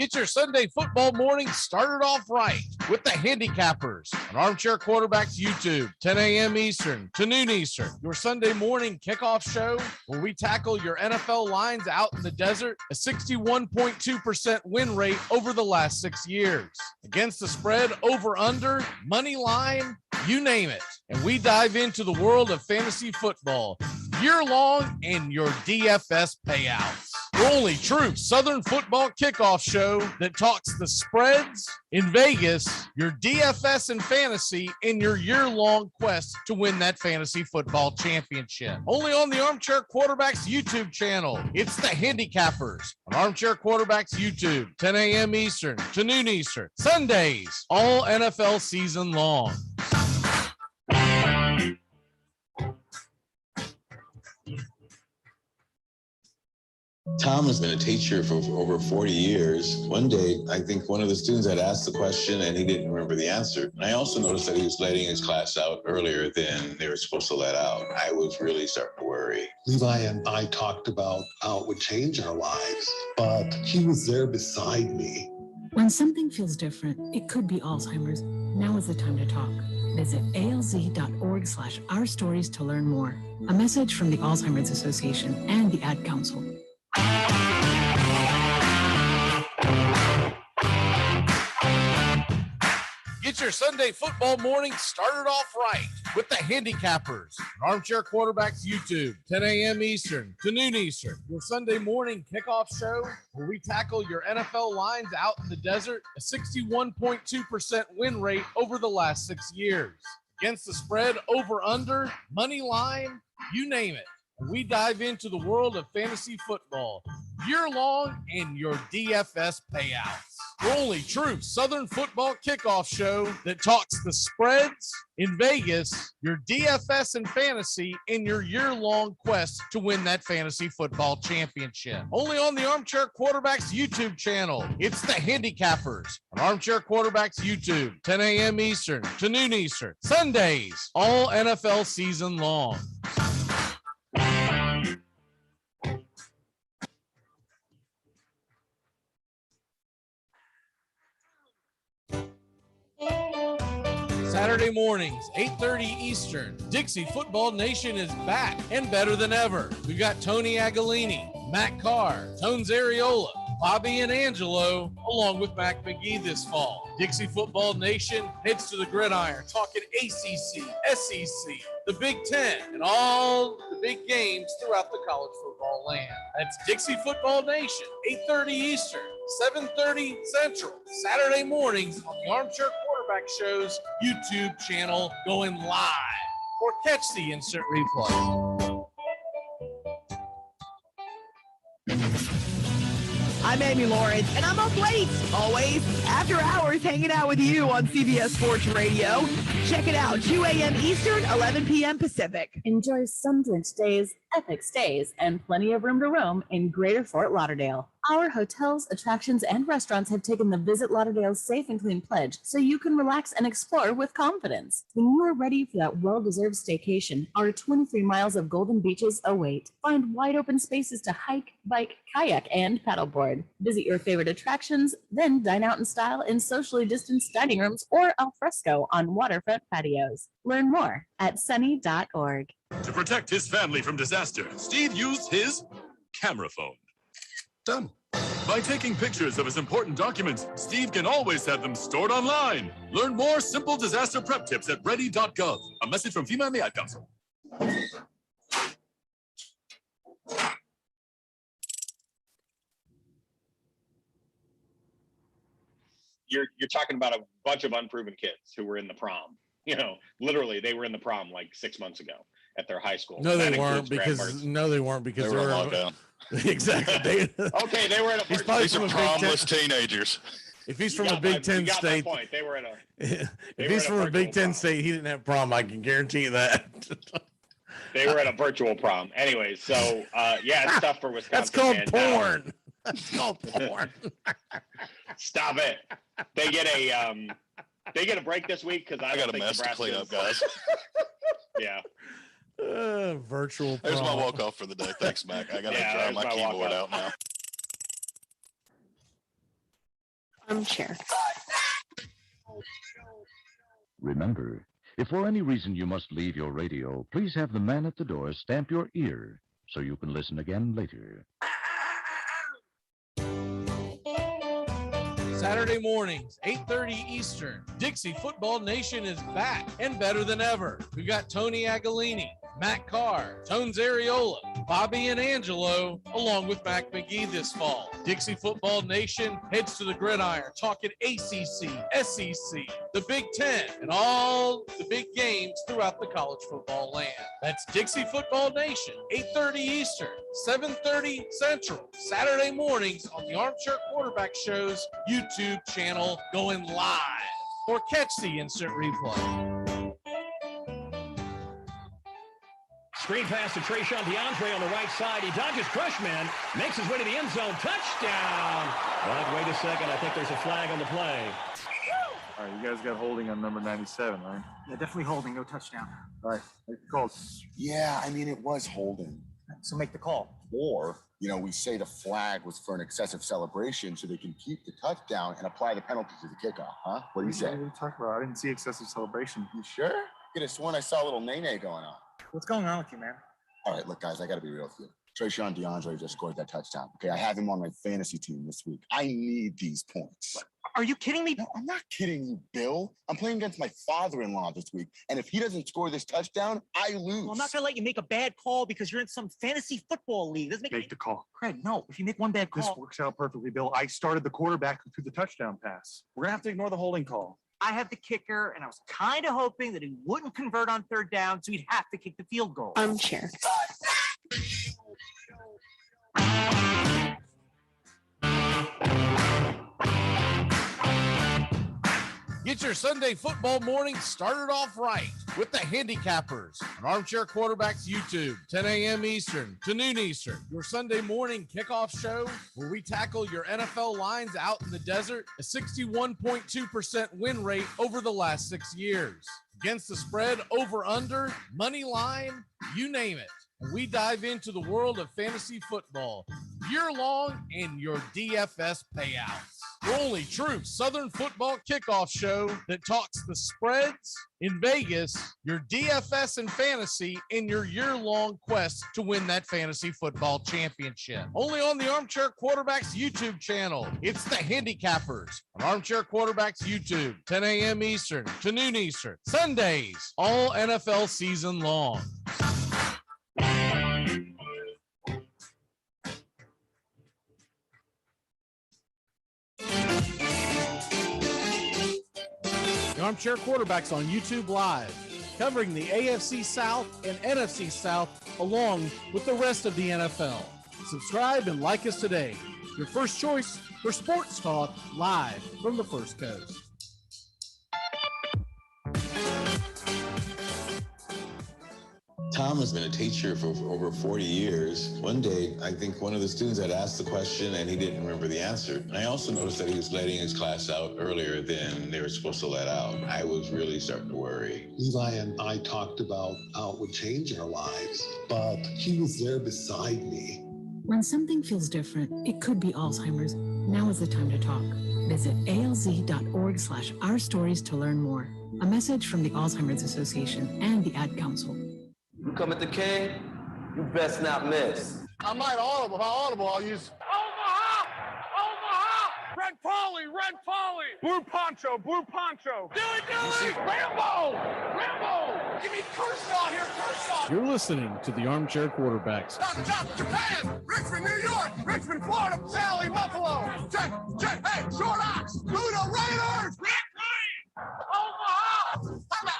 Get your Sunday football morning started off right with the Handicappers on Armchair Quarterbacks YouTube, 10 a.m. Eastern to noon Eastern. Your Sunday morning kickoff show where we tackle your NFL lines out in the desert, a 61.2% win rate over the last 6 years. Against the spread, over, under, money line, you name it. And we dive into the world of fantasy football year long and your DFS payouts. The only true Southern football kickoff show that talks the spreads in Vegas, your DFS and fantasy, in your year-long quest to win that fantasy football championship. Only on the Armchair Quarterbacks YouTube channel. It's the Handicappers on Armchair Quarterbacks YouTube, 10 a.m. Eastern to noon Eastern. Sundays, all NFL season long. Tom has been a teacher for over 40 years. One day, I think one of the students had asked the question and he didn't remember the answer. And I also noticed that he was letting his class out earlier than they were supposed to let out. I was really starting to worry. Levi and I talked about how it would change our lives, but he was there beside me. When something feels different, it could be Alzheimer's. Now is the time to talk. Visit alz.org/ourstories to learn more. A message from the Alzheimer's Association and the Ad Council. Get your Sunday football morning started off right with the Handicappers on Armchair Quarterbacks YouTube, 10 a.m. Eastern to noon Eastern. Your Sunday morning kickoff show where we tackle your NFL lines out in the desert, a 61.2% win rate over the last 6 years. Against the spread, over, under, money line, you name it. And we dive into the world of fantasy football year long and your DFS payouts. The only true Southern football kickoff show that talks the spreads in Vegas, your DFS and fantasy, in your year-long quest to win that fantasy football championship. Only on the Armchair Quarterbacks YouTube channel. It's the Handicappers on Armchair Quarterbacks YouTube, 10 a.m. Eastern to noon Eastern. Sundays, all NFL season long. Saturday mornings, 8:30 Eastern. Dixie Football Nation is back and better than ever. We got Tony Agolini, Matt Carr, Tones Ariola, Bobby and Angelo, along with Mac McGee this fall. Dixie Football Nation heads to the gridiron, talking ACC, SEC, the Big Ten, and all the big games throughout the college football land. That's Dixie Football Nation, 8:30 Eastern, 7:30 Central, Saturday mornings on the Armchair Quarterback Show's YouTube channel, going live, or catch the instant replay. I'm Amy Lawrence, and I'm up late, always, after hours, hanging out with you on CBS Sports Radio. Check it out, 2 a.m. Eastern, 11 p.m. Pacific. Enjoy sun-drenched days, epic stays, and plenty of room to roam in Greater Fort Lauderdale. Our hotels, attractions, and restaurants have taken the Visit Lauderdale's Safe and Clean pledge so you can relax and explore with confidence. When you are ready for that well-deserved staycation, our 23 miles of golden beaches await. Find wide-open spaces to hike, bike, kayak, and paddleboard. Visit your favorite attractions, then dine out in style in socially distanced dining rooms or al fresco on waterfront patios. Learn more at sunny.org. To protect his family from disaster, Steve used his camera phone. Done. By taking pictures of his important documents, Steve can always have them stored online. Learn more simple disaster prep tips at ready.gov. A message from FEMA and the Ad Council. You're talking about a bunch of unproven kids who were in the prom. You know, literally, they were in the prom like 6 months ago at their high school. No, they weren't because They were locked down. Exactly. Okay, they were at a He's probably These are promless teenagers. If he's from a Big Ten state, they were at a. If he's from a Big Ten state, he didn't have prom. I can guarantee you that. They were at a virtual prom. Anyway, so yeah, it's tough for Wisconsin. That's called porn. That's called porn. Stop it. They get a break this week because I got a mess to clean up, guys. Yeah. Virtual prom. There's my walk off for the day. Thanks, Mac. I gotta dry my keyboard out now. Armchair. Remember, if for any reason you must leave your radio, please have the man at the door stamp your ear so you can listen again later. Saturday mornings, 8:30 Eastern. Dixie Football Nation is back and better than ever. We got Tony Agolini, Matt Carr, Tones Ariola, Bobby and Angelo, along with Mac McGee this fall. Dixie Football Nation heads to the gridiron, talking ACC, SEC, the Big Ten, and all the big games throughout the college football land. That's Dixie Football Nation, 8:30 Eastern, 7:30 Central, Saturday mornings on the Armchair Quarterback Show's YouTube channel, going live, or catch the instant replay. Screen pass to Trayshawn DeAndre on the right side. He dodges Crushman, makes his way to the end zone. Touchdown! But wait a second. I think there's a flag on the play. All right, you guys got holding on number 97, right? Yeah, definitely holding. No touchdown. All right, make the call. Yeah, I mean, it was holding. So make the call. Or, we say the flag was for an excessive celebration so they can keep the touchdown and apply the penalty to the kickoff, huh? What do you say? What are you talking about? I didn't see excessive celebration. You sure? Could have sworn I saw a little nay-nay going on. What's going on with you, man? All right, look, guys, I got to be real with you. Trayshawn DeAndre just scored that touchdown. Okay, I have him on my fantasy team this week. I need these points. What? Are you kidding me? No, I'm not kidding you, Bill. I'm playing against my father-in-law this week, and if he doesn't score this touchdown, I lose. Well, I'm not going to let you make a bad call because you're in some fantasy football league. Make the call. Craig, no. If you make one bad call... This works out perfectly, Bill. I started the quarterback who threw the touchdown pass. We're going to have to ignore the holding call. I have the kicker, and I was kind of hoping that he wouldn't convert on third down, so he'd have to kick the field goal. Armchair. Get your Sunday football morning started off right with the Handicappers on Armchair Quarterbacks YouTube, 10 a.m. Eastern to noon Eastern. Your Sunday morning kickoff show where we tackle your NFL lines out in the desert, a 61.2% win rate over the last 6 years. Against the spread, over, under, money line, you name it. And we dive into the world of fantasy football year-long in your DFS payouts. The only true Southern football kickoff show that talks the spreads in Vegas, your DFS and fantasy in your year-long quest to win that fantasy football championship. Only on the Armchair Quarterbacks YouTube channel. It's the Handicappers on Armchair Quarterbacks YouTube, 10 a.m. Eastern to noon Eastern. Sundays, all NFL season long. The Armchair Quarterbacks on YouTube Live, covering the AFC South and NFC South along with the rest of the NFL. Subscribe and like us today. Your first choice for sports talk live from the First Coast. Tom has been a teacher for over 40 years. One day, I think one of the students had asked the question and he didn't remember the answer. And I also noticed that he was letting his class out earlier than they were supposed to let out. I was really starting to worry. Eli and I talked about how it would change our lives, but he was there beside me. When something feels different, it could be Alzheimer's. Now is the time to talk. Visit alz.org/ourstories to learn more. A message from the Alzheimer's Association and the Ad Council. You come at the King, you best not miss. I might audible. If I audible, I'll use Omaha! Omaha! Red Polly! Red Polly! Blue Poncho! Blue Poncho! Dilly! Rambo! Rambo! Give me Kershaw here, Kershaw! You're listening to the Armchair Quarterbacks. Stop, Japan! Richmond, New York! Richmond, Florida! Sally, Buffalo! Jet, hey, Short Ox! Luda Raiders! Omaha! I'm out!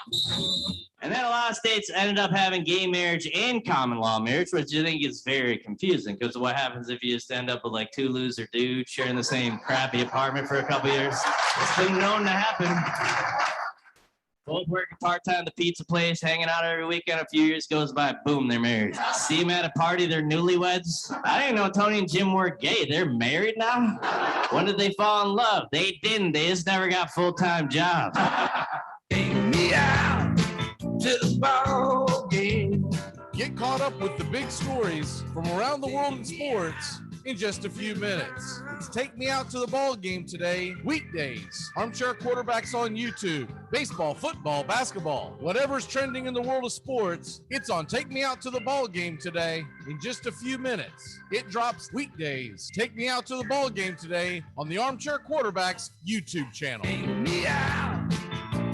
And then a lot of states ended up having gay marriage and common law marriage, which I think is very confusing because what happens if you just end up with like two loser dudes sharing the same crappy apartment for a couple years? It's been known to happen. Both working part-time at the pizza place, hanging out every weekend. A few years goes by, boom, they're married. See them at a party, they're newlyweds. I didn't know Tony and Jim were gay. They're married now? When did they fall in love? They didn't. They just never got full-time jobs. Take me out to the ball game. Get caught up with the big stories from around the world in sports in just a few minutes. It's Take Me Out to the Ball Game today, weekdays. Armchair Quarterbacks on YouTube. Baseball, football, basketball, whatever's trending in the world of sports, it's on Take Me Out to the Ball Game today in just a few minutes. It drops weekdays. Take Me Out to the Ball Game today on the Armchair Quarterbacks YouTube channel. Take me out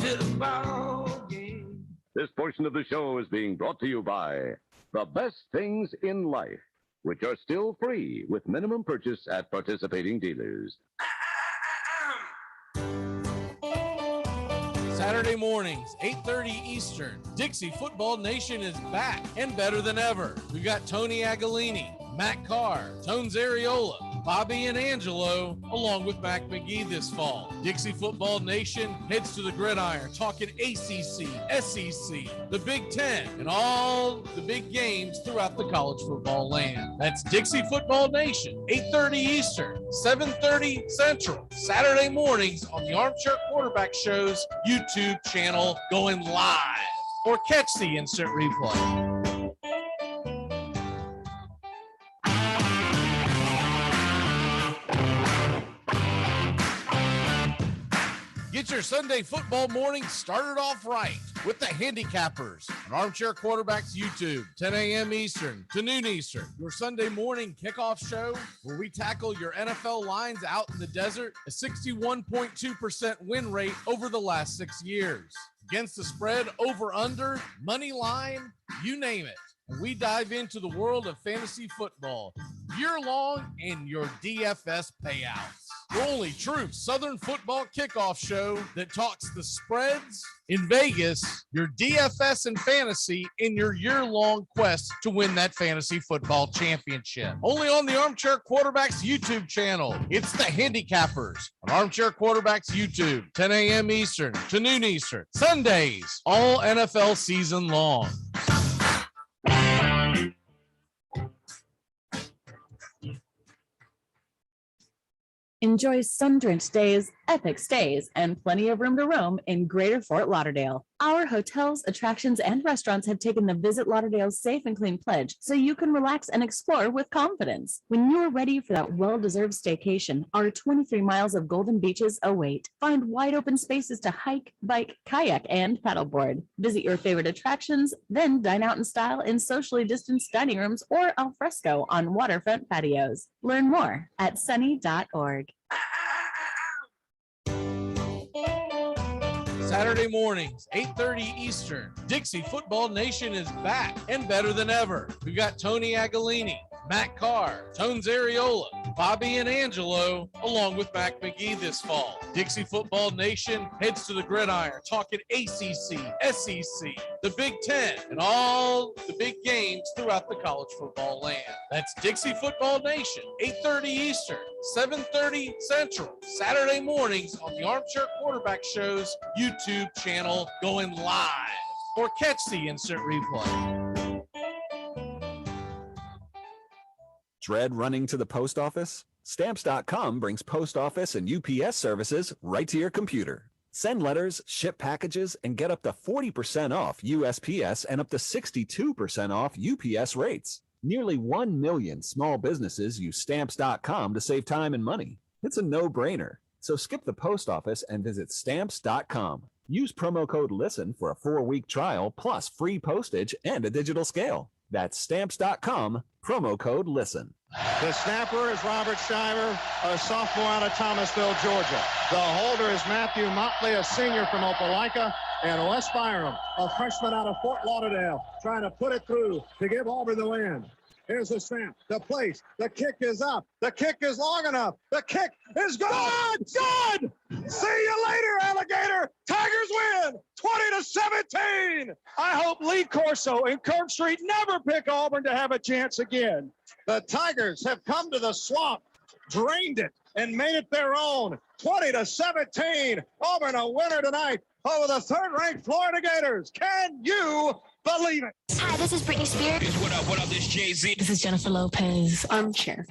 to the ball game. This portion of the show is being brought to you by the best things in life, which are still free with minimum purchase at participating dealers. Saturday mornings, 8:30 Eastern. Dixie Football Nation is back and better than ever. We got Tony Agolini, Matt Carr, Tone Zariola, Bobby and Angelo, along with Mac McGee this fall. Dixie Football Nation heads to the gridiron, talking ACC, SEC, the Big Ten, and all the big games throughout the college football land. That's Dixie Football Nation, 8:30 Eastern, 7:30 Central, Saturday mornings on the Armchair Quarterback Show's YouTube channel, going live. Or catch the instant replay. Get your Sunday football morning started off right with the Handicappers on Armchair Quarterbacks YouTube, 10 a.m. Eastern to noon Eastern. Your Sunday morning kickoff show where we tackle your NFL lines out in the desert, a 61.2% win rate over the last 6 years. Against the spread, over, under, money line, you name it. And we dive into the world of fantasy football year long in your DFS payouts. Your only true Southern football kickoff show that talks the spreads in Vegas, your DFS and fantasy in your year-long quest to win that fantasy football championship. Only on the Armchair Quarterbacks YouTube channel. It's the Handicappers on Armchair Quarterbacks YouTube, 10 a.m. Eastern to noon Eastern. Sundays, all NFL season long. Enjoy sun-drenched days, epic stays, and plenty of room to roam in Greater Fort Lauderdale. Our hotels, attractions, and restaurants have taken the Visit Lauderdale's Safe and Clean pledge so you can relax and explore with confidence. When you're ready for that well-deserved staycation, our 23 miles of golden beaches await. Find wide open spaces to hike, bike, kayak, and paddleboard. Visit your favorite attractions, then dine out in style in socially distanced dining rooms or al fresco on waterfront patios. Learn more at sunny.org. Saturday mornings, 8:30 Eastern. Dixie Football Nation is back and better than ever. We got Tony Agolini, Matt Carr, Tone Zariola, Bobby and Angelo, along with Mac McGee this fall. Dixie Football Nation heads to the gridiron, talking ACC, SEC, the Big Ten, and all the big games throughout the college football land. That's Dixie Football Nation, 8:30 Eastern, 7:30 Central, Saturday mornings on the Armchair Quarterback Show's YouTube channel, going live. Or catch the instant replay. Dread running to the post office? Stamps.com brings post office and UPS services right to your computer. Send letters, ship packages, and get up to 40% off USPS and up to 62% off UPS rates. Nearly 1 million small businesses use Stamps.com to save time and money. It's a no-brainer. So skip the post office and visit Stamps.com. Use promo code LISTEN for a 4-week trial plus free postage and a digital scale. That's Stamps.com, promo code LISTEN. The snapper is Robert Shiver, a sophomore out of Thomasville, Georgia. The holder is Matthew Motley, a senior from Opelika, and Wes Byram, a freshman out of Fort Lauderdale, trying to put it through to give Auburn the win. Here's the snap, the place, the kick is up, the kick is long enough, the kick is good! Good! See you later, alligator! Tigers win, 20-17! I hope Lee Corso and Kirk Street never pick Auburn to have a chance again. The Tigers have come to the swamp, drained it, and made it their own. 20-17, Auburn a winner tonight over the third-ranked Florida Gators. Can you believe it? Hi, this is Britney Spears. What up, this Jay-Z. This is Jennifer Lopez. Armchair.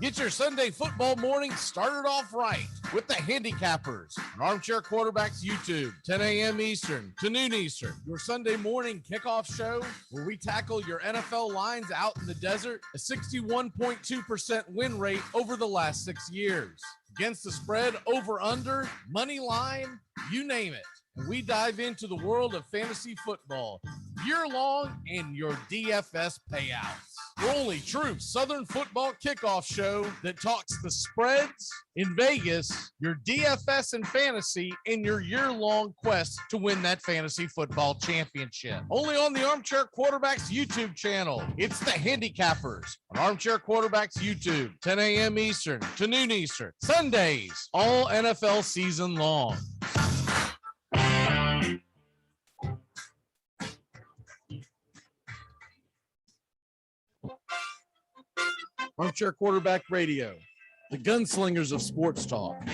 Get Get your Sunday football morning started off right with the Handicappers on Armchair Quarterbacks YouTube, 10 a.m. Eastern to noon Eastern. Your Sunday morning kickoff show where we tackle your NFL lines out in the desert, a 61.2% win rate over the last 6 years. Against the spread, over, under, money line, you name it. And we dive into the world of fantasy football year long and your DFS payouts. Your only true Southern football kickoff show that talks the spreads in Vegas, your DFS and fantasy, and your year-long quest to win that fantasy football championship. Only on the Armchair Quarterbacks YouTube channel. It's the Handicappers on Armchair Quarterbacks YouTube, 10 a.m. Eastern to noon Eastern. Sundays, all NFL season long. Armchair Quarterback Radio, the gunslingers of sports talk. And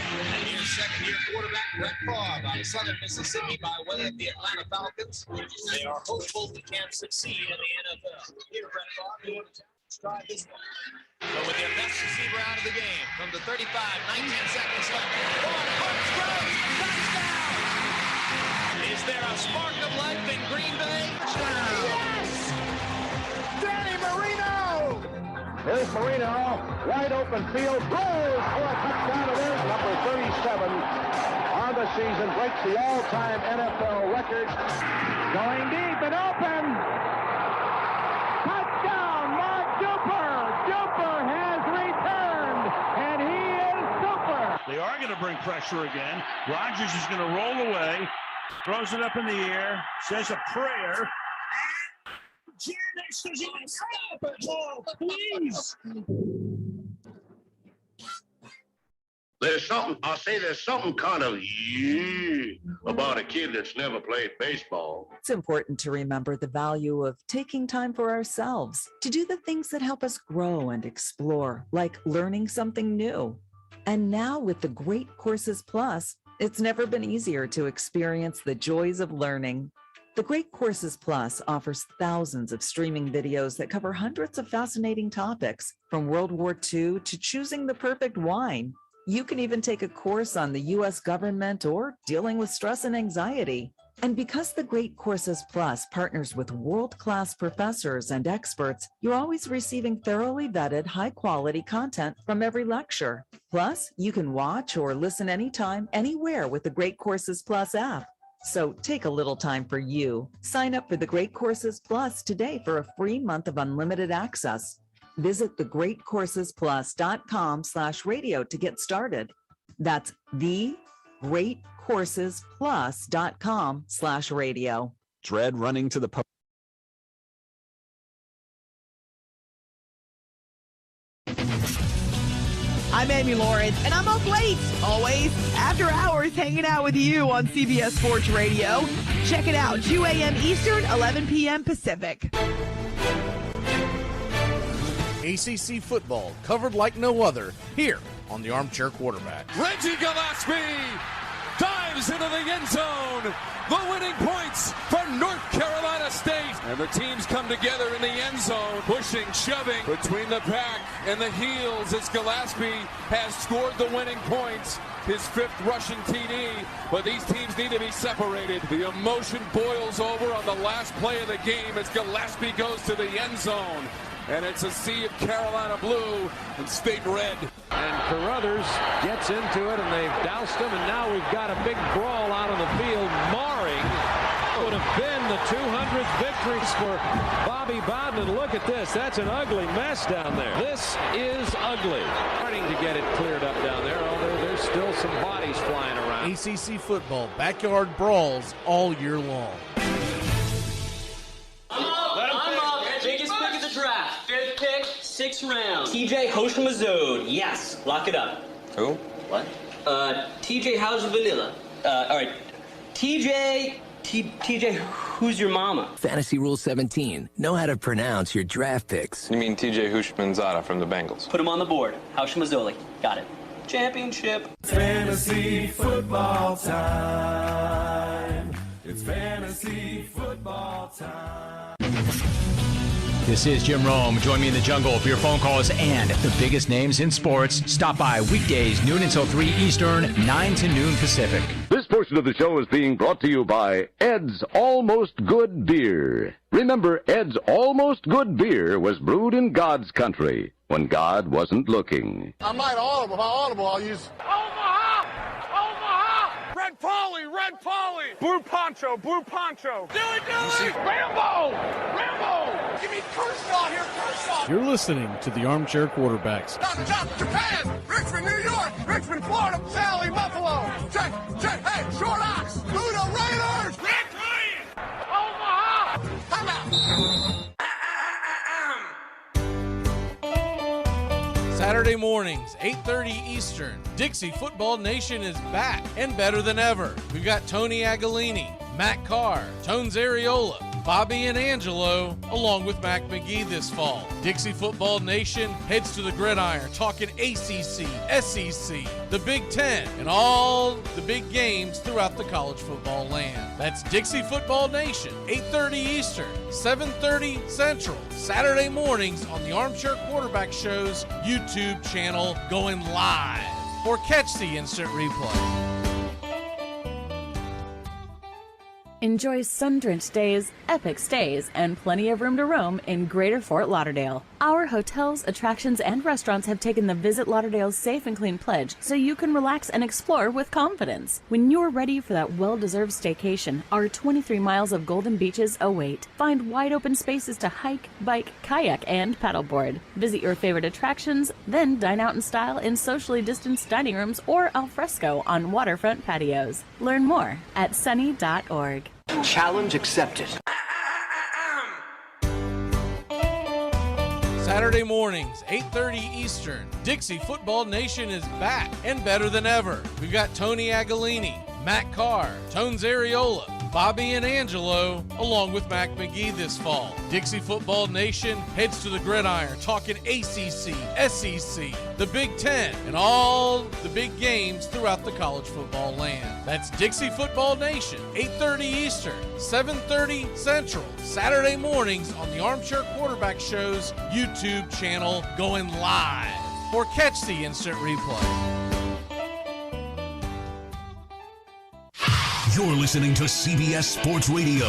here's second-year quarterback Brett Favre out of Southern Mississippi by way of the Atlanta Falcons. They are hopeful he can succeed in the NFL. Here, Brett Favre, you want to try this one. So with their best receiver out of the game from the 35, 19 seconds left. Ball pumps, throws, touchdown! Is there a spark of life in Green Bay? Touchdown! Yes! Danny Marino! Here's Marino, wide open field, goes for a touchdown. It is number 37 on the season, breaks the all-time NFL record. Going deep and open. Touchdown, Mark Duper. Duper has returned, and he is super. They are going to bring pressure again. Rodgers is going to roll away, throws it up in the air, says a prayer. Stop it, ball, please. There's something kind of about a kid that's never played baseball. It's important to remember the value of taking time for ourselves to do the things that help us grow and explore, like learning something new. And now with the Great Courses Plus, it's never been easier to experience the joys of learning. The Great Courses Plus offers thousands of streaming videos that cover hundreds of fascinating topics, from World War II to choosing the perfect wine. You can even take a course on the U.S. government or dealing with stress and anxiety. And because the Great Courses Plus partners with world-class professors and experts, you're always receiving thoroughly vetted, high-quality content from every lecture. Plus, you can watch or listen anytime, anywhere with the Great Courses Plus app. So take a little time for you. Sign up for the Great Courses Plus today for a free month of unlimited access. Visit thegreatcoursesplus.com/radio to get started. That's thegreatcoursesplus.com/radio. Dread running to the post. I'm Amy Lawrence, and I'm up late, always, after hours, hanging out with you on CBS Sports Radio. Check it out, 2 a.m. Eastern, 11 p.m. Pacific. ACC football covered like no other here on the Armchair Quarterback. Reggie Gillespie dives into the end zone. The winning points for North Carolina State. And the teams come together in the end zone, pushing, shoving between the pack and the heels as Gillespie has scored the winning points, his fifth rushing TD. But these teams need to be separated. The emotion boils over on the last play of the game as Gillespie goes to the end zone. And it's a sea of Carolina blue and State red. And Carruthers gets into it, and they've doused him, and now we've got a big brawl out on the field, marring what would have been the 200th victories for Bobby Bowden. And look at this. That's an ugly mess down there. This is ugly. Starting to get it cleared up down there, although there's still some bodies flying around. ACC football, backyard brawls all year long. Biggest pick of the draft. Fifth pick, 6th round. TJ Houshmandzadeh. Yes, lock it up. Who? What? TJ, how's vanilla? All right. TJ, who's your mama? Fantasy Rule 17. Know how to pronounce your draft picks. You mean TJ Houshmandzadeh from the Bengals? Put him on the board. Houshmandzadeh. Got it. Championship. Fantasy football time. It's fantasy football time. This is Jim Rome. Join me in the jungle for your phone calls and the biggest names in sports. Stop by weekdays, noon until 3 Eastern, 9 to noon Pacific. This portion of the show is being brought to you by Ed's Almost Good Beer. Remember, Ed's Almost Good Beer was brewed in God's country when God wasn't looking. I'm not audible. If I'm audible, I'll use Omaha! Omaha! Red Polly! Red Polly! Blue Poncho! Blue Poncho! Dilly! Rambo! Rambo! Give me Kershaw here, Kershaw! You're listening to the Armchair Quarterbacks. Chop, Japan! Richmond, New York! Richmond, Florida! Sally, Buffalo! Check! Hey, Short Ox! Buda Raiders! Red Lion! Omaha! Come out! Saturday mornings, 8:30 Eastern. Dixie Football Nation is back and better than ever. We've got Tony Agolini, Matt Carr, Tones Areola, Bobby and Angelo, along with Mac McGee this fall. Dixie Football Nation heads to the gridiron, talking ACC, SEC, the Big Ten, and all the big games throughout the college football land. That's Dixie Football Nation, 8:30 Eastern, 7:30 Central, Saturday mornings on the Armchair Quarterback Show's YouTube channel, going live. Or catch the instant replay. Enjoy sun-drenched days, epic stays, and plenty of room to roam in Greater Fort Lauderdale. Our hotels, attractions, and restaurants have taken the Visit Lauderdale's Safe and Clean pledge so you can relax and explore with confidence. When you're ready for that well-deserved staycation, our 23 miles of golden beaches await. Find wide-open spaces to hike, bike, kayak, and paddleboard. Visit your favorite attractions, then dine out in style in socially distanced dining rooms or al fresco on waterfront patios. Learn more at sunny.org. Challenge accepted. Saturday mornings, 8:30 Eastern. Dixie Football Nation is back and better than ever. We've got Tony Agolini, Matt Carr, Tones Areola, Bobby and Angelo, along with Mac McGee this fall. Dixie Football Nation heads to the gridiron, talking ACC, SEC, the Big Ten, and all the big games throughout the college football land. That's Dixie Football Nation, 8:30 Eastern, 7:30 Central, Saturday mornings on the Armchair Quarterback Show's YouTube channel, going live. Or catch the instant replay. You're listening to CBS Sports Radio.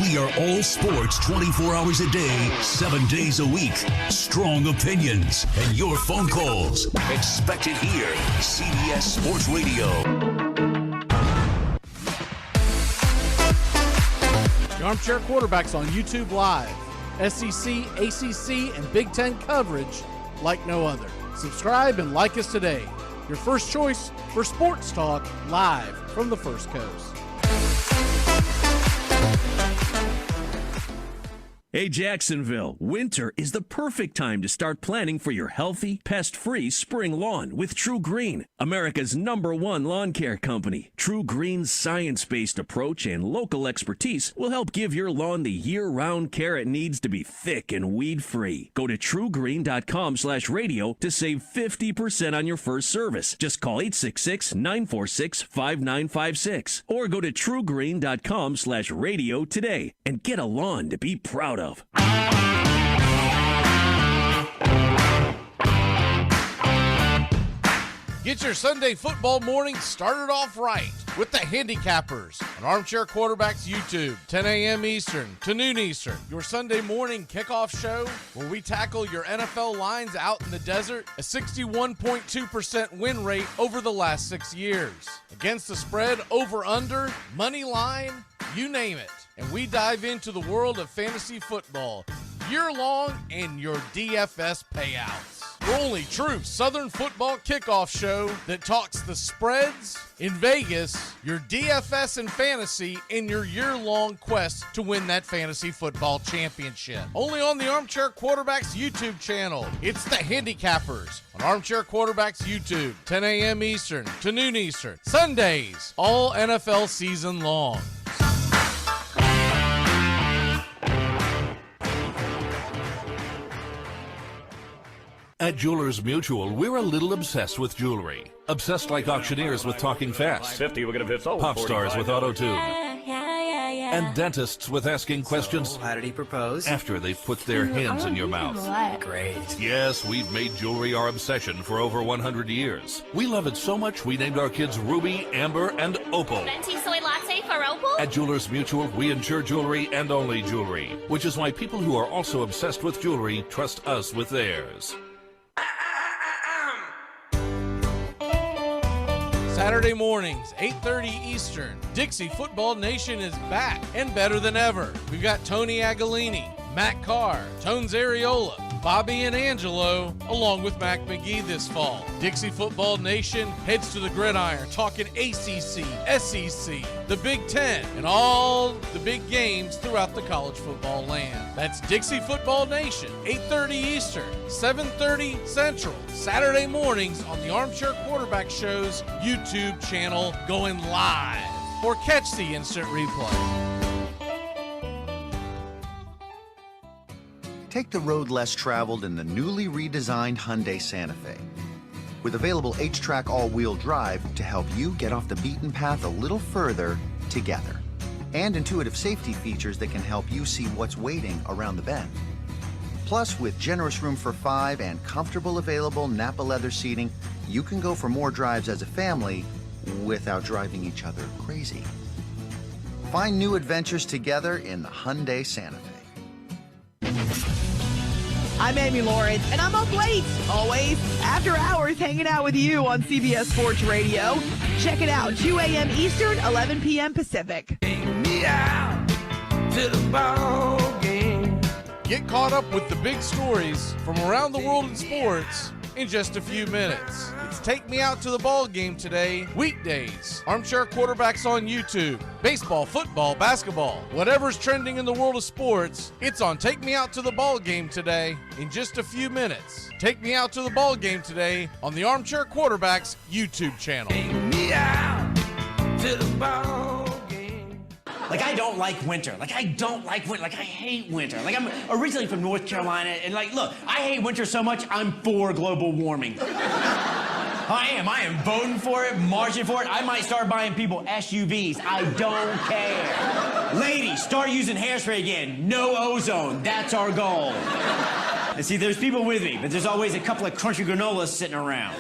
We are all sports 24 hours a day, 7 days a week. Strong opinions and your phone calls. Expect it here. CBS Sports Radio. The Armchair Quarterbacks on YouTube Live. SEC, ACC, and Big Ten coverage like no other. Subscribe and like us today. Your first choice for sports talk live from the First Coast. Hey, Jacksonville, winter is the perfect time to start planning for your healthy, pest-free spring lawn with True Green, America's #1 lawn care company. True Green's science-based approach and local expertise will help give your lawn the year-round care it needs to be thick and weed-free. Go to truegreen.com/radio to save 50% on your first service. Just call 866-946-5956 or go to truegreen.com/radio today and get a lawn to be proud of. Get your Sunday football morning started off right with the Handicappers on Armchair Quarterbacks YouTube, 10 a.m. Eastern to noon Eastern. Your Sunday morning kickoff show where we tackle your NFL lines out in the desert, a 61.2% win rate over the last 6 years. Against the spread, over, under, money line, you name it. And we dive into the world of fantasy football year-long and your DFS payouts. Your only true Southern football kickoff show that talks the spreads in Vegas, your DFS and fantasy, in your year-long quest to win that fantasy football championship. Only on the Armchair Quarterbacks YouTube channel. It's the Handicappers on Armchair Quarterbacks YouTube, 10 a.m. Eastern to noon Eastern. Sundays, all NFL season long. At Jewelers Mutual, we're a little obsessed with jewelry. Obsessed like auctioneers with talking fast. 50, we're going to fit pop stars with auto-tune. And dentists with asking questions. How did he propose? After they've put their hands in your mouth. Great. Yes, we've made jewelry our obsession for over 100 years. We love it so much we named our kids Ruby, Amber, and Opal. Venti soy latte for Opal? At Jewelers Mutual, we insure jewelry and only jewelry, which is why people who are also obsessed with jewelry trust us with theirs. Saturday mornings, 8:30 Eastern. Dixie Football Nation is back and better than ever. We've got Tony Agolini, Matt Carr, Tones Areola, Bobby and Angelo, along with Mac McGee this fall. Dixie Football Nation heads to the gridiron, talking ACC, SEC, the Big Ten, and all the big games throughout the college football land. That's Dixie Football Nation, 8:30 Eastern, 7:30 Central, Saturday mornings on the Armchair Quarterback Show's YouTube channel, going live. Or catch the instant replay. Take the road less traveled in the newly redesigned Hyundai Santa Fe. With available H-Track all-wheel drive to help you get off the beaten path a little further together. And intuitive safety features that can help you see what's waiting around the bend. Plus, with generous room for 5 and comfortable available Napa leather seating, you can go for more drives as a family without driving each other crazy. Find new adventures together in the Hyundai Santa Fe. I'm Amy Lawrence, and I'm up late, always, after hours, hanging out with you on CBS Sports Radio. Check it out, 2 a.m. Eastern, 11 p.m. Pacific. Take me out to the ball game. Get caught up with the big stories from around the world in sports in just a few minutes. It's Take Me Out to the Ball Game today, weekdays. Armchair Quarterbacks on YouTube. Baseball, football, basketball, whatever's trending in the world of sports, it's on Take Me Out to the Ball Game today in just a few minutes. Take Me Out to the Ball Game today on the Armchair Quarterbacks YouTube channel. Take me out to the ball game. Like, I don't like winter. Like, I hate winter. Like, I'm originally from North Carolina, and look, I hate winter so much, I'm for global warming. I am voting for it, marching for it. I might start buying people SUVs. I don't care. Ladies, start using hairspray again. No ozone. That's our goal. And see, there's people with me, but there's always a couple of crunchy granolas sitting around.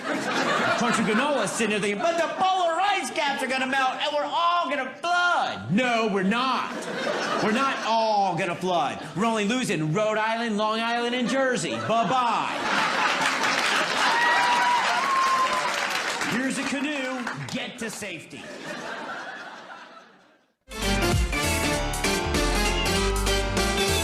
Crunchy granolas sitting there thinking, but the polar ice caps are gonna melt and we're all gonna flood. No, we're not. We're not all gonna flood. We're only losing Rhode Island, Long Island, and Jersey. Bye-bye. Here's a canoe. Get to safety.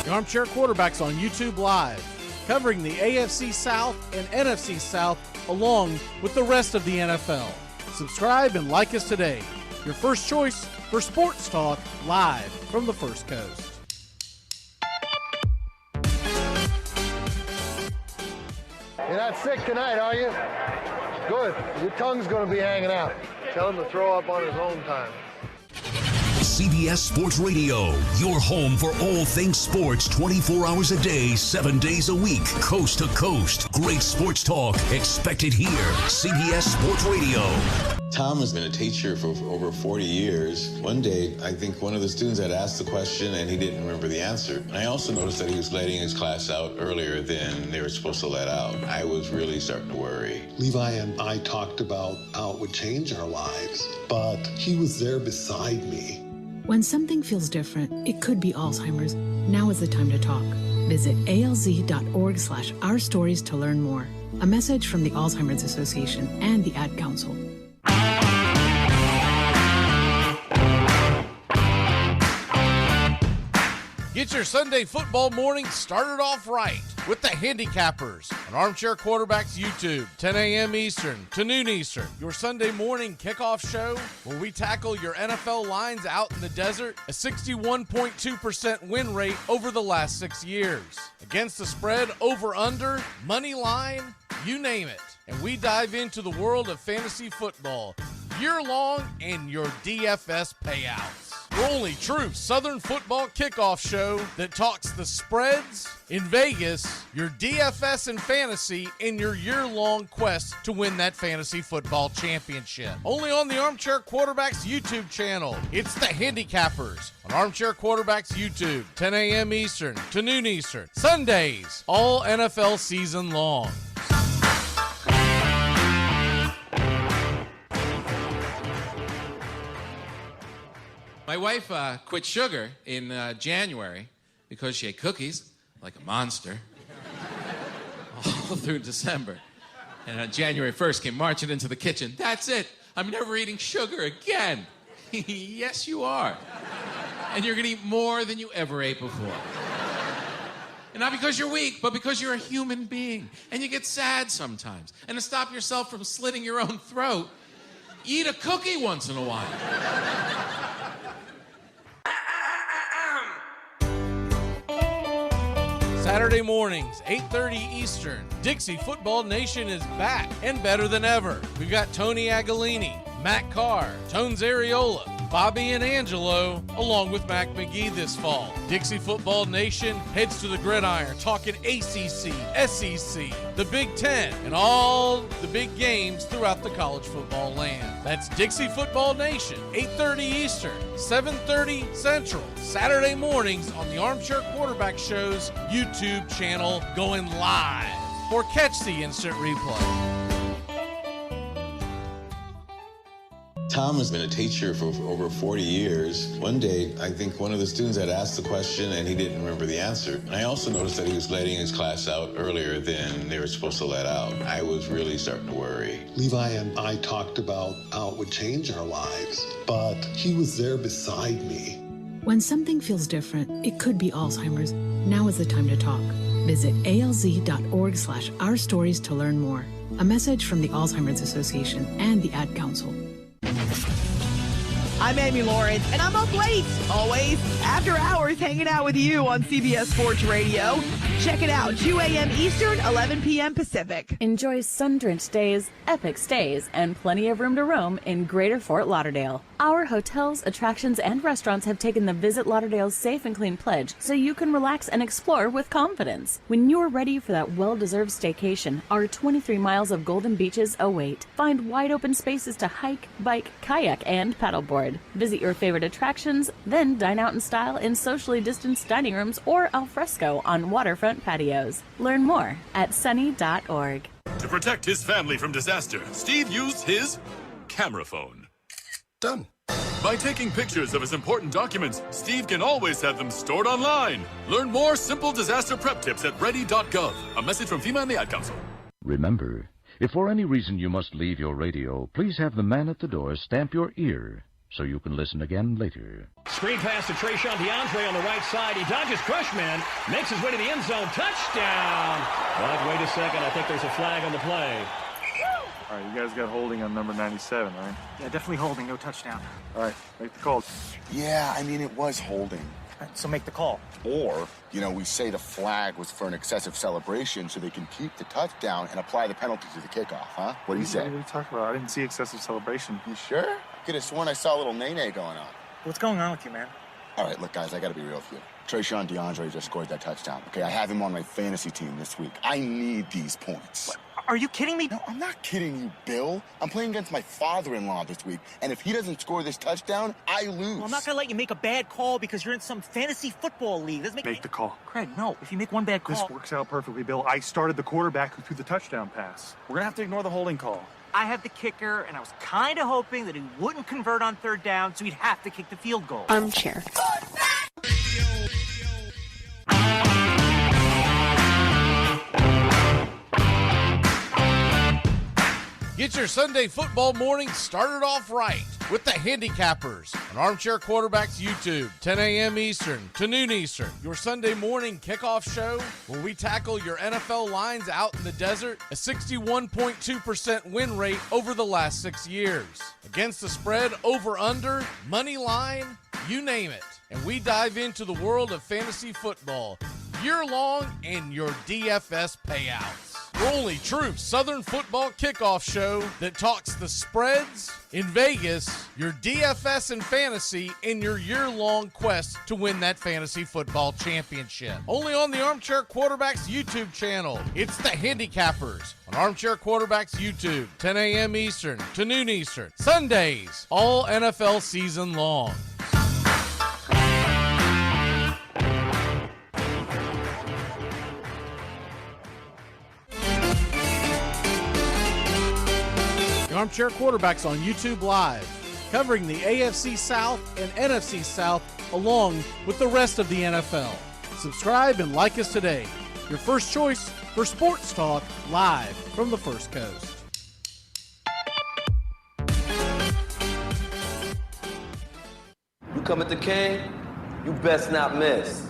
The Armchair Quarterbacks on YouTube Live, covering the AFC South and NFC South along with the rest of the NFL. Subscribe and like us today. Your first choice for sports talk live from the First Coast. You're not sick tonight, are you? Good. Your tongue's going to be hanging out. Tell him to throw up on his own time. CBS Sports Radio, your home for all things sports 24 hours a day, 7 days a week, coast to coast. Great sports talk expected here. CBS Sports Radio. Tom has been a teacher for over 40 years. One day, I think one of the students had asked the question and he didn't remember the answer. And I also noticed that he was letting his class out earlier than they were supposed to let out. I was really starting to worry. Levi and I talked about how it would change our lives, but he was there beside me. When something feels different, it could be Alzheimer's. Now is the time to talk. Visit alz.org/ourstories to learn more. A message from the Alzheimer's Association and the Ad Council. Get your Sunday football morning started off right with the Handicappers on Armchair Quarterbacks YouTube, 10 a.m. Eastern to noon Eastern. Your Sunday morning kickoff show where we tackle your NFL lines out in the desert, a 61.2% win rate over the last 6 years. Against the spread, over under, money line, you name it. And we dive into the world of fantasy football year long and your DFS payouts. your only true Southern football kickoff show that talks the spreads in Vegas, your DFS and fantasy, and your year-long quest to win that fantasy football championship. Only on the Armchair Quarterbacks YouTube channel. It's the Handicappers on Armchair Quarterbacks YouTube, 10 a.m. Eastern to noon Eastern. Sundays, all NFL season long. My wife quit sugar in January because she ate cookies like a monster all through December. And January 1st came marching into the kitchen. That's it. I'm never eating sugar again. Yes, you are. And you're going to eat more than you ever ate before. And not because you're weak, but because you're a human being. And you get sad sometimes. And to stop yourself from slitting your own throat, eat a cookie once in a while. Saturday mornings, 8:30 Eastern. Dixie Football Nation is back and better than ever. We've got Tony Agolini, Matt Carr, Tones Areola, Bobby and Angelo, along with Mac McGee this fall. Dixie Football Nation heads to the gridiron, talking ACC, SEC, the Big Ten, and all the big games throughout the college football land. That's Dixie Football Nation, 8:30 Eastern, 7:30 Central, Saturday mornings on the Armchair Quarterback Show's YouTube channel, going live. Or catch the instant replay. Tom has been a teacher for over 40 years. One day, I think one of the students had asked the question and he didn't remember the answer. And I also noticed that he was letting his class out earlier than they were supposed to let out. I was really starting to worry. Levi and I talked about how it would change our lives, but he was there beside me. When something feels different, it could be Alzheimer's. Now is the time to talk. Visit alz.org/ourstories to learn more. A message from the Alzheimer's Association and the Ad Council. I'm Amy Lawrence, and I'm up late, always, after hours, hanging out with you on CBS Sports Radio. Check it out, 2 a.m. Eastern, 11 p.m. Pacific. Enjoy sun-drenched days, epic stays, and plenty of room to roam in Greater Fort Lauderdale. Our hotels, attractions, and restaurants have taken the Visit Lauderdale's Safe and Clean pledge, so you can relax and explore with confidence. When you're ready for that well-deserved staycation, our 23 miles of golden beaches await. Find wide-open spaces to hike, bike, kayak, and paddleboard. Visit your favorite attractions, then dine out in style in socially distanced dining rooms or al fresco on waterfront patios. Learn more at sunny.org. To protect his family from disaster, Steve used his camera phone. Done. By taking pictures of his important documents, Steve can always have them stored online. Learn more simple disaster prep tips at ready.gov. A message from FEMA and the Ad Council. Remember, if for any reason you must leave your radio, please have the man at the door stamp your ear so you can listen again later. Screen pass to Trayshawn DeAndre on the right side. He dodges Crushman, makes his way to the end zone. Touchdown! But wait a second, I think there's a flag on the play. All right, you guys got holding on number 97, right? Yeah, definitely holding, no touchdown. All right, make the call. Yeah, I mean, it was holding. Right, so make the call. Or, we say the flag was for an excessive celebration so they can keep the touchdown and apply the penalty to the kickoff, huh? What do you say? What are you talking about? I didn't see excessive celebration. You sure? I could have sworn I saw a little nay-nay going on. What's going on with you, man? All right, look, guys, I got to be real with you. Trayshawn DeAndre just scored that touchdown, okay? I have him on my fantasy team this week. I need these points. What? Are you kidding me? No, I'm not kidding you, Bill. I'm playing against my father-in-law this week, and if he doesn't score this touchdown, I lose. Well, I'm not going to let you make a bad call because you're in some fantasy football league. Make the call. Craig, no. If you make one bad call... This works out perfectly, Bill. I started the quarterback who threw the touchdown pass. We're going to have to ignore the holding call. I have the kicker, and I was kind of hoping that he wouldn't convert on third down, so he'd have to kick the field goal. Armchair. Get your Sunday football morning started off right with the Handicappers on Armchair Quarterbacks YouTube, 10 a.m. Eastern to noon Eastern. Your Sunday morning kickoff show where we tackle your NFL lines out in the desert, a 61.2% win rate over the last 6 years. Against the spread, over, under, money line, you name it. And we dive into the world of fantasy football year long and your DFS payouts. Your only true Southern football kickoff show that talks the spreads in Vegas, your DFS and fantasy, in your year-long quest to win that fantasy football championship. Only on the Armchair Quarterbacks YouTube channel. It's the Handicappers on Armchair Quarterbacks YouTube, 10 a.m. Eastern to noon Eastern. Sundays, all NFL season long. The Armchair Quarterbacks on YouTube Live, covering the AFC South and NFC South along with the rest of the NFL. Subscribe and like us today. Your first choice for sports talk live from the First Coast. You come at the King, you best not miss.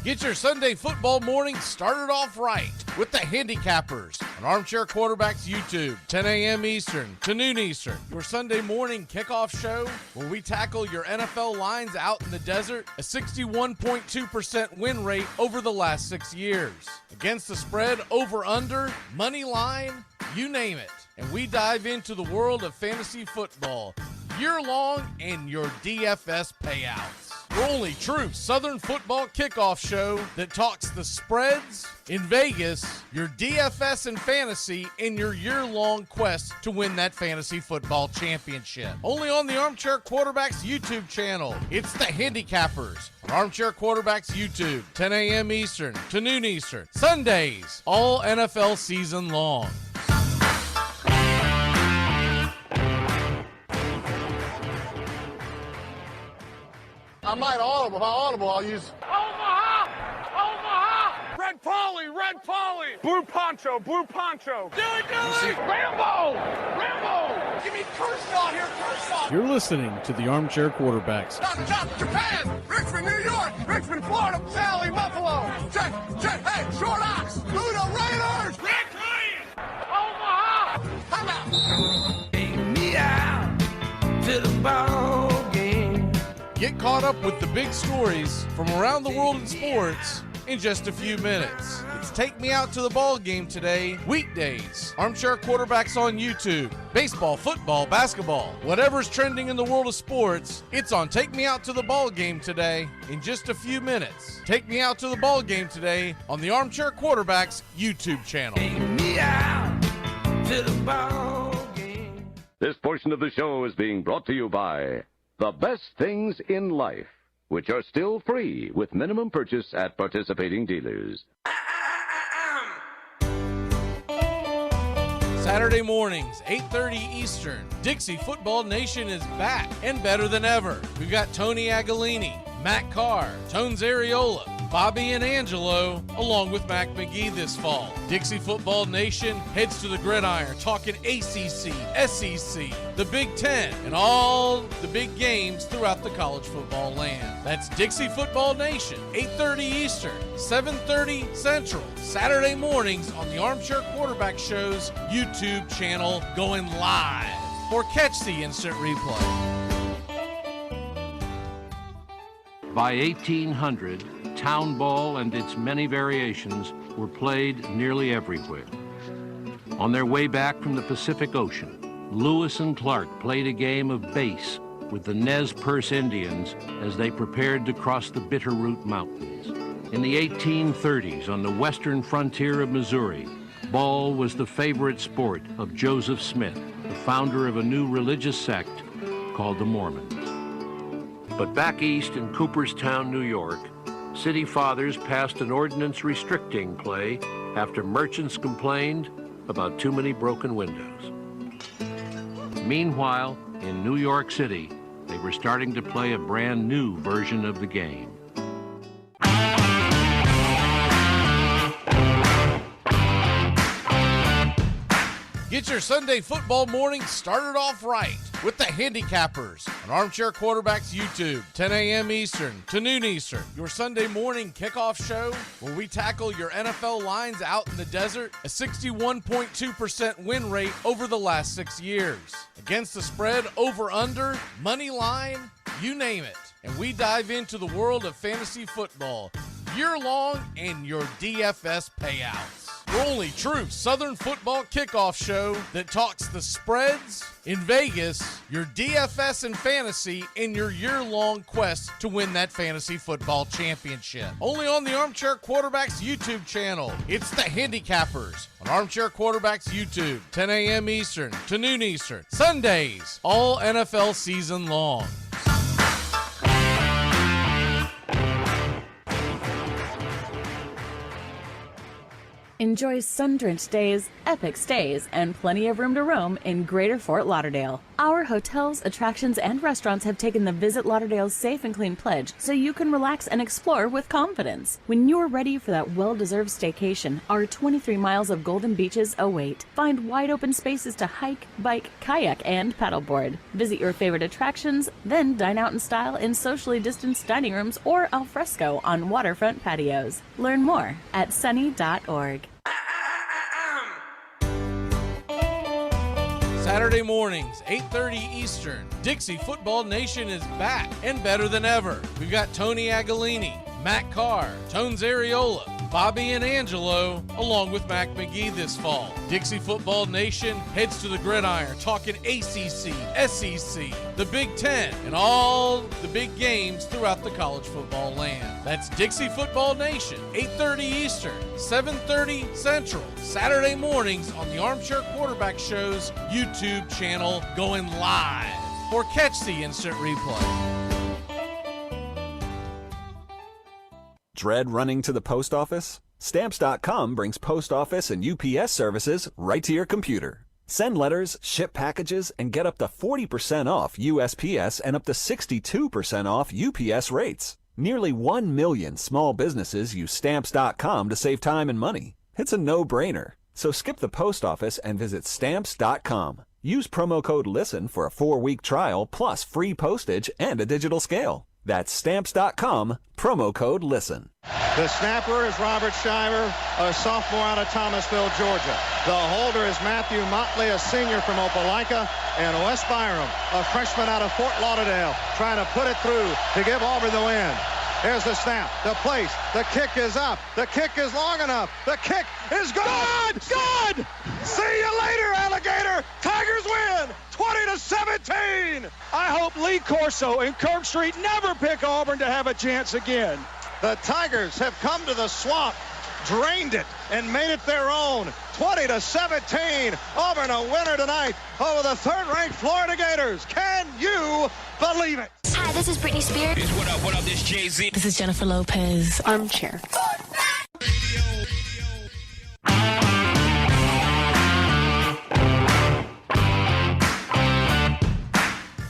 Get your Sunday football morning started off right with the Handicappers on Armchair Quarterbacks YouTube, 10 a.m. Eastern to noon Eastern. Your Sunday morning kickoff show where we tackle your NFL lines out in the desert, a 61.2% win rate over the last 6 years. Against the spread, over under, money line, you name it. And we dive into the world of fantasy football year long and your DFS payouts. Your only true Southern football kickoff show that talks the spreads in Vegas, your DFS and fantasy, in your year-long quest to win that fantasy football championship. Only on the Armchair Quarterbacks YouTube channel. It's the Handicappers on Armchair Quarterbacks YouTube, 10 a.m. Eastern to noon Eastern. Sundays, all NFL season long. I might audible. If I audible, I'll use... Omaha! Omaha! Red Polly! Red Polly! Blue Poncho! Blue Poncho! Dilly! Rambo! Rambo! Give me Kershaw here, Kershaw! You're listening to the Armchair Quarterbacks. Stop, Japan! Richmond, New York! Richmond, Florida! Sally, Buffalo! Check! Hey, Short Ox! Ludo Raiders! Red Lion! Omaha! Come out! Take me out to the ball game. Get caught up with the big stories from around the world in sports in just a few minutes. It's Take Me Out to the Ball Game today, weekdays. Armchair Quarterbacks on YouTube. Baseball, football, basketball, whatever's trending in the world of sports, it's on Take Me Out to the Ball Game today in just a few minutes. Take Me Out to the Ball Game today on the Armchair Quarterbacks YouTube channel. Take me out to the ball game. This portion of the show is being brought to you by The Best Things in Life, which are still free with minimum purchase at participating dealers. Saturday mornings, 8:30 Eastern. Dixie Football Nation is back and better than ever. We've got Tony Agolini, Matt Carr, Tones Areola, Bobby and Angelo, along with Mac McGee this fall. Dixie Football Nation heads to the gridiron, talking ACC, SEC, the Big Ten, and all the big games throughout the college football land. That's Dixie Football Nation, 8:30 Eastern, 7:30 Central, Saturday mornings on the Armchair Quarterback Show's YouTube channel, going live. Or catch the instant replay. By 1800, town ball and its many variations were played nearly everywhere. On their way back from the Pacific Ocean, Lewis and Clark played a game of base with the Nez Perce Indians as they prepared to cross the Bitterroot Mountains. In the 1830s, on the western frontier of Missouri, ball was the favorite sport of Joseph Smith, the founder of a new religious sect called the Mormons. But back east in Cooperstown, New York, city fathers passed an ordinance restricting play after merchants complained about too many broken windows. Meanwhile, in New York City, they were starting to play a brand new version of the game. Get your Sunday football morning started off right with the Handicappers on Armchair Quarterbacks YouTube, 10 a.m. Eastern to noon Eastern. Your Sunday morning kickoff show where we tackle your NFL lines out in the desert, a 61.2% win rate over the last 6 years. Against the spread, over under, money line, you name it. and we dive into the world of fantasy football year-long and your DFS payouts. Your only true Southern football kickoff show that talks the spreads in Vegas, your DFS and fantasy, and your year-long quest to win that fantasy football championship. Only on the Armchair Quarterbacks YouTube channel. It's the Handicappers on Armchair Quarterbacks YouTube, 10 a.m. Eastern to noon Eastern. Sundays, all NFL season long. Enjoy sun-drenched days, epic stays, and plenty of room to roam in Greater Fort Lauderdale. Our hotels, attractions, and restaurants have taken the Visit Lauderdale's Safe and Clean pledge so you can relax and explore with confidence. When you're ready for that well-deserved staycation, our 23 miles of golden beaches await. Find wide-open spaces to hike, bike, kayak, and paddleboard. Visit your favorite attractions, then dine out in style in socially distanced dining rooms or al fresco on waterfront patios. Learn more at sunny.org. Saturday mornings, 8:30 Eastern. Dixie Football Nation is back and better than ever. We've got Tony Agolini, Matt Carr, Tones Areola, Bobby and Angelo, along with Mac McGee this fall. Dixie Football Nation heads to the gridiron, talking ACC, SEC, the Big Ten, and all the big games throughout the college football land. That's Dixie Football Nation, 8:30 Eastern, 7:30 Central, Saturday mornings on the Armchair Quarterback Show's YouTube channel, going live. Or catch the instant replay. Dread running to the post office? Stamps.com brings post office and UPS services right to your computer. Send letters, ship packages, and get up to 40% off USPS and up to 62% off UPS rates. Nearly 1 million small businesses use Stamps.com to save time and money. It's a no-brainer. So skip the post office and visit Stamps.com. Use promo code LISTEN for a 4-week trial plus free postage and a digital scale. That's Stamps.com, promo code LISTEN. The snapper is Robert Shiver, a sophomore out of Thomasville, Georgia. The holder is Matthew Motley, a senior from Opelika, and Wes Byram, a freshman out of Fort Lauderdale, trying to put it through to give Auburn the win. Here's the snap, the place, the kick is up, the kick is long enough, the kick is good! Good! See you later, Alligator! Tigers win, 20-17! I hope Lee Corso and Kirk Street never pick Auburn to have a chance again. The Tigers have come to the swamp, drained it, and made it their own. 20-17, Auburn a winner tonight over the third-ranked Florida Gators. Can you believe it? Hi, this is Britney Spears. What up, this Jay-Z. This is Jennifer Lopez. Armchair.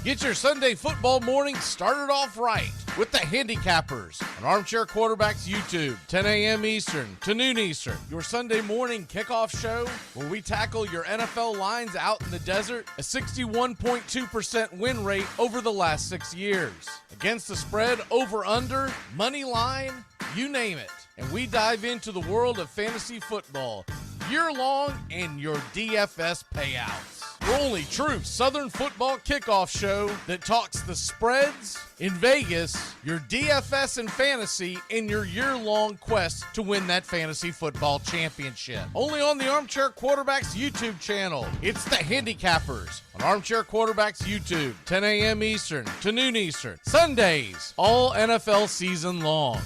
Get your Sunday football morning started off right with the Handicappers on Armchair Quarterbacks YouTube, 10 a.m. Eastern to noon Eastern. Your Sunday morning kickoff show where we tackle your NFL lines out in the desert, a 61.2% win rate over the last 6 years. Against the spread, over, under, money line, you name it. And we dive into the world of fantasy football year-long and your DFS payouts. Your only true Southern football kickoff show that talks the spreads in Vegas, your DFS and fantasy, and your year-long quest to win that fantasy football championship. Only on the Armchair Quarterbacks YouTube channel. It's the Handicappers on Armchair Quarterbacks YouTube, 10 a.m. Eastern to noon Eastern. Sundays, all NFL season long.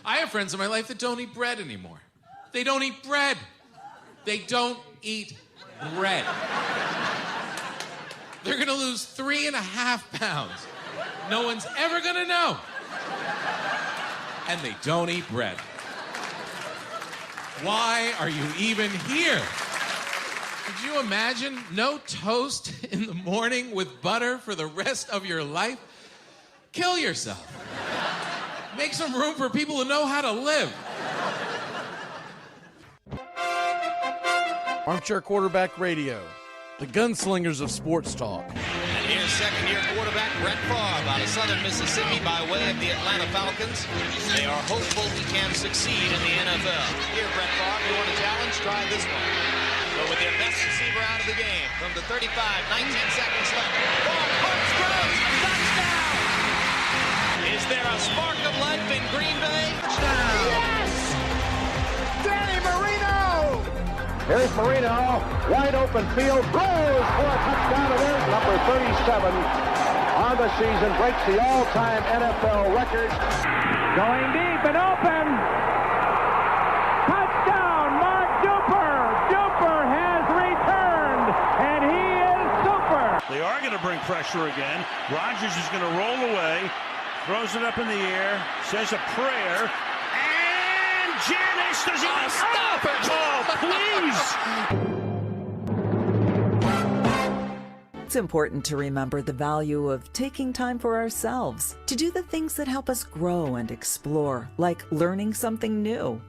I have friends in my life that don't eat bread anymore. They don't eat bread. They don't eat bread. They're gonna lose 3.5 pounds. No one's ever gonna know. And they don't eat bread. Why are you even here? Could you imagine no toast in the morning with butter for the rest of your life? Kill yourself. Make some room for people who know how to live. Armchair Quarterback Radio, the gunslingers of sports talk. And here's second-year quarterback Brett Favre out of Southern Mississippi by way of the Atlanta Falcons. They are hopeful he can succeed in the NFL. Here, Brett Favre, you want a challenge? Try this one. So with their best receiver out of the game from the 35, 19 seconds left. Ball punch throws, touchdown! Is there a spark of life in Green Bay? Touchdown! Yes! Danny Marino! Here's Marino, wide open field, throws for a touchdown. It is number 37 on the season, breaks the all-time NFL record. Going deep and open. Touchdown, Mark Duper. Duper has returned, and he is super. They are going to bring pressure again. Rodgers is going to roll away, throws it up in the air, says a prayer, and Janis does he stop it? Oh, please. It's important to remember the value of taking time for ourselves, to do the things that help us grow and explore, like learning something new.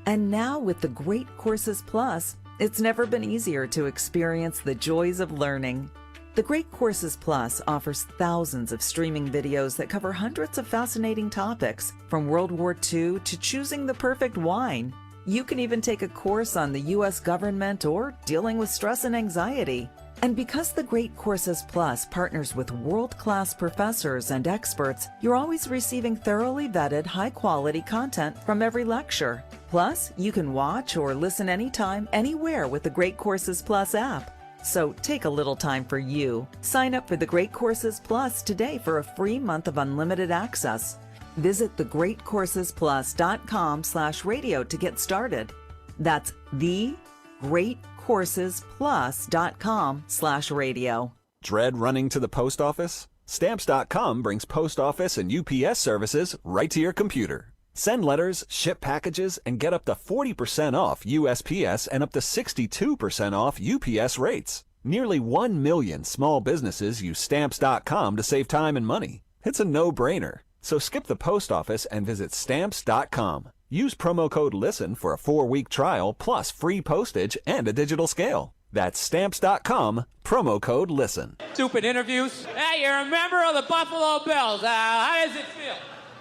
And now with the Great Courses Plus, it's never been easier to experience the joys of learning. The Great Courses Plus offers thousands of streaming videos that cover hundreds of fascinating topics, from World War II to choosing the perfect wine. You can even take a course on the U.S. government or dealing with stress and anxiety. And because the Great Courses Plus partners with world-class professors and experts, you're always receiving thoroughly vetted, high-quality content from every lecture. Plus, you can watch or listen anytime, anywhere with the Great Courses Plus app. So take a little time for you. Sign up for the Great Courses Plus today for a free month of unlimited access. Visit thegreatcoursesplus.com/radio to get started. That's thegreatcoursesplus.com/radio. Dread running to the post office? Stamps.com brings post office and UPS services right to your computer. Send letters, ship packages, and get up to 40% off USPS and up to 62% off UPS rates. Nearly 1 million small businesses use Stamps.com to save time and money. It's a no-brainer. So skip the post office and visit Stamps.com. Use promo code LISTEN for a 4-week trial plus free postage and a digital scale. That's Stamps.com, promo code LISTEN. Stupid interviews. Hey, you're a member of the Buffalo Bills. How does it feel?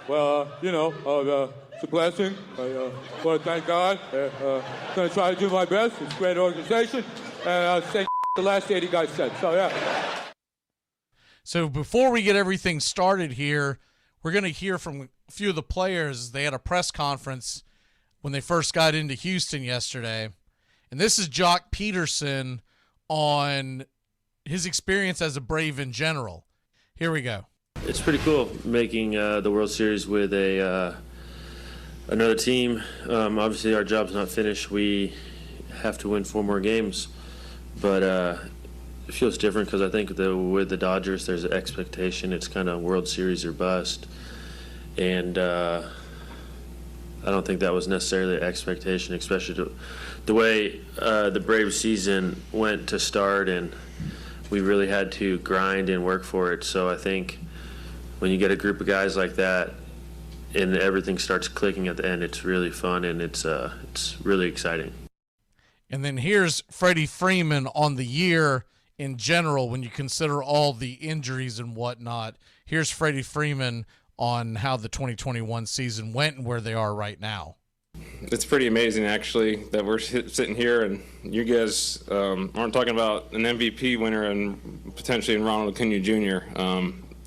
Well, it's a blessing. I want to thank God. I'm going to try to do my best. It's a great organization. And I'll say the last 80 guys said. So, yeah. So before we get everything started here, we're going to hear from a few of the players. They had a press conference when they first got into Houston yesterday. And this is Jock Peterson on his experience as a Brave in general. Here we go. It's pretty cool making the World Series with another team. Obviously, our job's not finished. We have to win 4 more games. But it feels different because I think with the Dodgers, there's an expectation. It's kind of World Series or bust. And I don't think that was necessarily an expectation, especially the way the Braves season went to start. And we really had to grind and work for it. So I think when you get a group of guys like that and everything starts clicking at the end, it's really fun and it's really exciting. And then here's Freddie Freeman on the year in general when you consider all the injuries and whatnot. Here's Freddie Freeman on how the 2021 season went and where they are right now. It's pretty amazing, actually, that we're sitting here and you guys aren't talking about an MVP winner and potentially in Ronald Acuna Jr.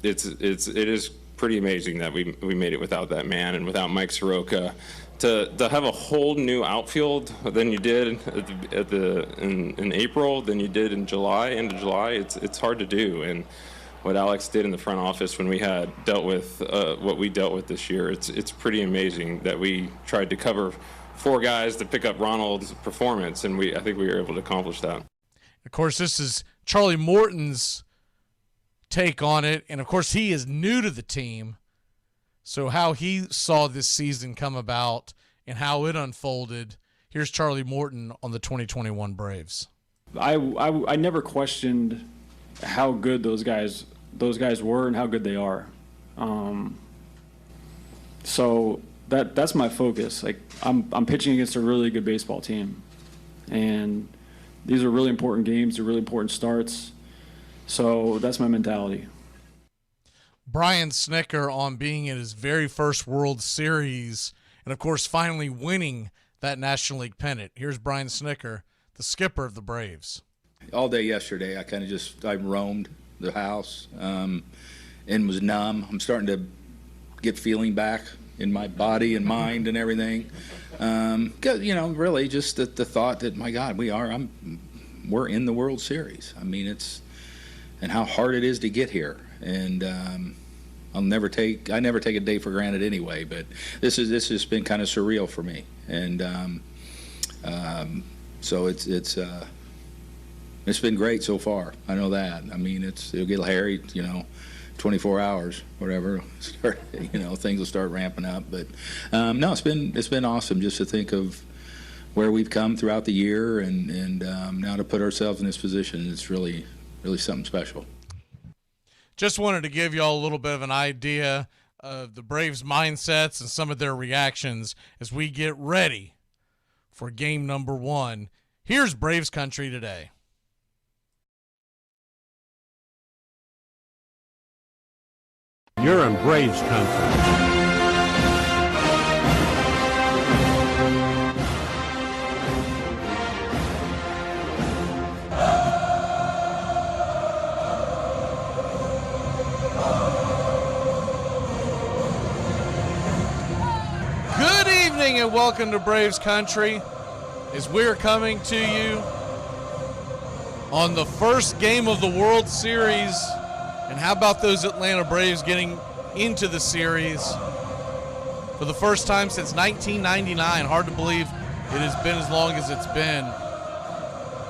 It is pretty amazing that we made it without that man and without Mike Soroka. To have a whole new outfield than you did in April, than you did in July, end of July, it's hard to do. And what Alex did in the front office when we had dealt with what we dealt with this year, it's pretty amazing that we tried to cover 4 guys to pick up Ronald's performance, and I think we were able to accomplish that. Of course, this is Charlie Morton's take on it, and of course he is new to the team, so how he saw this season come about and how it unfolded. Here's Charlie Morton on the 2021 Braves. I never questioned how good those guys were and how good they are. So that's my focus. Like I'm pitching against a really good baseball team, and these are really important games. They're really important starts. So that's my mentality. Brian Snitker on being in his very first World Series and, of course, finally winning that National League pennant. Here's Brian Snitker, the skipper of the Braves. All day yesterday, I roamed the house and was numb. I'm starting to get feeling back in my body and mind and everything. Really just the thought that, my God, we're in the World Series. I mean, and how hard it is to get here. And I never take a day for granted anyway, but this has been kind of surreal for me. And so it's been great so far. I know that. I mean, it'll get hairy, 24 hours, whatever. Things will start ramping up. But no, it's been awesome just to think of where we've come throughout the year, and now to put ourselves in this position. It's really, really something special. Just wanted to give y'all a little bit of an idea of the Braves' mindsets and some of their reactions as we get ready for game number 1. Here's Braves Country today. You're in Braves Country. Good evening and welcome to Braves Country as we're coming to you on the first game of the World Series. And how about those Atlanta Braves getting into the series for the first time since 1999? Hard to believe it has been as long as it's been.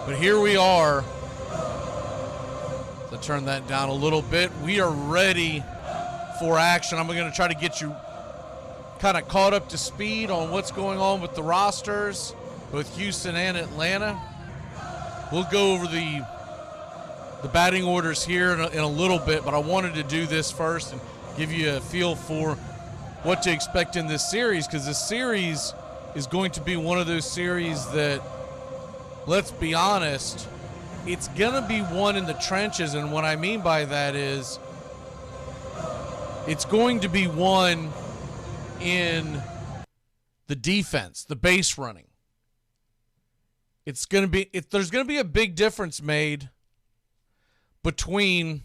But here we are. To turn that down a little bit, we are ready for action. I'm going to try to get you kind of caught up to speed on what's going on with the rosters, both Houston and Atlanta. We'll go over the batting orders here in a little bit, but I wanted to do this first and give you a feel for what to expect in this series, because this series is going to be one of those series that, let's be honest, it's going to be won in the trenches. And what I mean by that is it's going to be won in the defense, the base running. There's going to be a big difference made between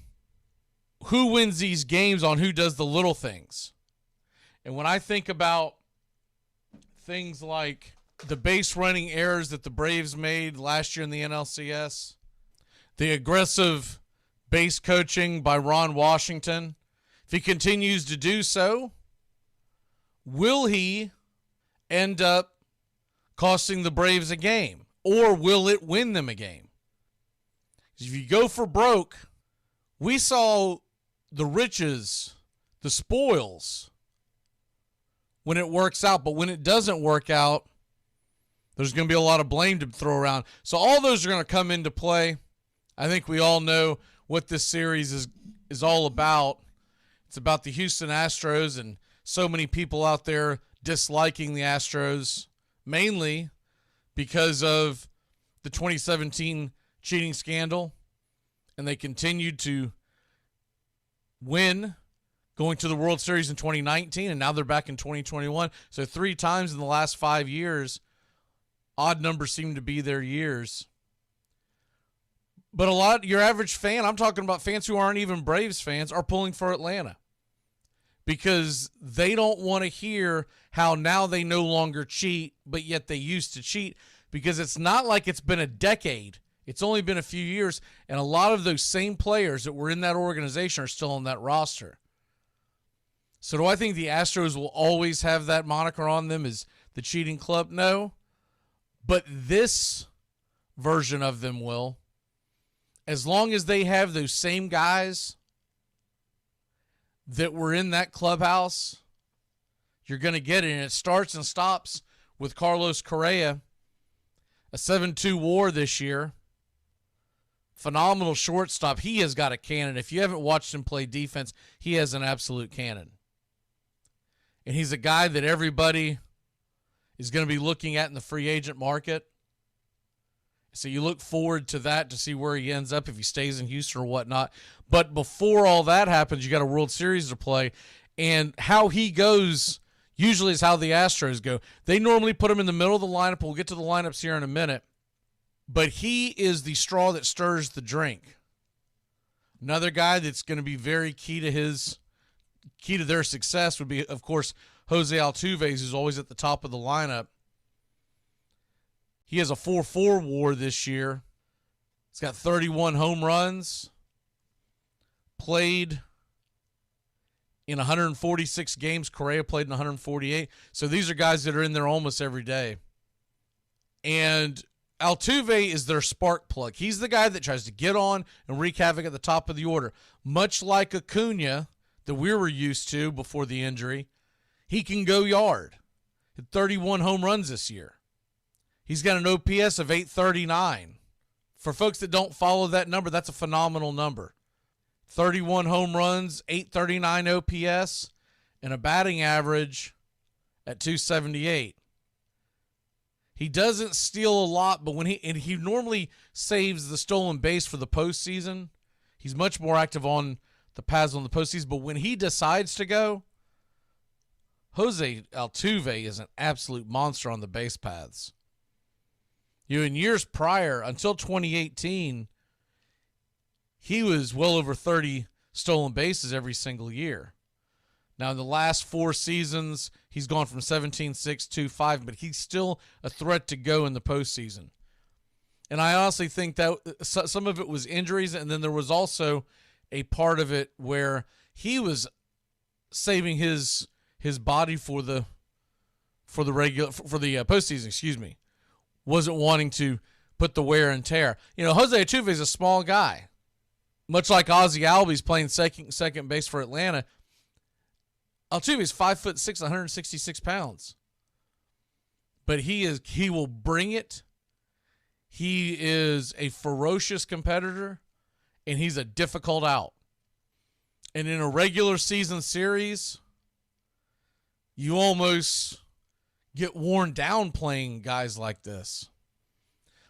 who wins these games on who does the little things. And when I think about things like the base running errors that the Braves made last year in the NLCS, the aggressive base coaching by Ron Washington, if he continues to do so, will he end up costing the Braves a game, or will it win them a game? If you go for broke, we saw the riches, the spoils, when it works out. But when it doesn't work out, there's going to be a lot of blame to throw around. So all those are going to come into play. I think we all know what this series is all about. It's about the Houston Astros, and so many people out there disliking the Astros, mainly because of the 2017 cheating scandal, and they continued to win, going to the World Series in 2019, and now they're back in 2021. So 3 times in the last 5 years, odd numbers seem to be their years. But your average fan, I'm talking about fans who aren't even Braves fans, are pulling for Atlanta because they don't want to hear how now they no longer cheat, but yet they used to cheat, because it's not like it's been a decade. It's only been a few years, and a lot of those same players that were in that organization are still on that roster. So do I think the Astros will always have that moniker on them as the cheating club? No. But this version of them will. As long as they have those same guys that were in that clubhouse, you're going to get it. And it starts and stops with Carlos Correa, a 7-2 WAR this year. Phenomenal shortstop. He has got a cannon. If you haven't watched him play defense, he has an absolute cannon. And he's a guy that everybody is going to be looking at in the free agent market. So you look forward to that, to see where he ends up, if he stays in Houston or whatnot. But before all that happens, you got a World Series to play. And how he goes usually is how the Astros go. They normally put him in the middle of the lineup. We'll get to the lineups here in a minute. But he is the straw that stirs the drink. Another guy that's going to be very key to their success would be, of course, Jose Altuve, who's always at the top of the lineup. He has a 4.4 WAR this year. He's got 31 home runs, played in 146 games. Correa played in 148. So these are guys that are in there almost every day. And Altuve is their spark plug. He's the guy that tries to get on and wreak havoc at the top of the order. Much like Acuna that we were used to before the injury, he can go yard. Hit 31 home runs this year. He's got an OPS of 839. For folks that don't follow that number, that's a phenomenal number. 31 home runs, 839 OPS, and a batting average at 278. He doesn't steal a lot, but he normally saves the stolen base for the postseason. He's much more active on the paths on the postseason, but when he decides to go, Jose Altuve is an absolute monster on the base paths. In years prior, until 2018, he was well over 30 stolen bases every single year. Now, in the last 4 seasons, he's gone from 17, 6, 2, 5, but he's still a threat to go in the postseason. And I honestly think that some of it was injuries, and then there was also a part of it where he was saving his body for the postseason, excuse me. Wasn't wanting to put the wear and tear. Jose Altuve is a small guy. Much like Ozzie Albies playing second base for Atlanta, Altuve is 5'6", 166 pounds. But he will bring it. He is a ferocious competitor, and he's a difficult out. And in a regular season series, you almost get worn down playing guys like this.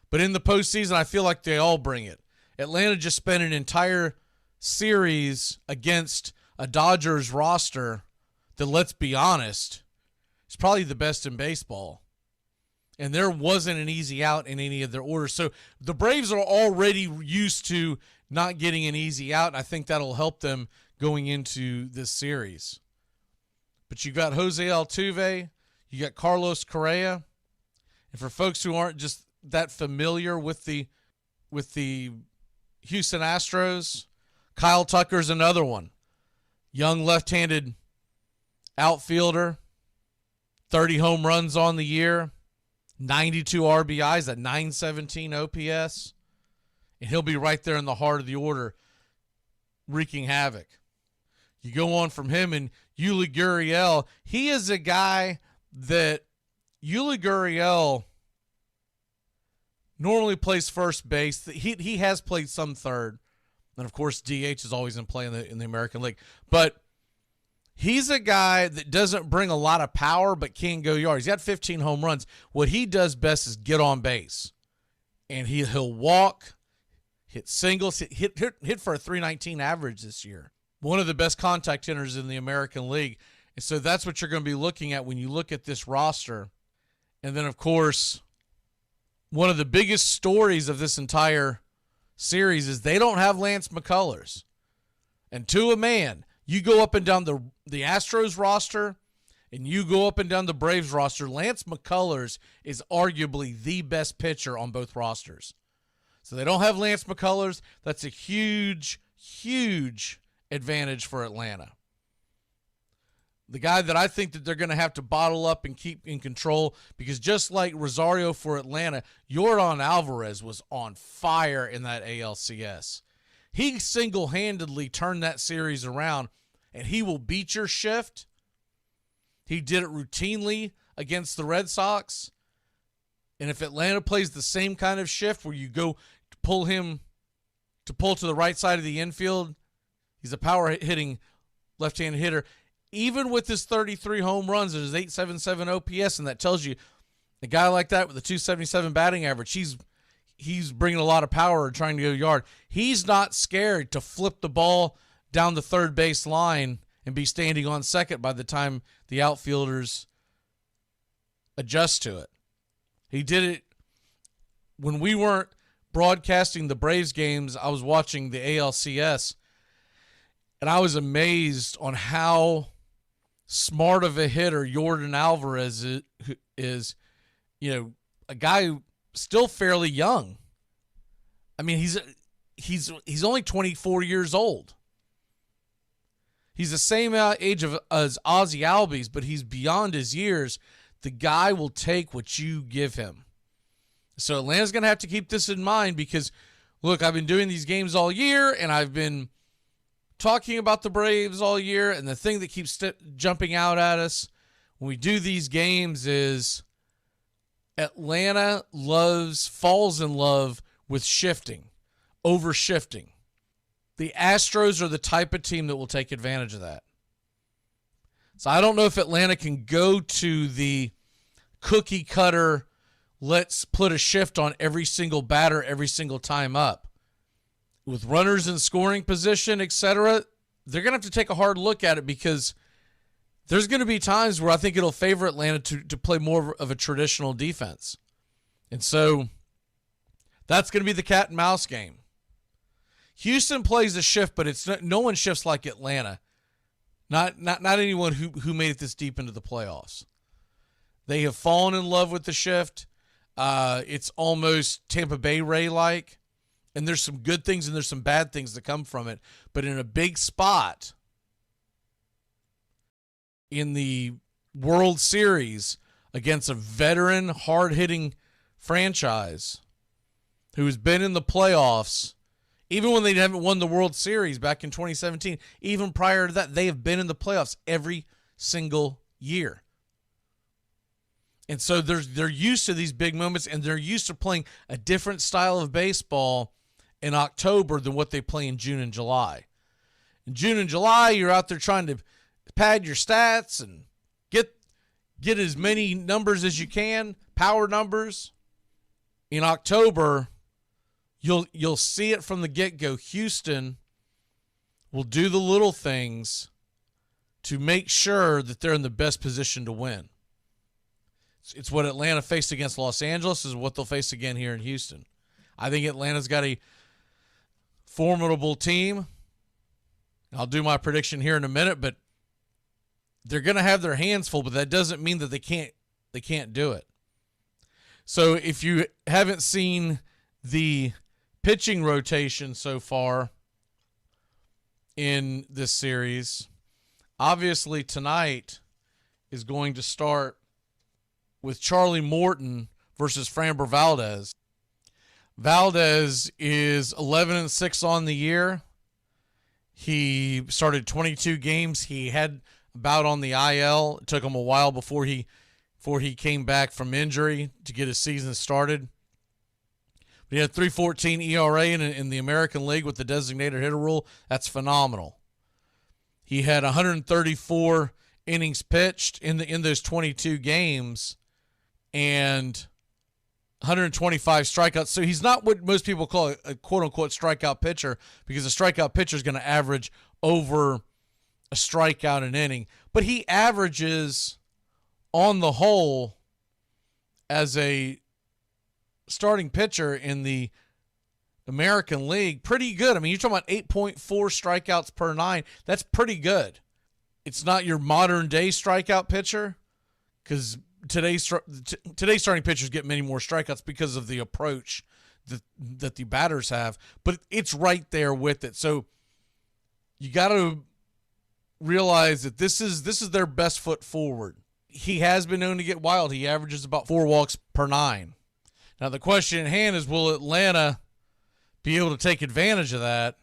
But in the postseason, I feel like they all bring it. Atlanta just spent an entire series against a Dodgers roster that, let's be honest, is probably the best in baseball. And there wasn't an easy out in any of their orders. So the Braves are already used to not getting an easy out, and I think that'll help them going into this series. But you've got Jose Altuve, you got Carlos Correa, and for folks who aren't just that familiar with the Houston Astros, Kyle Tucker's another one. Young left-handed outfielder, 30 home runs on the year, 92 RBIs, a 917 OPS, and he'll be right there in the heart of the order, wreaking havoc. You go on from him, and Yuli Gurriel, he is a guy that Yuli Gurriel normally plays first base. He has played some third, and of course DH is always in play in the American League. But he's a guy that doesn't bring a lot of power, but can go yard. He's got 15 home runs. What he does best is get on base, and he'll walk, hit singles, hit for a 319 average this year. One of the best contact hitters in the American League. And so that's what you're going to be looking at when you look at this roster. And then, of course, one of the biggest stories of this entire series is they don't have Lance McCullers. And to a man, you go up and down the Astros roster and you go up and down the Braves roster, Lance McCullers is arguably the best pitcher on both rosters. So they don't have Lance McCullers. That's a huge, huge advantage for Atlanta. The guy that I think that they're going to have to bottle up and keep in control, because just like Rosario for Atlanta, Yordan Alvarez was on fire in that ALCS. He single-handedly turned that series around, and he will beat your shift. He did it routinely against the Red Sox. And if Atlanta plays the same kind of shift where you go to pull to the right side of the infield, he's a power-hitting left-handed hitter. Even with his 33 home runs and his 877 OPS, and that tells you a guy like that with a 277 batting average, he's bringing a lot of power and trying to go yard. He's not scared to flip the ball down the third base line and be standing on second by the time the outfielders adjust to it. He did it when we weren't broadcasting the Braves games, I was watching the ALCS, and I was amazed on how smart of a hitter Yordan Alvarez is. You know, a guy who still fairly young. I mean, he's only 24 years old. He's the same age as Ozzie Albies, but he's beyond his years. The guy will take what you give him. So Atlanta's going to have to keep this in mind because, look, I've been doing these games all year, and I've been talking about the Braves all year, and the thing that keeps jumping out at us when we do these games is Atlanta falls in love with shifting, overshifting. The Astros are the type of team that will take advantage of that. So I don't know if Atlanta can go to the cookie cutter, let's put a shift on every single batter every single time up. With runners in scoring position, etc., they're going to have to take a hard look at it because there's going to be times where I think it'll favor Atlanta to play more of a traditional defense. And so that's going to be the cat and mouse game. Houston plays a shift, but no one shifts like Atlanta. Not anyone who made it this deep into the playoffs. They have fallen in love with the shift. It's almost Tampa Bay Ray-like. And there's some good things and there's some bad things that come from it. But in a big spot in the World Series against a veteran, hard-hitting franchise who has been in the playoffs, even when they haven't won the World Series back in 2017, even prior to that, they have been in the playoffs every single year. And so they're used to these big moments, and they're used to playing a different style of baseball in October than what they play in June and July. In June and July, you're out there trying to pad your stats and get as many numbers as you can, power numbers. In October, you'll see it from the get-go. Houston will do the little things to make sure that they're in the best position to win. It's what Atlanta faced against Los Angeles is what they'll face again here in Houston. I think Atlanta's got a formidable team. I'll do my prediction here in a minute, but they're going to have their hands full, but that doesn't mean that they can't do it. So if you haven't seen the pitching rotation so far in this series, obviously tonight is going to start with Charlie Morton versus Framber Valdez. Valdez is 11-6 on the year. He started 22 games. He had a bout on the IL. It took him a while before he came back from injury to get his season started. But he had 3.14 ERA in the American League with the designated hitter rule. That's phenomenal. He had 134 innings pitched in those 22 games and 125 strikeouts. So he's not what most people call a quote-unquote strikeout pitcher, because a strikeout pitcher is going to average over a strikeout an inning. But he averages, on the whole, as a starting pitcher in the American League, pretty good. I mean, you're talking about 8.4 strikeouts per 9. That's pretty good. It's not your modern-day strikeout pitcher, because today's starting pitchers get many more strikeouts because of the approach that the batters have, but it's right there with it. So you got to realize that this is their best foot forward. He has been known to get wild. He averages about 4 walks per 9. Now the question at hand is, will Atlanta be able to take advantage of that,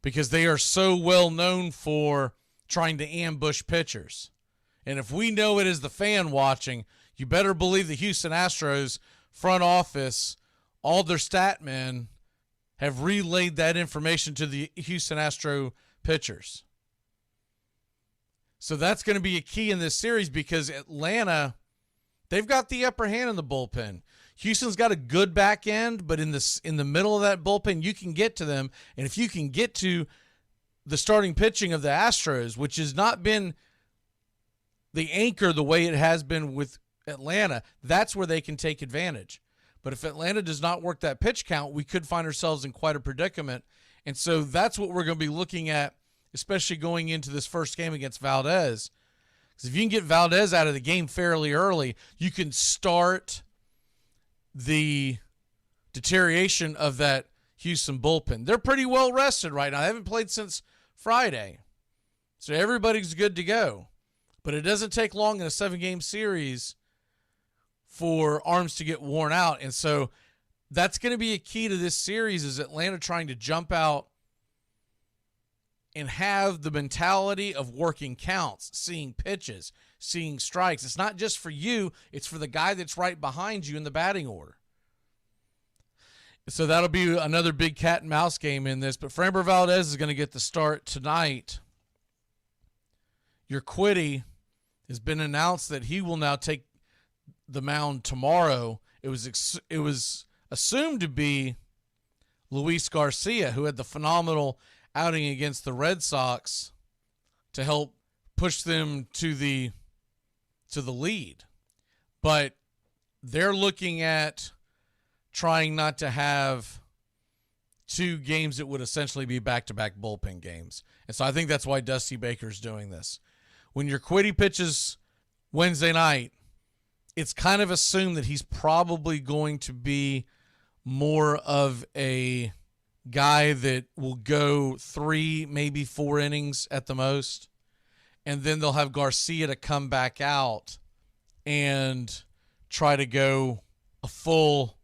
because they are so well known for trying to ambush pitchers? And if we know it as the fan watching, you better believe the Houston Astros front office, all their stat men, have relayed that information to the Houston Astro pitchers. So that's going to be a key in this series, because Atlanta, they've got the upper hand in the bullpen. Houston's got a good back end, but in the middle of that bullpen, you can get to them. And if you can get to the starting pitching of the Astros, which has not been the anchor the way it has been with Atlanta, that's where they can take advantage. But if Atlanta does not work that pitch count, we could find ourselves in quite a predicament. And so that's what we're going to be looking at, especially going into this first game against Valdez. Because if you can get Valdez out of the game fairly early, you can start the deterioration of that Houston bullpen. They're pretty well rested right now. They haven't played since Friday. So everybody's good to go. But it doesn't take long in a 7-game series for arms to get worn out. And so that's going to be a key to this series, is Atlanta trying to jump out and have the mentality of working counts, seeing pitches, seeing strikes. It's not just for you, it's for the guy that's right behind you in the batting order. So that'll be another big cat and mouse game in this. But Framber Valdez is going to get the start tonight. Urquidy has been announced that he will now take the mound tomorrow. It was assumed to be Luis Garcia, who had the phenomenal outing against the Red Sox to help push them to the lead. But they're looking at trying not to have 2 games that would essentially be back-to-back bullpen games. And so I think that's why Dusty Baker's doing this. When Urquidy pitches Wednesday night, it's kind of assumed that he's probably going to be more of a guy that will go 3, maybe 4 innings at the most. And then they'll have Garcia to come back out and try to go a full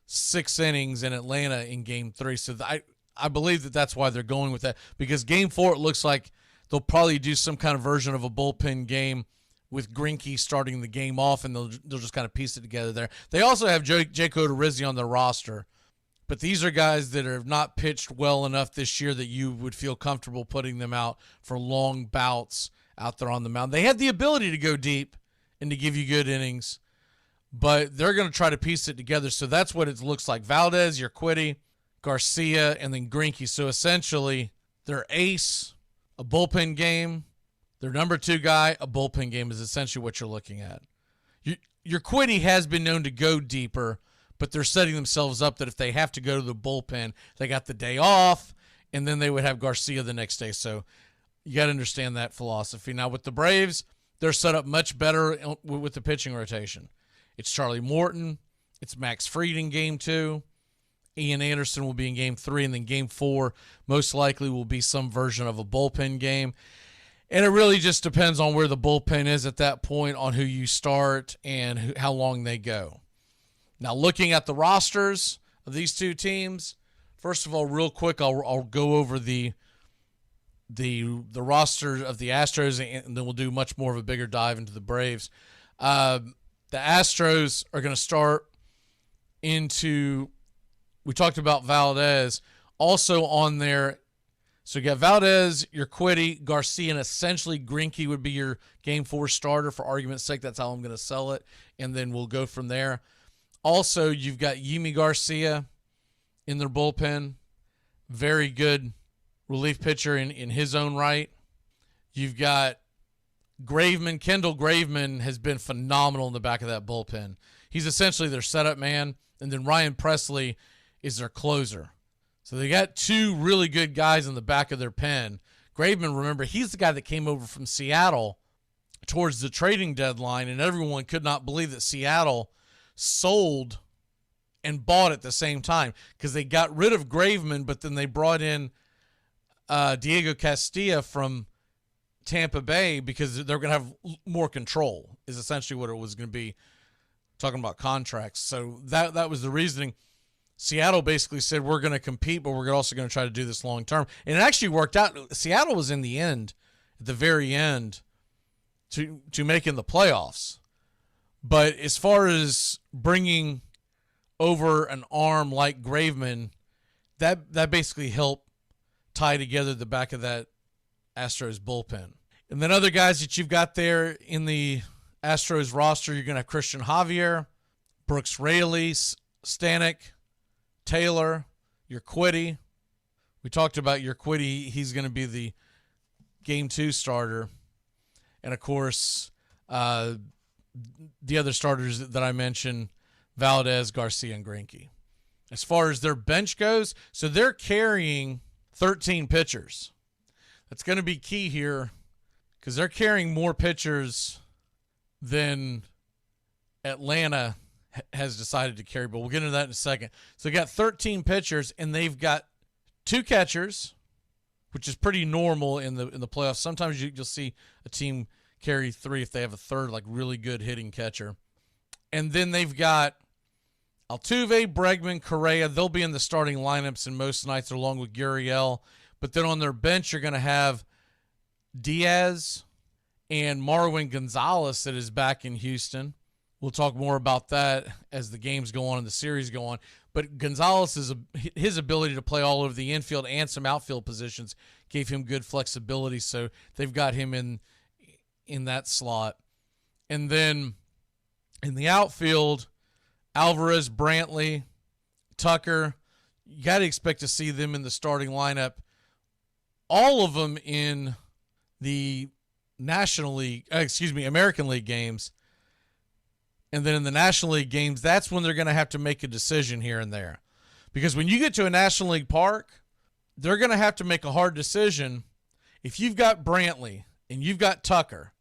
6 innings in Atlanta in Game 3. So I believe that that's why they're going with that, because Game 4, it looks like they'll probably do some kind of version of a bullpen game with Greinke starting the game off, and they'll just kind of piece it together there. They also have Jake Odorizzi on their roster, but these are guys that have not pitched well enough this year that you would feel comfortable putting them out for long bouts out there on the mound. They have the ability to go deep and to give you good innings, but they're going to try to piece it together. So that's what it looks like. Valdez, Urquidy, Garcia, and then Greinke. So essentially, their ace, a bullpen game. Their number 2 guy, a bullpen game, is essentially what you're looking at. Urquidy has been known to go deeper, but they're setting themselves up that if they have to go to the bullpen, they got the day off, and then they would have Garcia the next day. So you got to understand that philosophy. Now with the Braves, they're set up much better with the pitching rotation. It's Charlie Morton. It's Max Fried in Game 2. Ian Anderson will be in Game 3, and then Game 4 most likely will be some version of a bullpen game. And it really just depends on where the bullpen is at that point, on who you start and how long they go. Now, looking at the rosters of these 2 teams, first of all, real quick, I'll go over the roster of the Astros, and then we'll do much more of a bigger dive into the Braves. The Astros are going to start into, we talked about Valdez, also on there. So you got Valdez, Urquidy, Garcia, and essentially Greinke would be your Game 4 starter for argument's sake. That's how I'm going to sell it, and then we'll go from there. Also, you've got Yimi Garcia in their bullpen. Very good relief pitcher in his own right. You've got Graveman. Kendall Graveman has been phenomenal in the back of that bullpen. He's essentially their setup man, and then Ryan Presley is their closer. So they got 2 really good guys in the back of their pen. Graveman, remember, he's the guy that came over from Seattle towards the trading deadline, and everyone could not believe that Seattle sold and bought at the same time, because they got rid of Graveman, but then they brought in Diego Castilla from Tampa Bay because they're going to have more control, is essentially what it was going to be, talking about contracts. So that was the reasoning. Seattle basically said, we're going to compete, but we're also going to try to do this long term. And it actually worked out. Seattle was in the end, at the very end, to making the playoffs. But as far as bringing over an arm like Graveman, that basically helped tie together the back of that Astros bullpen. And then other guys that you've got there in the Astros roster, you're going to have Christian Javier, Brooks Raley, Stanek, Taylor, Urquidy. We talked about Urquidy. He's going to be the Game 2 starter. And, of course, the other starters that I mentioned, Valdez, Garcia, and Greinke. As far as their bench goes, so they're carrying 13 pitchers. That's going to be key here because they're carrying more pitchers than Atlanta has decided to carry, but we'll get into that in a second. So they got 13 pitchers, and they've got 2 catchers, which is pretty normal in the playoffs. Sometimes you'll see a team carry 3 if they have a third, like really good hitting catcher. And then they've got Altuve, Bregman, Correa. They'll be in the starting lineups in most nights along with Gurriel. But then on their bench, you're going to have Diaz and Marwin Gonzalez that is back in Houston. We'll talk more about that as the games go on and the series go on. But Gonzalez, his ability to play all over the infield and some outfield positions gave him good flexibility. So they've got him in that slot. And then in the outfield, Alvarez, Brantley, Tucker, you got to expect to see them in the starting lineup. All of them in the American League games. And then in the National League games, that's when they're going to have to make a decision here and there. Because when you get to a National League park, they're going to have to make a hard decision. If you've got Brantley and you've got Tucker,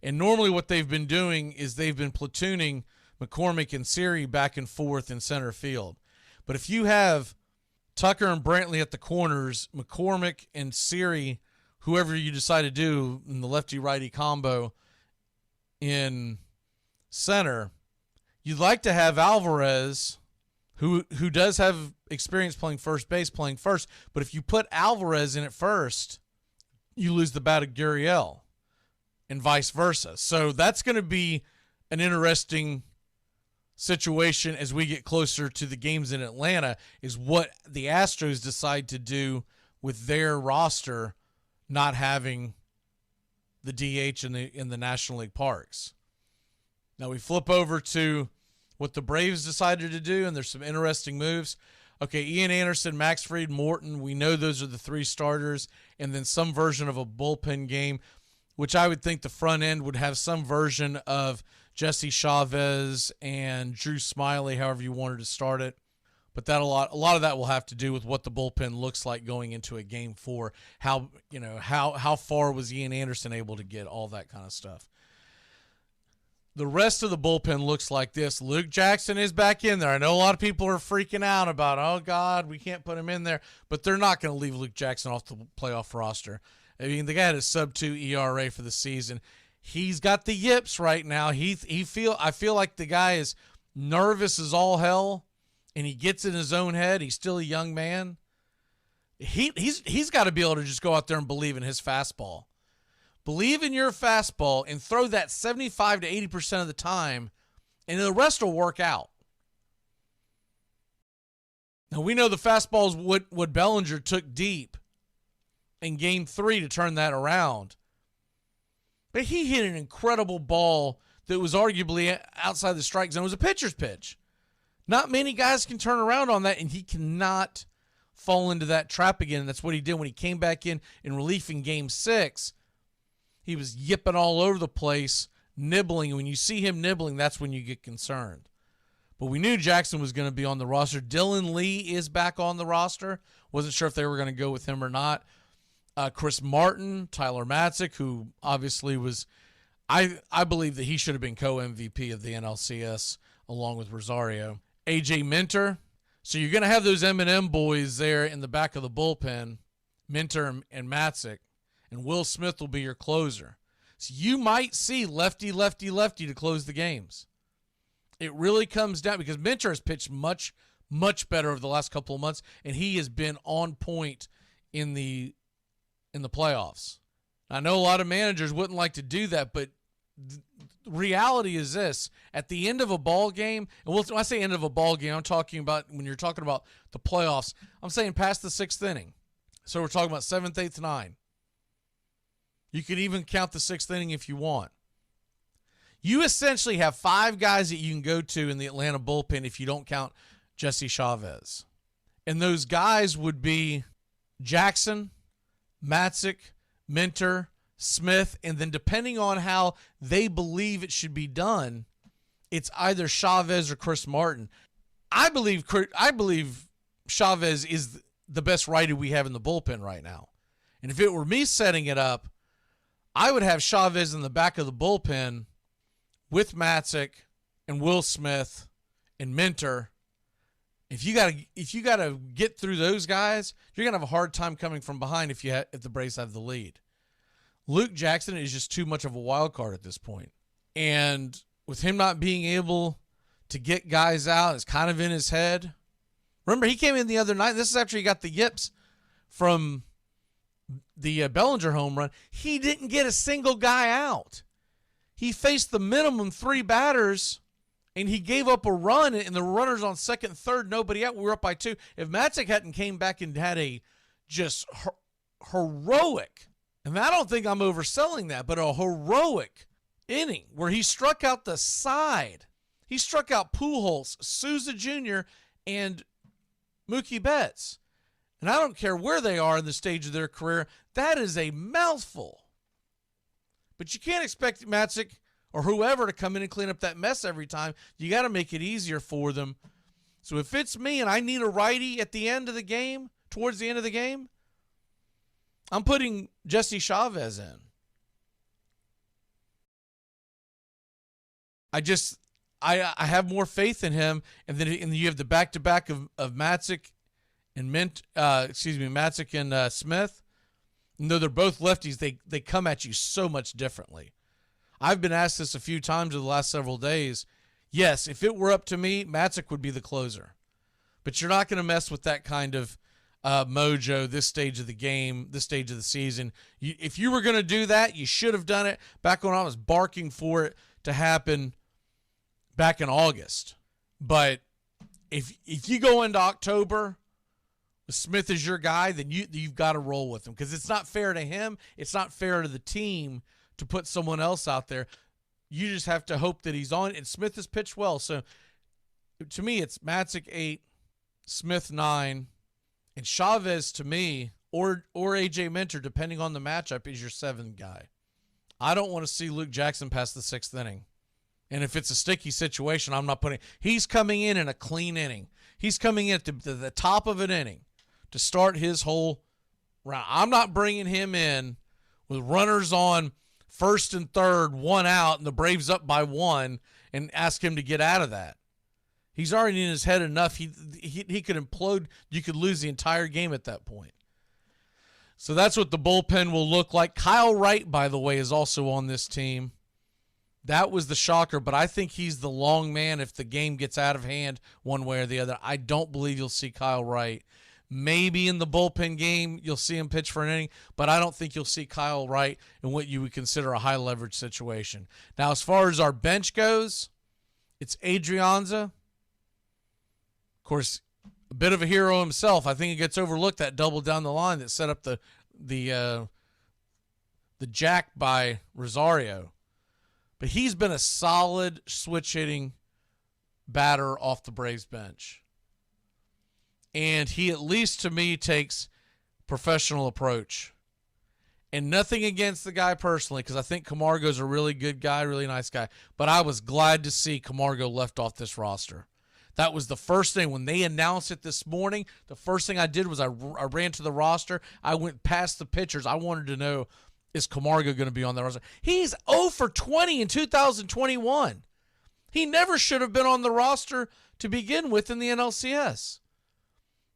and normally what they've been doing is they've been platooning McCormick and Siri back and forth in center field. But if you have Tucker and Brantley at the corners, McCormick and Siri, whoever you decide to do in the lefty-righty combo in center, you'd like to have Alvarez, who does have experience playing first base, playing first. But if you put Alvarez in at first, you lose the bat of Gurriel and vice versa. So that's going to be an interesting situation as we get closer to the games in Atlanta, is what the Astros decide to do with their roster not having the DH in the National League parks. Now we flip over to what the Braves decided to do, and there's some interesting moves. Okay, Ian Anderson, Max Fried, Morton, we know those are the 3 starters, and then some version of a bullpen game, which I would think the front end would have some version of Jesse Chavez and Drew Smiley, however you wanted to start it. But a lot of that will have to do with what the bullpen looks like going into a game 4. How far was Ian Anderson able to get, all that kind of stuff. The rest of the bullpen looks like this. Luke Jackson is back in there. I know a lot of people are freaking out about, oh, God, we can't put him in there. But they're not going to leave Luke Jackson off the playoff roster. I mean, the guy had a sub-2 ERA for the season. He's got the yips right now. I feel like the guy is nervous as all hell, and he gets in his own head. He's still a young man. He's got to be able to just go out there and believe in his fastball. Believe in your fastball and throw that 75 to 80% of the time, and the rest will work out. Now, we know the fastball is what Bellinger took deep in Game 3 to turn that around. But he hit an incredible ball that was arguably outside the strike zone. It was a pitcher's pitch. Not many guys can turn around on that, and he cannot fall into that trap again. That's what he did when he came back in relief in Game 6. He was yipping all over the place, nibbling. When you see him nibbling, that's when you get concerned. But we knew Jackson was going to be on the roster. Dylan Lee is back on the roster. Wasn't sure if they were going to go with him or not. Chris Martin, Tyler Matzik, who obviously was, I believe that he should have been co-MVP of the NLCS along with Rosario. AJ Minter. So you're going to have those M&M boys there in the back of the bullpen, Minter and Matzik, and Will Smith will be your closer. So you might see lefty, lefty, lefty to close the games. It really comes down because Minter has pitched much, much better over the last couple of months, and he has been on point in the playoffs. I know a lot of managers wouldn't like to do that, but the reality is this: at the end of a ball game, and when I say end of a ball game, I'm talking about when you're talking about the playoffs. I'm saying past the 6th inning. So we're talking about 7th, 8th, 9th. You can even count the 6th inning if you want. You essentially have 5 guys that you can go to in the Atlanta bullpen if you don't count Jesse Chavez. And those guys would be Jackson, Matzik, Minter, Smith, and then depending on how they believe it should be done, it's either Chavez or Chris Martin. I believe Chavez is the best righty we have in the bullpen right now. And if it were me setting it up, I would have Chavez in the back of the bullpen with Matzik and Will Smith and Minter. If you gotta get through those guys, you're gonna have a hard time coming from behind if the Braves have the lead. Luke Jackson is just too much of a wild card at this point. And with him not being able to get guys out, it's kind of in his head. Remember, he came in the other night. This is after he got the yips from the Bellinger home run. He didn't get a single guy out. He faced the minimum 3 batters, and he gave up a run, and the runners on second and third, nobody out. We were up by 2. If Matzik hadn't came back and had a just heroic, and I don't think I'm overselling that, but a heroic inning where he struck out the side. He struck out Pujols, Souza Jr., and Mookie Betts. And I don't care where they are in the stage of their career, that is a mouthful. But you can't expect Matzik or whoever to come in and clean up that mess every time. You got to make it easier for them. So if it's me and I need a righty at the end of the game, towards the end of the game, I'm putting Jesse Chavez in. I have more faith in him, and then you have the back-to-back of Matzik and Matzik and Smith. And though they're both lefties, they come at you so much differently. I've been asked this a few times in the last several days. Yes, if it were up to me, Matzik would be the closer. But you're not going to mess with that kind of mojo this stage of the game, this stage of the season. If you were going to do that, you should have done it back when I was barking for it to happen back in August. But if you go into October, Smith is your guy, then you've got to roll with him, because it's not fair to him. It's not fair to the team to put someone else out there. You just have to hope that he's on. And Smith has pitched well. So to me, it's Matzik 8, Smith 9, and Chavez to me, or AJ Minter, depending on the matchup, is your 7th guy. I don't want to see Luke Jackson past the 6th inning. And if it's a sticky situation, I'm not putting. He's coming in a clean inning. He's coming in at the top of an inning to start his whole round. I'm not bringing him in with runners on first and third, 1 out, and the Braves up by 1, and ask him to get out of that. He's already in his head enough. He could implode. You could lose the entire game at that point. So that's what the bullpen will look like. Kyle Wright, by the way, is also on this team. That was the shocker, but I think he's the long man if the game gets out of hand one way or the other. I don't believe you'll see Kyle Wright. Maybe in the bullpen game you'll see him pitch for an inning, but I don't think you'll see Kyle Wright in what you would consider a high-leverage situation. Now, as far as our bench goes, it's Adrianza. Of course, a bit of a hero himself. I think it gets overlooked, that double down the line that set up the jack by Rosario. But he's been a solid switch-hitting batter off the Braves bench. And he, at least to me, takes professional approach. And nothing against the guy personally, because I think Camargo's a really good guy, really nice guy. But I was glad to see Camargo left off this roster. That was the first thing. When they announced it this morning, the first thing I did was I ran to the roster. I went past the pitchers. I wanted to know, is Camargo going to be on the roster? He's 0 for 20 in 2021. He never should have been on the roster to begin with in the NLCS.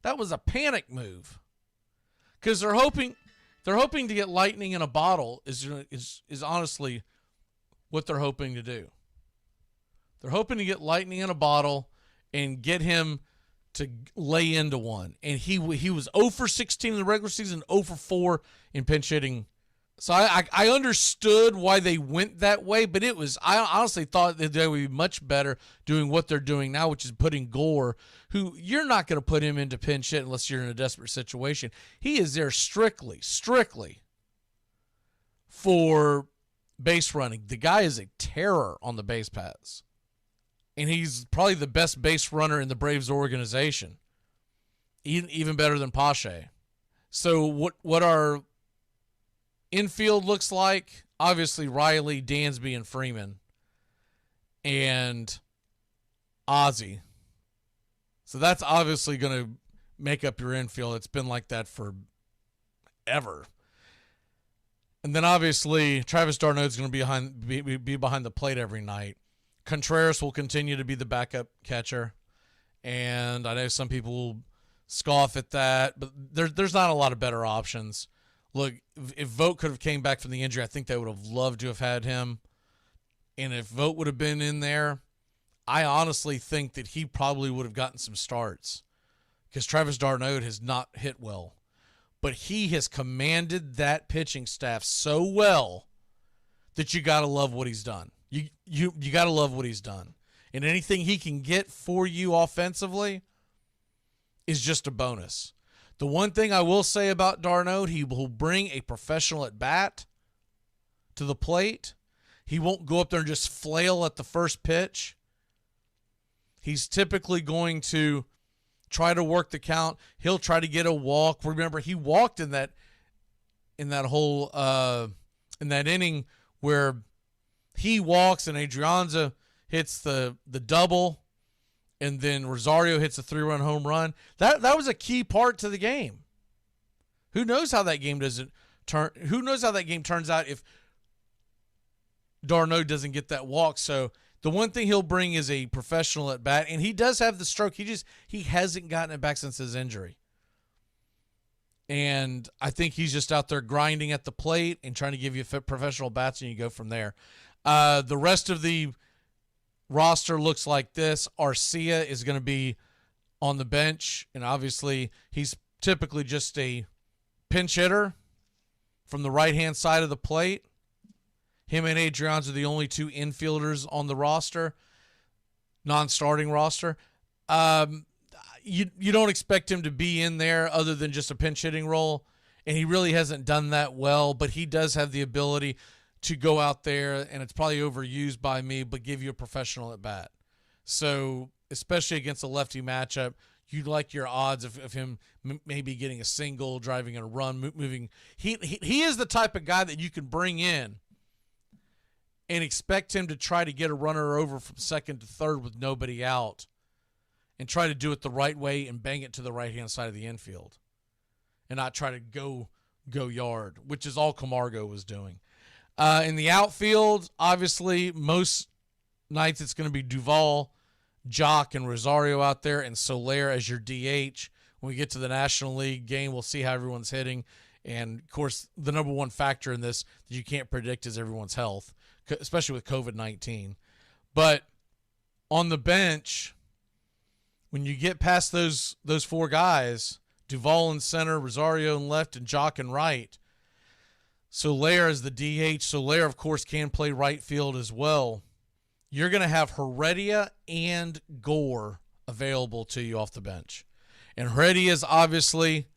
That was a panic move, because they're hoping to get lightning in a bottle. Is honestly what they're hoping to do. They're hoping to get lightning in a bottle and get him to lay into one. And he was 0 for 16 in the regular season, 0 for 4 in pinch hitting. So I understood why they went that way, but I honestly thought that they would be much better doing what they're doing now, which is putting Gore, who you're not going to put him into pinch hit unless you're in a desperate situation. He is there strictly for base running. The guy is a terror on the base paths. And he's probably the best base runner in the Braves organization, even better than Pache. So what our infield looks like, obviously Riley, Dansby, and Freeman. and Ozzie. So that's obviously going to make up your infield. It's been like that for ever. And then obviously Travis d'Arnaud's going to be behind the plate every night. Contreras will continue to be the backup catcher. And I know some people will scoff at that, but there's not a lot of better options. Look, if Vogt could have came back from the injury, I think they would have loved to have had him. And if Vogt would have been in there, I honestly think that he probably would have gotten some starts because Travis d'Arnaud has not hit well. But he has commanded that pitching staff so well that you got to love what he's done. You got to love what he's done. And anything he can get for you offensively is just a bonus. The one thing I will say about d'Arnaud, he will bring a professional at bat to the plate. He won't go up there and just flail at the first pitch. He's typically going to try to work the count. He'll try to get a walk. Remember, he walked in that inning where he walks and Adrianza hits the double, and then Rosario hits a 3-run home run. That was a key part to the game. Who knows how that game turns out if d'Arnaud doesn't get that walk. So the one thing he'll bring is a professional at bat, and he does have the stroke. He hasn't gotten it back since his injury. And I think he's just out there grinding at the plate and trying to give you professional bats, and you go from there. The rest of the roster looks like this. Arcia is going to be on the bench, and obviously he's typically just a pinch hitter from the right-hand side of the plate. Him and Adrianza are the only two infielders on the roster, non-starting roster. You don't expect him to be in there other than just a pinch hitting role, and he really hasn't done that well, but he does have the ability to go out there, and it's probably overused by me, but give you a professional at bat. So especially against a lefty matchup, you'd like your odds of him maybe getting a single, driving in a run, moving. He is the type of guy that you can bring in and expect him to try to get a runner over from second to third with nobody out and try to do it the right way and bang it to the right-hand side of the infield and not try to go yard, which is all Camargo was doing. In the outfield, obviously, most nights it's going to be Duvall, Jock, and Rosario out there, and Soler as your DH. When we get to the National League game, we'll see how everyone's hitting. And, of course, the number one factor in this that you can't predict is everyone's health, especially with COVID-19. But on the bench, when you get past those four guys, Duvall in center, Rosario in left, and Jock in right, Soler is the DH. Soler, of course, can play right field as well. You're going to have Heredia and Gore available to you off the bench. And Heredia is obviously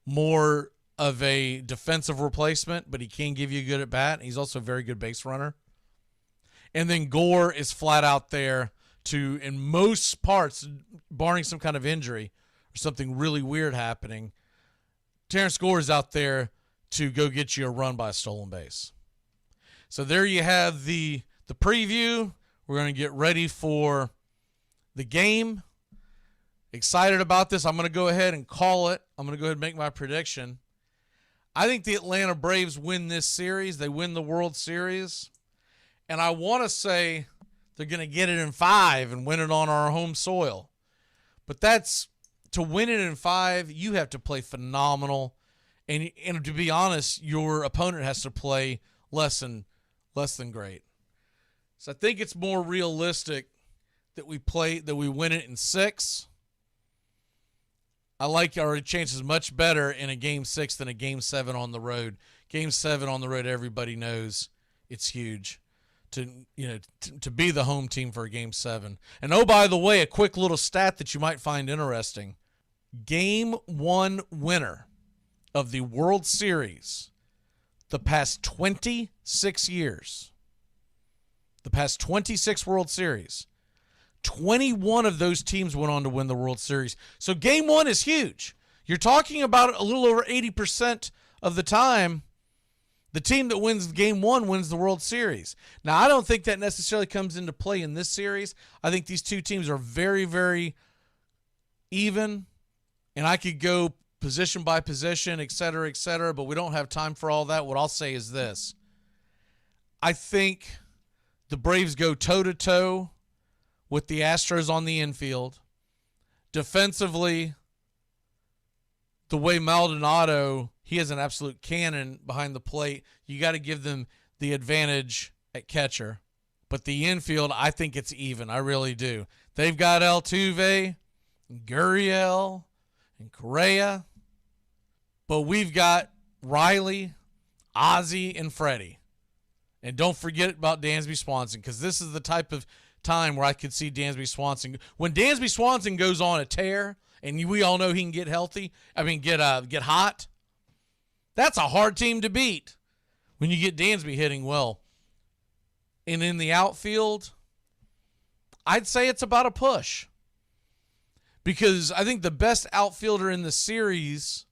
more of a defensive replacement, but he can give you a good at bat. He's also a very good base runner. And then Gore is flat out there to, in most parts, barring some kind of injury or something really weird happening, Terrence Gore is out there to go get you a run by a stolen base. So there you have the preview. We're going to get ready for the game. Excited about this. I'm going to go ahead and call it. I'm going to go ahead and make my prediction. I think the Atlanta Braves win this series. They win the World Series. And I want to say they're going to get it in 5 and win it on our home soil. But to win it in 5, you have to play phenomenal. And to be honest, your opponent has to play less than great. So I think it's more realistic that we win it in 6. I like our chances much better in a Game 6 than a Game 7 on the road. Game 7 on the road, everybody knows it's huge to be the home team for a Game 7. And oh, by the way, a quick little stat that you might find interesting. Game 1 winner of the World Series the past 26 years. The past 26 World Series. 21 of those teams went on to win the World Series. So Game 1 is huge. You're talking about a little over 80% of the time The team that wins game one wins the World Series. Now, I don't think that necessarily comes into play in this series. I think these two teams are very, very even, and I could go position by position, et cetera, but we don't have time for all that. What I'll say is this. I think the Braves go toe-to-toe with the Astros on the infield. Defensively, the way Maldonado, he has an absolute cannon behind the plate. You got to give them the advantage at catcher. But the infield, I think it's even. I really do. They've got Altuve, Gurriel, and Correa. But we've got Riley, Ozzie, and Freddie. And don't forget about Dansby Swanson, because this is the type of time where I could see Dansby Swanson. When Dansby Swanson goes on a tear, and we all know he can get healthy, get hot, that's a hard team to beat when you get Dansby hitting well. And in the outfield, I'd say it's about a push. Because I think the best outfielder in the series,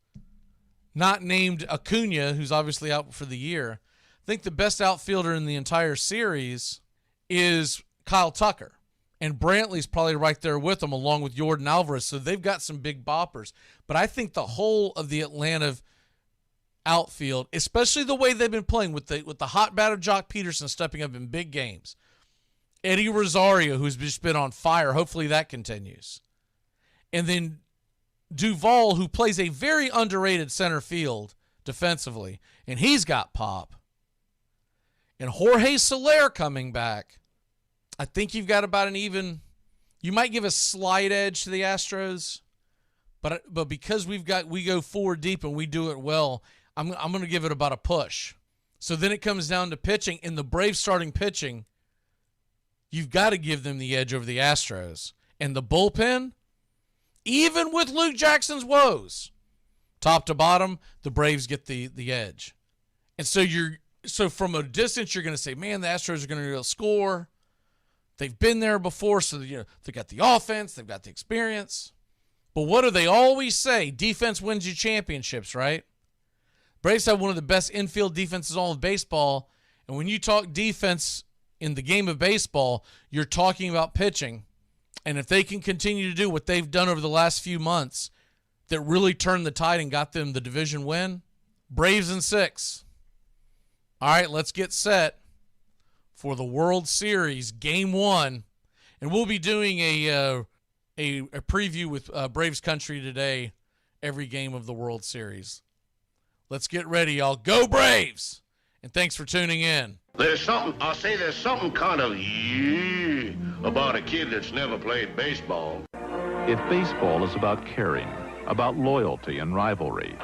not named Acuna, who's obviously out for the year, I think the best outfielder in the entire series is Kyle Tucker. And Brantley's probably right there with him, along with Jordan Alvarez. So they've got some big boppers. But I think the whole of the Atlanta outfield, especially the way they've been playing with the hot batter Jock Peterson stepping up in big games, Eddie Rosario, who's just been on fire, hopefully that continues. And then Duvall, who plays a very underrated center field defensively, and he's got pop. And Jorge Soler coming back. I think you've got about an even. You might give a slight edge to the Astros, but because we go four deep and we do it well, I'm going to give it about a push. So then it comes down to pitching, and the Braves starting pitching, you've got to give them the edge over the Astros. And the bullpen, even with Luke Jackson's woes, top to bottom, the Braves get the edge. And so from a distance, you're going to say, man, the Astros are going to score. They've been there before, so they got the offense, they've got the experience. But what do they always say? Defense wins you championships, right? Braves have one of the best infield defenses in all of baseball, and when you talk defense in the game of baseball, you're talking about pitching. And if they can continue to do what they've done over the last few months that really turned the tide and got them the division win, Braves in 6. All right, let's get set for the World Series, Game 1. And we'll be doing a preview with Braves Country today, every game of the World Series. Let's get ready, y'all. Go Braves! And thanks for tuning in. There's something kind of about a kid that's never played baseball. If baseball is about caring, about loyalty and rivalry,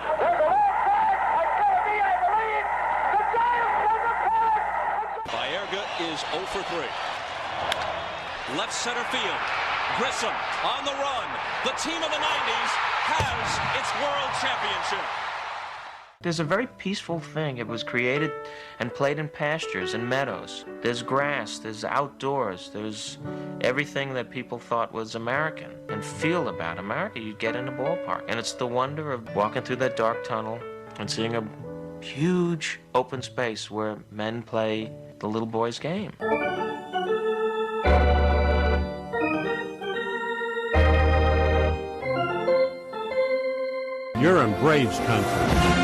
Baerga is 0 for 3. Left center field. Grissom on the run. The team of the 90s has its world championship. There's a very peaceful thing. It was created and played in pastures and meadows. There's grass, there's outdoors, there's everything that people thought was American and feel about America. You get in a ballpark. And it's the wonder of walking through that dark tunnel and seeing a huge open space where men play the little boy's game. You're in Braves country.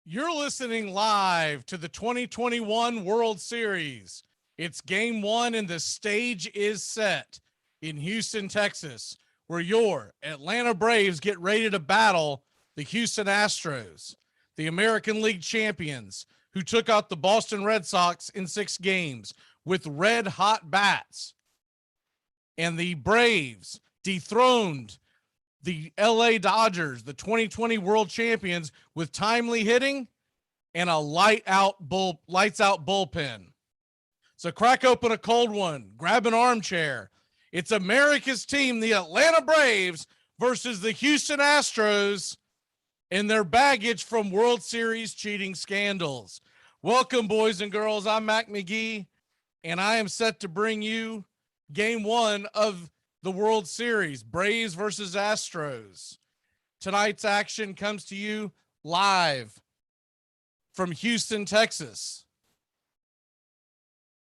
You're listening live to the 2021 World Series. It's Game 1 and the stage is set in Houston, Texas, where your Atlanta Braves get ready to battle the Houston Astros, the American League champions, who took out the Boston Red Sox in 6 games with red hot bats. And the Braves dethroned the LA Dodgers, the 2020 world champions, with timely hitting and a lights out bullpen. So crack open a cold one, grab an armchair. It's America's team, the Atlanta Braves, versus the Houston Astros and their baggage from World Series cheating scandals. Welcome, boys and girls. I'm Mac McGee, and I am set to bring you game 1 of the World Series, Braves versus Astros. Tonight's action comes to you live from Houston, Texas.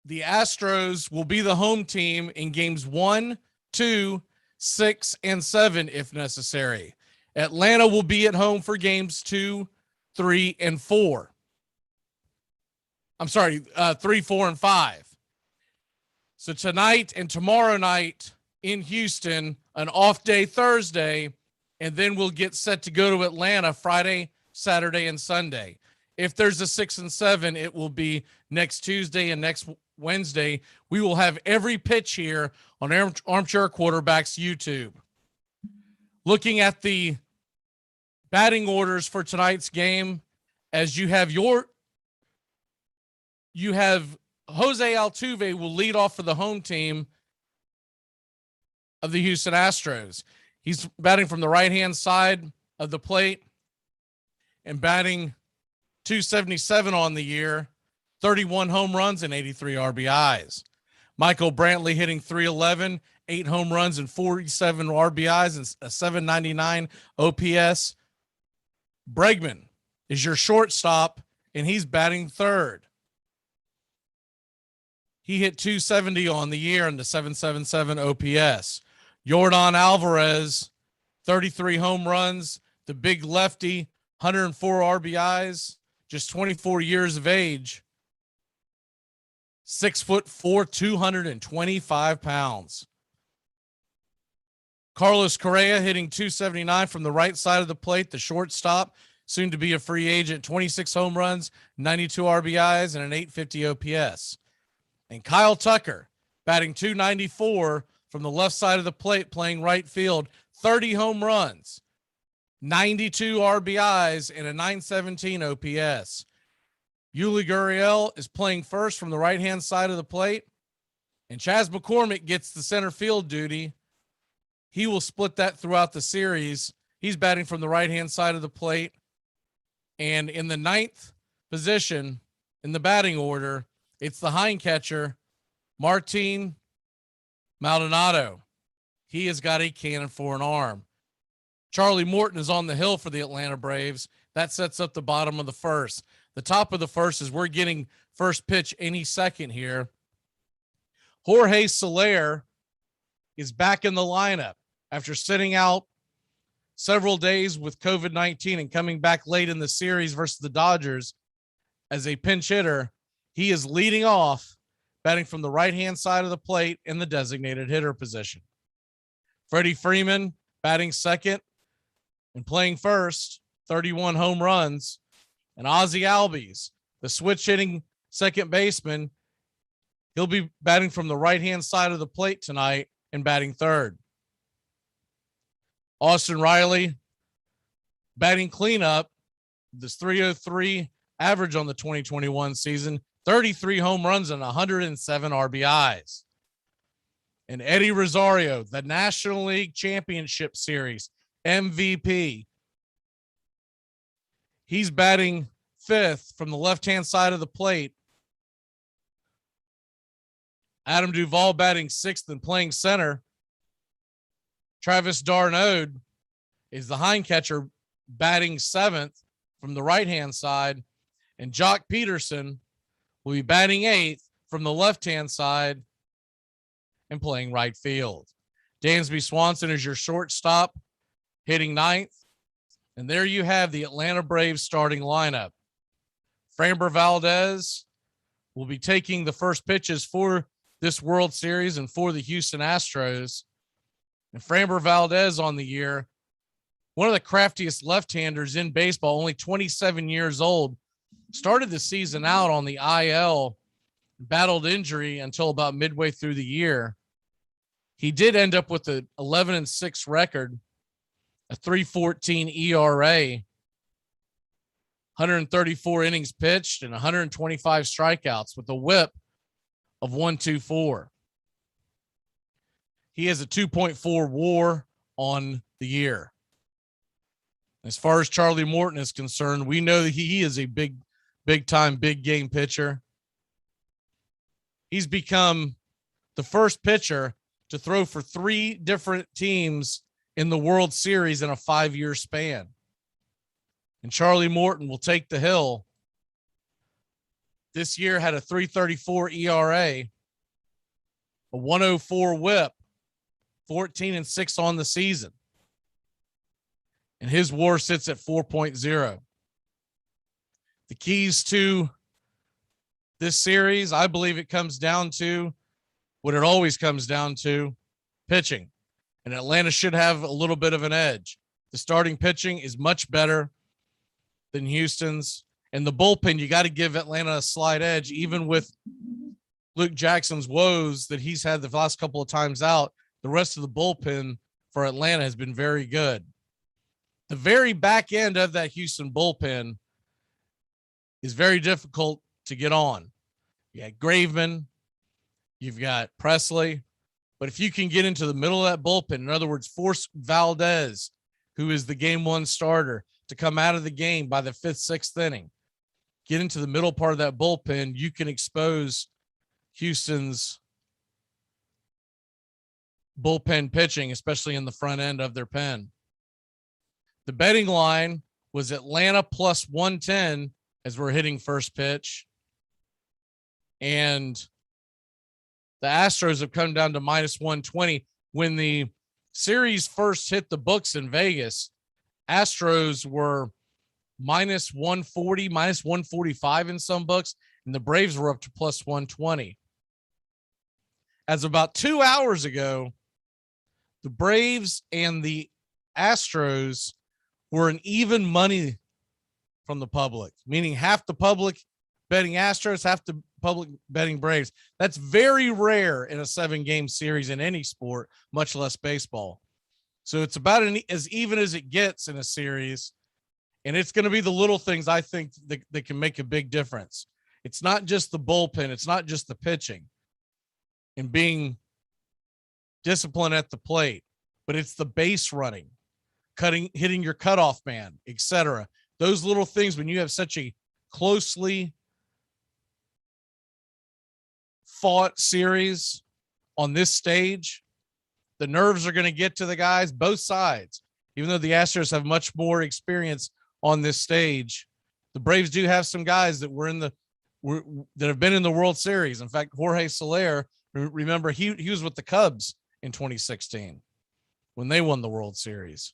The Astros will be the home team in games 1, 2, 6, and 7 if necessary. Atlanta will be at home for games 2, 3, and 4. I'm sorry, 3, 4, and 5. So tonight and tomorrow night in Houston, an off day Thursday, and then we'll get set to go to Atlanta Friday, Saturday, and Sunday. If there's a 6 and 7, it will be next Tuesday and next Wednesday. We will have every pitch here on Armchair Quarterbacks YouTube. Looking at the batting orders for tonight's game, as you have Jose Altuve will lead off for the home team of the Houston Astros. He's batting from the right-hand side of the plate and batting .277 on the year, 31 home runs and 83 RBIs. Michael Brantley hitting .311, 8 home runs and 47 RBIs and a .799 OPS. Bregman is your shortstop, and he's batting third. He hit .270 on the year and the .777 OPS. Yordan Alvarez, 33 home runs, the big lefty, 104 RBIs, just 24 years of age, 6'4", 225 pounds. Carlos Correa hitting .279 from the right side of the plate, the shortstop, soon to be a free agent, 26 home runs, 92 RBIs, and an .850 OPS. And Kyle Tucker batting .294 from the left side of the plate, playing right field, 30 home runs, 92 RBIs, and a .917 OPS. Yuli Gurriel is playing first from the right-hand side of the plate, and Chas McCormick gets the center field duty. He will split that throughout the series. He's batting from the right-hand side of the plate. And in the 9th position in the batting order, it's the hind catcher, Martin Maldonado. He has got a cannon for an arm. Charlie Morton is on the hill for the Atlanta Braves. That sets up the bottom of the first. The top of the first is we're getting first pitch any second here. Jorge Soler is back in the lineup after sitting out several days with COVID-19 and coming back late in the series versus the Dodgers as a pinch hitter. He is leading off, batting from the right-hand side of the plate in the designated hitter position. Freddie Freeman batting second and playing first, 31 home runs. And Ozzie Albies, the switch hitting second baseman, he'll be batting from the right-hand side of the plate tonight and batting third. Austin Riley batting cleanup, this .303 average on the 2021 season, 33 home runs and 107 RBIs. And Eddie Rosario, the National League Championship Series MVP, he's batting fifth from the left-hand side of the plate. Adam Duvall batting sixth and playing center. Travis d'Arnaud is the hind catcher, batting seventh from the right-hand side. And Jock Peterson will be batting eighth from the left-hand side and playing right field. Dansby Swanson is your shortstop, hitting ninth. And there you have the Atlanta Braves starting lineup. Framber Valdez will be taking the first pitches for this World Series and for the Houston Astros. And Framber Valdez on the year, one of the craftiest left-handers in baseball, only 27 years old, started the season out on the IL, battled injury until about midway through the year. He did end up with an 11-6 record, a 3.14 ERA, 134 innings pitched, and 125 strikeouts with a whip of 1.24. He has a 2.4 WAR on the year. As far as Charlie Morton is concerned, we know that he is a big time, big game pitcher. He's become the first pitcher to throw for 3 different teams in the World Series in a 5-year span. And Charlie Morton will take the hill. This year had a 3.34 ERA, a 1.04 whip, 14-6 on the season. And his WAR sits at 4.0. The keys to this series, I believe it comes down to what it always comes down to, pitching. And Atlanta should have a little bit of an edge. The starting pitching is much better than Houston's. And the bullpen, you got to give Atlanta a slight edge, even with Luke Jackson's woes that he's had the last couple of times out. The rest of the bullpen for Atlanta has been very good. The very back end of that Houston bullpen is very difficult to get on. You got Graveman, you've got Presley, but if you can get into the middle of that bullpen, in other words, force Valdez, who is the game 1 starter, to come out of the game by the 5th, 6th inning, get into the middle part of that bullpen, you can expose Houston's bullpen pitching, especially in the front end of their pen. The betting line was Atlanta plus 110 as we're hitting first pitch. And the Astros have come down to minus 120. When the series first hit the books in Vegas, Astros were minus 140, minus 145 in some books, and the Braves were up to plus 120. As about 2 hours ago, the Braves and the Astros were an even money from the public, meaning half the public betting Astros, half the public betting Braves. That's very rare in a 7-game series in any sport, much less baseball. So it's about as even as it gets in a series, and it's going to be the little things I think that can make a big difference. It's not just the bullpen. It's not just the pitching and being disciplined at the plate, but it's the base running, hitting your cutoff man, etc. Those little things, when you have such a closely fought series on this stage, the nerves are going to get to the guys, both sides. Even though the Astros have much more experience on this stage, the Braves do have some guys that that have been in the World Series. In fact, Jorge Soler, remember, he was with the Cubs in 2016 when they won the World Series.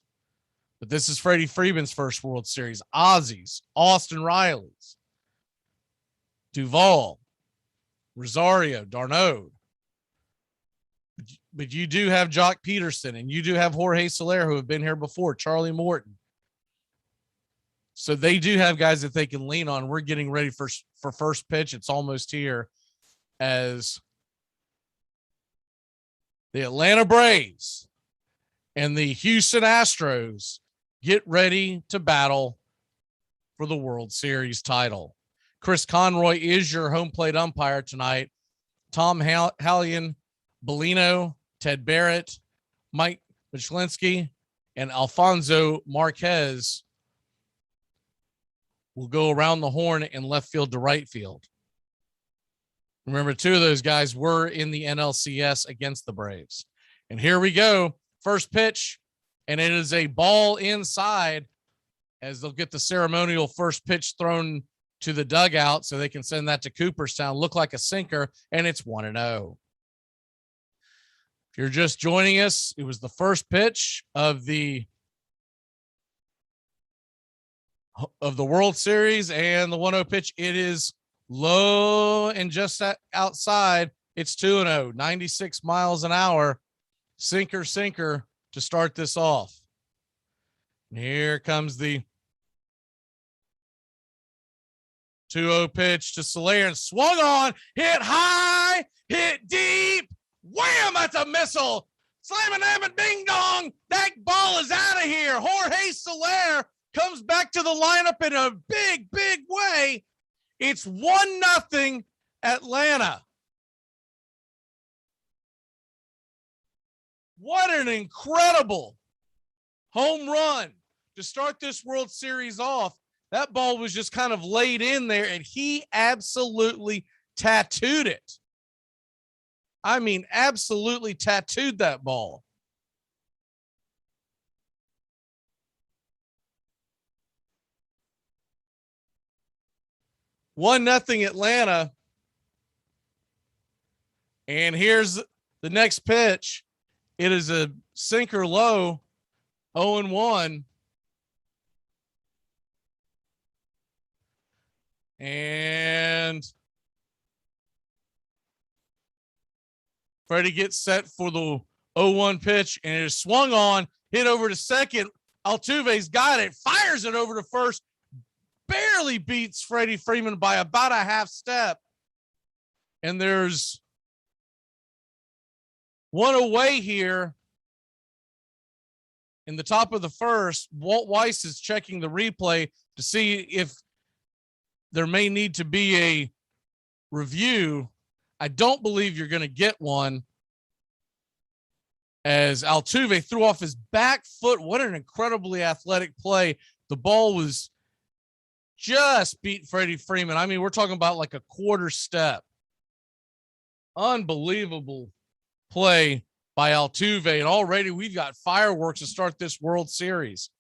But this is Freddie Freeman's first World Series. Ozzy's, Austin Riley's, Duvall, Rosario, d'Arnaud. But you do have Jock Peterson, and you do have Jorge Soler, who have been here before, Charlie Morton. So they do have guys that they can lean on. We're getting ready for first pitch. It's almost here as the Atlanta Braves and the Houston Astros get ready to battle for the World Series title. Chris Conroy is your home plate umpire tonight. Tom Hallion, Bellino, Ted Barrett, Mike Michlinski, and Alfonso Marquez will go around the horn in left field to right field. Remember, 2 of those guys were in the NLCS against the Braves. And here we go. First pitch, and it is a ball inside as they'll get the ceremonial first pitch thrown to the dugout so they can send that to Cooperstown. Look like a sinker, and it's 1-0. If you're just joining us, it was the first pitch of the World Series, and the 1-0 pitch, it is low and just outside. It's 2-0, 96 miles an hour. Sinker to start this off. And here comes the 2-0 pitch to Soler and swung on, hit high, hit deep. Wham! That's a missile. Slam and ding dong. That ball is out of here. Jorge Soler comes back to the lineup in a big, big way. It's 1-0 Atlanta. What an incredible home run to start this World Series off. That ball was just kind of laid in there, and he absolutely tattooed it. I mean, absolutely tattooed that ball. One nothing Atlanta. And here's the next pitch. It is a sinker low, 0-1. And Freddie gets set for the 0-1 pitch, and it is swung on, hit over to second. Altuve's got it, fires it over to first, barely beats Freddie Freeman by about a half step. And there's one away here in the top of the first. Walt Weiss is checking the replay to see if there may need to be a review. I don't believe you're going to get one, as Altuve threw off his back foot. What an incredibly athletic play. The ball was just beat Freddie Freeman. I mean, we're talking about like a quarter step. Unbelievable play by Altuve. And already we've got fireworks to start this World Series.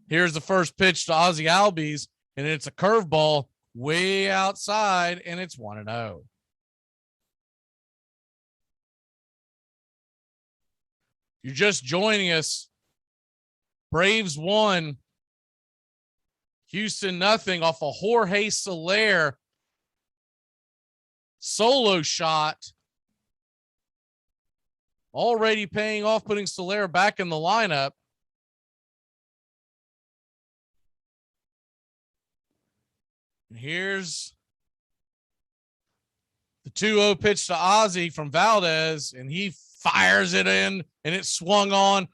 Here's the first pitch to Ozzie Albies, and it's a curveball way outside, and it's 1-0. You're just joining us. Braves won. Houston nothing off a Jorge Soler solo shot. Already paying off, putting Soler back in the lineup. And here's the 2-0 pitch to Ozzie from Valdez, and he fires it in, and it swung on,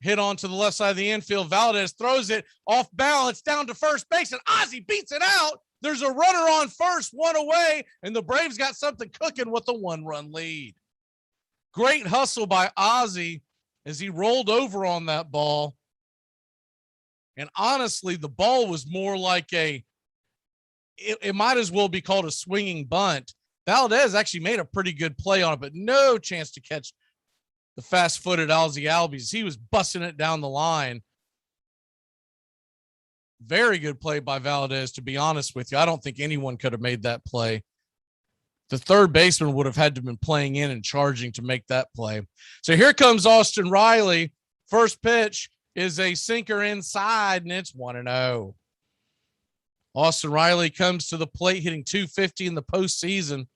hit onto the left side of the infield. Valdez throws it off balance down to first base, and Ozzie beats it out. There's a runner on first, one away, and the Braves got something cooking with a 1-run lead. Great hustle by Ozzie as he rolled over on that ball. And honestly, the ball was more like it might as well be called a swinging bunt. Valdez actually made a pretty good play on it, but no chance to catch the fast-footed Ozzie Albies. He was busting it down the line. Very good play by Valdez, to be honest with you. I don't think anyone could have made that play. The third baseman would have had to have been playing in and charging to make that play. So here comes Austin Riley. First pitch is a sinker inside, and it's 1-0. Austin Riley comes to the plate, hitting .250 in the postseason.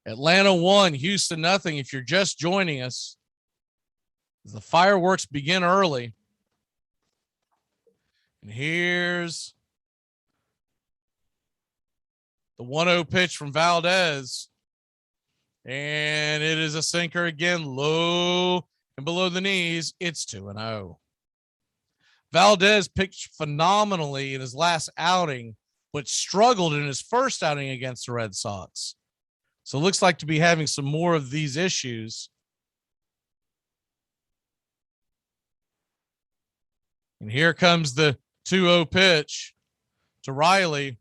Atlanta 1, Houston nothing. If you're just joining us, the fireworks begin early. And here's the 1-0 pitch from Valdez. And it is a sinker again, low and below the knees. It's 2-0. Valdez pitched phenomenally in his last outing, but struggled in his first outing against the Red Sox. So it looks like to be having some more of these issues. And here comes the 2-0 pitch to Riley.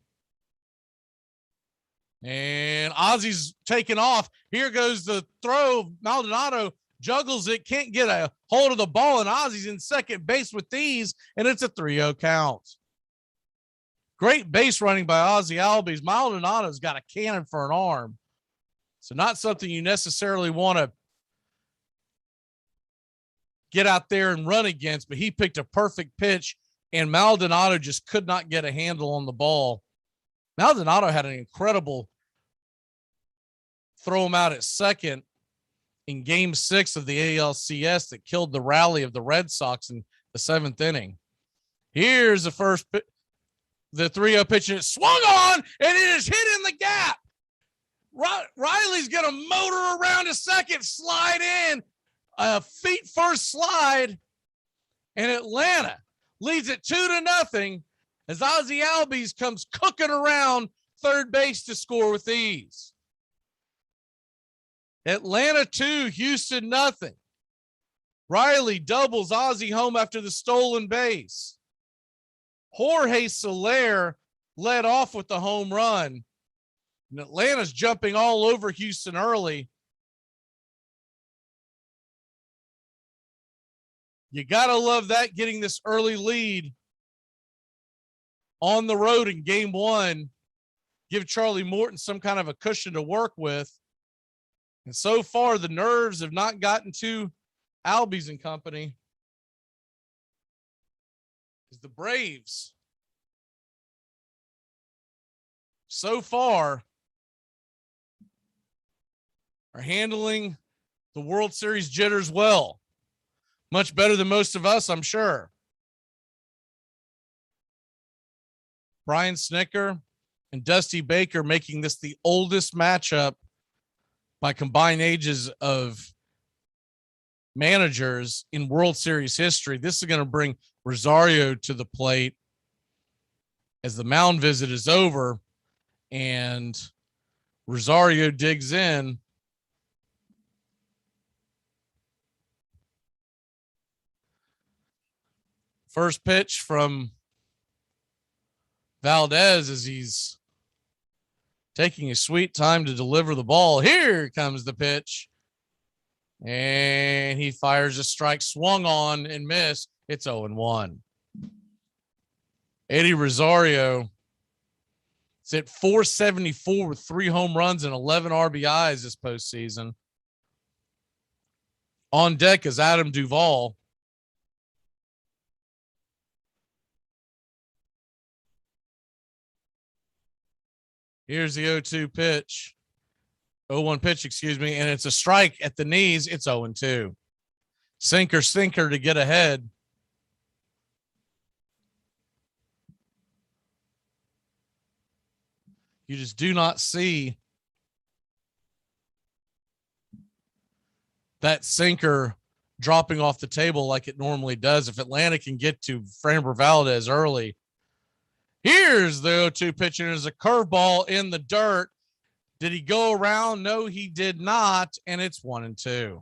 And Ozzie's taken off. Here goes the throw. Maldonado juggles it, can't get a hold of the ball, and Ozzie's in second base with these, and it's a 3-0 count. Great base running by Ozzie Albies. Maldonado's got a cannon for an arm. So not something you necessarily want to get out there and run against, but he picked a perfect pitch, and Maldonado just could not get a handle on the ball. Maldonado had an incredible throw him out at second in Game 6 of the ALCS that killed the rally of the Red Sox in the 7th inning. Here's the The 3-0 pitch, and it swung on, and it is hit in the gap. Riley's going to motor around to second, slide in, a feet first slide, and Atlanta leads it 2-0 as Ozzie Albies comes cooking around third base to score with ease. Atlanta 2, Houston 0. Riley doubles Ozzie home after the stolen base. Jorge Soler led off with the home run. And Atlanta's jumping all over Houston early. You got to love that, getting this early lead on the road in game one. Give Charlie Morton some kind of a cushion to work with. And so far, the nerves have not gotten to Albies and company. The Braves, so far, are handling the World Series jitters well. Much better than most of us, I'm sure. Brian Snitker and Dusty Baker making this the oldest matchup by combined ages of managers in World Series history. This is going to bring Rosario to the plate as the mound visit is over, and Rosario digs in. First pitch from Valdez as he's taking a sweet time to deliver the ball. Here comes the pitch. And he fires a strike, swung on and missed. It's 0-1. Eddie Rosario is at .474 with 3 home runs and 11 RBIs this postseason. On deck is Adam Duvall. Here's the 0-2 pitch. 0-1 pitch, excuse me, and it's a strike at the knees. It's 0-2. Sinker to get ahead. You just do not see that sinker dropping off the table like it normally does. If Atlanta can get to Framber Valdez early. Here's the 0-2 pitch, and there's a curveball in the dirt. Did he go around? No, he did not, and it's 1-2.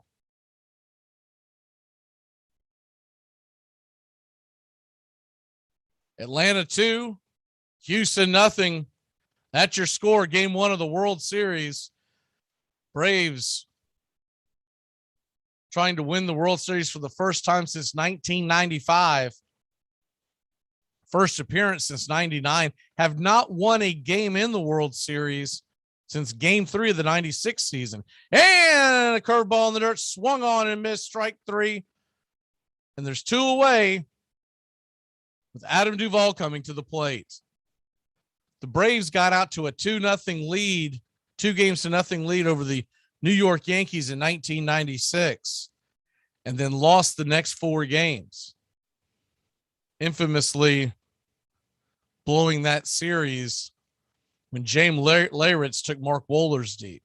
Atlanta 2, Houston 0. That's your score. Game 1 of the World Series. Braves trying to win the World Series for the first time since 1995. First appearance since 99. Have not won a game in the World Series since game 3 of the 96 season. And a curveball in the dirt, swung on and missed, strike 3. And there's 2 away with Adam Duvall coming to the plate. The Braves got out to a 2-0 lead, 2-0 lead over the New York Yankees in 1996, and then lost the next 4 games. Infamously blowing that series when James Leyritz took Mark Wohlers deep.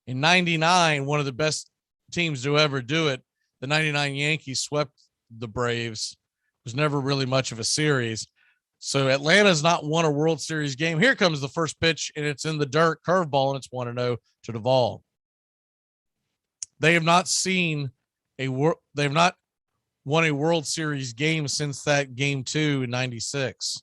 In 99, one of the best teams to ever do it, the 99 Yankees swept the Braves. It was never really much of a series. So Atlanta's not won a World Series game. Here comes the first pitch, and it's in the dirt, curveball, and it's 1-0 to Duvall. They have not won a World Series game since that game 2 in 96.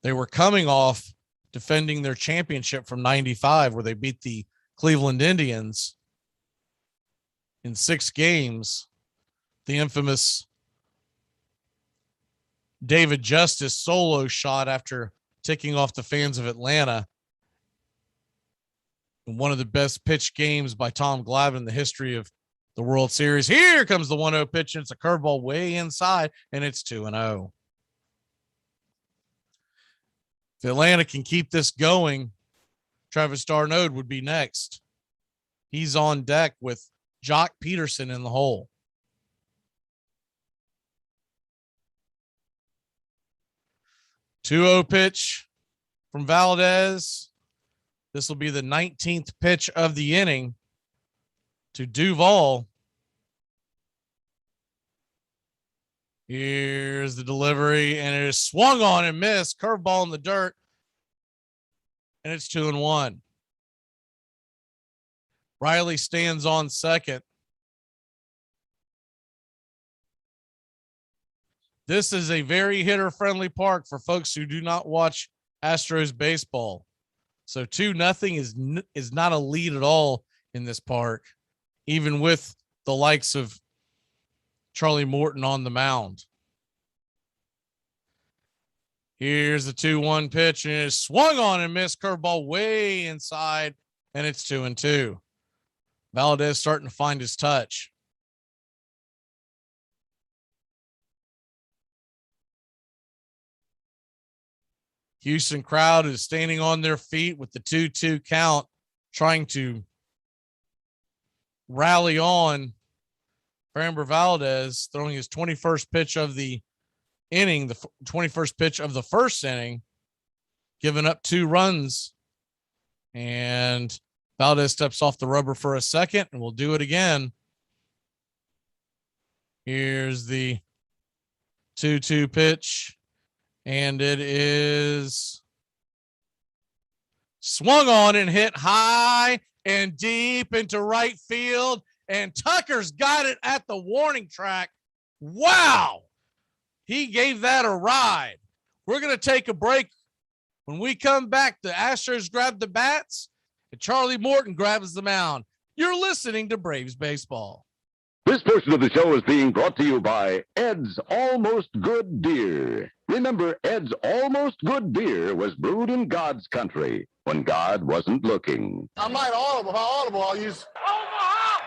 They were coming off defending their championship from 95, where they beat the Cleveland Indians in 6 games. The infamous David Justice solo shot after ticking off the fans of Atlanta. And one of the best pitch games by Tom Glavine in the history of the World Series. Here comes the 1-0 pitch, and it's a curveball way inside, and it's 2-0. If Atlanta can keep this going, Travis d'Arnaud would be next. He's on deck with Jock Peterson in the hole. 2-0 pitch from Valdez. This will be the 19th pitch of the inning to Duvall. Here's the delivery, and it is swung on and missed. Curveball in the dirt, and it's 2-1. Riley stands on second. This is a very hitter-friendly park for folks who do not watch Astros baseball. So 2-0 is not a lead at all in this park, even with the likes of Charlie Morton on the mound. Here's the 2-1 pitch, and it is swung on and missed. Curveball way inside, and it's 2-2. Valdez starting to find his touch. Houston crowd is standing on their feet with the 2-2 count, trying to rally on. Framber Valdez throwing his 21st pitch of the inning, the 21st pitch of the first inning, giving up 2 runs. And Valdez steps off the rubber for a second, and we'll do it again. Here's the 2-2 pitch, and it is swung on and hit high and deep into right field, and Tucker's got it at the warning track. Wow! He gave that a ride. We're going to take a break. When we come back, the Astros grab the bats, and Charlie Morton grabs the mound. You're listening to Braves Baseball. This portion of the show is being brought to you by Ed's Almost Good Beer. Remember, Ed's Almost Good Beer was brewed in God's country when God wasn't looking. I'm not audible. How audible? I'll use Omaha!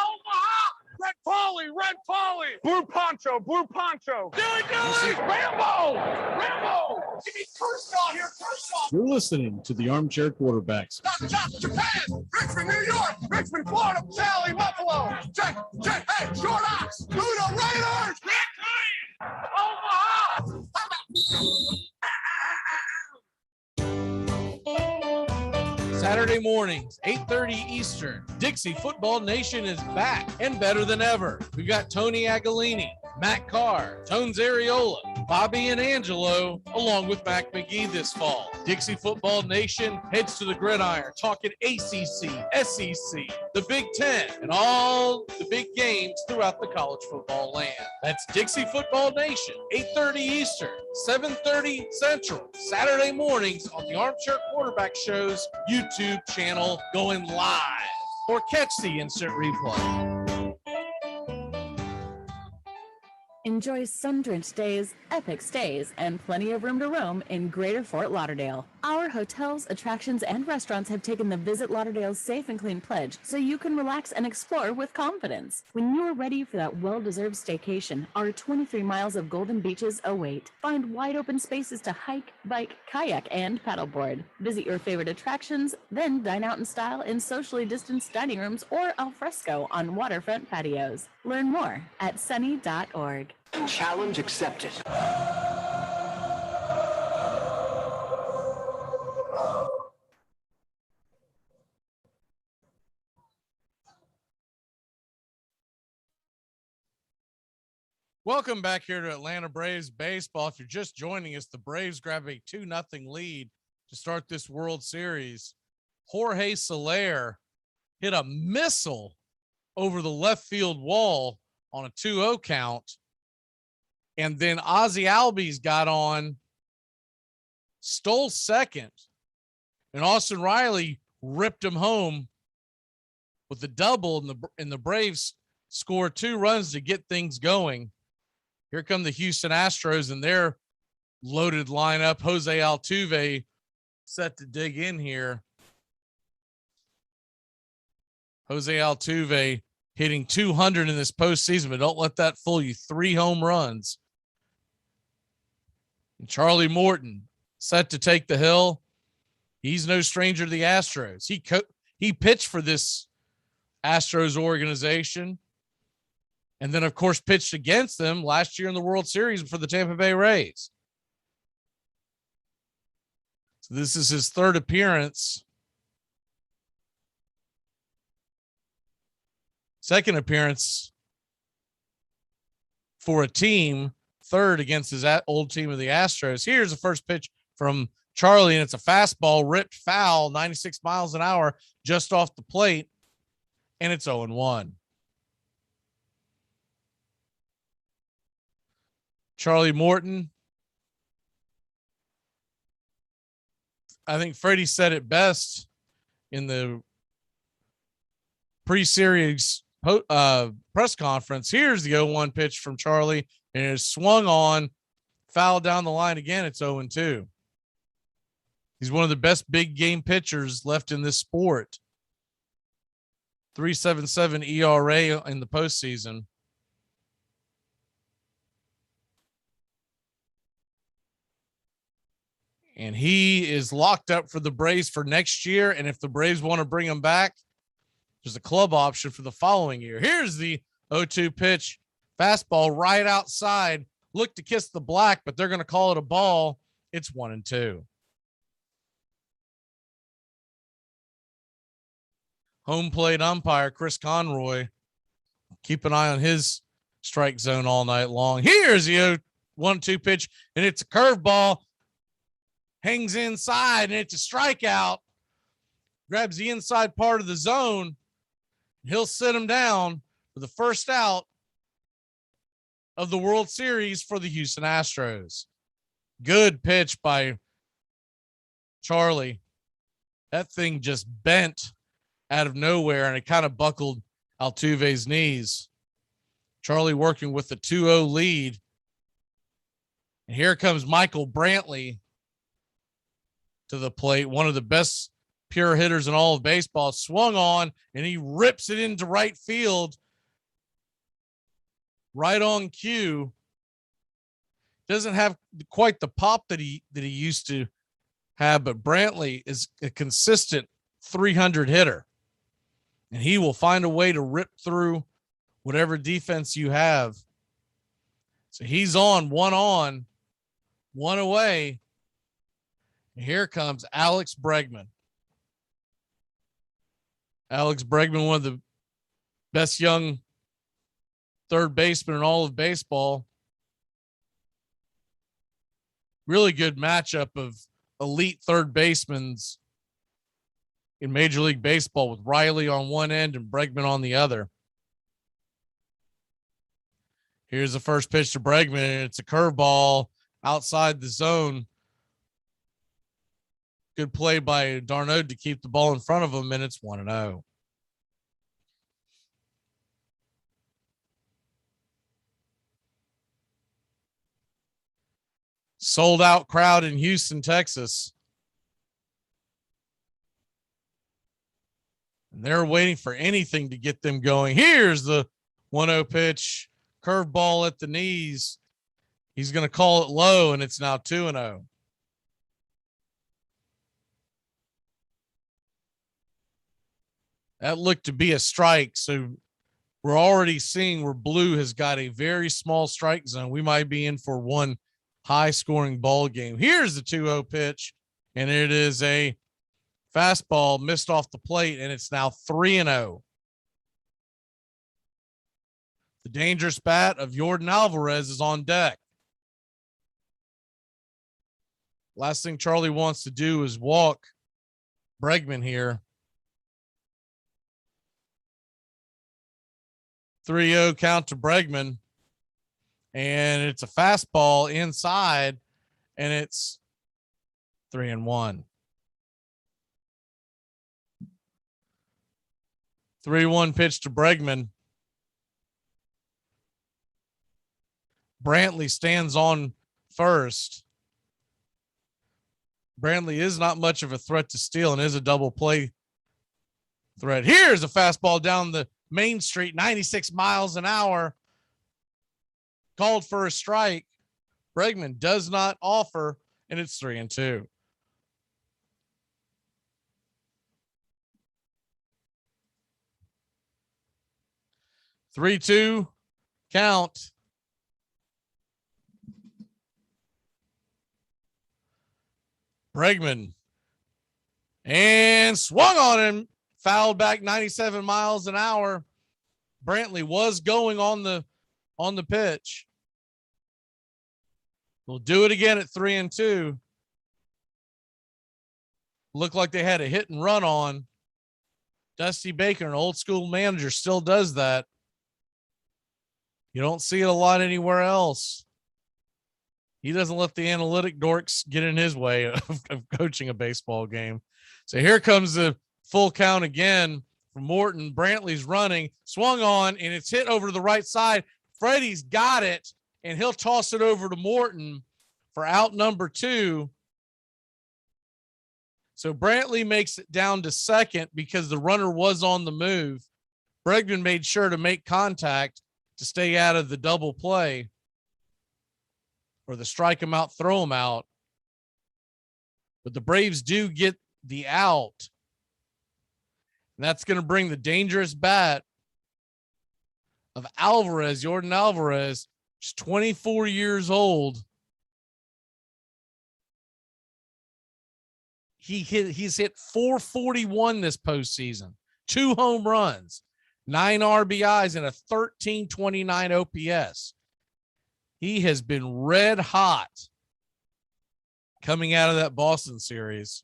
Omaha! Red Polly! Red Polly! Blue Poncho! Blue Poncho! Do it! Rambo! Rambo! Give me Kershaw here, Kershaw! You're listening to the Armchair Quarterbacks. Japan! Richmond, New York! Richmond, Florida! Cali, Buffalo! Check! Hey, Short Ox! Ludo Raiders! Omaha! Saturday mornings, 8:30 Eastern. Dixie Football Nation is back and better than ever. We've got Tony Agolini, Matt Carr, Tones Areola, Bobby and Angelo, along with Mac McGee this fall. Dixie Football Nation heads to the gridiron, talking ACC, SEC, the Big Ten, and all the big games throughout the college football land. That's Dixie Football Nation, 8:30 Eastern, 7:30 Central, Saturday mornings on the Armchair Quarterback Show's YouTube channel, going live, or catch the instant replay. Enjoy sun-drenched days, epic stays, and plenty of room to roam in Greater Fort Lauderdale. Our hotels, attractions, and restaurants have taken the Visit Lauderdale's Safe and Clean pledge, so you can relax and explore with confidence. When you are ready for that well-deserved staycation, our 23 miles of golden beaches await. Find wide-open spaces to hike, bike, kayak, and paddleboard. Visit your favorite attractions, then dine out in style in socially distanced dining rooms or al fresco on waterfront patios. Learn more at sunny.org. Challenge accepted. Welcome back here to Atlanta Braves baseball. If you're just joining us, the Braves grab a 2-0 lead to start this World Series. Jorge Soler hit a missile over the left field wall on a 2-0 count. And then Ozzie Albies got on, stole second, and Austin Riley ripped him home with a double, and the Braves scored 2 runs to get things going. Here come the Houston Astros and their loaded lineup. Jose Altuve set to dig in here. Jose Altuve hitting 200 in this postseason, but don't let that fool you. 3 home runs. And Charlie Morton set to take the hill. He's no stranger to the Astros. He pitched for this Astros organization, and then, of course, pitched against them last year in the World Series for the Tampa Bay Rays. So this is his third appearance. Second appearance for a team, third against his old team of the Astros. Here's the first pitch from Charlie, and it's a fastball, ripped foul, 96 miles an hour, just off the plate, and it's 0-1. Charlie Morton. I think Freddie said it best in the pre-series press conference. Here's the 0-1 pitch from Charlie, and it's swung on, foul down the line again. It's 0-2. He's one of the best big game pitchers left in this sport. 3.77 ERA in the postseason. And he is locked up for the Braves for next year. And if the Braves want to bring him back, there's a club option for the following year. Here's the 0-2 pitch. Fastball right outside. Look to kiss the black, but they're going to call it a ball. It's 1-2. Home plate umpire Chris Conroy. Keep an eye on his strike zone all night long. Here's the 1-2 pitch, and it's a curveball. Hangs inside, and it's a strikeout. Grabs the inside part of the zone. He'll sit him down for the first out of the World Series for the Houston Astros. Good pitch by Charlie. That thing just bent out of nowhere, and it kind of buckled Altuve's knees. Charlie working with the 2-0 lead. And here comes Michael Brantley to the plate, one of the best pure hitters in all of baseball. Swung on, and he rips it into right field. Right on cue. Doesn't have quite the pop that he used to have, but Brantley is a consistent 300 hitter. And he will find a way to rip through whatever defense you have. So he's on, one away. And here comes Alex Bregman. Alex Bregman, one of the best young third baseman in all of baseball. Really good matchup of elite third basemen in Major League Baseball, with Riley on one end and Bregman on the other. Here's the first pitch to Bregman, and it's a curveball outside the zone. Good play by Darno to keep the ball in front of him, and it's 1-0. Sold out crowd in Houston, Texas. And they're waiting for anything to get them going. Here's the 1-0 pitch. Curveball at the knees. He's going to call it low, and it's now 2-0. That looked to be a strike. So we're already seeing where Blue has got a very small strike zone. We might be in for one high-scoring ball game. Here's the 2-0 pitch, and it is a fastball missed off the plate, and it's now 3-0. The dangerous bat of Yordan Alvarez is on deck. Last thing Charlie wants to do is walk Bregman here. 3-0 count to Bregman. And it's a fastball inside, and it's 3-1. 3-1 pitch to Bregman. Brantley stands on first. Brantley is not much of a threat to steal and is a double play threat. Here's a fastball down the main street, 96 miles an hour. Called for a strike. Bregman does not offer, and it's 3-2. Three-two count. Bregman And swung on him, fouled back 97 miles an hour. Brantley was going on the pitch. We'll do it again at 3-2. Looked like they had a hit and run on. Dusty Baker, an old school manager, still does that. You don't see it a lot anywhere else. He doesn't let the analytic dorks get in his way of coaching a baseball game. So here comes the full count again from Morton. Brantley's running, swung on, and it's hit over to the right side. Freddie's got it, and he'll toss it over to Morton for out number 2. So Brantley makes it down to second because the runner was on the move. Bregman made sure to make contact to stay out of the double play or the strike him out, throw him out. But the Braves do get the out. And that's going to bring the dangerous bat of Alvarez, Jordan Alvarez, just 24 years old. He's hit 441 this postseason, 2 home runs, 9 RBIs, and a 1329 OPS. He has been red hot coming out of that Boston series.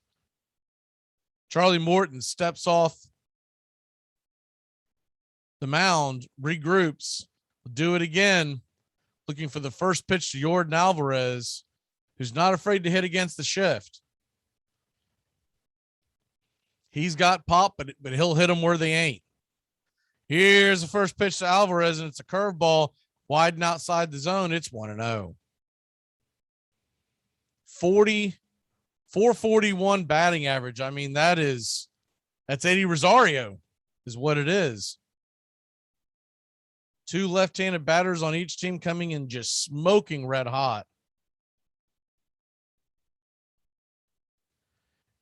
Charlie Morton steps off the mound, regroups, will do it again, looking for the first pitch to Jordan Alvarez, who's not afraid to hit against the shift. He's got pop, but he'll hit them where they ain't. Here's the first pitch to Alvarez, and it's a curveball wide and outside the zone. It's 1-0. 441 batting average. I mean, that's Eddie Rosario is what it is. 2 left-handed batters on each team coming in just smoking red hot.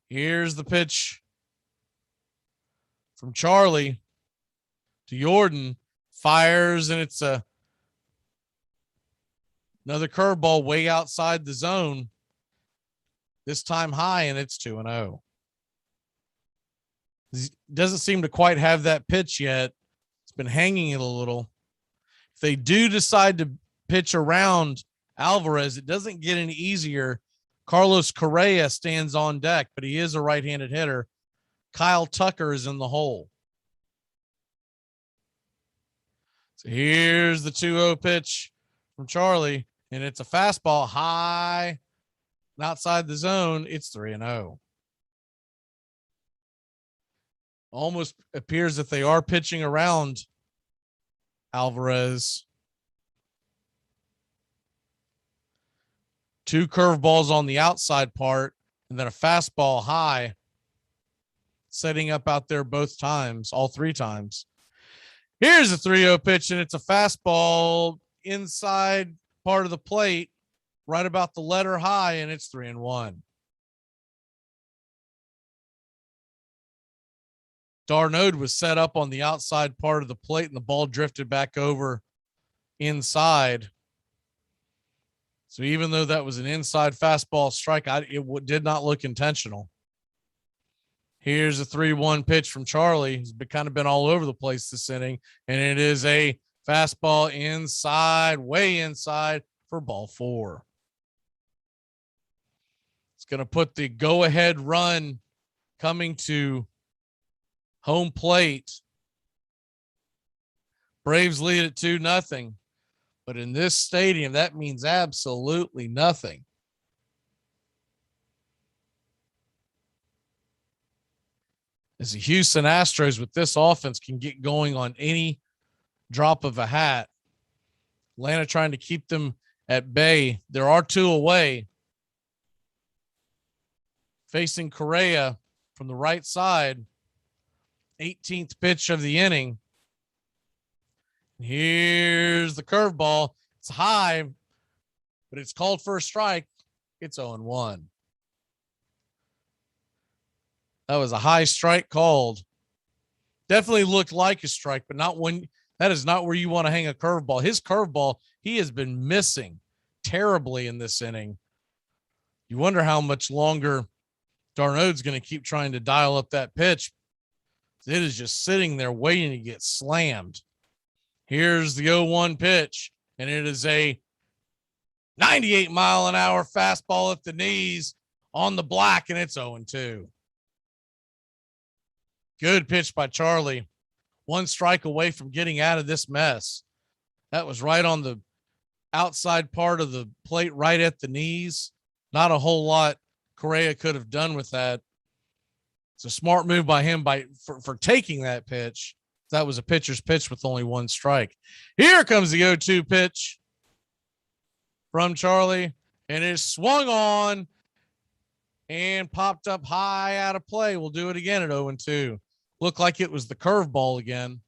Here's the pitch from Charlie to Jordan, fires, and it's another curveball way outside the zone. This time high, and it's 2-0. He doesn't seem to quite have that pitch yet. It's been hanging it a little. If they do decide to pitch around Alvarez, it doesn't get any easier. Carlos Correa stands on deck, but he is a right-handed hitter. Kyle Tucker is in the hole. So here's the 2-0 pitch from Charlie, and it's a fastball high and outside the zone. It's 3-0. Almost appears that they are pitching around Alvarez. 2 curveballs on the outside part, and then a fastball high, setting up out there both times, all 3 times. Here's a 3-0 pitch, and it's a fastball inside part of the plate, right about the letter high, and it's 3-1. Darnode was set up on the outside part of the plate, and the ball drifted back over inside. So even though that was an inside fastball strike, it did not look intentional. Here's a 3-1 pitch from Charlie. He's kind of been all over the place this inning, and it is a fastball inside, way inside for ball 4. It's going to put the go-ahead run coming to home plate. Braves lead at 2-0. But in this stadium, that means absolutely nothing. As the Houston Astros with this offense can get going on any drop of a hat. Atlanta trying to keep them at bay. There are 2 away. Facing Correa from the right side. 18th pitch of the inning. Here's the curveball. It's high, but it's called for a strike. It's 0-1. That was a high strike called. Definitely looked like a strike, but not when. That is not where you want to hang a curveball. His curveball, he has been missing terribly in this inning. You wonder how much longer Darnold's going to keep trying to dial up that pitch. It is just sitting there waiting to get slammed. Here's the 0-1 pitch, and it is a 98-mile-an-hour fastball at the knees on the black, and it's 0-2. Good pitch by Charlie. One strike away from getting out of this mess. That was right on the outside part of the plate, right at the knees. Not a whole lot Correa could have done with that. It's a smart move by him for taking that pitch. That was a pitcher's pitch with only one strike. Here comes the 0-2 pitch from Charlie, and it is swung on and popped up high out of play. We'll do it again at 0-2. Looked like it was the curveball again.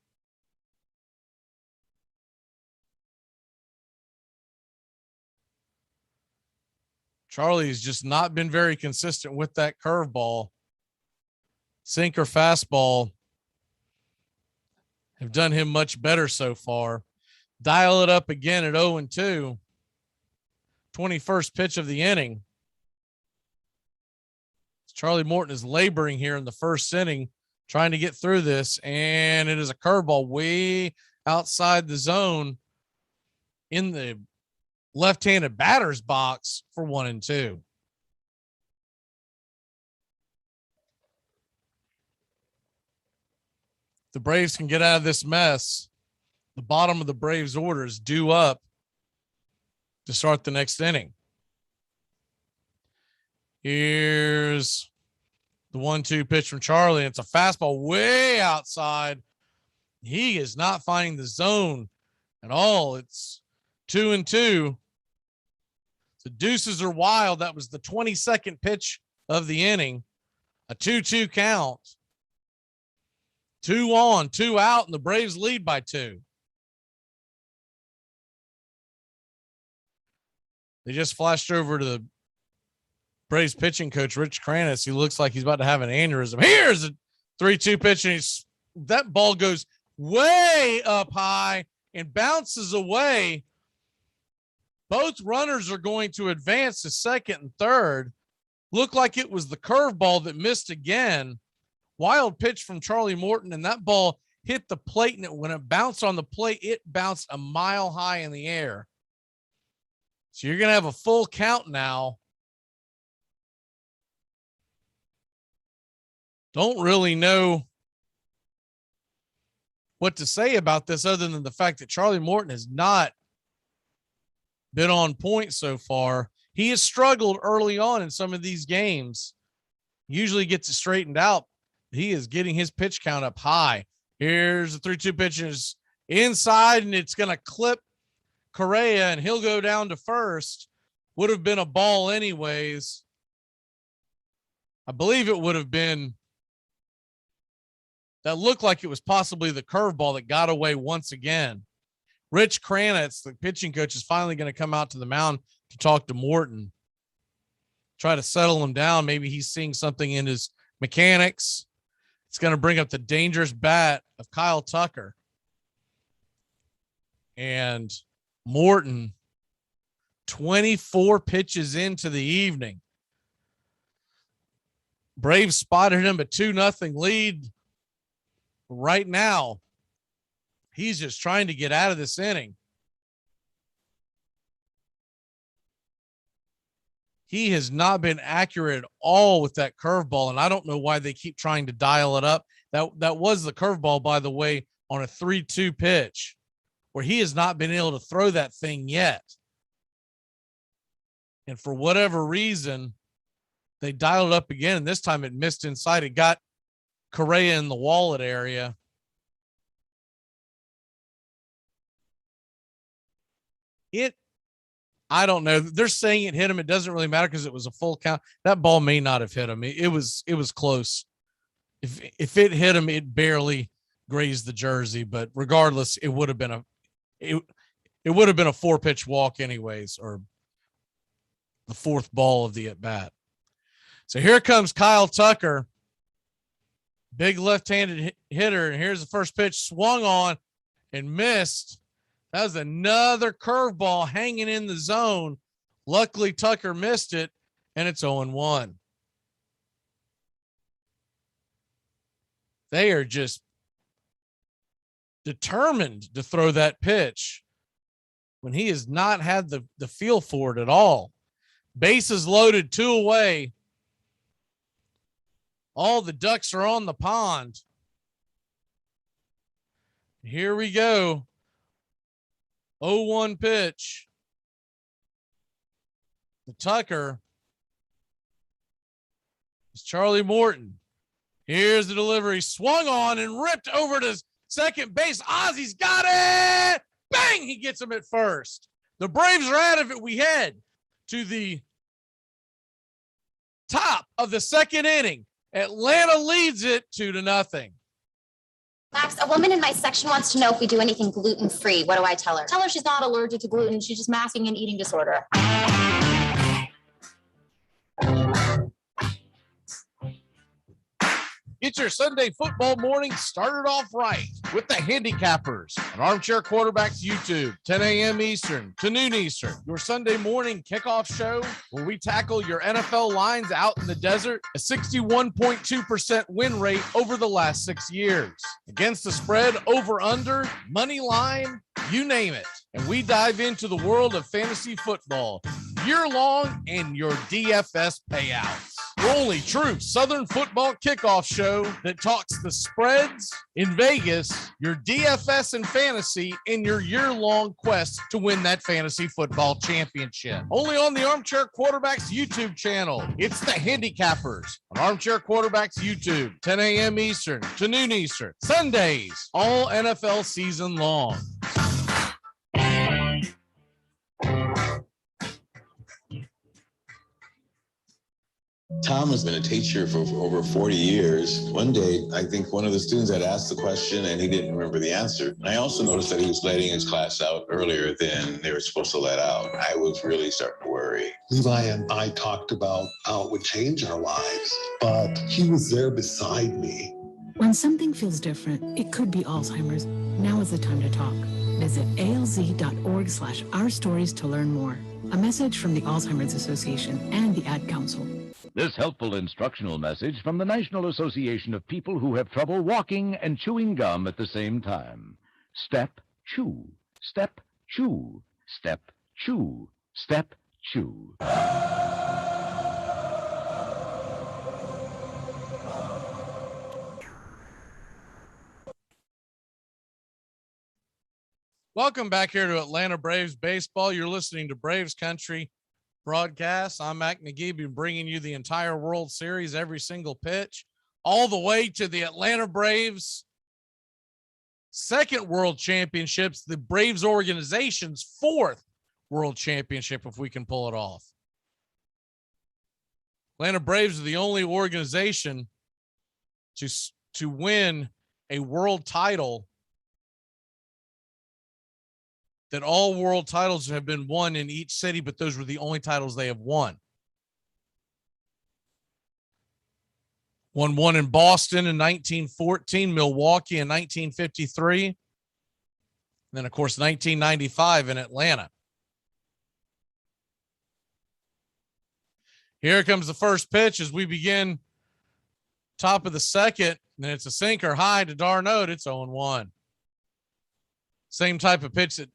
Charlie's just not been very consistent with that curveball. Sinker, fastball have done him much better so far. Dial it up again at 0-2. 21st pitch of the inning. Charlie Morton is laboring here in the first inning, trying to get through this, and it is a curveball way outside the zone in the left-handed batter's box for 1-2. The Braves can get out of this mess. The bottom of the Braves order is due up to start the next inning. Here's the 1-2 pitch from Charlie. It's a fastball way outside. He is not finding the zone at all. It's 2-2. The deuces are wild. That was the 22nd pitch of the inning. A 2-2 count. 2 on, 2 out, and the Braves lead by 2. They just flashed over to the Braves pitching coach, Rich Kranitz. He looks like he's about to have an aneurysm. Here's a 3-2 pitch, and that ball goes way up high and bounces away. Both runners are going to advance to second and third. Looked like it was the curveball that missed again. Wild pitch from Charlie Morton, and that ball hit the plate, and when it bounced on the plate, it bounced a mile high in the air. So you're going to have a full count now. Don't really know what to say about this other than the fact that Charlie Morton has not been on point so far. He has struggled early on in some of these games. Usually gets it straightened out. He is getting his pitch count up high. Here's the 3-2 pitch is inside, and it's going to clip Correa, and he'll go down to first. Would have been a ball anyways. I believe it would have been. That looked like it was possibly the curveball that got away once again. Rich Kranitz, the pitching coach, is finally going to come out to the mound to talk to Morton. Try to settle him down. Maybe he's seeing something in his mechanics. It's going to bring up the dangerous bat of Kyle Tucker. And Morton, 24 pitches into the evening. Braves spotted him a 2-0 lead. Right now, he's just trying to get out of this inning. He has not been accurate at all with that curveball, and I don't know why they keep trying to dial it up. That was the curveball, by the way, on a 3-2 pitch, where he has not been able to throw that thing yet. And for whatever reason, they dialed it up again, and this time it missed inside. It got Correa in the wallet area. I don't know. They're saying it hit him. It doesn't really matter because it was a full count. That ball may not have hit him. It was close. If it hit him, it barely grazed the jersey. But regardless, it would have been a 4-pitch walk anyways, or the fourth ball of the at bat. So here comes Kyle Tucker, big left-handed hitter, and here's the first pitch, swung on and missed. That was another curveball hanging in the zone. Luckily, Tucker missed it, and it's 0-1. They are just determined to throw that pitch when he has not had the feel for it at all. Bases loaded, 2 away. All the ducks are on the pond. Here we go. 0-1 pitch. The Tucker is Charlie Morton. Here's the delivery. Swung on and ripped over to second base. Ozzy's got it. Bang! He gets him at first. The Braves are out of it. We head to the top of the second inning. Atlanta leads it 2-0. Max, a woman in my section wants to know if we do anything gluten-free. What do I tell her? Tell her she's not allergic to gluten. She's just masking an eating disorder. Get your Sunday football morning started off right with the Handicappers on Armchair Quarterbacks YouTube, 10 a.m. Eastern to noon Eastern. Your Sunday morning kickoff show where we tackle your NFL lines out in the desert, a 61.2% win rate over the last 6 years. Against the spread, over, under, money line, you name it. And we dive into the world of fantasy football year-long and your DFS payouts. The only true Southern football kickoff show that talks the spreads in Vegas, your DFS and fantasy in your year-long quest to win that fantasy football championship. Only on the Armchair Quarterbacks YouTube channel. It's the Handicappers on Armchair Quarterbacks YouTube, 10 a.m. Eastern to noon Eastern. Sundays, all NFL season long. Tom has been a teacher for over 40 years. One day, I think one of the students had asked the question and he didn't remember the answer. I also noticed that he was letting his class out earlier than they were supposed to let out. I was really starting to worry. Levi and I talked about how it would change our lives, but he was there beside me. When something feels different, it could be Alzheimer's. Now is the time to talk. Visit alz.org/ourstories to learn more. A message from the Alzheimer's Association and the Ad Council. This helpful instructional message from the National Association of People Who Have Trouble Walking and Chewing Gum at the same time. Step, chew. Step, chew. Step, chew. Step, chew. Welcome back here to Atlanta Braves baseball. You're listening to Braves Country broadcast. I'm Mac McGee, bringing you the entire World Series, every single pitch, all the way to the Atlanta Braves' second World Championships, the Braves organization's fourth World Championship, if we can pull it off. Atlanta Braves are the only organization to win a world title that all world titles have been won in each city, but those were the only titles they have won. Won one in Boston in 1914, Milwaukee in 1953, and then, of course, 1995 in Atlanta. Here comes the first pitch as we begin top of the second, and it's a sinker high to Darnold. It's 0-1. Same type of pitch that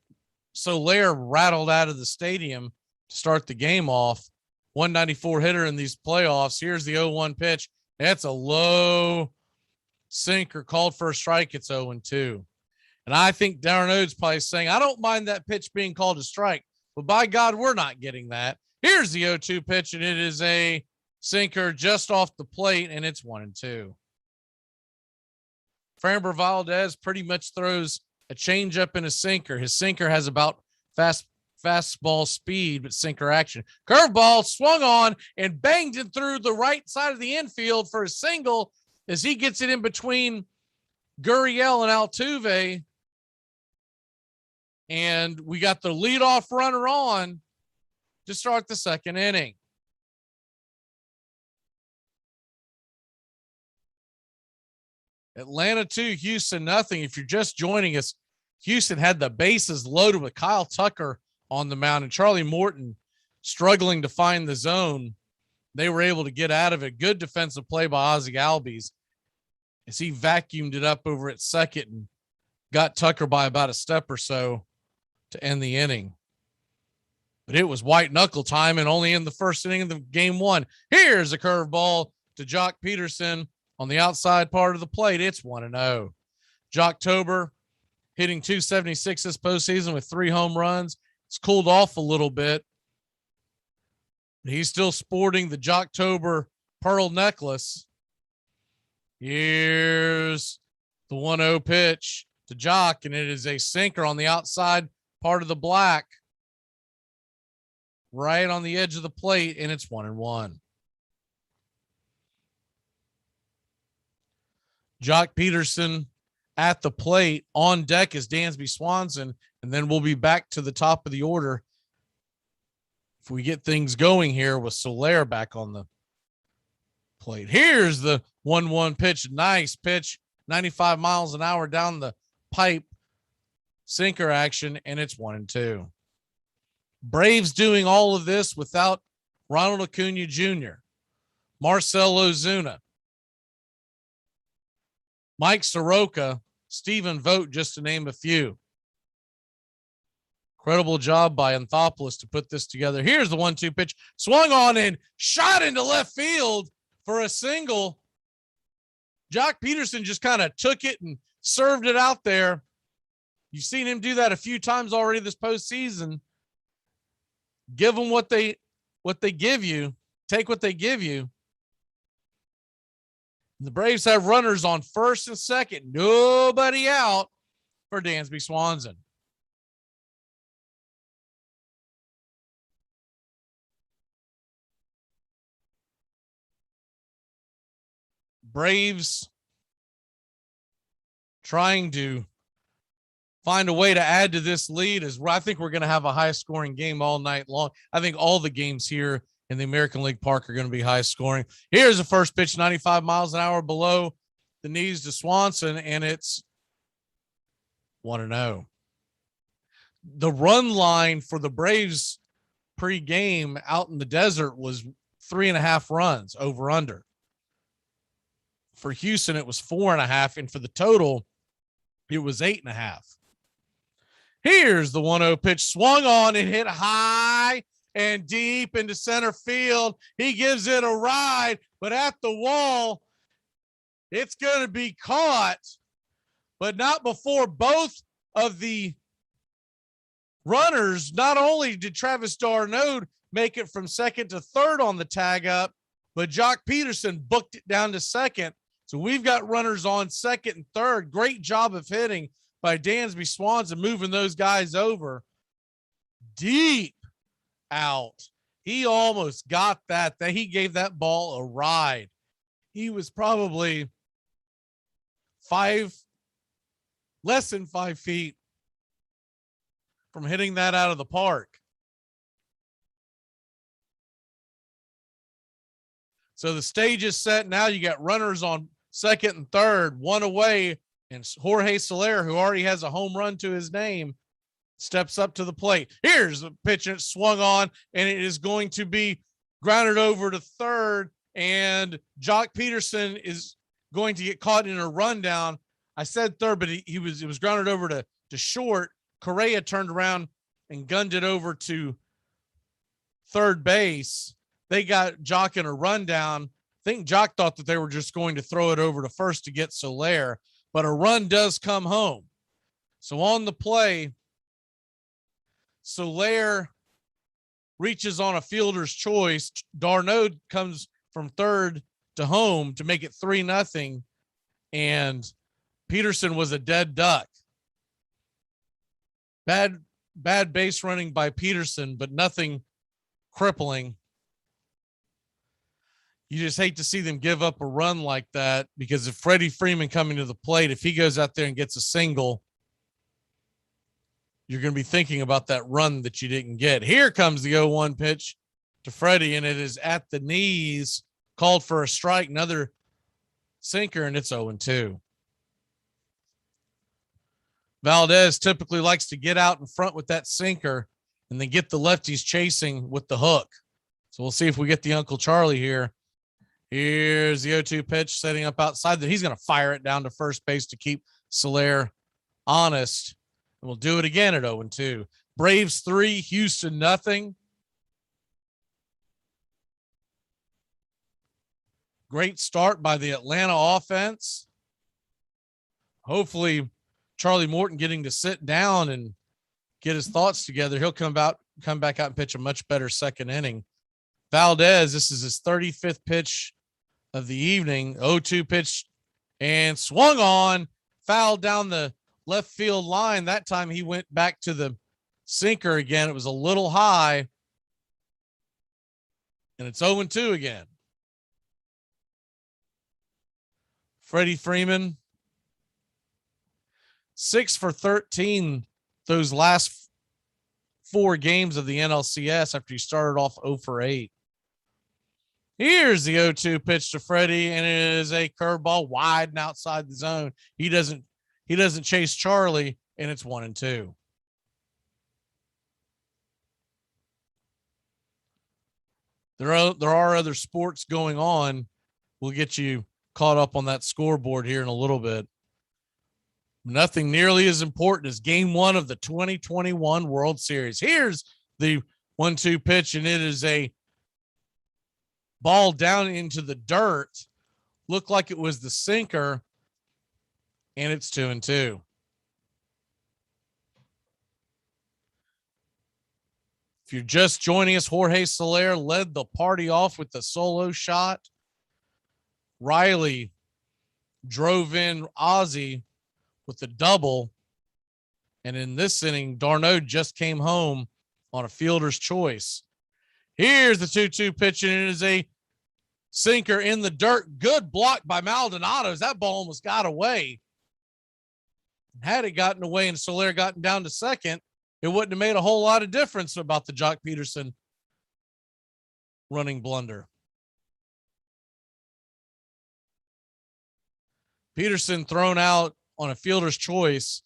Soler rattled out of the stadium to start the game off. 194 hitter in these playoffs. Here's the 0-1 pitch. That's a low sinker called for a strike. It's 0-2. And I think Darnold's probably saying, I don't mind that pitch being called a strike, but by God, we're not getting that. Here's the 0-2 pitch, and it is a sinker just off the plate, and it's 1-2. Framber Valdez pretty much throws a changeup and a sinker. His sinker has about fastball speed, but sinker action. Curveball swung on and banged it through the right side of the infield for a single as he gets it in between Gurriel and Altuve. And we got the leadoff runner on to start the second inning. Atlanta 2, Houston nothing. If you're just joining us, Houston had the bases loaded with Kyle Tucker on the mound and Charlie Morton struggling to find the zone. They were able to get out of it. Good defensive play by Ozzie Albies. as he vacuumed it up over at second and got Tucker by about a step or so to end the inning. But it was white knuckle time, and only in the first inning of the game one. Here's a curveball to Jock Peterson on the outside part of the plate. It's 1-0. Jocktober hitting .276 this postseason with 3 home runs. It's cooled off a little bit. He's still sporting the Jocktober pearl necklace. Here's the 1-0 pitch to Jock, and it is a sinker on the outside part of the black, right on the edge of the plate, and it's 1-1. Jock Peterson at the plate. On deck is Dansby Swanson, and then we'll be back to the top of the order if we get things going here with Soler back on the plate. Here's the 1-1 pitch. Nice pitch, 95 miles an hour down the pipe, sinker action, and it's 1-2. Braves doing all of this without Ronald Acuna Jr., Marcell Ozuna, Mike Soroka, Stephen Vogt, just to name a few. Incredible job by Anthopoulos to put this together. Here's the 1-2 pitch, swung on and shot into left field for a single. Jock Peterson just kind of took it and served it out there. You've seen him do that a few times already this postseason. Give them what they give you. Take what they give you. The Braves have runners on first and second. Nobody out for Dansby Swanson. Braves trying to find a way to add to this lead. I think we're going to have a high scoring game all night long. I think all the games here in the American League Park are going to be high scoring. Here's the first pitch, 95 miles an hour below the knees to Swanson, and it's 1-0. The run line for the Braves pre-game out in the desert was 3.5 runs over under. For Houston, it was 4.5, and for the total, it was 8.5. Here's the 1-0 pitch, swung on and hit high and deep into center field. He gives it a ride, but at the wall, it's going to be caught, but not before both of the runners. Not only did Travis d'Arnaud make it from second to third on the tag up, but Jock Peterson booked it down to second. So we've got runners on second and third. Great job of hitting by Dansby Swanson, moving those guys over. Deep out. He almost got that. He gave that ball a ride. He was probably less than 5 feet from hitting that out of the park. So the stage is set. Now you got runners on second and third, one away, and Jorge Soler, who already has a home run to his name, steps up to the plate. Here's the pitch, and it's swung on, and it is going to be grounded over to third, and Jock Peterson is going to get caught in a rundown. I said third, but it was grounded over to short. Correa turned around and gunned it over to third base. They got Jock in a rundown. I think Jock thought that they were just going to throw it over to first to get Soler, but a run does come home. So on the play, Soler reaches on a fielder's choice. d'Arnaud comes from third to home to make it 3-0, and Peterson was a dead duck. Bad base running by Peterson, but nothing crippling. You just hate to see them give up a run like that, because if Freddie Freeman coming to the plate, if he goes out there and gets a single, you're going to be thinking about that run that you didn't get. Here comes the 0-1 pitch to Freddie, and it is at the knees, called for a strike, another sinker, and it's 0-2. Valdez typically likes to get out in front with that sinker and then get the lefties chasing with the hook. So we'll see if we get the Uncle Charlie here. Here's the 0-2 pitch setting up outside. That he's going to fire it down to first base to keep Soler honest. And we'll do it again at 0-2. Braves 3, Houston nothing. Great start by the Atlanta offense. Hopefully, Charlie Morton getting to sit down and get his thoughts together. He'll come back out and pitch a much better second inning. Valdez, this is his 35th pitch of the evening. 0-2 pitch and swung on, fouled down the left field line. That time he went back to the sinker again. It was a little high, and it's 0-2 again. Freddie Freeman, 6 for 13 those last 4 games of the NLCS after he started off 0 for 8. Here's the 0-2 pitch to Freddie, and it is a curveball wide and outside the zone. He doesn't chase Charlie, and it's 1-2. There are other sports going on. We'll get you caught up on that scoreboard here in a little bit. Nothing nearly as important as game 1 of the 2021 World Series. Here's the 1-2 pitch, and it is a ball down into the dirt. Looked like it was the sinker, and it's 2-2. If you're just joining us, Jorge Soler led the party off with the solo shot. Riley drove in Ozzie with the double. And in this inning, d'Arnaud just came home on a fielder's choice. Here's the 2-2 pitch, and it is a sinker in the dirt. Good block by Maldonado's. That ball almost got away. Had it gotten away and Soler gotten down to second, it wouldn't have made a whole lot of difference about the Jock Peterson running blunder. Peterson thrown out on a fielder's choice.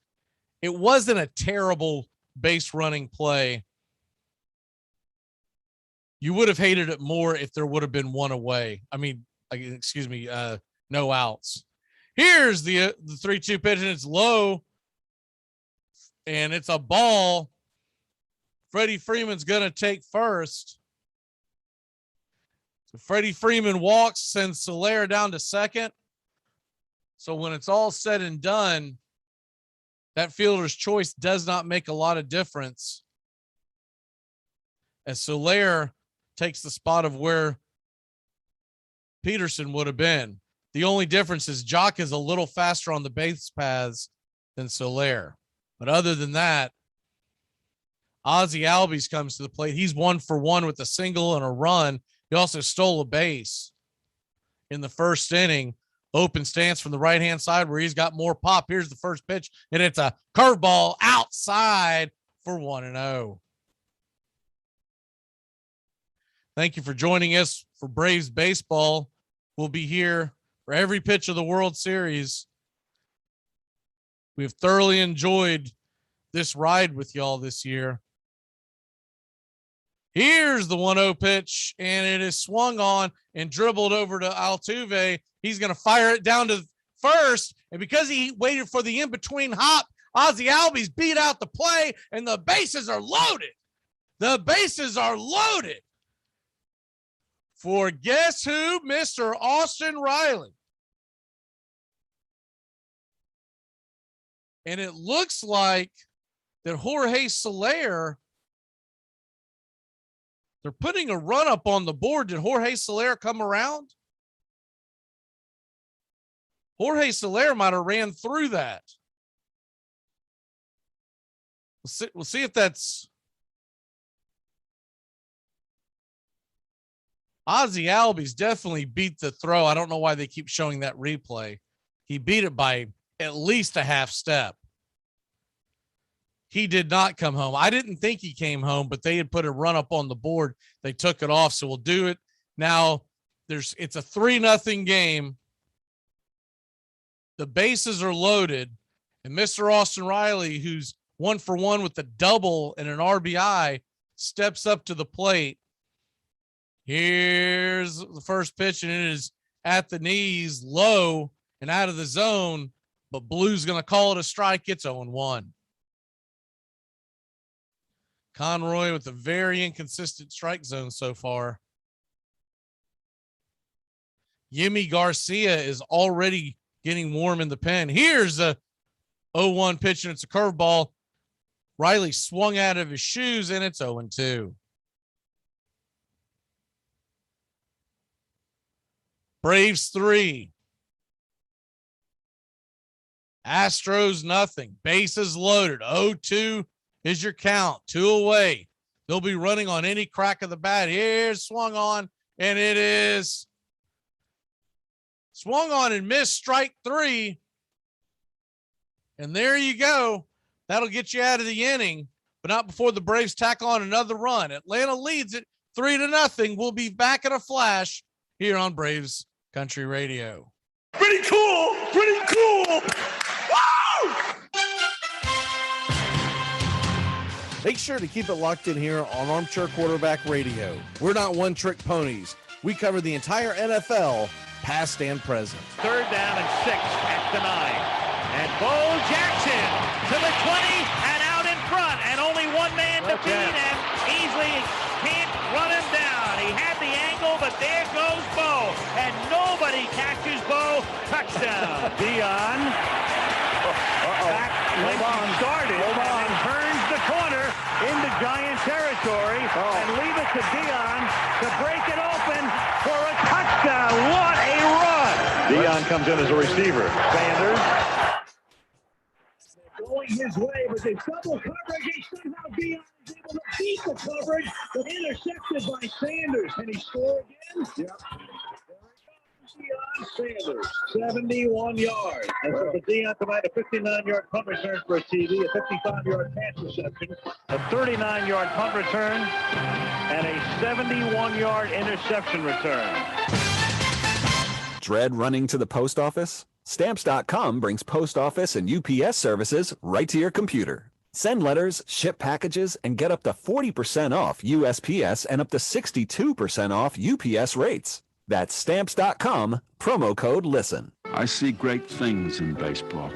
It wasn't a terrible base running play. You would have hated it more if there would have been one away. No outs. Here's the 3-2 pitch, and it's low, and it's a ball. Freddie Freeman's going to take first. So Freddie Freeman walks, sends Soler down to second. So when it's all said and done, that fielder's choice does not make a lot of difference, as Soler takes the spot of where Peterson would have been. The only difference is Jock is a little faster on the base paths than Soler. But other than that, Ozzie Albies comes to the plate. He's 1 for 1 with a single and a run. He also stole a base in the first inning. Open stance from the right-hand side where he's got more pop. Here's the first pitch, and it's a curveball outside for 1-0. Thank you for joining us for Braves baseball. We'll be here for every pitch of the World Series. We've thoroughly enjoyed this ride with y'all this year. Here's the 1-0 pitch, and it is swung on and dribbled over to Altuve. He's going to fire it down to first, and because he waited for the in-between hop, Ozzie Albies beat out the play, and the bases are loaded. The bases are loaded for guess who? Mr. Austin Riley. And it looks like that Jorge Soler, they're putting a run up on the board. Did Jorge Soler come around? Jorge Soler might have ran through that. We'll see if that's Ozzie Albies. Definitely beat the throw. I don't know why they keep showing that replay. He beat it by at least a half step. He did not come home. I didn't think he came home, but they had put a run up on the board. They took it off. So we'll do it now. It's a 3-0 game. The bases are loaded, and Mr. Austin Riley, who's 1 for 1 with a double and an RBI, steps up to the plate. Here's the first pitch, and it is at the knees, low and out of the zone, but Blue's going to call it a strike. It's 0-1. Conroy with a very inconsistent strike zone so far. Yimi Garcia is already getting warm in the pen. Here's a 0-1 pitch, and it's a curveball. Riley swung out of his shoes, and it's 0-2. Braves 3. Astros nothing. Bases loaded. 0-2 is your count. 2 away. They'll be running on any crack of the bat. Here's swung on, and it is swung on and missed, strike 3. And there you go. That'll get you out of the inning, but not before the Braves tack on another run. Atlanta leads it 3-0. We'll be back in a flash here on Braves Country Radio. Pretty cool. Pretty cool. Woo! Make sure to keep it locked in here on Armchair Quarterback Radio. We're not one-trick ponies. We cover the entire NFL, past and present. 3rd down and 6 at the 9. And Bo Jackson to the 20 and out in front. And only one man to beat, and easily can't run him down. He had the angle, but there goes Bo. And nobody catches Bo. Touchdown. Dion. Back when he started. And turns the corner into Giant territory. And leave it to Dion to break it open for a touchdown. What a run. Dion comes in as a receiver. Sanders. Going his way, but they double coverage. And somehow Dion is able to beat the coverage, but intercepted by Sanders. Can he score again? Yep. Dion Sanders, 71 yards. And so the Dion combined a 59-yard punt return for a TD, a 55-yard pass reception, a 39-yard punt return, and a 71-yard interception return. Dread running to the post office? Stamps.com brings post office and UPS services right to your computer. Send letters, ship packages, and get up to 40% off USPS and up to 62% off UPS rates. That's Stamps.com, promo code LISTEN. I see great things in baseball.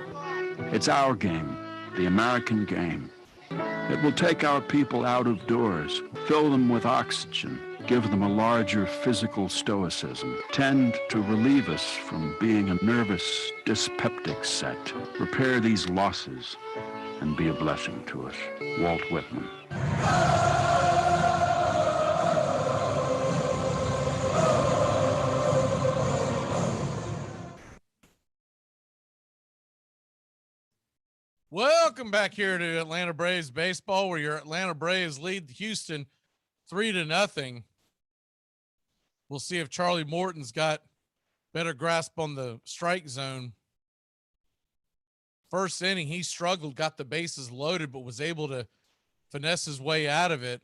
It's our game, the American game. It will take our people out of doors, fill them with oxygen, give them a larger physical stoicism, tend to relieve us from being a nervous, dyspeptic set, repair these losses, and be a blessing to us. Walt Whitman. Welcome back here to Atlanta Braves baseball, where your Atlanta Braves lead Houston 3-0. We'll see if Charlie Morton's got better grasp on the strike zone. First inning, he struggled, got the bases loaded, but was able to finesse his way out of it.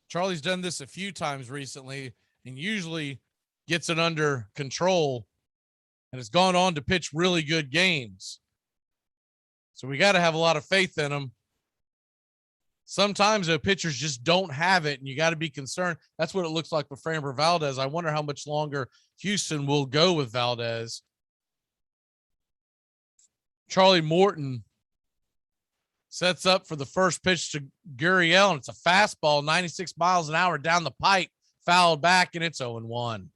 Charlie's done this a few times recently and usually gets it under control and has gone on to pitch really good games. So we got to have a lot of faith in him. Sometimes the pitchers just don't have it, and you got to be concerned. That's what it looks like with Framber Valdez. I wonder how much longer Houston will go with Valdez. Charlie Morton sets up for the first pitch to Gurriel, and it's a fastball, 96 miles an hour down the pipe, fouled back, and it's 0-1.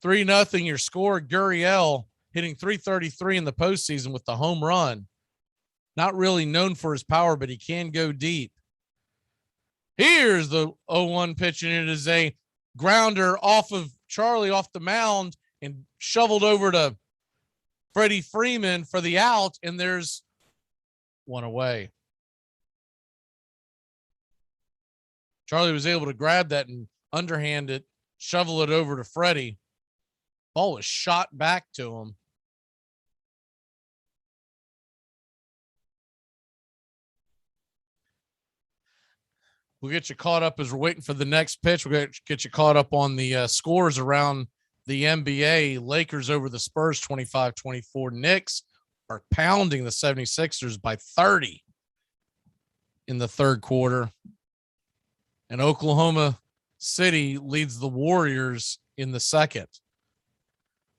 Three nothing your score. Gurriel hitting .333 in the postseason with the home run. Not really known for his power, but he can go deep. Here's the 0-1 pitch, and it is a grounder off of Charlie off the mound and shoveled over to Freddie Freeman for the out, and there's one away. Charlie was able to grab that and underhand it, shovel it over to Freddie. Ball was shot back to him. We'll get you caught up as we're waiting for the next pitch. We'll get you caught up on the scores around the NBA. Lakers over the Spurs 25-24. Knicks are pounding the 76ers by 30 in the third quarter. And Oklahoma City leads the Warriors in the second.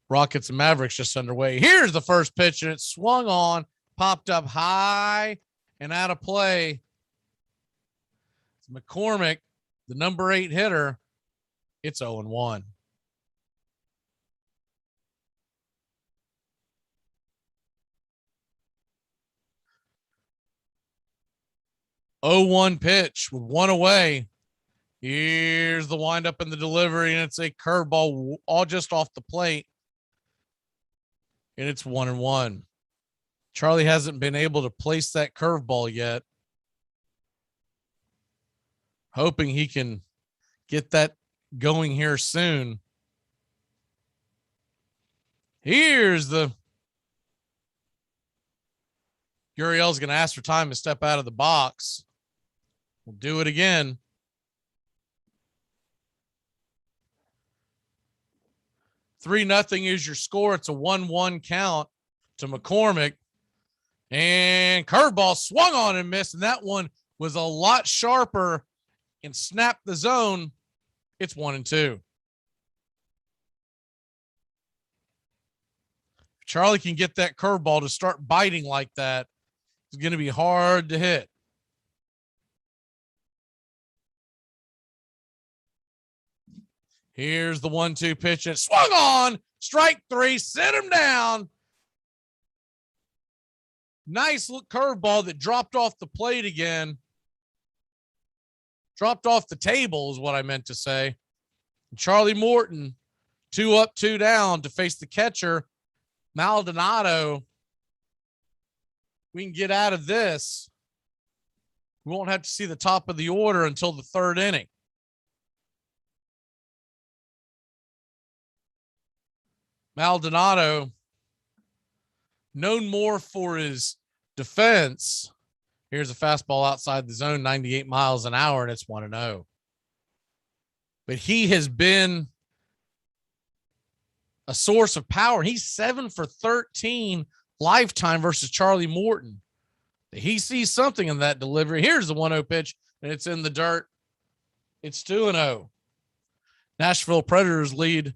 Rockets and Mavericks just underway. Here's the first pitch, and it swung on, popped up high and out of play. It's McCormick, the number 8 hitter. It's 0-1. Oh-1 pitch with one away. Here's the windup and the delivery, and it's a curveball all just off the plate. And it's 1-1. Charlie hasn't been able to place that curveball yet. Hoping he can get that going here soon. Here's the Gurriel's going to ask for time to step out of the box. We'll do it again. Three-0 is your score. It's a 1-1 count to McCormick. And curveball swung on and missed, and that one was a lot sharper and snapped the zone. It's 1-2. If Charlie can get that curveball to start biting like that, it's going to be hard to hit. Here's the 1-2 pitch. It swung on. Strike 3. Sit him down. Nice look curveball that dropped off the plate again. Dropped off the table is what I meant to say. Charlie Morton, 2 up, 2 down to face the catcher, Maldonado. We can get out of this. We won't have to see the top of the order until the third inning. Maldonado, known more for his defense. Here's a fastball outside the zone, 98 miles an hour, and it's 1-0. But he has been a source of power. He's 7 for 13 lifetime versus Charlie Morton. He sees something in that delivery. Here's the 1-0 pitch, and it's in the dirt. It's 2-0. Nashville Predators lead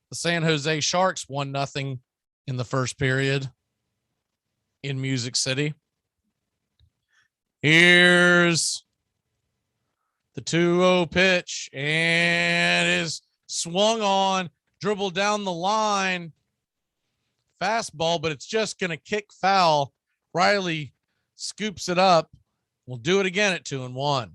the San Jose Sharks 1-0 in the first period in Music City. Here's the 2-0 pitch, and is swung on, dribbled down the line. Fastball, but it's just going to kick foul. Riley scoops it up. We'll do it again at 2-1.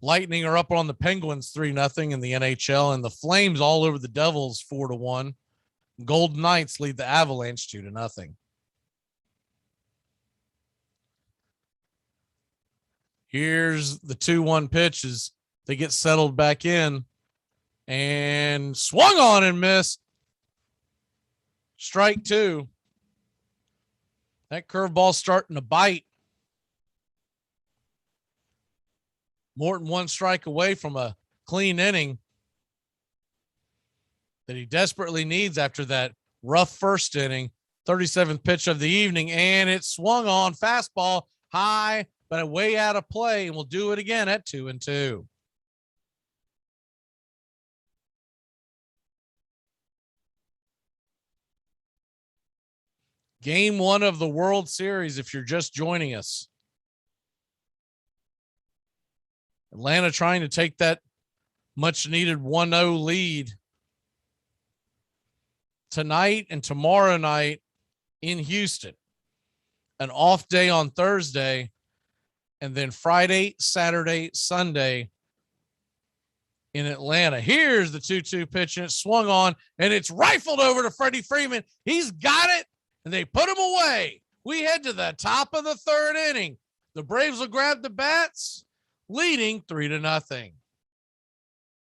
Lightning are up on the Penguins 3-0 in the NHL, and the Flames all over the Devils 4-1. Golden Knights lead the Avalanche 2-0. Here's the 2-1 pitch as they get settled back in, and swung on and missed. Strike 2. That curveball's starting to bite. Morton 1 strike away from a clean inning that he desperately needs after that rough first inning. 37th pitch of the evening, and it swung on. Fastball high, but way out of play, and we'll do it again at 2-2. Game 1 of the World Series, if you're just joining us. Atlanta trying to take that much-needed 1-0 lead tonight and tomorrow night in Houston. An off day on Thursday, and then Friday, Saturday, Sunday in Atlanta. Here's the 2-2 pitch, and it's swung on, and it's rifled over to Freddie Freeman. He's got it, and they put him away. We head to the top of the third inning. The Braves will grab the bats, leading 3-0.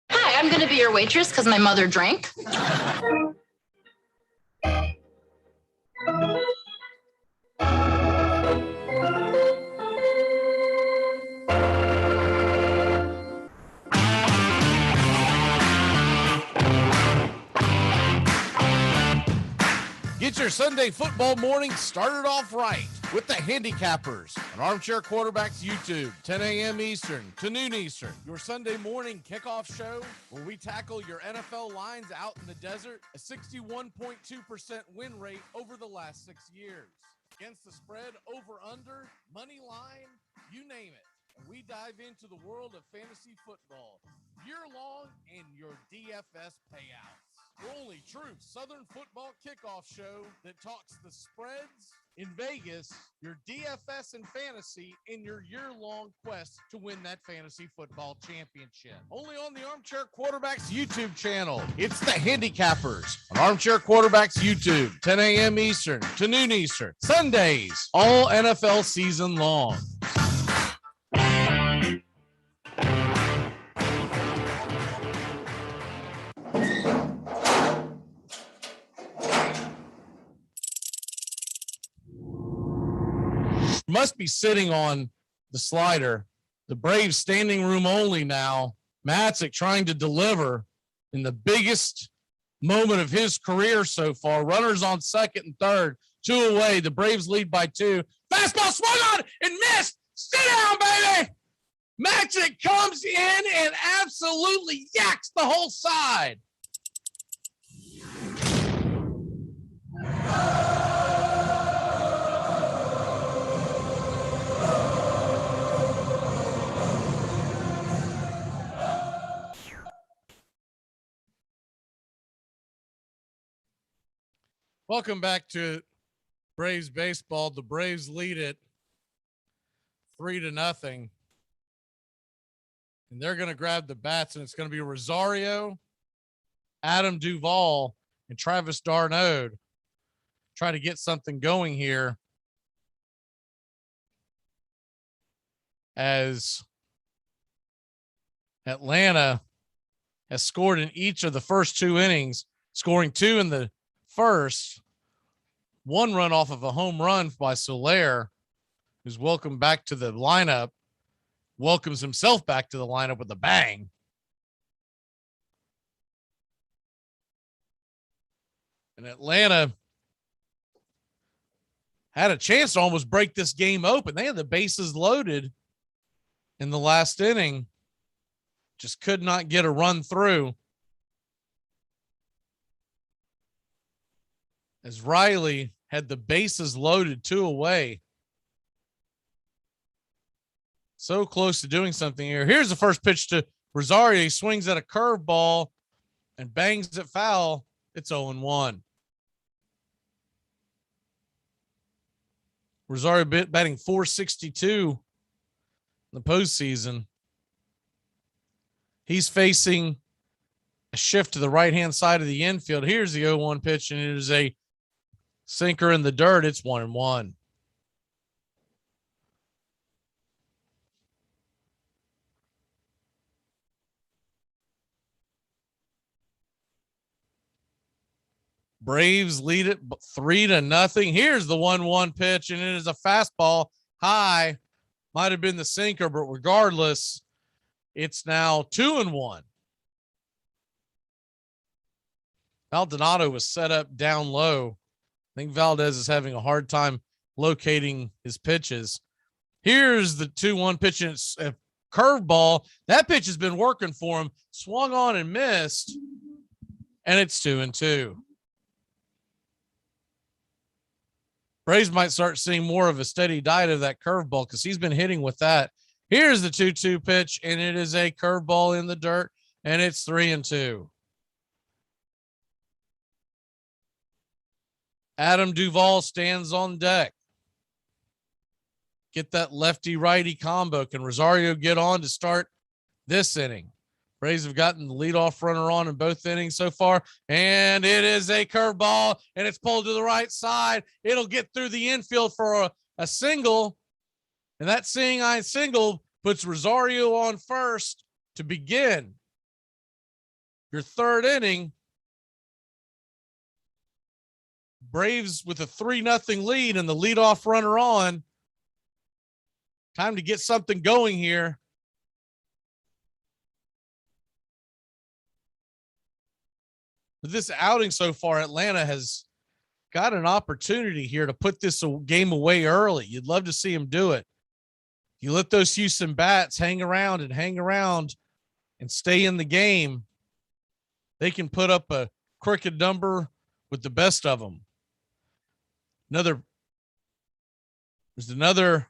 Hi, I'm going to be your waitress because my mother drank. Get Get your Sunday football morning started off right with the Handicappers on Armchair Quarterbacks YouTube, 10 a.m. Eastern to noon Eastern. Your Sunday morning kickoff show where we tackle your NFL lines out in the desert, a 61.2% win rate over the last 6 years. Against the spread, over, under, money line, you name it. And we dive into the world of fantasy football year-long in your DFS payouts. Your only true Southern football kickoff show that talks the spreads in Vegas, your DFS and fantasy in your year-long quest to win that fantasy football championship. Only on the Armchair Quarterbacks YouTube channel. It's the Handicappers on Armchair Quarterbacks YouTube, 10 a.m. Eastern to noon Eastern. Sundays, all NFL season long. Must be sitting on the slider. The Braves standing room only now. Matzik trying to deliver in the biggest moment of his career so far. Runners on second and third, 2 away. The Braves lead by 2. Fastball swung on and missed. Sit down, baby. Matzik comes in and absolutely yaks the whole side. Welcome back to Braves baseball. The Braves lead it 3-0. And they're going to grab the bats, and it's going to be Rosario, Adam Duvall, and Travis d'Arnaud try to get something going here as Atlanta has scored in each of the first 2 innings, scoring 2 in the first, 1 run off of a home run by Soler, who's welcomed back to the lineup, welcomes himself back to the lineup with a bang. And Atlanta had a chance to almost break this game open. They had the bases loaded in the last inning, just could not get a run through. As Riley had the bases loaded 2 away. So close to doing something here. Here's the first pitch to Rosario. He swings at a curveball and bangs it foul. It's 0-1. Rosario batting .462 in the postseason. He's facing a shift to the right-hand side of the infield. Here's the 0-1 pitch, and it is a sinker in the dirt. It's 1-1. Braves lead it 3-0. Here's the 1-1 pitch, and it is a fastball high. Might have been the sinker, but regardless, it's now 2-1. Maldonado was set up down low. I think Valdez is having a hard time locating his pitches. Here's the 2-1 pitch, and it's a curveball. That pitch has been working for him. Swung on and missed, and it's 2-2. Braves might start seeing more of a steady diet of that curveball because he's been hitting with that. Here's the 2-2 pitch, and it is a curveball in the dirt, and it's 3-2. Adam Duvall stands on deck. Get that lefty-righty combo. Can Rosario get on to start this inning? Braves have gotten the leadoff runner on in both innings so far, and it is a curveball, and it's pulled to the right side. It'll get through the infield for a single, and that seeing-eye single puts Rosario on first to begin your 3rd inning. Braves with a 3-0 lead and the leadoff runner on. Time to get something going here. But this outing so far, Atlanta has got an opportunity here to put this game away early. You'd love to see him do it. You let those Houston bats hang around and stay in the game, they can put up a crooked number with the best of them. There's another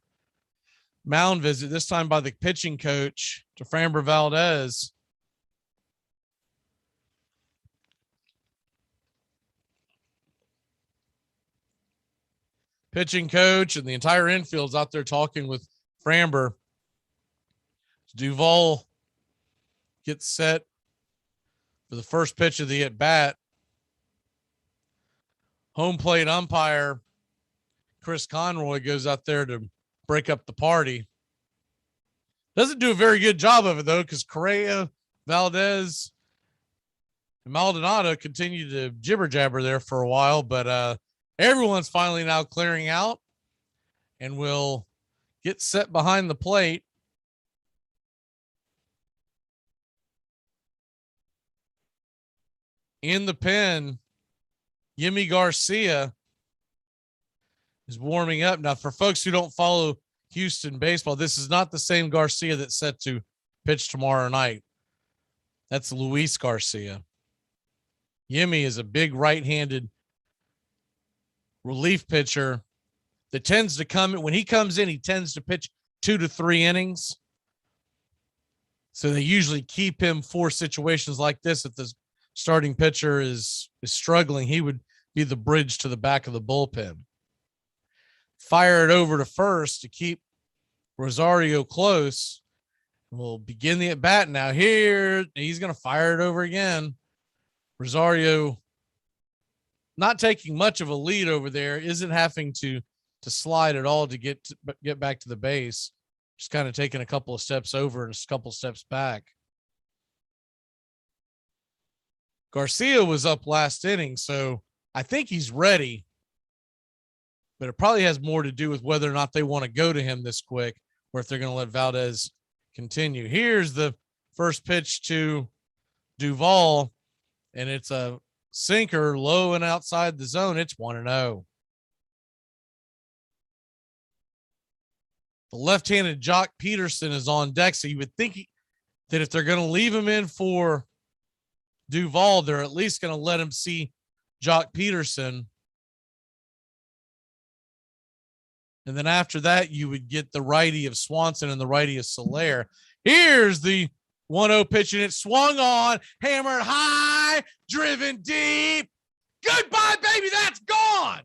mound visit, this time by the pitching coach to Framber Valdez. Pitching coach and the entire infield's out there talking with Framber. Duvall gets set for the first pitch of the at-bat. Home plate umpire Chris Conroy goes out there to break up the party. Doesn't do a very good job of it, though, because Correa, Valdez, and Maldonado continue to jibber-jabber there for a while, but everyone's finally now clearing out and will get set behind the plate. In the pen, Yimi Garcia is warming up. Now, for folks who don't follow Houston baseball, this is not the same Garcia that's set to pitch tomorrow night. That's Luis Garcia. Yimi is a big right-handed relief pitcher that tends to come when he comes in, he tends to pitch 2 to 3 innings. So they usually keep him for situations like this. If the starting pitcher is struggling, he would be the bridge to the back of the bullpen. Fire it over to first to keep Rosario close. We'll begin the at bat now. Here, he's going to fire it over again. Rosario not taking much of a lead over there, isn't having to slide at all to get back to the base. Just kind of taking a couple of steps over and a couple steps back. Garcia was up last inning, so I think he's ready. But it probably has more to do with whether or not they want to go to him this quick or if they're going to let Valdez continue. Here's the first pitch to Duvall, and it's a sinker low and outside the zone. It's 1-0. The left-handed Jock Peterson is on deck, so you would think that if they're going to leave him in for Duvall, they're at least going to let him see Jock Peterson. And then after that, you would get the righty of Swanson and the righty of Soler. Here's the 1-0 pitch, and it swung on, hammered high, driven deep. Goodbye, baby, that's gone.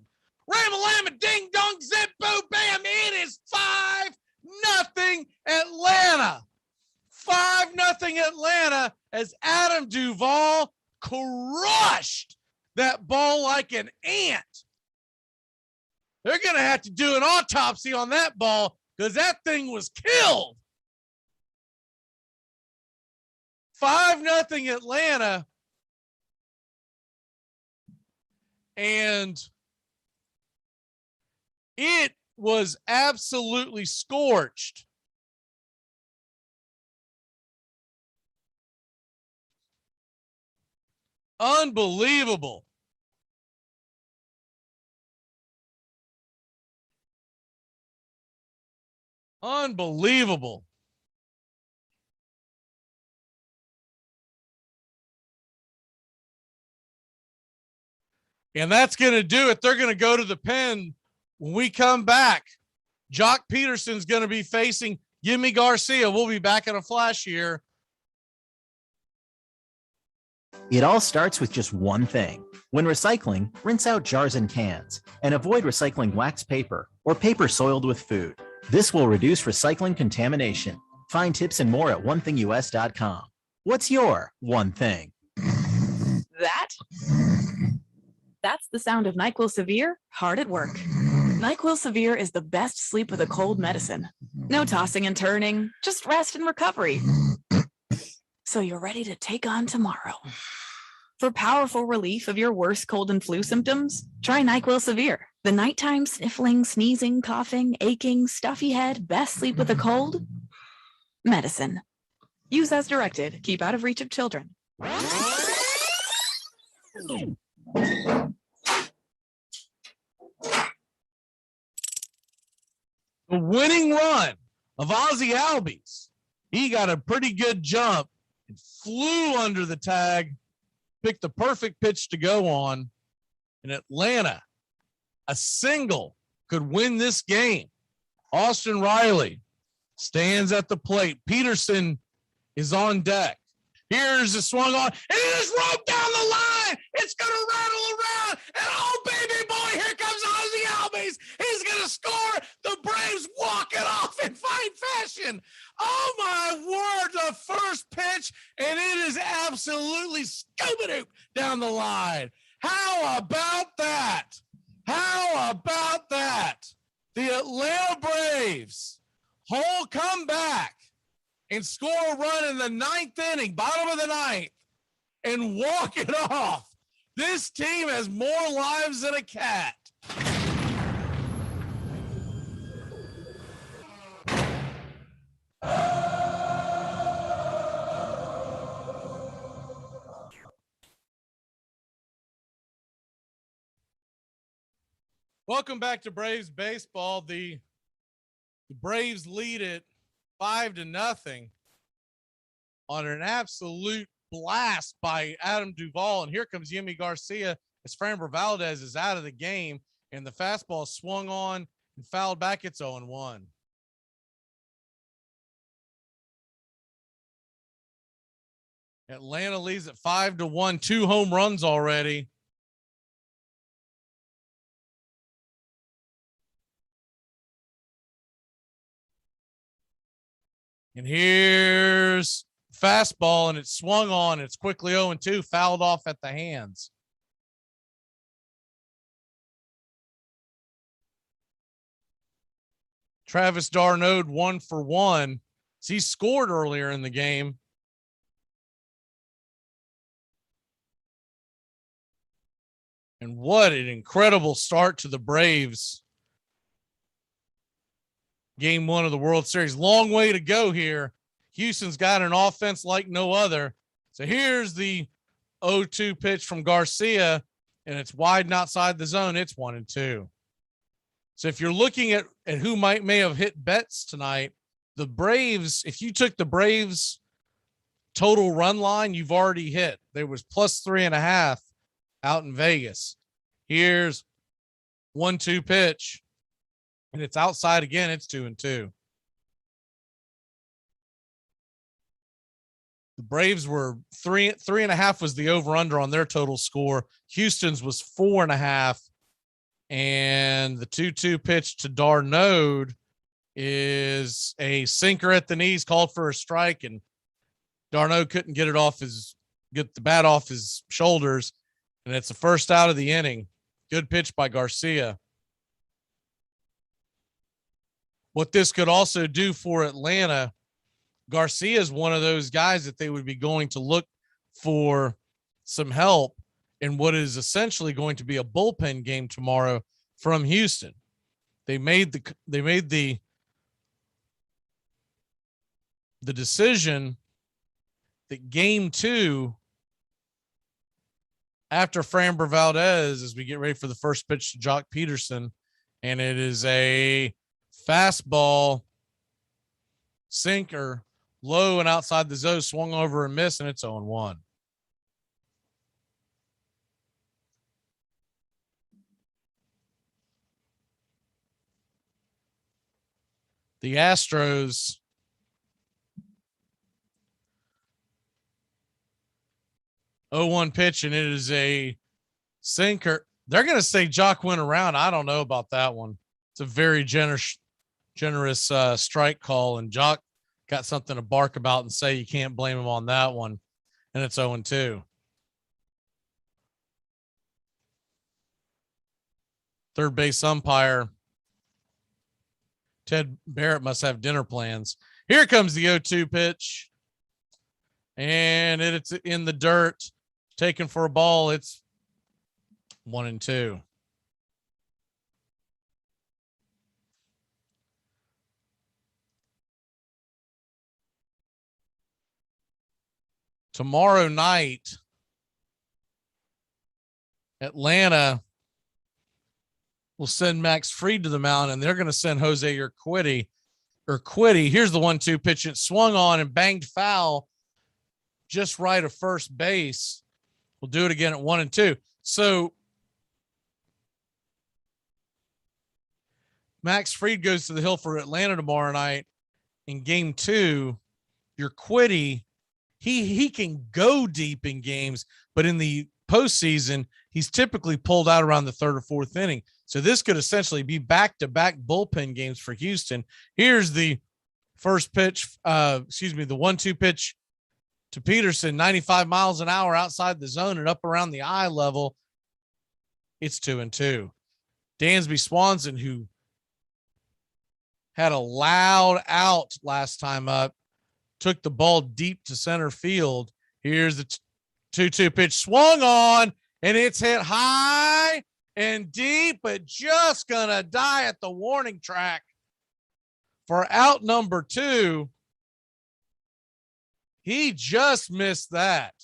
Ram-a-lam-a, ding-dong, zip, boo, bam. It is 5-0 Atlanta. 5-0 Atlanta as Adam Duvall crushed that ball like an ant. They're going to have to do an autopsy on that ball because that thing was killed. 5-0 Atlanta. And it was absolutely scorched. Unbelievable. Unbelievable. And that's going to do it. They're going to go to the pen when we come back. Jock Peterson's going to be facing Yimi Garcia. We'll be back in a flash here. It all starts with just one thing. When recycling, rinse out jars and cans and avoid recycling wax paper or paper soiled with food. This will reduce recycling contamination. Find tips and more at onethingus.com. What's your one thing? That's the sound of NyQuil Severe hard at work. NyQuil Severe is the best sleep with a cold medicine. No tossing and turning, just rest and recovery. So you're ready to take on tomorrow. For powerful relief of your worst cold and flu symptoms, try NyQuil Severe. The nighttime sniffling, sneezing, coughing, aching, stuffy head, best sleep with a cold medicine. Use as directed. Keep out of reach of children. The winning run of Ozzie Albies. He got a pretty good jump and flew under the tag, picked the perfect pitch to go on. In Atlanta, a single could win this game. Austin Riley stands at the plate. Peterson is on deck. Here's the swung on, and it is roped down the line. It's going to rattle around, and oh, baby boy, here comes Ozzie Albies. He's going to score. The Braves walk it off in fine fashion. Oh, my word, the first pitch, and it is absolutely scoop-a-doop down the line. How about that? How about that? The Atlanta Braves whole comeback and score a run in the ninth inning, bottom of the ninth, and walk it off. This team has more lives than a cat. Welcome back to Braves baseball. The Braves lead it 5-0 on an absolute blast by Adam Duvall. And here comes Yimi Garcia as Framber Valdez is out of the game, and the fastball swung on and fouled back. It's 0-1. Atlanta leads at 5-1, 2 home runs already. And here's fastball, and it's swung on. It's quickly 0-2, fouled off at the hands. Travis d'Arnaud 1 for 1. He scored earlier in the game. And what an incredible start to the Braves. Game 1 of the World Series. Long way to go here. Houston's got an offense like no other. So here's the 0-2 pitch from Garcia, and it's wide and outside the zone. It's 1-2. So if you're looking at who may have hit bets tonight, the Braves, if you took the Braves total run line, you've already hit. There was +3.5 out in Vegas. Here's 1-2 pitch. And it's outside again. It's 2-2. The Braves were 3.5 was the over under on their total score. Houston's was 4.5. And the 2-2 pitch to d'Arnaud is a sinker at the knees, called for a strike, and d'Arnaud couldn't get the bat off his shoulders. And it's the first out of the inning. Good pitch by Garcia. What this could also do for Atlanta, Garcia is one of those guys that they would be going to look for some help in what is essentially going to be a bullpen game tomorrow from Houston. They made the decision that game 2, after Framber Valdez, as we get ready for the first pitch to Jock Peterson, and it is a fastball sinker, low and outside the zone, swung over and missed, and it's 0-1. The Astros (0-1) pitch, and it is a sinker. They're going to say Jock went around. I don't know about that one. It's a very generous strike call, and Jock got something to bark about and say you can't blame him on that one, and it's 0-2. Third base umpire Ted Barrett must have dinner plans. Here comes the 0-2 pitch, and it's in the dirt, taken for a ball. It's 1-2. Tomorrow night, Atlanta will send Max Fried to the mound, and they're going to send Jose Urquidy. Here's the 1-2 pitch. It swung on and banged foul just right of first base. We'll do it again at 1-2. So Max Fried goes to the hill for Atlanta tomorrow night in game 2. Urquidy, he can go deep in games, but in the postseason, he's typically pulled out around the 3rd or 4th inning. So this could essentially be back-to-back bullpen games for Houston. Here's the first pitch, the 1-2 pitch to Peterson, 95 miles an hour outside the zone and up around the eye level. It's 2-2. Dansby Swanson, who had a loud out last time up, took the ball deep to center field. Here's the 2-2 pitch, swung on, and it's hit high and deep, but just gonna die at the warning track for out number 2. He just missed that.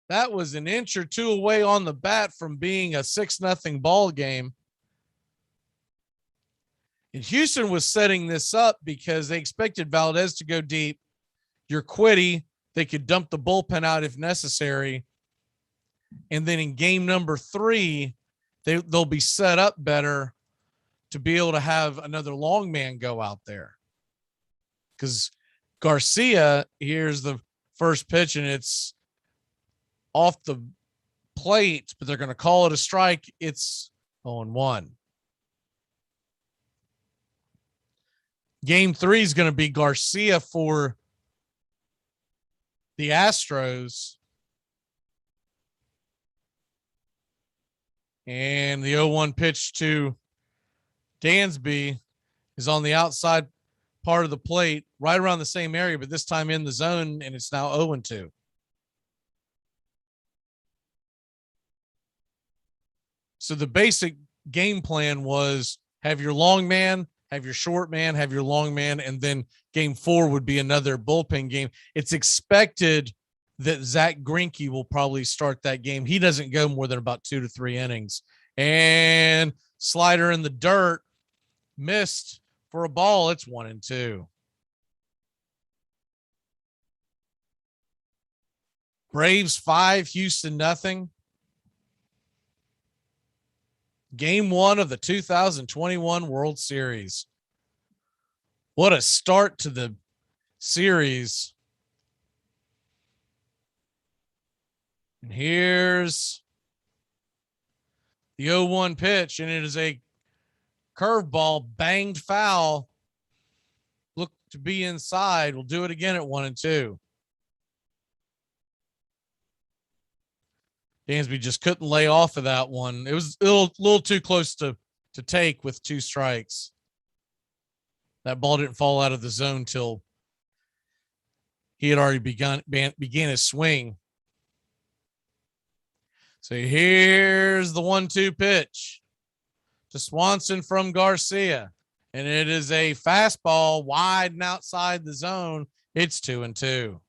That was an inch or two away on the bat from being a 6-0 ball game. And Houston was setting this up because they expected Valdez to go deep. Urquidy, they could dump the bullpen out if necessary. And then in game number 3, they'll be set up better to be able to have another long man go out there. Because Garcia, here's the first pitch, and it's off the plate, but they're going to call it a strike. It's 0-1. Game 3 is going to be Garcia for the Astros. And the 0-1 pitch to Dansby is on the outside part of the plate, right around the same area, but this time in the zone, and it's now 0-2. So the basic game plan was have your long man, have your short man, have your long man, and then game 4 would be another bullpen game. It's expected that Zach Greinke will probably start that game. He doesn't go more than about 2 to 3 innings. And slider in the dirt, missed for a ball. It's 1-2. Braves 5, Houston nothing. Game 1 of the 2021 World Series. What a start to the series. And here's the 0-1 pitch, and it is a curveball, banged foul. Look to be inside. We'll do it again at 1-2. Dansby just couldn't lay off of that one. It was a little too close to take with 2 strikes. That ball didn't fall out of the zone till he had already began his swing. So here's the 1-2 pitch to Swanson from Garcia. And it is a fastball wide and outside the zone. It's 2-2.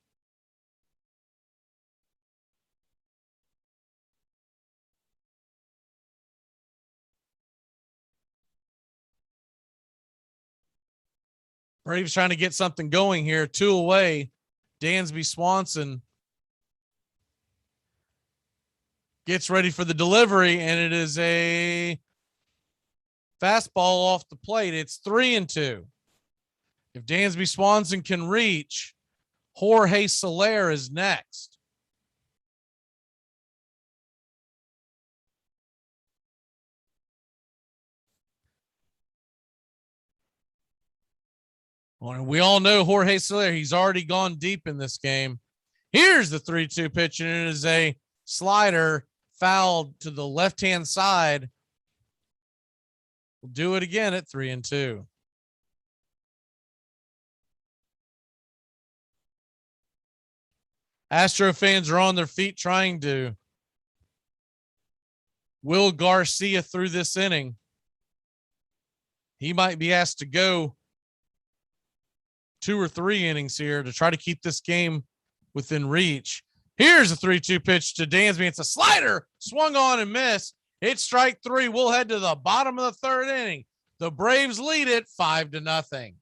Braves trying to get something going here. 2 away. Dansby Swanson gets ready for the delivery, and it is a fastball off the plate. It's 3-2. If Dansby Swanson can reach, Jorge Soler is next. Well, we all know Jorge Soler. He's already gone deep in this game. Here's the 3-2 pitch, and it is a slider fouled to the left-hand side. We'll do it again at 3-2. Astro fans are on their feet trying to will Garcia through this inning. He might be asked to go 2 or 3 innings here to try to keep this game within reach. Here's a 3-2 pitch to Dansby. It's a slider, swung on and missed. It's strike 3. We'll head to the bottom of the third inning. The Braves lead it 5-0.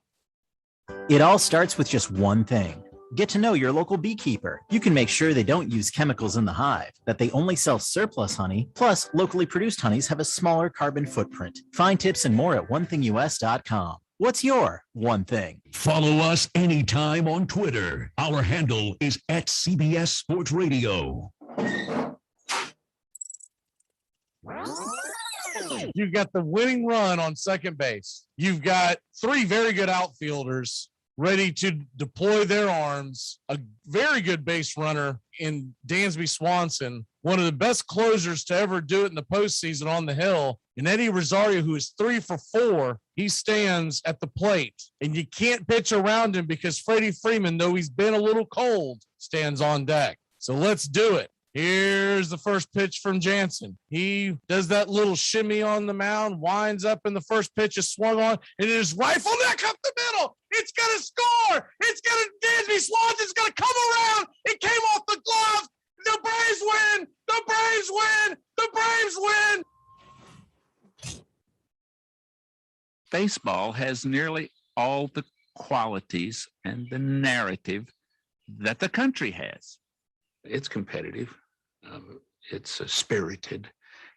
It all starts with just one thing. Get to know your local beekeeper. You can make sure they don't use chemicals in the hive, that they only sell surplus honey, plus locally produced honeys have a smaller carbon footprint. Find tips and more at onethingus.com. What's your one thing? Follow us anytime on Twitter. Our handle is @CBS Sports Radio. You've got the winning run on second base. You've got 3 very good outfielders ready to deploy their arms, a very good base runner in Dansby Swanson, one of the best closers to ever do it in the postseason on the hill, and Eddie Rosario, who is 3 for 4. He stands at the plate, and you can't pitch around him because Freddie Freeman, though he's been a little cold, stands on deck. So let's do it. Here's the first pitch from Jansen. He does that little shimmy on the mound, winds up, and the first pitch is swung on, and it is rifled neck up the middle. It's going to score. It's going to, Dansby Swanson's going to come around. It came off the glove. The Braves win. The Braves win. The Braves win. Baseball has nearly all the qualities and the narrative that the country has. It's competitive. It's spirited.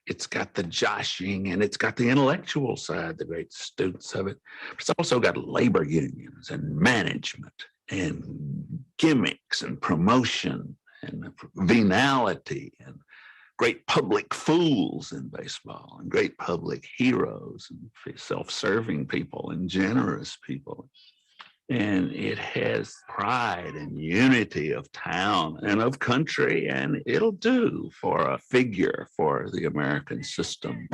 It's got the joshing, and it's got the intellectual side, the great students of it. It's also got labor unions and management and gimmicks and promotion and venality and great public fools in baseball and great public heroes and self-serving people and generous people. And it has pride and unity of town and of country, and it'll do for a figure for the American system.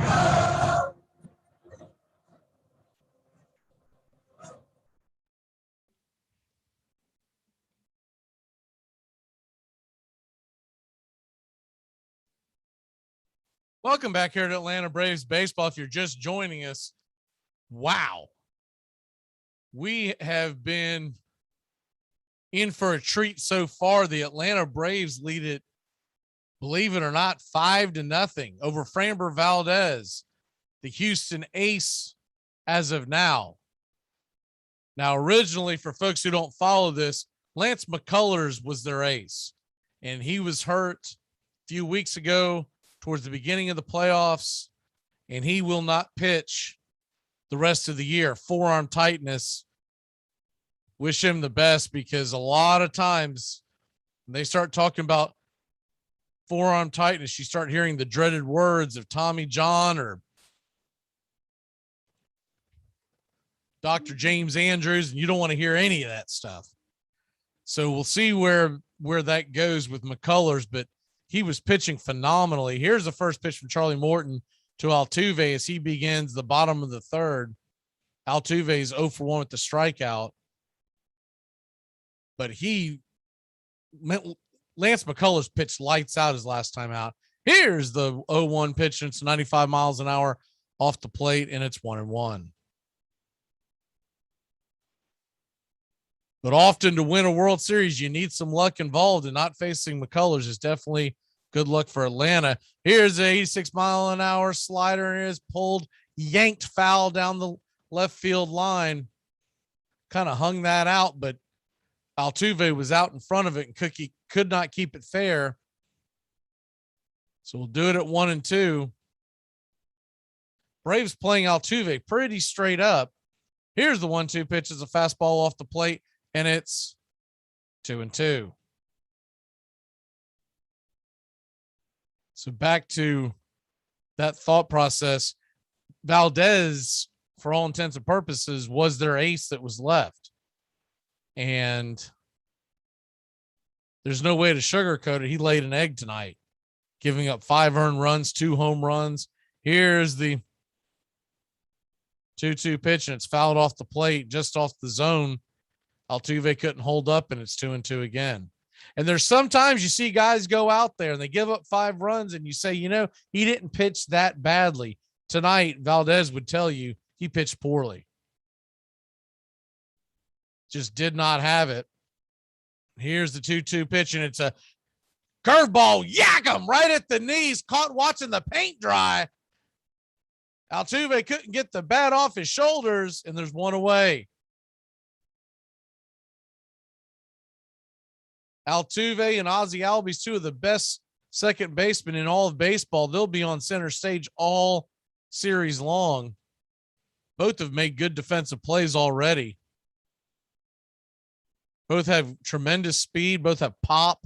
Welcome back here to Atlanta Braves baseball. If you're just joining us, wow. We have been in for a treat so far. The Atlanta Braves lead it, believe it or not, 5-0 over Framber Valdez, the Houston ace as of now. Now, originally, for folks who don't follow this, Lance McCullers was their ace, and he was hurt a few weeks ago towards the beginning of the playoffs, and he will not pitch the rest of the year. Forearm tightness. Wish him the best, because a lot of times when they start talking about forearm tightness, you start hearing the dreaded words of Tommy John or Dr. James Andrews, and you don't want to hear any of that stuff. So we'll see where that goes with McCullers, but he was pitching phenomenally. Here's the first pitch from Charlie Morton to Altuve as he begins the bottom of the third. Altuve's 0 for 1 with the strikeout. But Lance McCullers pitched lights out his last time out. Here's the 0-1 pitch, and it's 95 miles an hour off the plate, and it's 1-1. But often to win a World Series, you need some luck involved, and not facing McCullers is definitely good luck for Atlanta. Here's an 86-mile-an-hour slider, and it is pulled, yanked foul down the left field line. Kind of hung that out, but Altuve was out in front of it, and Cookie could not keep it fair. So we'll do it at 1-2. Braves playing Altuve pretty straight up. Here's the 1-2 pitch. It's a fastball off the plate, and it's 2-2. So back to that thought process. Valdez, for all intents and purposes, was their ace that was left. And there's no way to sugarcoat it. He laid an egg tonight, giving up 5 earned runs, 2 home runs. Here's the 2-2 pitch, and it's fouled off the plate, just off the zone. Altuve couldn't hold up, and it's 2-2 again. And there's sometimes you see guys go out there and they give up 5 runs, and you say, you know, he didn't pitch that badly. Tonight, Valdez would tell you he pitched poorly. Just did not have it. Here's the 2-2 pitch, and it's a Curveball, yak him right at the knees, caught watching the paint dry. Altuve couldn't get the bat off his shoulders, and there's one away. Altuve and Ozzie Albies, two of the best second basemen in all of baseball. They'll be on center stage all series long. Both have made good defensive plays already. Both have tremendous speed, both have pop,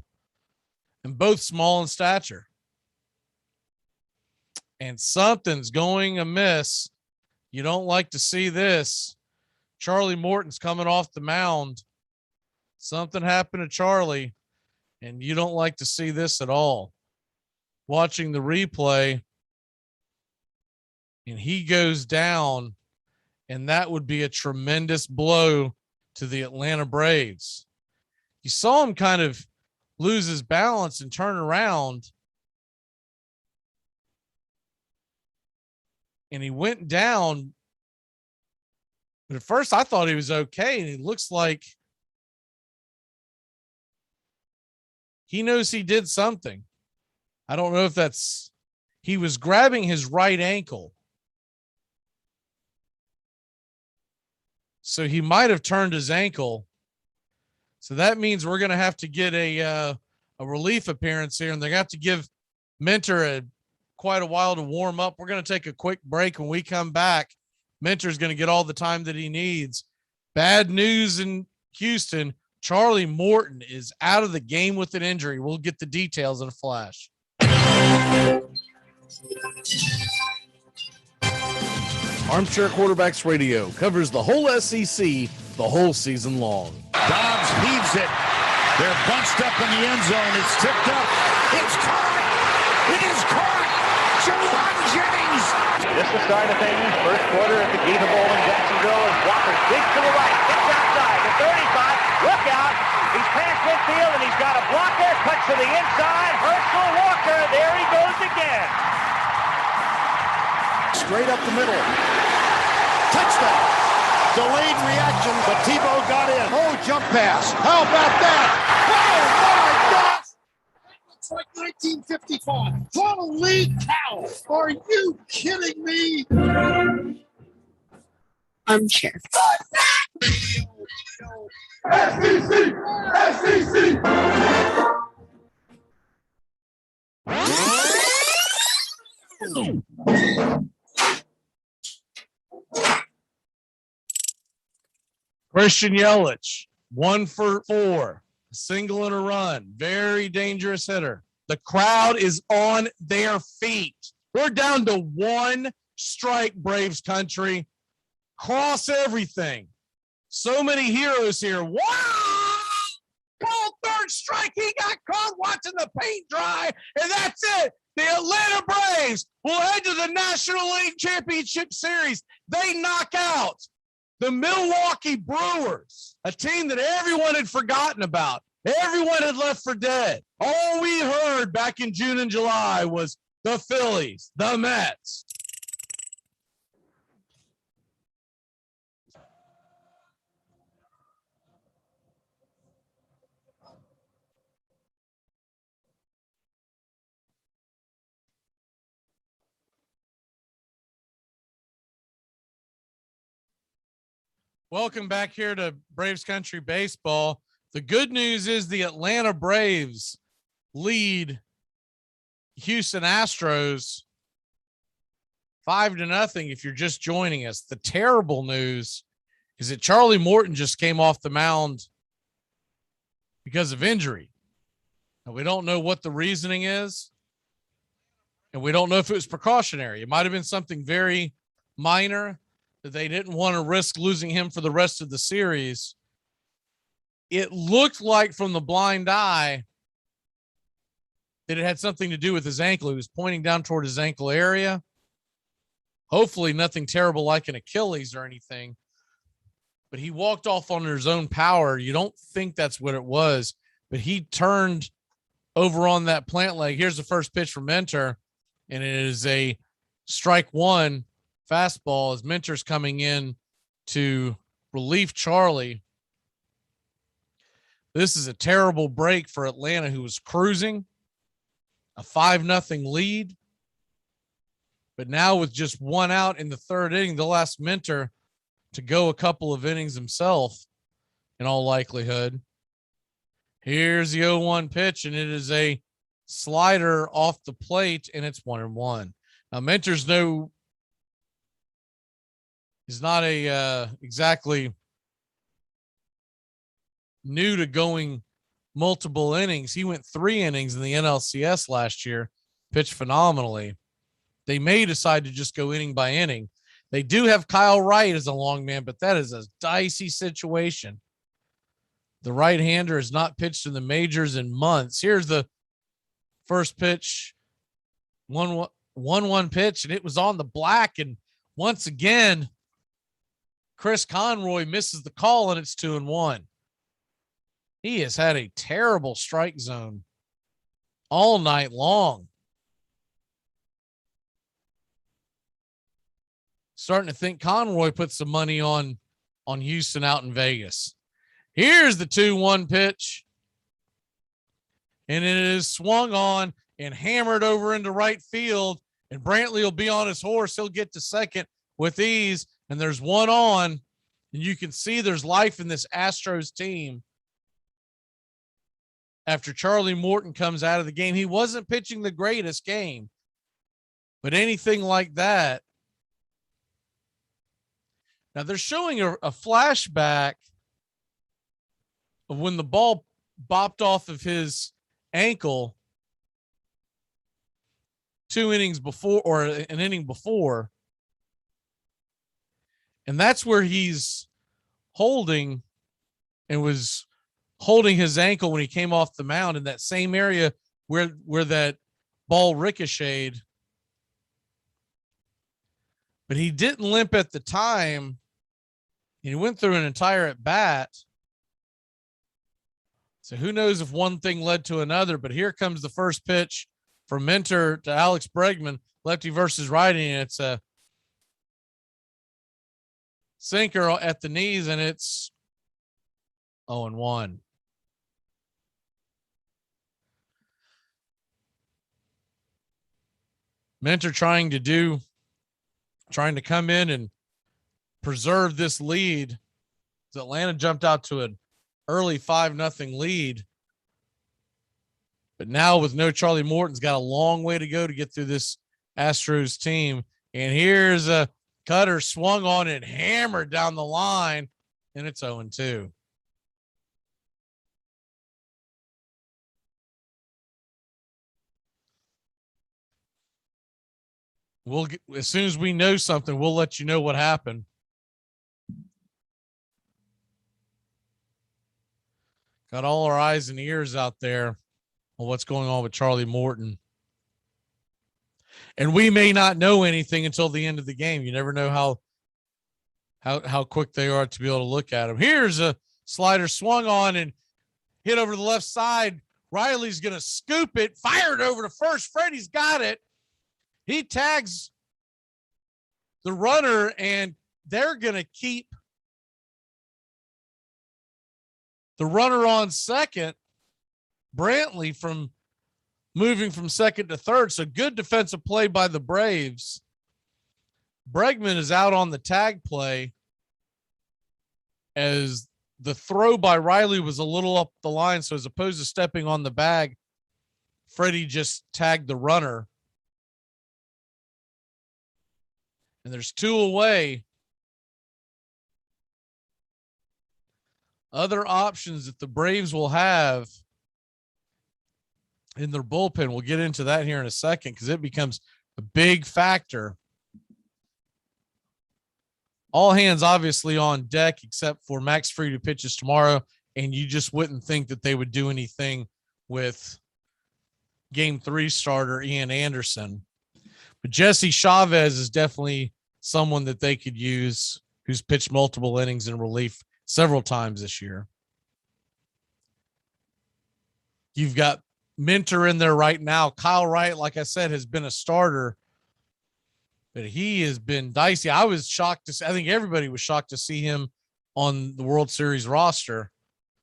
and both small in stature. And something's going amiss. You don't like to see this. Charlie Morton's coming off the mound. Something happened to Charlie, and you don't like to see this at all. Watching the replay, and he goes down, and that would be a tremendous blow to the Atlanta Braves. You saw him kind of lose his balance and turn around, and he went down. But at first I thought he was okay, and it looks like he knows he did something. I don't know if that's, he was grabbing his right ankle. So he might have turned his ankle. So that means we're going to have to get a relief appearance here, and they're going to have to give Minter quite a while to warm up. We're going to take a quick break. When we come back, Minter's going to get all the time that he needs. Bad news in Houston. Charlie Morton is out of the game with an injury. We'll get the details in a flash. Armchair Quarterbacks Radio covers the whole SEC the whole season long. Dobbs heaves it. They're bunched up in the end zone. It's tipped up. It's caught. It is caught. Jawan Jennings. Just the start of things. First quarter at the Geeta Bowl in Jacksonville as Walker digs to the right. Gets outside to 35. Look out. He's past midfield and he's got a blocker. Cuts to the inside. Herschel Walker. There he goes again. Straight up the middle. Touchdown. Delayed reaction, but Tebow got in. Oh, jump pass. How about that? Oh, my gosh. Looks like 1955. Holy cow. Are you kidding me? Armchair. Christian Yelich, 1 for 4, a single and a run. Very dangerous hitter. The crowd is on their feet. We're down to 1 strike, Braves country. Cross everything. So many heroes here. Wow! Called third strike. He got caught watching the paint dry, and that's it. The Atlanta Braves will head to the National League Championship Series. They knock out the Milwaukee Brewers, a team that everyone had forgotten about. Everyone had left for dead. All we heard back in June and July was the Phillies, the Mets. Welcome back here to Braves Country Baseball. The good news is the Atlanta Braves lead Houston Astros 5-0 if you're just joining us. The terrible news is that Charlie Morton just came off the mound because of injury. And we don't know what the reasoning is. And we don't know if it was precautionary. It might have been something very minor that they didn't want to risk losing him for the rest of the series. It looked like from the blind eye that it had something to do with his ankle. He was pointing down toward his ankle area. Hopefully nothing terrible like an Achilles or anything. But he walked off on his own power. You don't think that's what it was, but he turned over on that plant leg. Here's the first pitch from Minter, and it is a strike one fastball as Minter's coming in to relieve Charlie. This is a terrible break for Atlanta, who was cruising. a 5-0 lead. But now with just one out in the third inning, they'll ask Minter to go a couple of innings himself in all likelihood. Here's the 0-1 pitch, and it is a slider off the plate, and it's 1-1. Now, Minter's is not exactly new to going multiple innings. He went 3 innings in the NLCS last year, pitched phenomenally. They may decide to just go inning by inning. They do have Kyle Wright as a long man, but that is a dicey situation. The right-hander has not pitched in the majors in months. Here's the first pitch, 1-1 pitch, and it was on the black. And once again, Chris Conroy misses the call, and it's 2-1. He has had a terrible strike zone all night long. Starting to think Conroy put some money on Houston out in Vegas. Here's the 2-1 pitch. And it is swung on and hammered over into right field. And Brantley will be on his horse. He'll get to second with ease. And there's one on. And you can see there's life in this Astros team. After Charlie Morton comes out of the game, he wasn't pitching the greatest game. But anything like that. Now they're showing a flashback of when the ball bopped off of his ankle 2 innings before, or an inning before. And that's where he's holding and was holding his ankle when he came off the mound in that same area where that ball ricocheted. But he didn't limp at the time. And he went through an entire at bat. So who knows if one thing led to another, but here comes the first pitch from Minter to Alex Bregman, lefty versus righty, and it's a sinker at the knees, and it's 0-1. Minter trying to come in and preserve this lead. Atlanta jumped out to an early 5-0 lead. But now with no Charlie Morton's got a long way to go to get through this Astros team. And here's a cutter swung on and hammered down the line, and it's 0-2. As soon as we know something, we'll let you know what happened. Got all our eyes and ears out there on what's going on with Charlie Morton. And we may not know anything until the end of the game. You never know how quick they are to be able to look at him. Here's a slider swung on and hit over the left side. Riley's going to scoop it, fired over to first. Freddie's got it. He tags the runner, and they're going to keep the runner on second, Brantley, from moving from second to third. So good defensive play by the Braves. Bregman is out on the tag play as the throw by Riley was a little up the line. So as opposed to stepping on the bag, Freddie just tagged the runner. And there's 2 away. Other options that the Braves will have in their bullpen, we'll get into that here in a second because it becomes a big factor. All hands obviously on deck except for Max Fried, who pitches tomorrow, and you just wouldn't think that they would do anything with Game 3 starter Ian Anderson. But Jesse Chavez is definitely someone that they could use, who's pitched multiple innings in relief several times this year. You've got Minter in there right now. Kyle Wright, like I said, has been a starter, but he has been dicey. I was shocked to see, I think everybody was shocked to see him on the World Series roster,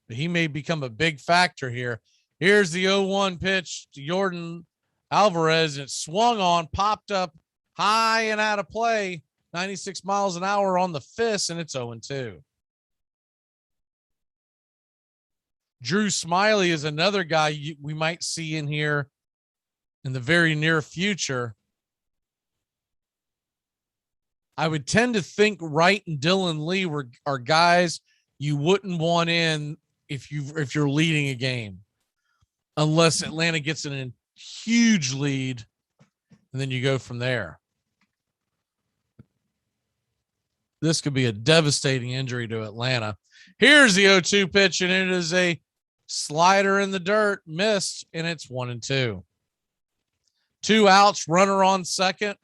but he may become a big factor here. Here's the 0-1 pitch to Jordan Alvarez, and it swung on, popped up high and out of play, 96 miles an hour on the fist, and it's 0-2. Drew Smiley is another guy we might see in here in the very near future. I would tend to think Wright and Dylan Lee are guys you wouldn't want in if you're leading a game, unless Atlanta gets in a huge lead, and then you go from there. This could be a devastating injury to Atlanta. Here's the 0-2 pitch, and it is a slider in the dirt, missed, and it's 1-2. 2 outs, runner on second.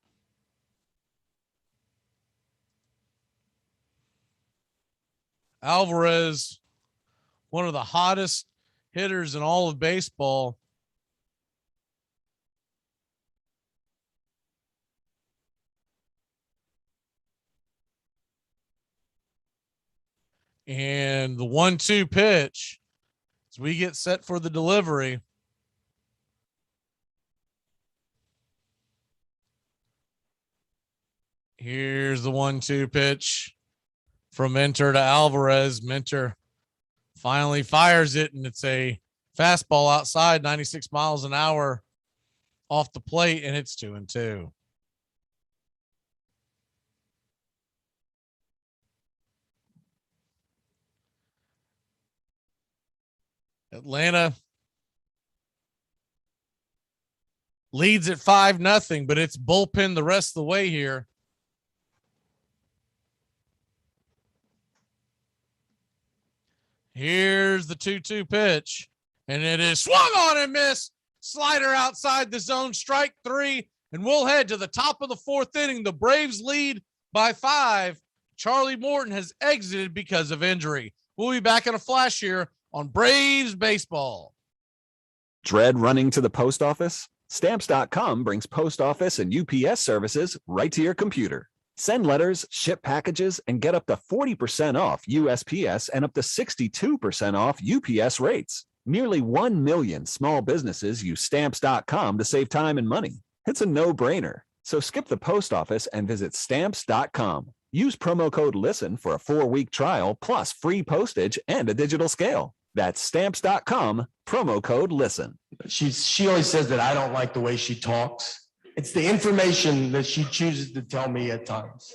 Alvarez, one of the hottest hitters in all of baseball. And the 1-2 pitch as we get set for the delivery. Here's the 1-2 pitch from Minter to Alvarez. Minter finally fires it, and it's a fastball outside, 96 miles an hour off the plate, and it's 2-2. Atlanta leads at 5-0, but it's bullpen the rest of the way here. Here's the 2-2 pitch, and it is swung on and missed. Slider outside the zone, strike 3, and we'll head to the top of the 4th inning. The Braves lead by 5. Charlie Morton has exited because of injury. We'll be back in a flash here on Braves Baseball. Dread running to the post office? Stamps.com brings post office and UPS services right to your computer. Send letters, ship packages, and get up to 40% off USPS and up to 62% off UPS rates. Nearly 1 million small businesses use Stamps.com to save time and money. It's a no-brainer. So skip the post office and visit Stamps.com. Use promo code LISTEN for a 4-week trial plus free postage and a digital scale. That's Stamps.com, promo code LISTEN. She always says that I don't like the way she talks. It's the information that she chooses to tell me at times.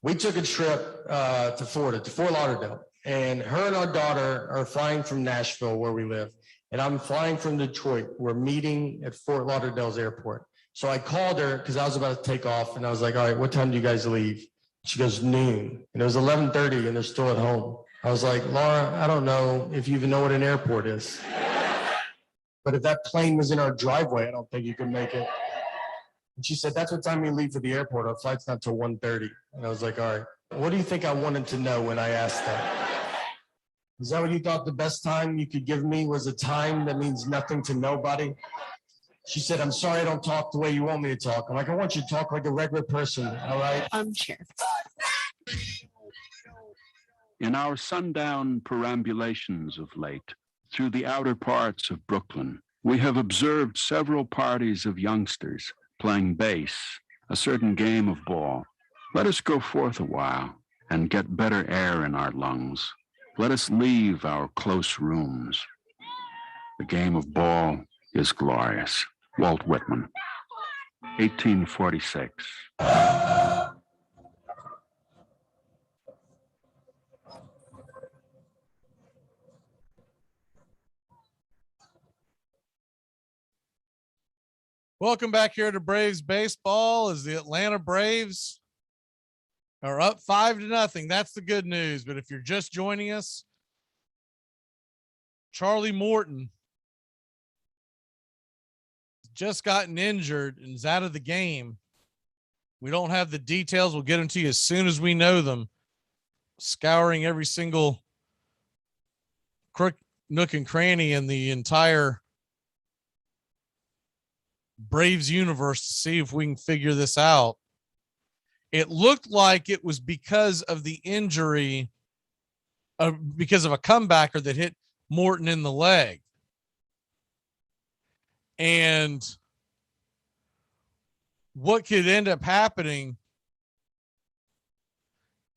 We took a trip to Florida, to Fort Lauderdale, and her and our daughter are flying from Nashville, where we live, and I'm flying from Detroit. We're meeting at Fort Lauderdale's airport. So I called her because I was about to take off, and I was like, all right, what time do you guys leave? She goes, noon. And it was 11:30, and they're still at home. I was like, Laura, I don't know if you even know what an airport is. But if that plane was in our driveway, I don't think you could make it. And she said, that's what time we leave for the airport. Our flight's not till 1:30. And I was like, all right, what do you think I wanted to know when I asked that? Is that what you thought the best time you could give me was a time that means nothing to nobody? She said, I'm sorry I don't talk the way you want me to talk. I'm like, I want you to talk like a regular person, all right? Armchair. In our sundown perambulations of late, through the outer parts of Brooklyn, we have observed several parties of youngsters playing base, a certain game of ball. Let us go forth a while and get better air in our lungs. Let us leave our close rooms. The game of ball is glorious. Walt Whitman, 1846. Welcome back here to Braves Baseball as the Atlanta Braves are up 5-0. That's the good news. But if you're just joining us, Charlie Morton just gotten injured and is out of the game. We don't have the details. We'll get them to you as soon as we know them. Scouring every single crook, nook, and cranny in the entire Braves universe to see if we can figure this out. It looked like it was because of the injury, because of a comebacker that hit Morton in the leg. And what could end up happening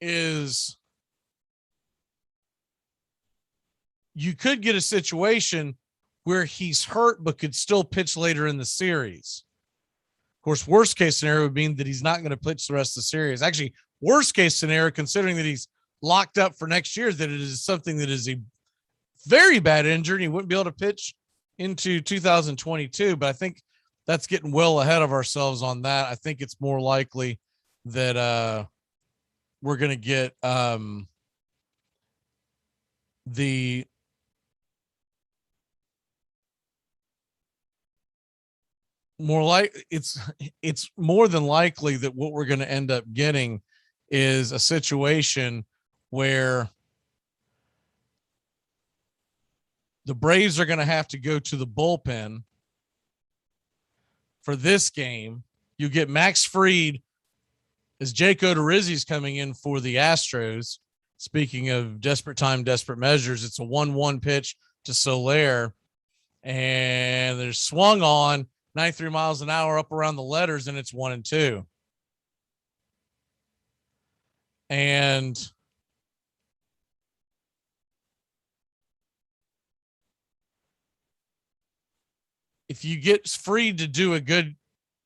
is you could get a situation where he's hurt but could still pitch later in the series. Of course, worst case scenario would mean that he's not going to pitch the rest of the series. Actually, worst case scenario, considering that he's locked up for next year, that it is something that is a very bad injury and he wouldn't be able to pitch into 2022. But I think that's getting well ahead of ourselves on that. I think it's more likely that we're going to get the more like it's more than likely that what we're going to end up getting is a situation where the Braves are going to have to go to the bullpen for this game. You get Max Fried as Jake Odorizzi's coming in for the Astros. Speaking of desperate time, desperate measures, it's a 1-1 pitch to Soler, and they're swung on 93 miles an hour up around the letters, and it's 1-2. And if you get free to do a good,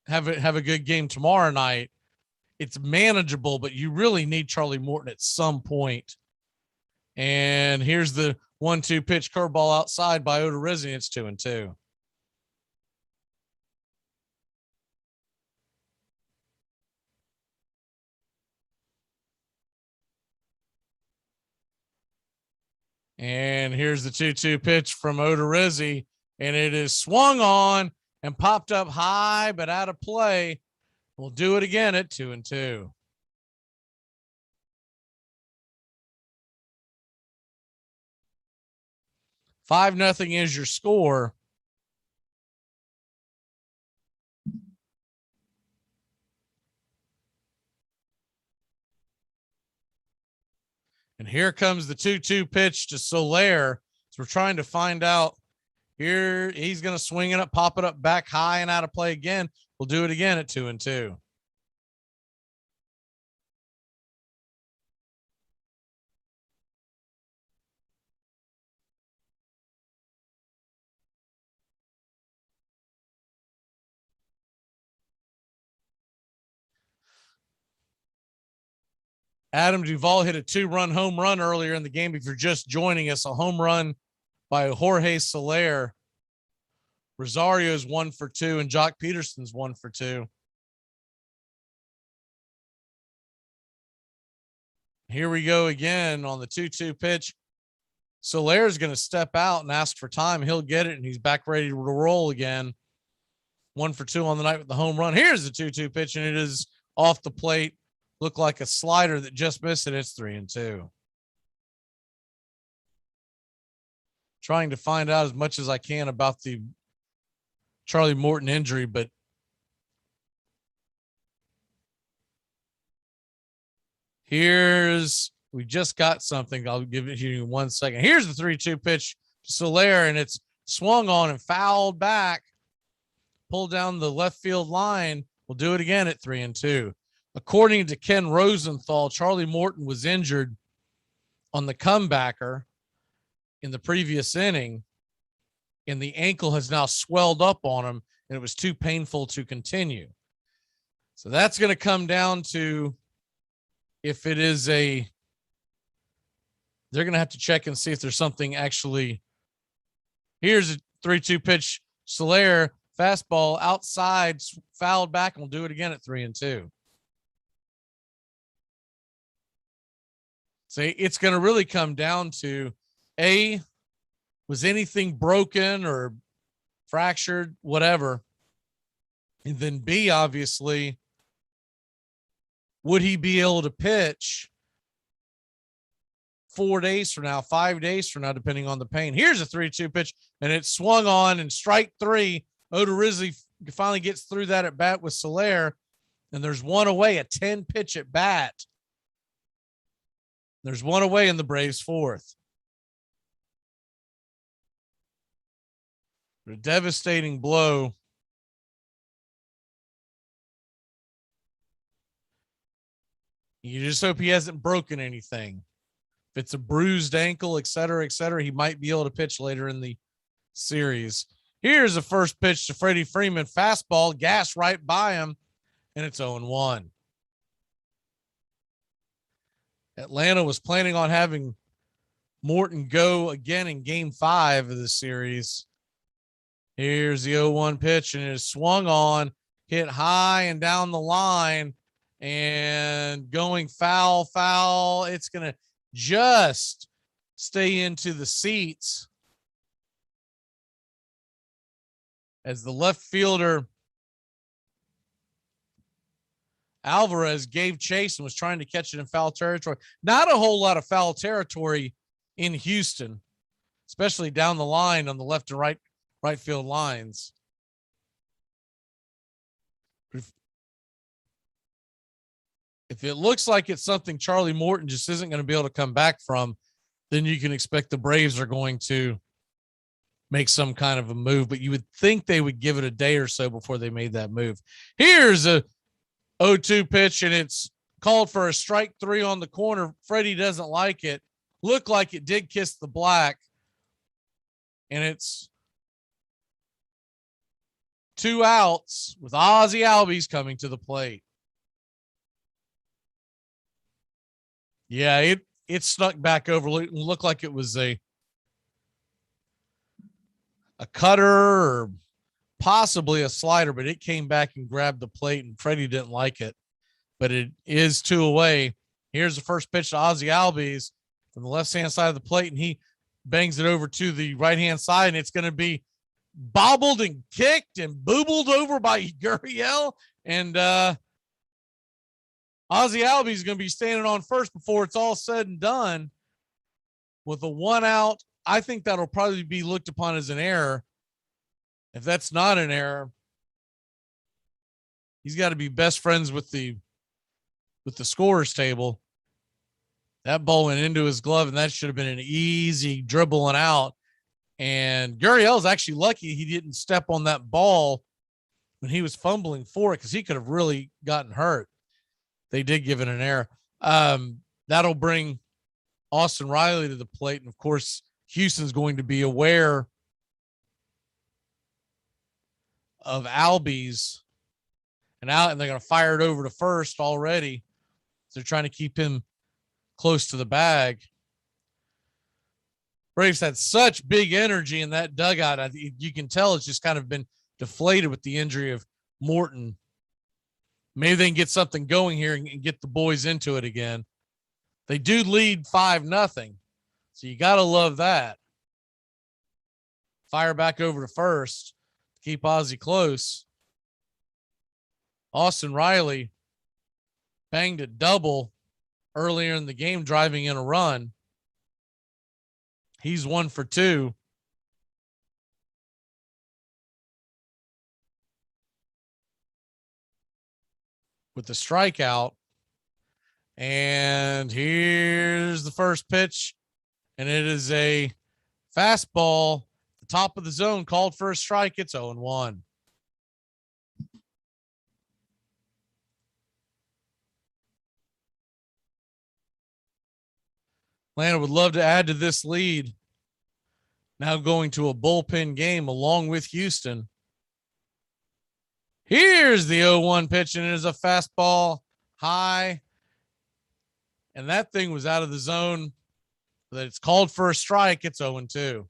have a good game tomorrow night, it's manageable, but you really need Charlie Morton at some point. And here's the 1-2 pitch curveball outside by Odorizzi. It's 2-2. And here's the 2-2 pitch from Odorizzi, and it is swung on and popped up high, but out of play. We'll do it again at 2-2. Five nothing is your score. And here comes the 2-2 pitch to Soler. So we're trying to find out here. He's going to swing it up, pop it up back high and out of play again. We'll do it again at 2-2. Adam Duvall hit a 2-run home run earlier in the game. If you're just joining us, a home run by Jorge Soler. Rosario's 1 for 2, and Jock Peterson's 1 for 2. Here we go again on the 2-2 pitch. Soler's going to step out and ask for time. He'll get it, and he's back ready to roll again. 1 for 2 on the night with the home run. Here's the 2-2 pitch, and it is off the plate. Looked like a slider that just missed it. It's 3-2. Trying to find out as much as I can about the Charlie Morton injury, but we just got something. I'll give it to you in 1 second. Here's the 3-2 pitch to Soler, and it's swung on and fouled back, pulled down the left field line. We'll do it again at 3-2. According to Ken Rosenthal, Charlie Morton was injured on the comebacker in the previous inning, and the ankle has now swelled up on him, and it was too painful to continue. So that's going to come down to if it is they're going to have to check and see if there's something actually. Here's a 3-2 pitch. Soler, fastball outside, fouled back, and we'll do it again at 3-2. So it's going to really come down to A, was anything broken or fractured, whatever. And then B, obviously, would he be able to pitch 4 days from now, 5 days from now, depending on the pain? Here's a 3-2 pitch, and it's swung on and strike 3. Odorizzi finally gets through that at bat with Soler, and there's one away, a 10 pitch at bat. There's one away in the Braves' 4th. A devastating blow You just hope he hasn't broken anything. If it's a bruised ankle, et cetera, he might be able to pitch later in the series. Here's the first pitch to Freddie Freeman. Fastball, gas right by him, and it's 0-1. Atlanta was planning on having Morton go again in Game 5 of the series. Here's the 0-1 pitch, and it is swung on, hit high and down the line, and going foul. It's going to just stay into the seats as the left fielder Alvarez gave chase and was trying to catch it in foul territory. Not a whole lot of foul territory in Houston, especially down the line on the left and right field lines. If it looks like it's something Charlie Morton just isn't going to be able to come back from, then you can expect the Braves are going to make some kind of a move, but you would think they would give it a day or so before they made that move. Here's a 0-2 pitch, and it's called for a strike 3 on the corner. Freddie doesn't like it. Looked like it did kiss the black, and it's 2 outs with Ozzie Albies coming to the plate. Yeah, it snuck back over. Looked like it was a cutter or possibly a slider, but it came back and grabbed the plate, and Freddie didn't like it. But it is 2 away. Here's the first pitch to Ozzie Albies from the left-hand side of the plate, and he bangs it over to the right-hand side, and it's going to be bobbled and kicked and boobled over by Gurriel, and Ozzie Albies is going to be standing on first before it's all said and done with a 1 out. I think that'll probably be looked upon as an error. If that's not an error, he's got to be best friends with the scorer's table. That ball went into his glove, and that should have been an easy dribbling out. And Gurriel's actually lucky he didn't step on that ball when he was fumbling for it, because he could have really gotten hurt. They did give it an error. That'll bring Austin Riley to the plate. And of course, Houston's going to be aware of Albies, and they're going to fire it over to first already. So they're trying to keep him close to the bag. Braves had such big energy in that dugout. You can tell it's just kind of been deflated with the injury of Morton. Maybe they can get something going here and get the boys into it again. They do lead 5-0. So you got to love that. Fire back over to first to keep Ozzie close. Austin Riley banged a double earlier in the game, driving in a run. He's 1 for 2. With the strikeout. And here's the first pitch, and it is a fastball, the top of the zone, called for a strike. It's 0-1. Atlanta would love to add to this lead. Now going to a bullpen game along with Houston. Here's the 0-1 pitch, and it is a fastball high. And that thing was out of the zone. That it's called for a strike. It's 0-2.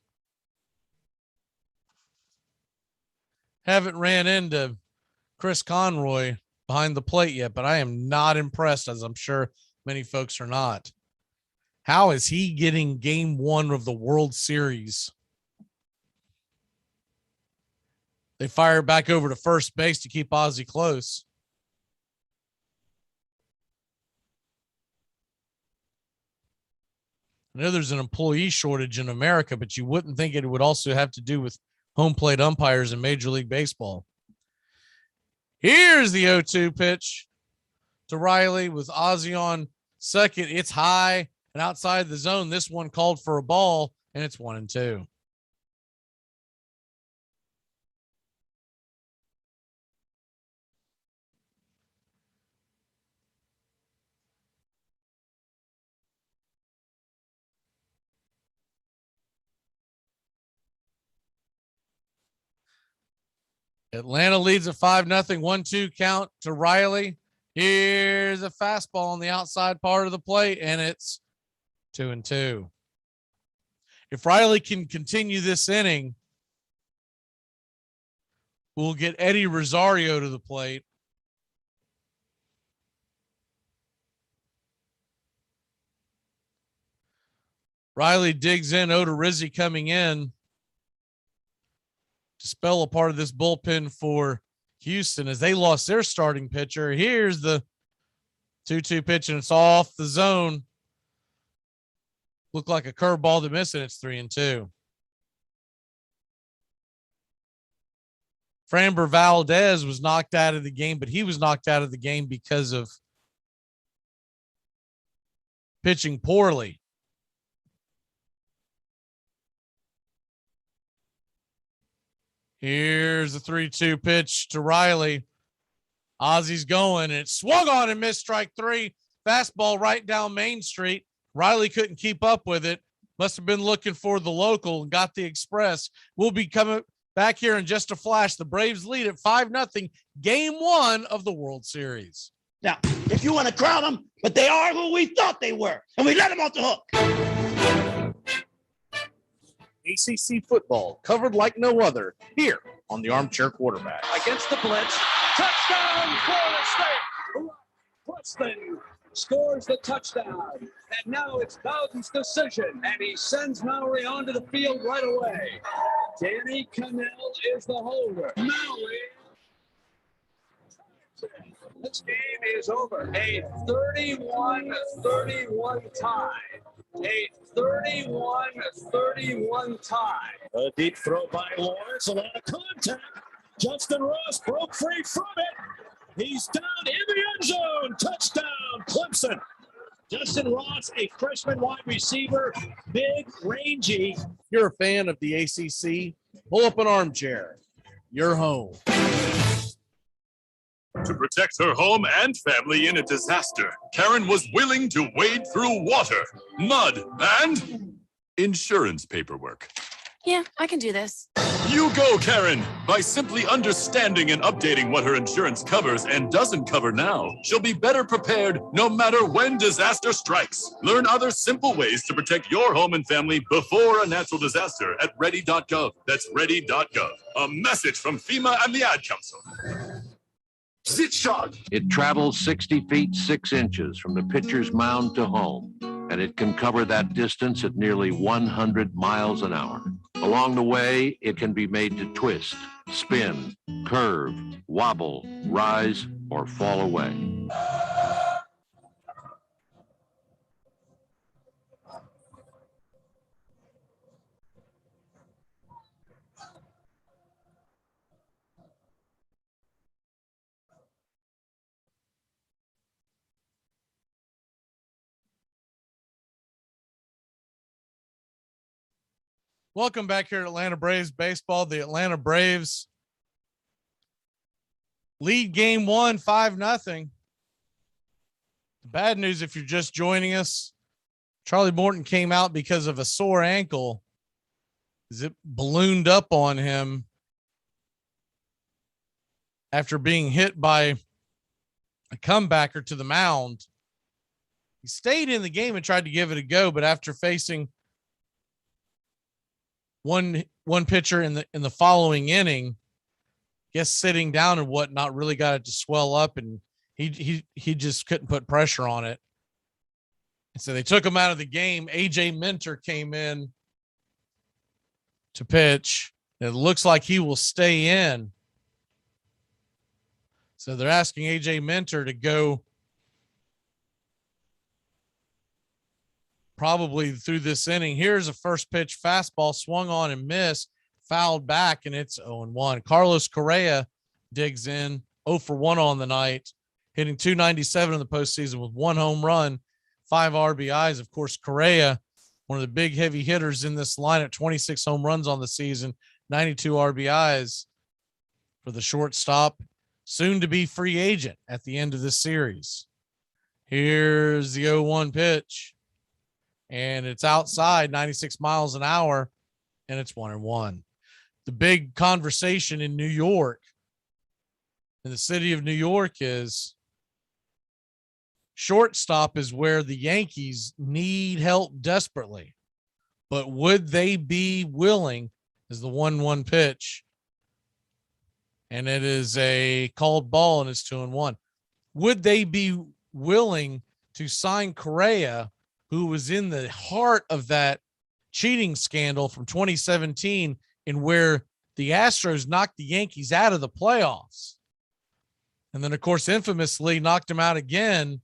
Haven't ran into Chris Conroy behind the plate yet, but I am not impressed, as I'm sure many folks are not. How is he getting Game 1 of the World Series? They fire back over to first base to keep Ozzie close. I know there's an employee shortage in America, but you wouldn't think it would also have to do with home plate umpires in Major League Baseball. Here's the 0-2 pitch to Riley with Ozzie on second. It's high and outside the zone. This one called for a ball, and it's 1-2. Atlanta leads at 5-0, 1-2 count to Riley. Here's a fastball on the outside part of the plate, and it's 2-2. If Riley can continue this inning, we'll get Eddie Rosario to the plate. Riley digs in, Odorizzi coming in to spell a part of this bullpen for Houston as they lost their starting pitcher. Here's the 2-2 pitch, and it's off the zone. Looked like a curveball to miss it. It's 3-2. Framber Valdez was knocked out of the game, but he was knocked out of the game because of pitching poorly. Here's the 3-2 pitch to Riley. Ozzy's going, and it swung on and missed strike three. Fastball right down Main Street. Riley couldn't keep up with it. Must have been looking for the local and got the express. We'll be coming back here in just a flash. The Braves lead at 5-0, game one of the World Series. Now, if you want to crown them, but they are who we thought they were, and we let them off the hook. ACC football covered like no other here on the Armchair Quarterback. Against the blitz. Touchdown, Florida State. Preston scores the touchdown. And now it's Bowden's decision. And he sends Mowry onto the field right away. Danny Cannell is the holder. Mowry. This game is over. A 31-31 tie. A 31-31 tie. A deep throw by Lawrence. A lot of contact. Justin Ross broke free from it. He's down in the end zone. Touchdown, Clemson. Justin Ross, a freshman wide receiver, big, rangy. If you're a fan of the ACC, pull up an armchair. You're home. To protect her home and family in a disaster, Karen was willing to wade through water, mud, and insurance paperwork. Yeah, I can do this. You go, Karen! By simply understanding and updating what her insurance covers and doesn't cover now, she'll be better prepared no matter when disaster strikes. Learn other simple ways to protect your home and family before a natural disaster at ready.gov. That's ready.gov. A message from FEMA and the Ad Council. Sit shot. It travels 60 feet 6 inches from the pitcher's mound to home, and it can cover that distance at nearly 100 miles an hour. Along the way, it can be made to twist, spin, curve, wobble, rise, or fall away. Welcome back here at Atlanta Braves baseball. The Atlanta Braves lead game one, 5-0. The bad news, if you're just joining us, Charlie Morton came out because of a sore ankle as it ballooned up on him after being hit by a comebacker to the mound. He stayed in the game and tried to give it a go, but after facing one pitcher in the following inning, guess sitting down and whatnot really got it to swell up, and he just couldn't put pressure on it. And so they took him out of the game. AJ Minter came in to pitch. It looks like he will stay in. So they're asking AJ Minter to go probably through this inning. Here's a first pitch fastball swung on and missed, fouled back, and it's 0-1. Carlos Correa digs in 0-for-1 on the night, hitting .297 in the postseason with 1 home run, 5 RBIs. Of course, Correa, one of the big heavy hitters in this lineup, 26 home runs on the season, 92 RBIs for the shortstop, soon to be free agent at the end of this series. Here's the 0-1 pitch. And it's outside 96 miles an hour, and it's 1-1. The big conversation in New York in the city of New York is shortstop is where the Yankees need help desperately. But would they be willing, is the 1-1 pitch, and it is a called ball and it's 2-1. Would they be willing to sign Correa, who was in the heart of that cheating scandal from 2017 and where the Astros knocked the Yankees out of the playoffs? And then, of course, infamously knocked him out again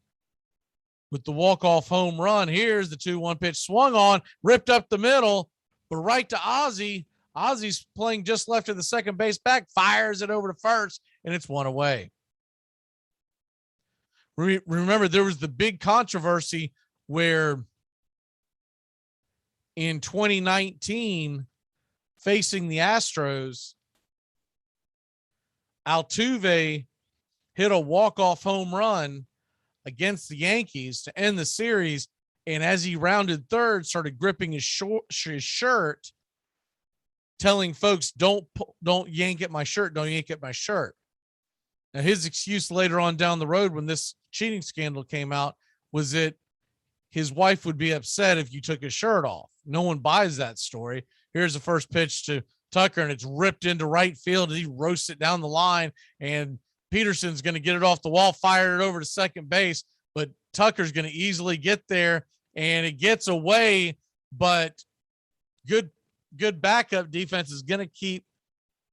with the walk-off home run. Here's the 2-1 pitch, swung on, ripped up the middle, but right to Ozzie. Ozzie's playing just left of the second base back, fires it over to first, and it's one away. Remember, there was the big controversy where in 2019, facing the Astros, Altuve hit a walk-off home run against the Yankees to end the series, and as he rounded third, started gripping his shirt, telling folks, don't yank at my shirt, don't yank at my shirt. Now, his excuse later on down the road when this cheating scandal came out was that his wife would be upset if you took his shirt off. No one buys that story. Here's the first pitch to Tucker, and it's ripped into right field, and he roasts it down the line, and Peterson's going to get it off the wall, fire it over to second base, but Tucker's going to easily get there, and it gets away, but good backup defense is going to keep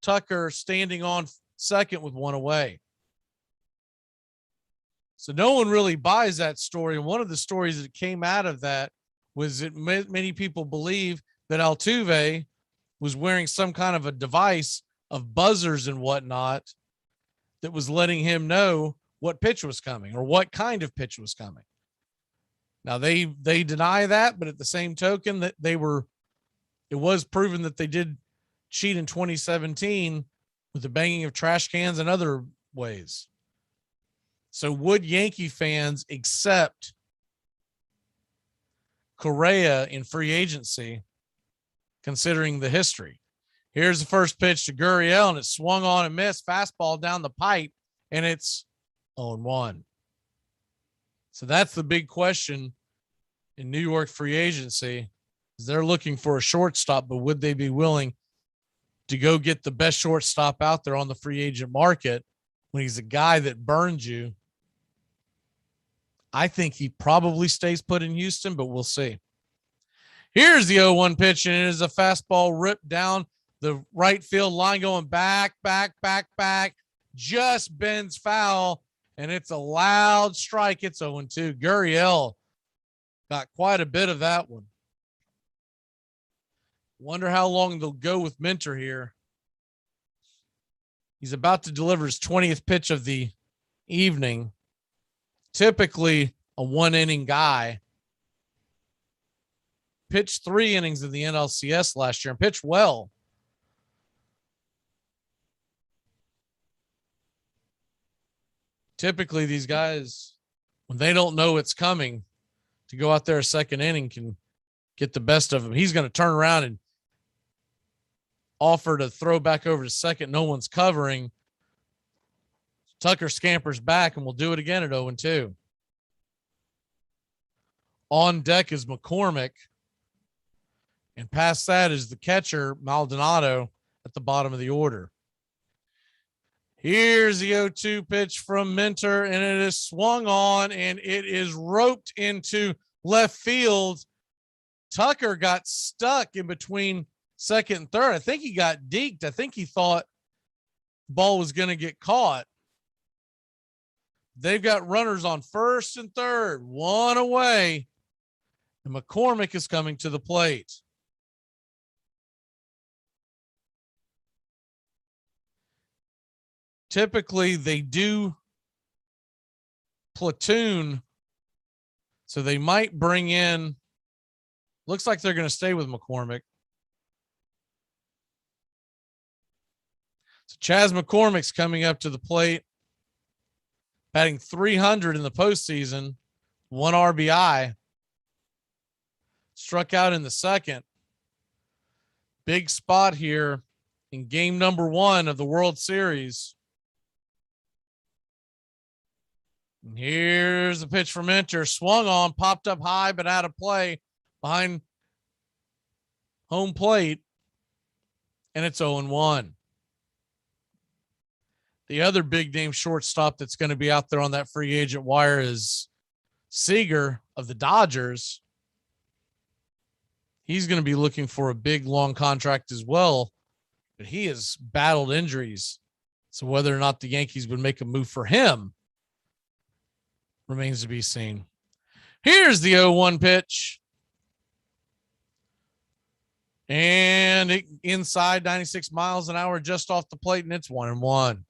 Tucker standing on second with one away. So no one really buys that story. And one of the stories that came out of that was that many people believe that Altuve was wearing some kind of a device of buzzers and whatnot that was letting him know what pitch was coming or what kind of pitch was coming. Now they deny that, but at the same token that it was proven that they did cheat in 2017 with the banging of trash cans and other ways. So would Yankee fans accept Correa in free agency, considering the history? Here's the first pitch to Gurriel, and it's swung on and missed. Fastball down the pipe, and it's 0-1. So that's the big question in New York free agency. Is they're looking for a shortstop, but would they be willing to go get the best shortstop out there on the free agent market when he's a guy that burns you? I think he probably stays put in Houston, but we'll see. Here's the 0-1 pitch, and it is a fastball ripped down the right field line, going back, just bends foul, and it's a loud strike. It's 0-2. Gurriel got quite a bit of that one. Wonder how long they'll go with Minter here. He's about to deliver his 20th pitch of the evening. Typically a one-inning guy. Pitched 3 innings in the NLCS last year and pitched well. Typically these guys, when they don't know it's coming, to go out there a second inning can get the best of him. He's going to turn around and offer to throw back over to second. No one's covering. Tucker scampers back, and we'll do it again at 0-2. On deck is McCormick. And past that is the catcher, Maldonado, at the bottom of the order. Here's the 0-2 pitch from Minter, and it is swung on, and it is roped into left field. Tucker got stuck in between second and third. I think he got deked. I think he thought the ball was going to get caught. They've got runners on first and third, one away, and McCormick is coming to the plate. Typically, they do platoon, so they might bring in, looks like they're going to stay with McCormick. So Chas McCormick's coming up to the plate, batting .300 in the postseason, 1 RBI. Struck out in the second. Big spot here in game number 1 of the World Series. And here's the pitch from Minter. Swung on, popped up high, but out of play behind home plate. And it's 0-1. The other big name shortstop that's going to be out there on that free agent wire is Seager of the Dodgers. He's going to be looking for a big, long contract as well, but he has battled injuries. So whether or not the Yankees would make a move for him remains to be seen. Here's the 0-1 pitch. And inside 96 miles an hour just off the plate, and it's 1-1.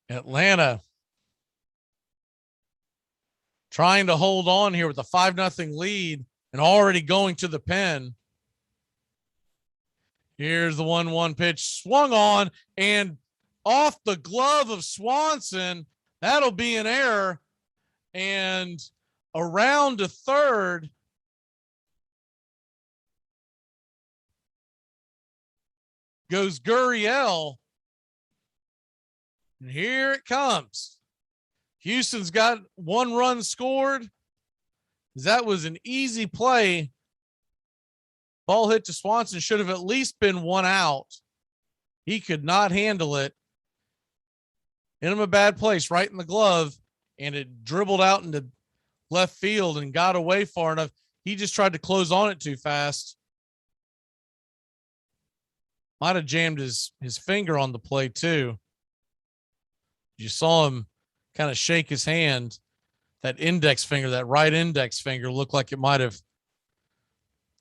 Atlanta trying to hold on here with a 5-0 lead and already going to the pen. Here's the 1-1 pitch, swung on and off the glove of Swanson. That'll be an error. And around to third. Goes Gurriel. And here it comes. Houston's got 1 run scored. That was an easy play. Ball hit to Swanson, should have at least been 1 out. He could not handle it. Hit him a bad place, right in the glove, and it dribbled out into left field and got away far enough. He just tried to close on it too fast. Might have jammed his finger on the play too. You saw him kind of shake his hand. That index finger, that right index finger, looked like it might have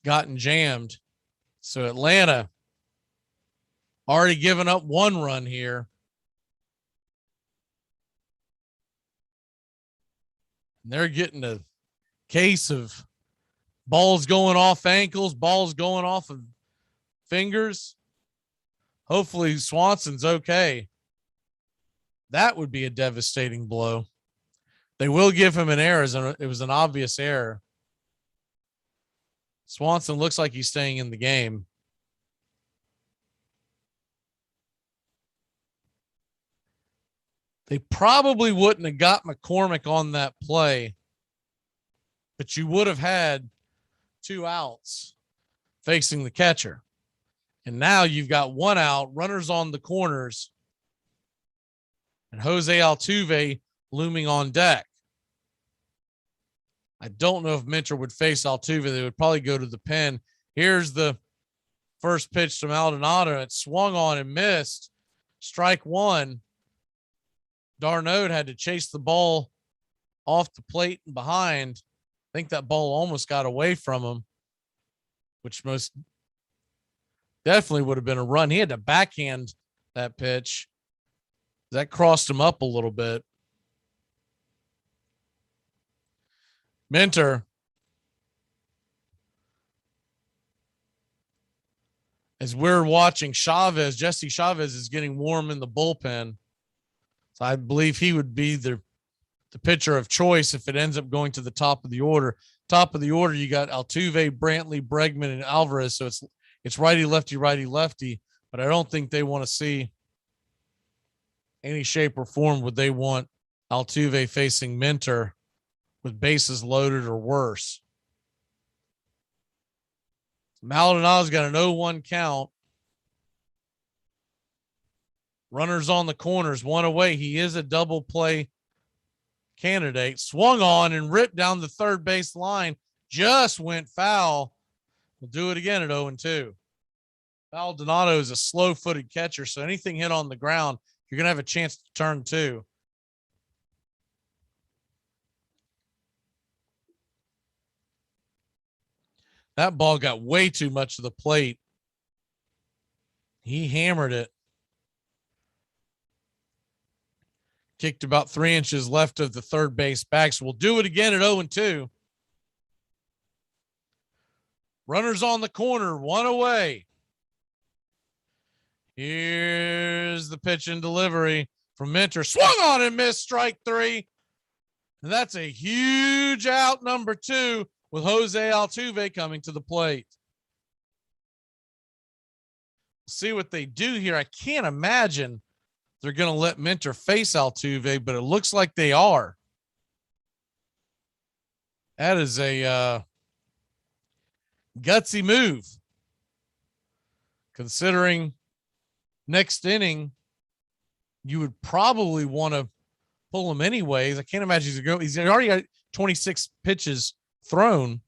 gotten jammed. So Atlanta already given up 1 run here. And they're getting a case of balls going off ankles, balls going off of fingers. Hopefully Swanson's okay. That would be a devastating blow. They will give him an error. It was an obvious error. Swanson looks like he's staying in the game. They probably wouldn't have got McCormick on that play, but you would have had 2 outs facing the catcher. And now you've got 1 out, runners on the corners, and Jose Altuve looming on deck. I don't know if Minter would face Altuve. They would probably go to the pen. Here's the first pitch to Maldonado. It swung on and missed. Strike 1. Darnold had to chase the ball off the plate and behind. I think that ball almost got away from him, which most definitely would have been a run. He had to backhand that pitch. That crossed him up a little bit. Minter, as we're watching Chavez, Jesse Chavez is getting warm in the bullpen. So I believe he would be the pitcher of choice if it ends up going to the top of the order. Top of the order, you got Altuve, Brantley, Bregman, and Alvarez. So it's righty, lefty. But I don't think they want to see any shape or form would they want Altuve facing Minter with bases loaded or worse. Maldonado's got an 0-1 count. Runners on the corners, 1 away. He is a double play candidate. Swung on and ripped down the third base line. Just went foul. We'll do it again at 0-2. Maldonado is a slow-footed catcher, so anything hit on the ground, you're going to have a chance to turn 2. That ball got way too much of the plate. He hammered it. Kicked about 3 inches left of the third base back. So we'll do it again at 0-2. Runners on the corner, 1 away. Here's the pitch and delivery from Minter. Swung on and missed, strike 3. And that's a huge out, number 2, with Jose Altuve coming to the plate. See what they do here. I can't imagine they're going to let Minter face Altuve, but it looks like they are. That is a gutsy move, considering next inning you would probably want to pull him anyways. I can't imagine he's already got 26 pitches thrown,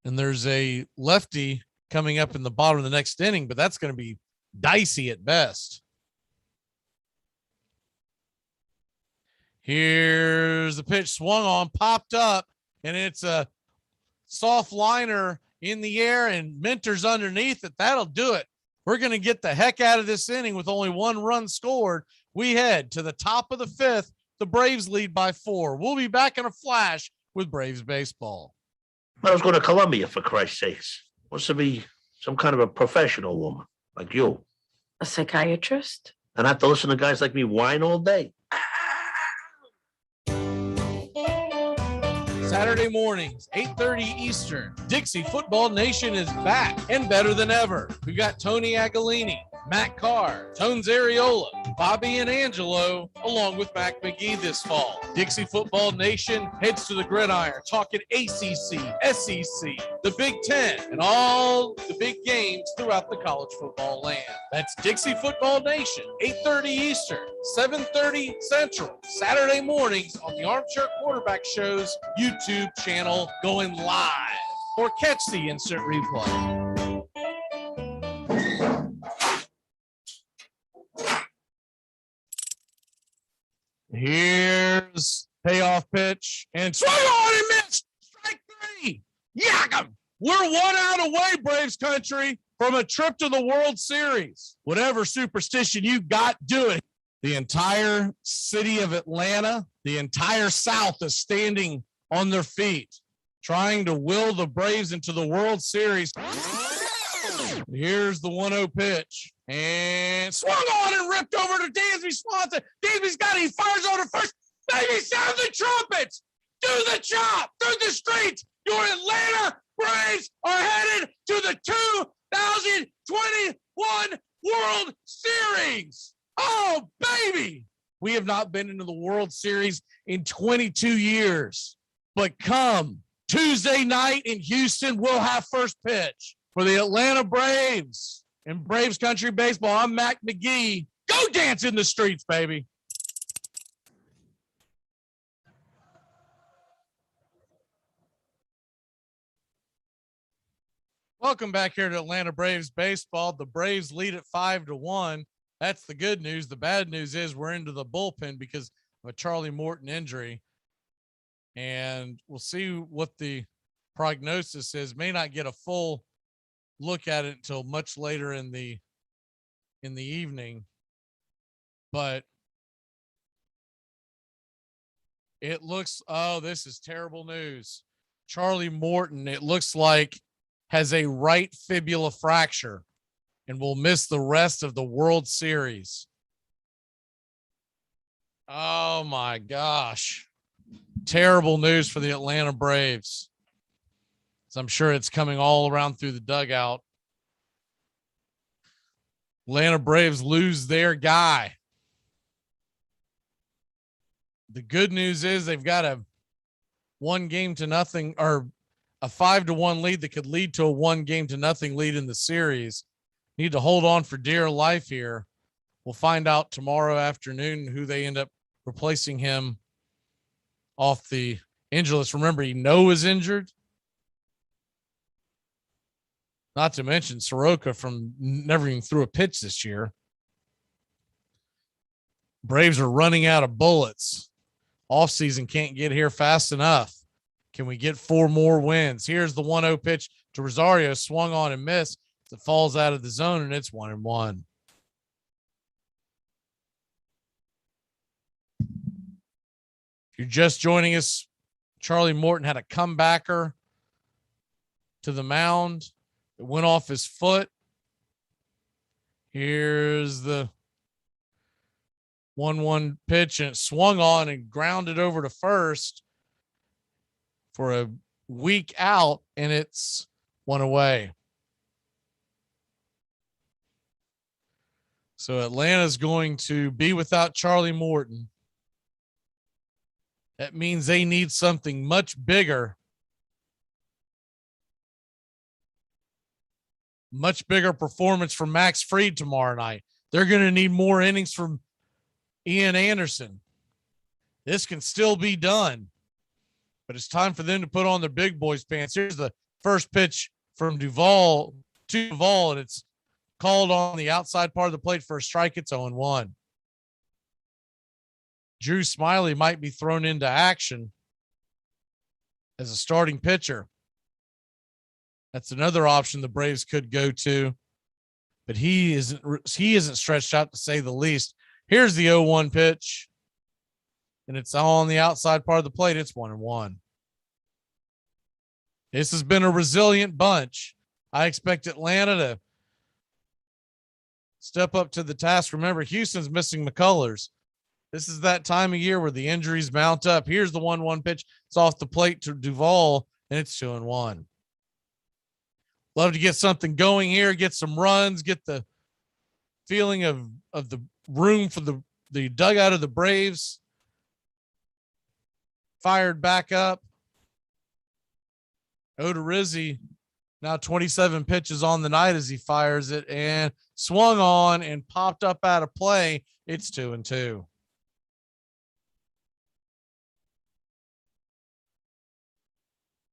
and there's a lefty coming up in the bottom of the next inning, but that's going to be dicey at best. Here's the pitch, swung on, popped up, and it's a soft liner in the air, and Minter's underneath it. That'll do it. We're going to get the heck out of this inning with only 1 run scored. We head to the top of the 5th. The Braves lead by 4. We'll be back in a flash with Braves baseball. I was going to Columbia, for Christ's sakes. Wants to be some kind of a professional woman like you. A psychiatrist? And I have to listen to guys like me whine all day. Saturday mornings, 8:30 Eastern. Dixie Football Nation is back and better than ever. We got Tony Agolini, Matt Carr, Tones Areola, Bobby and Angelo, along with Mac McGee this fall. Dixie Football Nation heads to the gridiron, talking ACC, SEC, the Big Ten, and all the big games throughout the college football land. That's Dixie Football Nation, 8:30 Eastern, 7:30 Central, Saturday mornings on the Armchair Quarterback Show's YouTube channel, going live, or catch the instant replay. Here's payoff pitch and swung on and missed. Strike 3. Yak 'em. We're 1 out away, Braves country, from a trip to the World Series. Whatever superstition you got, do it. The entire city of Atlanta, the entire South is standing on their feet, trying to will the Braves into the World Series. Here's the 1-0 pitch. And swung on and ripped over to Dansby Swanson. Dansby's got it. He fires over to first. Baby, sound the trumpets. Do the chop through the streets. Your Atlanta Braves are headed to the 2021 World Series. Oh, baby. We have not been into the World Series in 22 years. But come Tuesday night in Houston, we'll have first pitch for the Atlanta Braves. In Braves Country Baseball, I'm Mac McGee. Go dance in the streets, baby. Welcome back here to Atlanta Braves Baseball. The Braves lead at 5-1. That's the good news. The bad news is we're into the bullpen because of a Charlie Morton injury. And we'll see what the prognosis is. May not get a full look at it until much later in the evening, but it looks, oh, this is terrible news. Charlie Morton, it looks like, has a right fibula fracture and will miss the rest of the World Series. Oh my gosh. Terrible news for the Atlanta Braves. So I'm sure it's coming all around through the dugout. Atlanta Braves lose their guy. The good news is they've got a 1-0 or a 5-1 lead that could lead to a 1-0 lead in the series. Need to hold on for dear life here. We'll find out tomorrow afternoon who they end up replacing him off the injury list. Remember, Eno is injured. Not to mention Soroka from never even threw a pitch this year. Braves are running out of bullets. Offseason can't get here fast enough. Can we get 4 more wins? Here's the 1-0 pitch to Rosario, swung on and missed. It falls out of the zone, and it's 1-1. If you're just joining us, Charlie Morton had a comebacker to the mound. It went off his foot. Here's the 1-1 pitch, and it swung on and grounded over to first for a weak out, and it's one away. So Atlanta's going to be without Charlie Morton. That means they need something much bigger. Much bigger performance from Max Fried tomorrow night. They're going to need more innings from Ian Anderson. This can still be done, but it's time for them to put on their big boys pants. Here's the first pitch from Duvall to Duvall, and it's called on the outside part of the plate for a strike. It's 0-1. Drew Smiley might be thrown into action as a starting pitcher. That's another option the Braves could go to, but he isn't stretched out, to say the least. Here's the 0-1 pitch, and it's on the outside part of the plate. It's 1-1. This has been a resilient bunch. I expect Atlanta to step up to the task. Remember, Houston's missing McCullers. This is that time of year where the injuries mount up. Here's the 1-1 pitch. It's off the plate to Duvall, and it's 2-1. Love to get something going here, get some runs, get the feeling of the room for the dugout of the Braves fired back up. Odorizzi now 27 pitches on the night as he fires it, and swung on and popped up out of play. It's 2-2.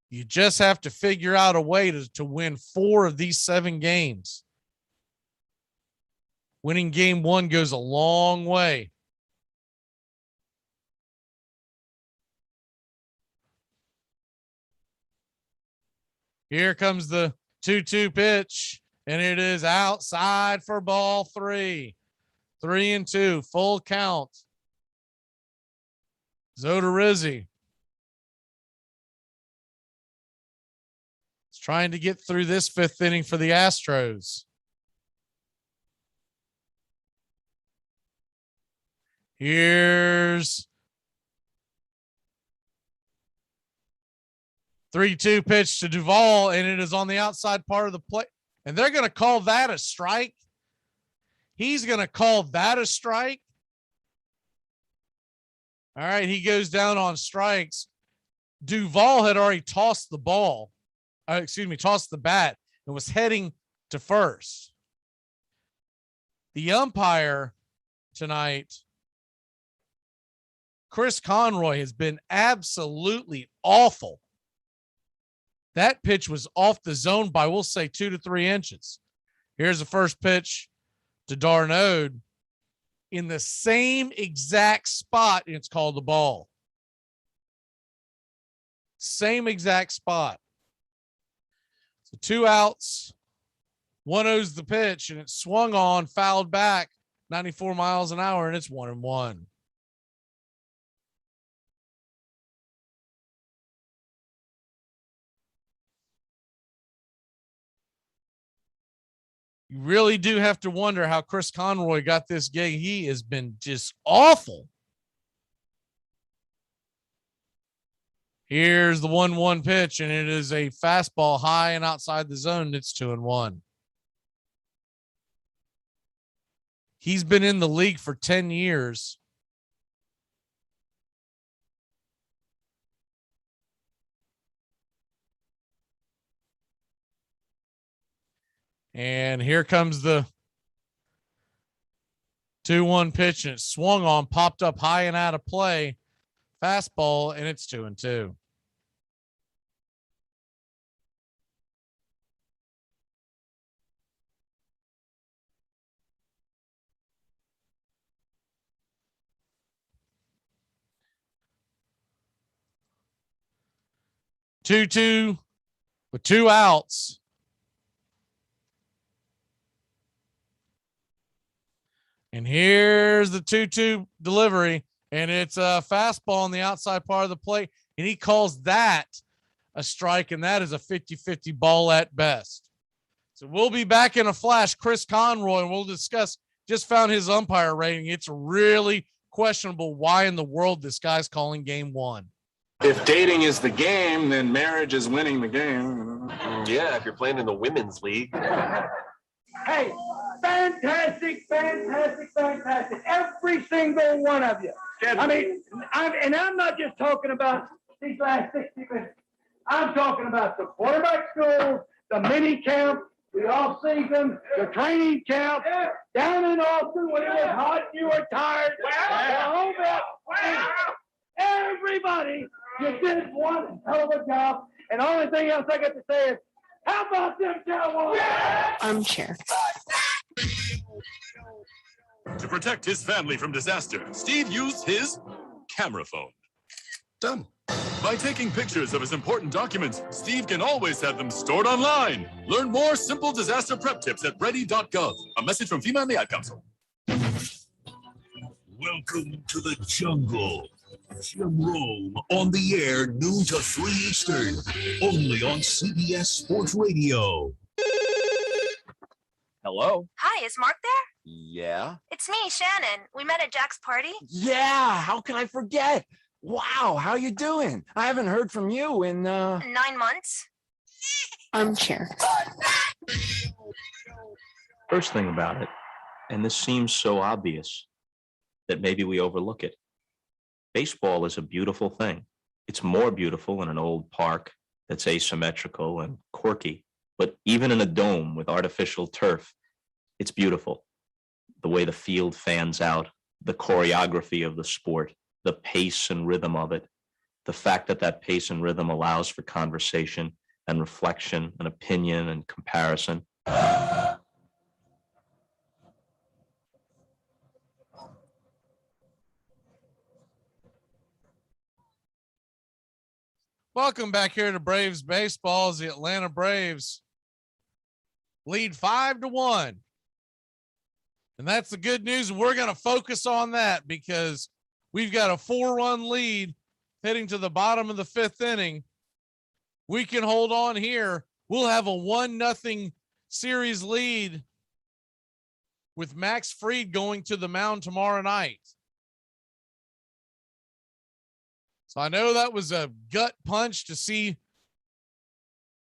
You just have to figure out a way to win 4 of these 7 games. Winning game 1 goes a long way. Here comes the 2-2 pitch, and it is outside for ball 3. 3-2, full count. Odorizzi is trying to get through this 5th inning for the Astros. Here's 3-2 pitch to Duvall, and it is on the outside part of the plate. And they're going to call that a strike. He's going to call that a strike. All right, he goes down on strikes. Duvall had already tossed the ball. Tossed the bat and was heading to first. The umpire tonight, Chris Conroy, has been absolutely awful. That pitch was off the zone by, we'll say, 2 to 3 inches. Here's the first pitch to Darno in the same exact spot, and it's called the ball. Same exact spot. So 2 outs, 1-0's the pitch, and it swung on, fouled back 94 miles an hour, and it's 1-1. You really do have to wonder how Chris Conroy got this gig. He has been just awful. Here's the 1-1 pitch, and it is a fastball high and outside the zone. It's 2-1. He's been in the league for 10 years. And here comes the 2-1 pitch, and it swung on, popped up high and out of play. Fastball, and it's 2-2. Two with 2 outs. And here's the 2-2 delivery, and it's a fastball on the outside part of the plate, and he calls that a strike, and that is a 50-50 ball at best. So we'll be back in a flash. Chris Conroy, and we'll discuss, just found his umpire rating. It's really, questionable why in the world this guy's calling game one. If dating is the game, then marriage is winning the game. Yeah, if you're playing in the women's league. Hey, fantastic. Every single one of you. I mean, I'm not just talking about these last 60 minutes. I'm talking about the quarterback schools, the mini camp, the off season, the training camp, down in Austin when it was hot and you were tired. Everybody, you did one hell of a job. And the only thing else I got to say is, how about them Cowboys? Armchair. To protect his family from disaster, Steve used his camera phone. Done. By taking pictures of his important documents, Steve can always have them stored online. Learn more simple disaster prep tips at ready.gov. A message from FEMA and the Ad Council. Welcome to the jungle. Jim Rome on the air, noon to 3 Eastern, only on CBS Sports Radio. Hello? Hi, is Mark there? Yeah? It's me, Shannon. We met at Jack's party. Yeah, how can I forget? Wow, how you doing? I haven't heard from you in, 9 months. Armchair. First thing about it, and this seems so obvious, that maybe we overlook it. Baseball is a beautiful thing. It's more beautiful in an old park that's asymmetrical and quirky, but even in a dome with artificial turf, it's beautiful. The way the field fans out, the choreography of the sport, the pace and rhythm of it, the fact that that pace and rhythm allows for conversation and reflection and opinion and comparison. Welcome back here to Braves baseball. As the Atlanta Braves lead 5-1. And that's the good news. We're going to focus on that because we've got a 4-run lead heading to the bottom of the 5th inning. We can hold on here. We'll have a 1-0 series lead with Max Fried going to the mound tomorrow night. So I know that was a gut punch to see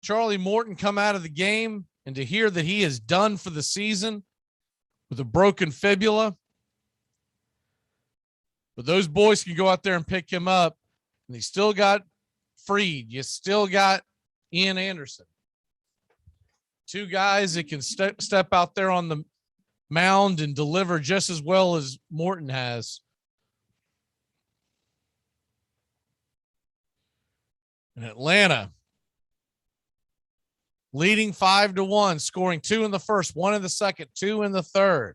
Charlie Morton come out of the game and to hear that he is done for the season with a broken fibula. But those boys can go out there and pick him up. And they still got Fried. You still got Ian Anderson. Two guys that can step out there on the mound and deliver just as well as Morton has. And Atlanta leading 5-1, scoring 2 in the first, 1 in the second, 2 in the third.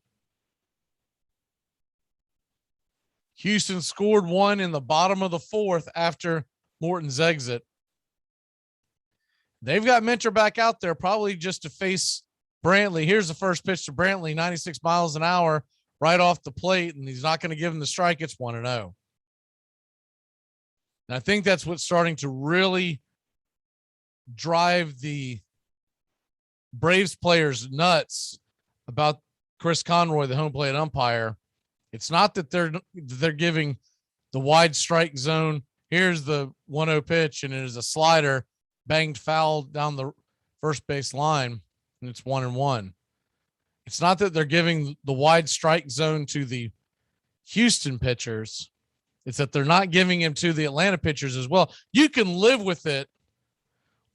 Houston scored 1 in the bottom of the 4th after Morton's exit. They've got Minter back out there probably just to face Brantley. Here's the first pitch to Brantley, 96 miles an hour right off the plate, and he's not going to give him the strike. It's 1-0. And I think that's what's starting to really drive the Braves players nuts about Chris Conroy, the home plate umpire. It's not that they're giving the wide strike zone. Here's the 1-0 pitch, and it is a slider banged foul down the first base line, and it's 1-1. It's not that they're giving the wide strike zone to the Houston pitchers. It's that they're not giving him to the Atlanta pitchers as well. You can live with it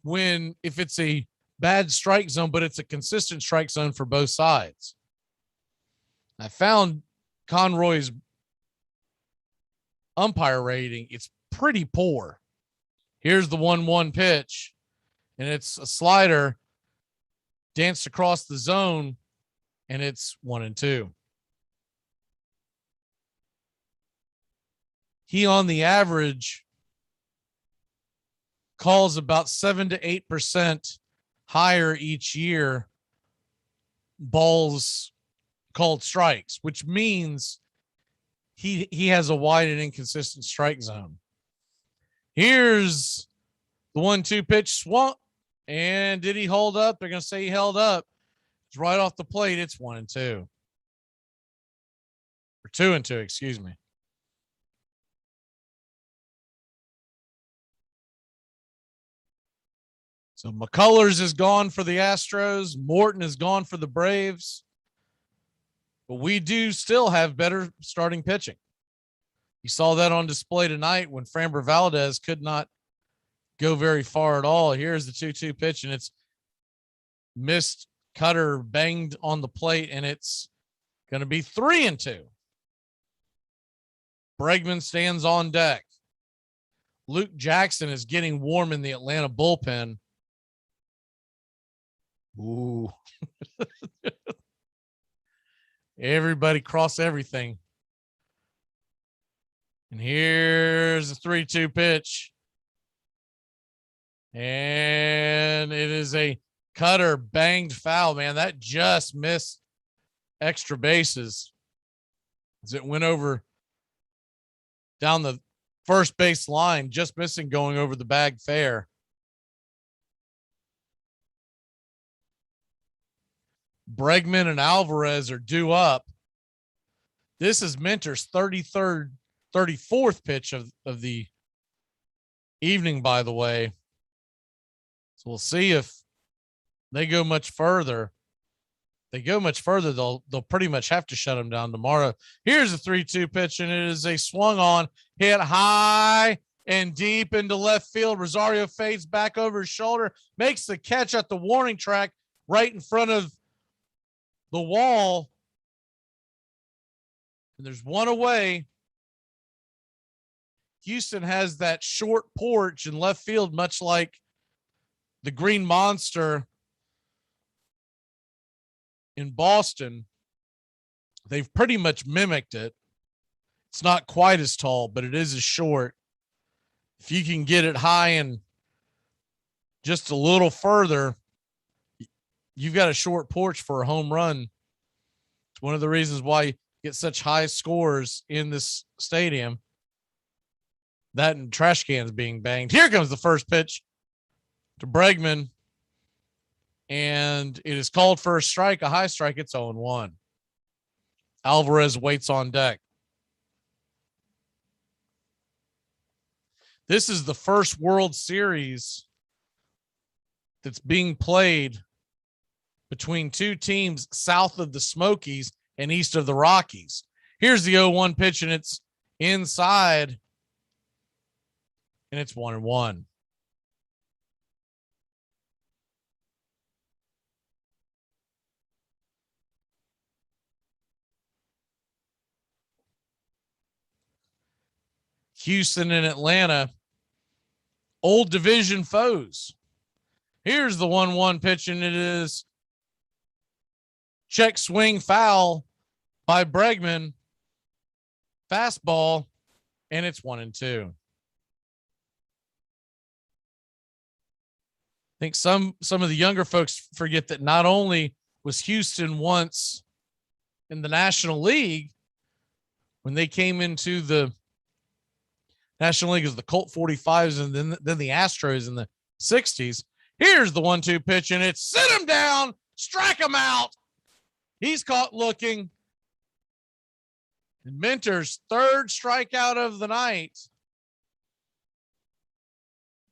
if it's a bad strike zone, but it's a consistent strike zone for both sides. I found Conroy's umpire rating. It's pretty poor. Here's the 1-1 pitch, and it's a slider danced across the zone, and it's 1-2. He, on the average, calls about 7 to 8% higher each year balls called strikes, which means he has a wide and inconsistent strike zone. Here's the 1-2 pitch swung. And did he hold up? They're going to say he held up. It's right off the plate. It's 1-2. Or 2-2, excuse me. So McCullers is gone for the Astros. Morton is gone for the Braves. But we do still have better starting pitching. You saw that on display tonight when Framber Valdez could not go very far at all. Here's the 2-2 pitch, and it's missed. Cutter banged on the plate, and it's going to be 3-2. Bregman stands on deck. Luke Jackson is getting warm in the Atlanta bullpen. Ooh. Everybody cross everything. And here's the 3-2 pitch. And it is a Cutter banged foul, man. That just missed extra bases as it went over down the first base line, just missing going over the bag fair. Bregman and Alvarez are due up. This is Minter's 34th pitch of the evening, by the way. So we'll see if they go much further. If they go much further, they'll pretty much have to shut him down tomorrow. Here's a 3-2 pitch, and it is a swung on, hit high and deep into left field. Rosario fades back over his shoulder, makes the catch at the warning track right in front of the wall. And there's one away. Houston has that short porch in left field, much like the Green Monster in Boston. They've pretty much mimicked it. It's not quite as tall, but it is as short. If you can get it high and just a little further, you've got a short porch for a home run. It's one of the reasons why you get such high scores in this stadium. That and trash cans being banged. Here comes the first pitch to Bregman. And it is called for a strike, a high strike. It's 0-1. Alvarez waits on deck. This is the first World Series that's being played between two teams south of the Smokies and east of the Rockies. Here's the 0-1 pitch, and it's inside, and it's 1-1. Houston and Atlanta, old division foes. Here's the 1-1 pitch, and it is check swing foul by Bregman. Fastball, and it's 1-2. I think some of the younger folks forget that not only was Houston once in the National League when they came into the National League as the Colt 45s and then the Astros in the 60s. Here's the 1-2 pitch, and it's sit him down, strike him out. He's caught looking. And Minter's third strikeout of the night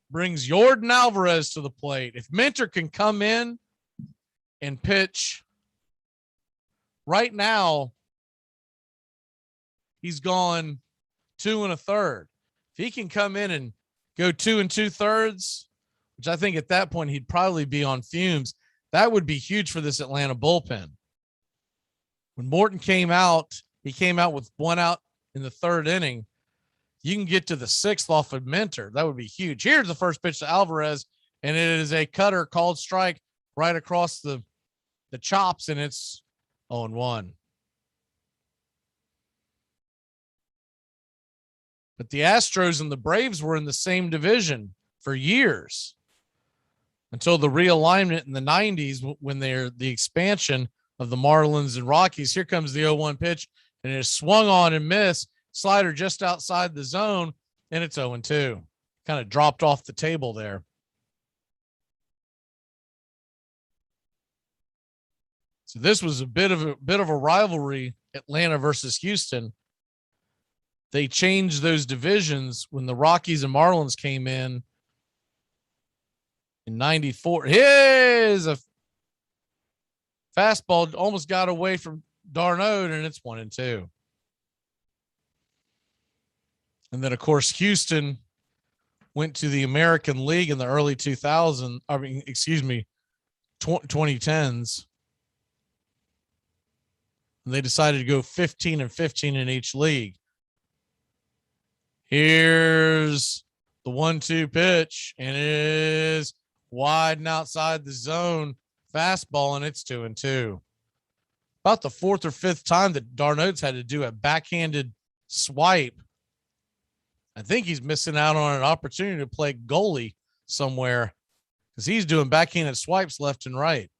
brings Yordan Alvarez to the plate. If Minter can come in and pitch right now, he's gone 2 1/3. If he can come in and go 2 2/3, which I think at that point he'd probably be on fumes, that would be huge for this Atlanta bullpen. When Morton came out, he came out with 1 out in the 3rd inning. You can get to the 6th off of Minter. That would be huge. Here's the first pitch to Alvarez, and it is a cutter called strike right across the chops, and it's 0-1. But the Astros and the Braves were in the same division for years until the realignment in the 90s when they're the expansion of the Marlins and Rockies. Here comes the 0-1 pitch, and it is swung on and missed. Slider just outside the zone, and it's 0-2. Kind of dropped off the table there. So this was a bit of a rivalry, Atlanta versus Houston. They changed those divisions when the Rockies and Marlins came in in 94. Here's a fastball almost got away from Darno, and it's 1-2. And then, of course, Houston went to the American League in the early 2010s. And they decided to go 15-15 in each league. Here's the 1-2 pitch, and it is wide and outside the zone fastball, and it's 2-2. About the fourth or fifth time that Darno's had to do a backhanded swipe. I think he's missing out on an opportunity to play goalie somewhere because he's doing backhanded swipes left and right.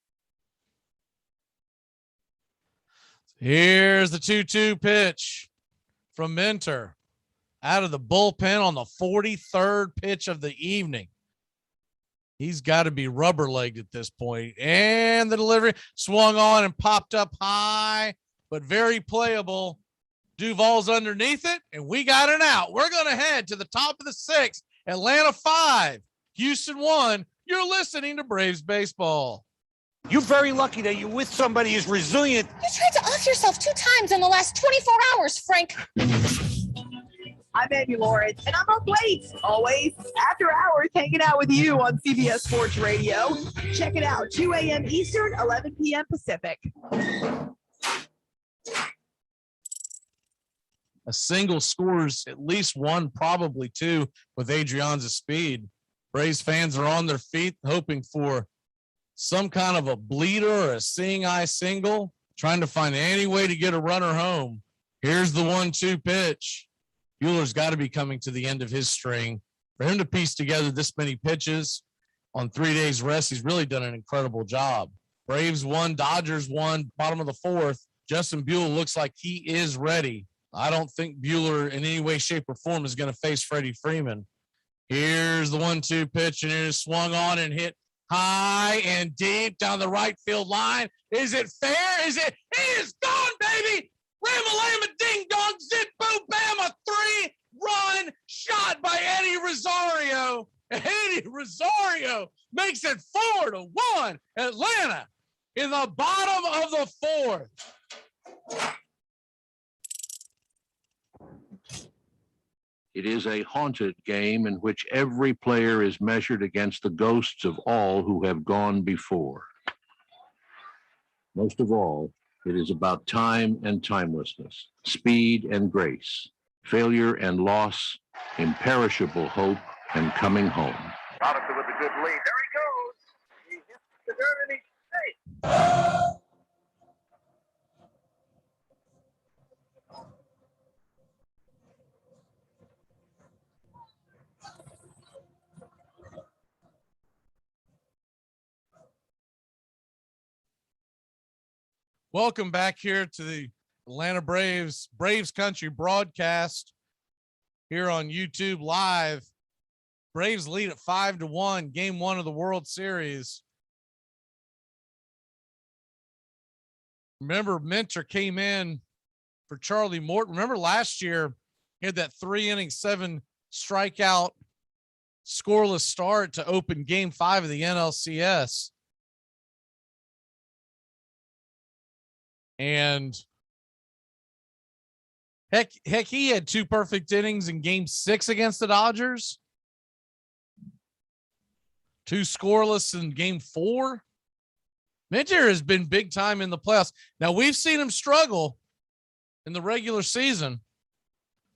Here's the 2-2 pitch from Minter out of the bullpen on the 43rd pitch of the evening. He's got to be rubber-legged at this point. And the delivery swung on and popped up high, but very playable. Duvall's underneath it, and we got an out. We're going to head to the top of the sixth. Atlanta 5, Houston 1. You're listening to Braves Baseball. You're very lucky that you're with somebody who's resilient. You tried to off yourself 2 times in the last 24 hours, Frank. I'm Amy Lawrence, and I'm up late, always, after hours, hanging out with you on CBS Sports Radio. Check it out, 2 a.m. Eastern, 11 p.m. Pacific. A single scores at least one, probably two, with Adrianza's speed. Braves fans are on their feet, hoping for some kind of a bleeder or a seeing eye single, trying to find any way to get a runner home. Here's the 1-2 pitch. Buehler's got to be coming to the end of his string. For him to piece together this many pitches on 3 days rest, he's really done an incredible job. Braves won, Dodgers won, bottom of the fourth. Justin Buehler looks like he is ready. I don't think Buehler in any way, shape, or form is going to face Freddie Freeman. Here's the 1-2 pitch, and it is swung on and hit high and deep down the right field line. Is it fair? Is it? He is gone, baby! Ram-a-lam-a ding-dong, zit, boom, bam, a 3-run shot by Eddie Rosario. Eddie Rosario makes it 4-1. Atlanta in the bottom of the fourth. It is a haunted game in which every player is measured against the ghosts of all who have gone before. Most of all, it is about time and timelessness, speed and grace, failure and loss, imperishable hope and coming home. Robinson with a good lead. There he goes. He hits the dirt and he's safe. Welcome back here to the Atlanta Braves Country broadcast here on YouTube Live. Braves lead at 5-1, game 1 of the World Series. Remember, Minter came in for Charlie Morton. Remember last year, he had that 3-inning, 7 strikeout, scoreless start to open game 5 of the NLCS. And heck, he had 2 perfect innings in game 6 against the Dodgers. 2 scoreless in game 4. Minter has been big time in the playoffs. Now, we've seen him struggle in the regular season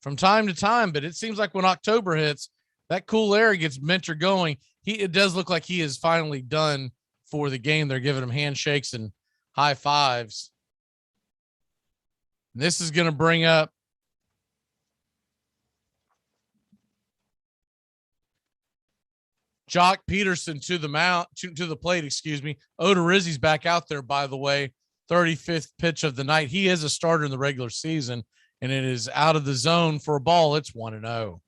from time to time, but it seems like when October hits, that cool air gets Minter going. It does look like he is finally done for the game. They're giving him handshakes and high fives. This is going to bring up Jock Peterson to the plate, excuse me. Odorizzi's back out there, by the way. 35th pitch of the night. He is a starter in the regular season, and it is out of the zone for a ball. It's 1-0.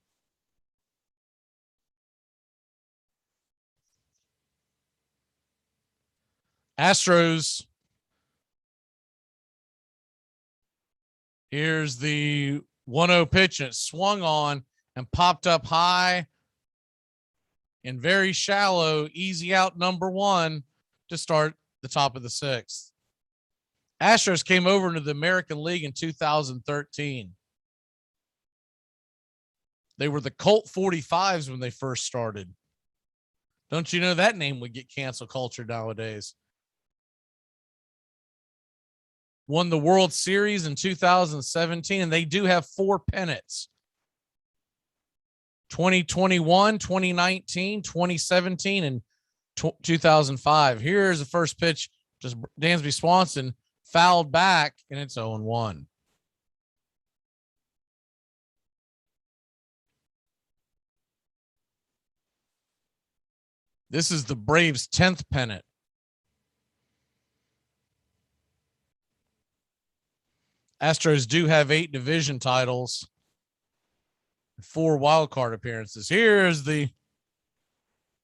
Astros. Here's the 1-0 pitch, and it swung on and popped up high and very shallow, easy out number 1 to start the top of the 6th. Astros came over into the American League in 2013. They were the Colt 45s when they first started. Don't you know that name would get cancel culture nowadays? Won the World Series in 2017, and they do have 4 pennants. 2021, 2019, 2017, and 2005. Here's the first pitch. Just Dansby Swanson fouled back, and it's 0-1. This is the Braves' 10th pennant. Astros do have 8 division titles, 4 wild card appearances. Here's the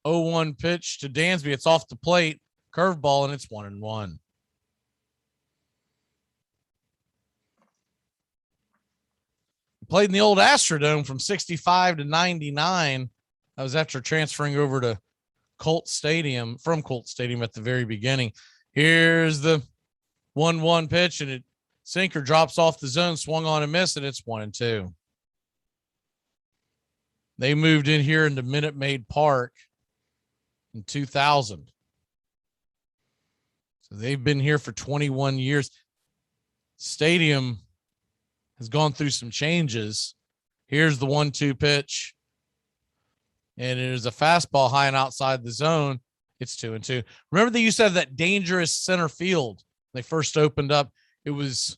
0-1 pitch to Dansby. It's off the plate, curveball, and it's 1-1. Played in the old Astrodome from 65 to 99. That was after transferring over to Colt Stadium, from Colt Stadium at the very beginning. Here's the 1-1 pitch, and it sinker drops off the zone, swung on and missed, and it's 1-2. They moved in here into Minute Maid Park in 2000. So they've been here for 21 years. Stadium has gone through some changes. Here's the 1-2 pitch. And it is a fastball high and outside the zone. It's 2-2. Remember, they used to have that dangerous center field. They first opened up. It was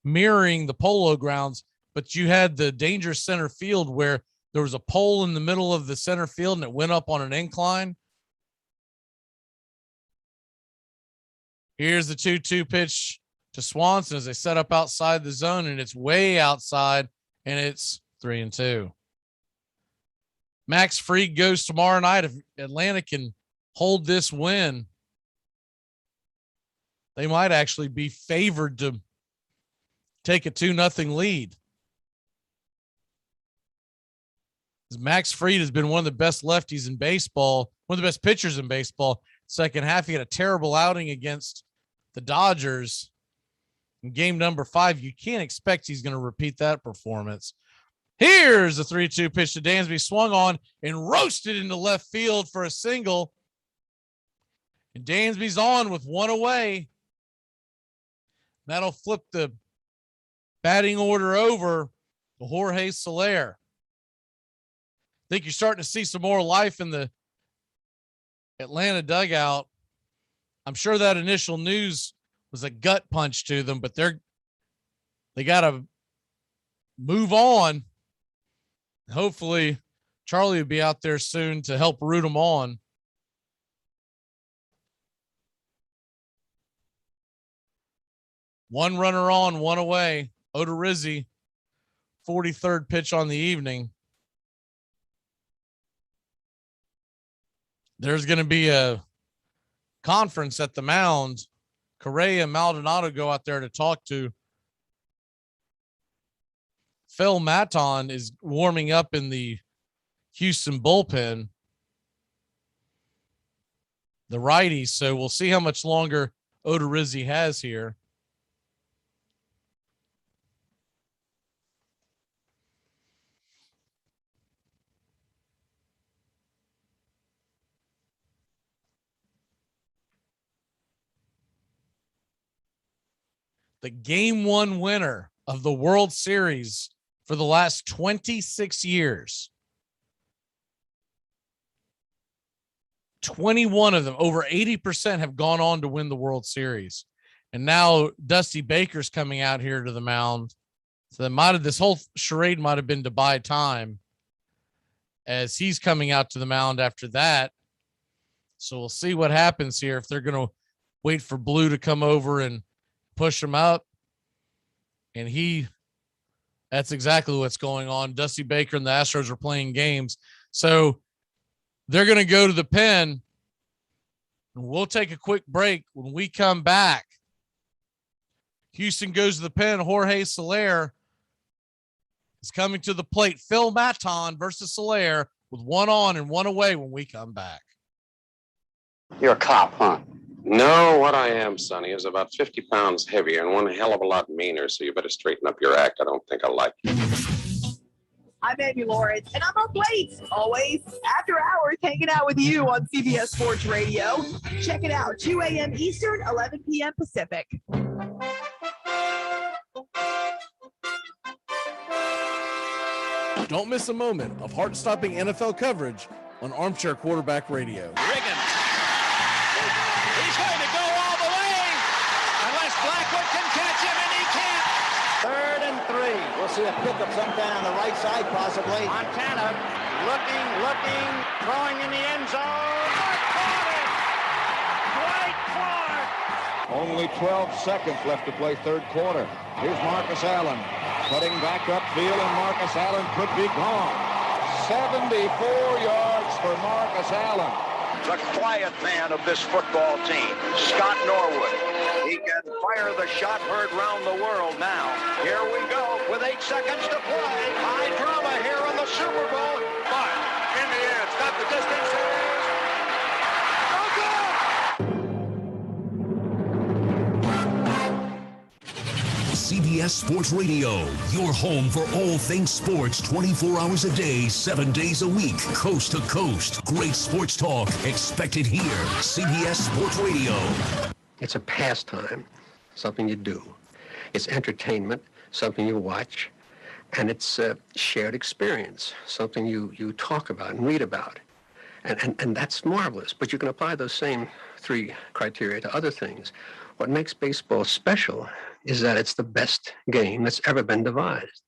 mirroring the Polo Grounds, but you had the dangerous center field where there was a pole in the middle of the center field and it went up on an incline. Here's the 2-2 pitch to Swanson as they set up outside the zone, and it's way outside, and it's 3-2. Max Fried goes tomorrow night. If Atlanta can hold this win, they might actually be favored to take a 2-0 lead. Max Fried has been one of the best lefties in baseball, one of the best pitchers in baseball. Second half, he had a terrible outing against the Dodgers in game number 5. You can't expect he's going to repeat that performance. Here's a 3-2 pitch to Dansby, swung on and roasted into left field for a single. And Dansby's on with 1 away. That'll flip the batting order over to Jorge Soler. I think you're starting to see some more life in the Atlanta dugout. I'm sure that initial news was a gut punch to them, but they got to move on. Hopefully Charlie will be out there soon to help root them on. One runner on, 1 away. Odorizzi, 43rd pitch on the evening. There's going to be a conference at the mound. Correa and Maldonado go out there to talk to. Phil Maton is warming up in the Houston bullpen, the righty. So we'll see how much longer Odorizzi has here. The game 1 winner of the World Series for the last 26 years. 21 of them, over 80%, have gone on to win the World Series. And now Dusty Baker's coming out here to the mound. So this whole charade might have been to buy time as he's coming out to the mound after that. So we'll see what happens here, if they're going to wait for Blue to come over and push him up. And that's exactly what's going on. Dusty Baker and the Astros are playing games. So they're going to go to the pen, and we'll take a quick break. When we come back, Houston goes to the pen. Jorge Soler is coming to the plate. Phil Maton versus Soler with one on and one away when we come back. You're a cop, huh? No, what I am, Sonny, is about 50 pounds heavier and one hell of a lot meaner, so you better straighten up your act. I don't think I like you. I'm Amy Lawrence, and I'm up late, always, after hours, hanging out with you on CBS Sports Radio. Check it out, 2 a.m. Eastern, 11 p.m. Pacific. Don't miss a moment of heart-stopping NFL coverage on Armchair Quarterback Radio. Riggin. He's going to go all the way unless Blackwood can catch him, and he can't. 3rd and 3. We'll see a pickup sometime on the right side, possibly. Montana looking, throwing in the end zone. Caught it. Dwight Clark. Only 12 seconds left to play third quarter. Here's Marcus Allen cutting back upfield, and Marcus Allen could be gone. 74 yards for Marcus Allen. The quiet man of this football team, Scott Norwood. He can fire the shot heard round the world now. Here we go with 8 seconds to play. High drama here in the Super Bowl. But in the air, it's got the distance. CBS Sports Radio, your home for all things sports 24 hours a day, 7 days a week, coast to coast. Great sports talk expected here. CBS Sports Radio. It's a pastime, something you do. It's entertainment, something you watch. And it's a shared experience, something you talk about and read about. And that's marvelous. But you can apply those same 3 criteria to other things. What makes baseball special is that it's the best game that's ever been devised.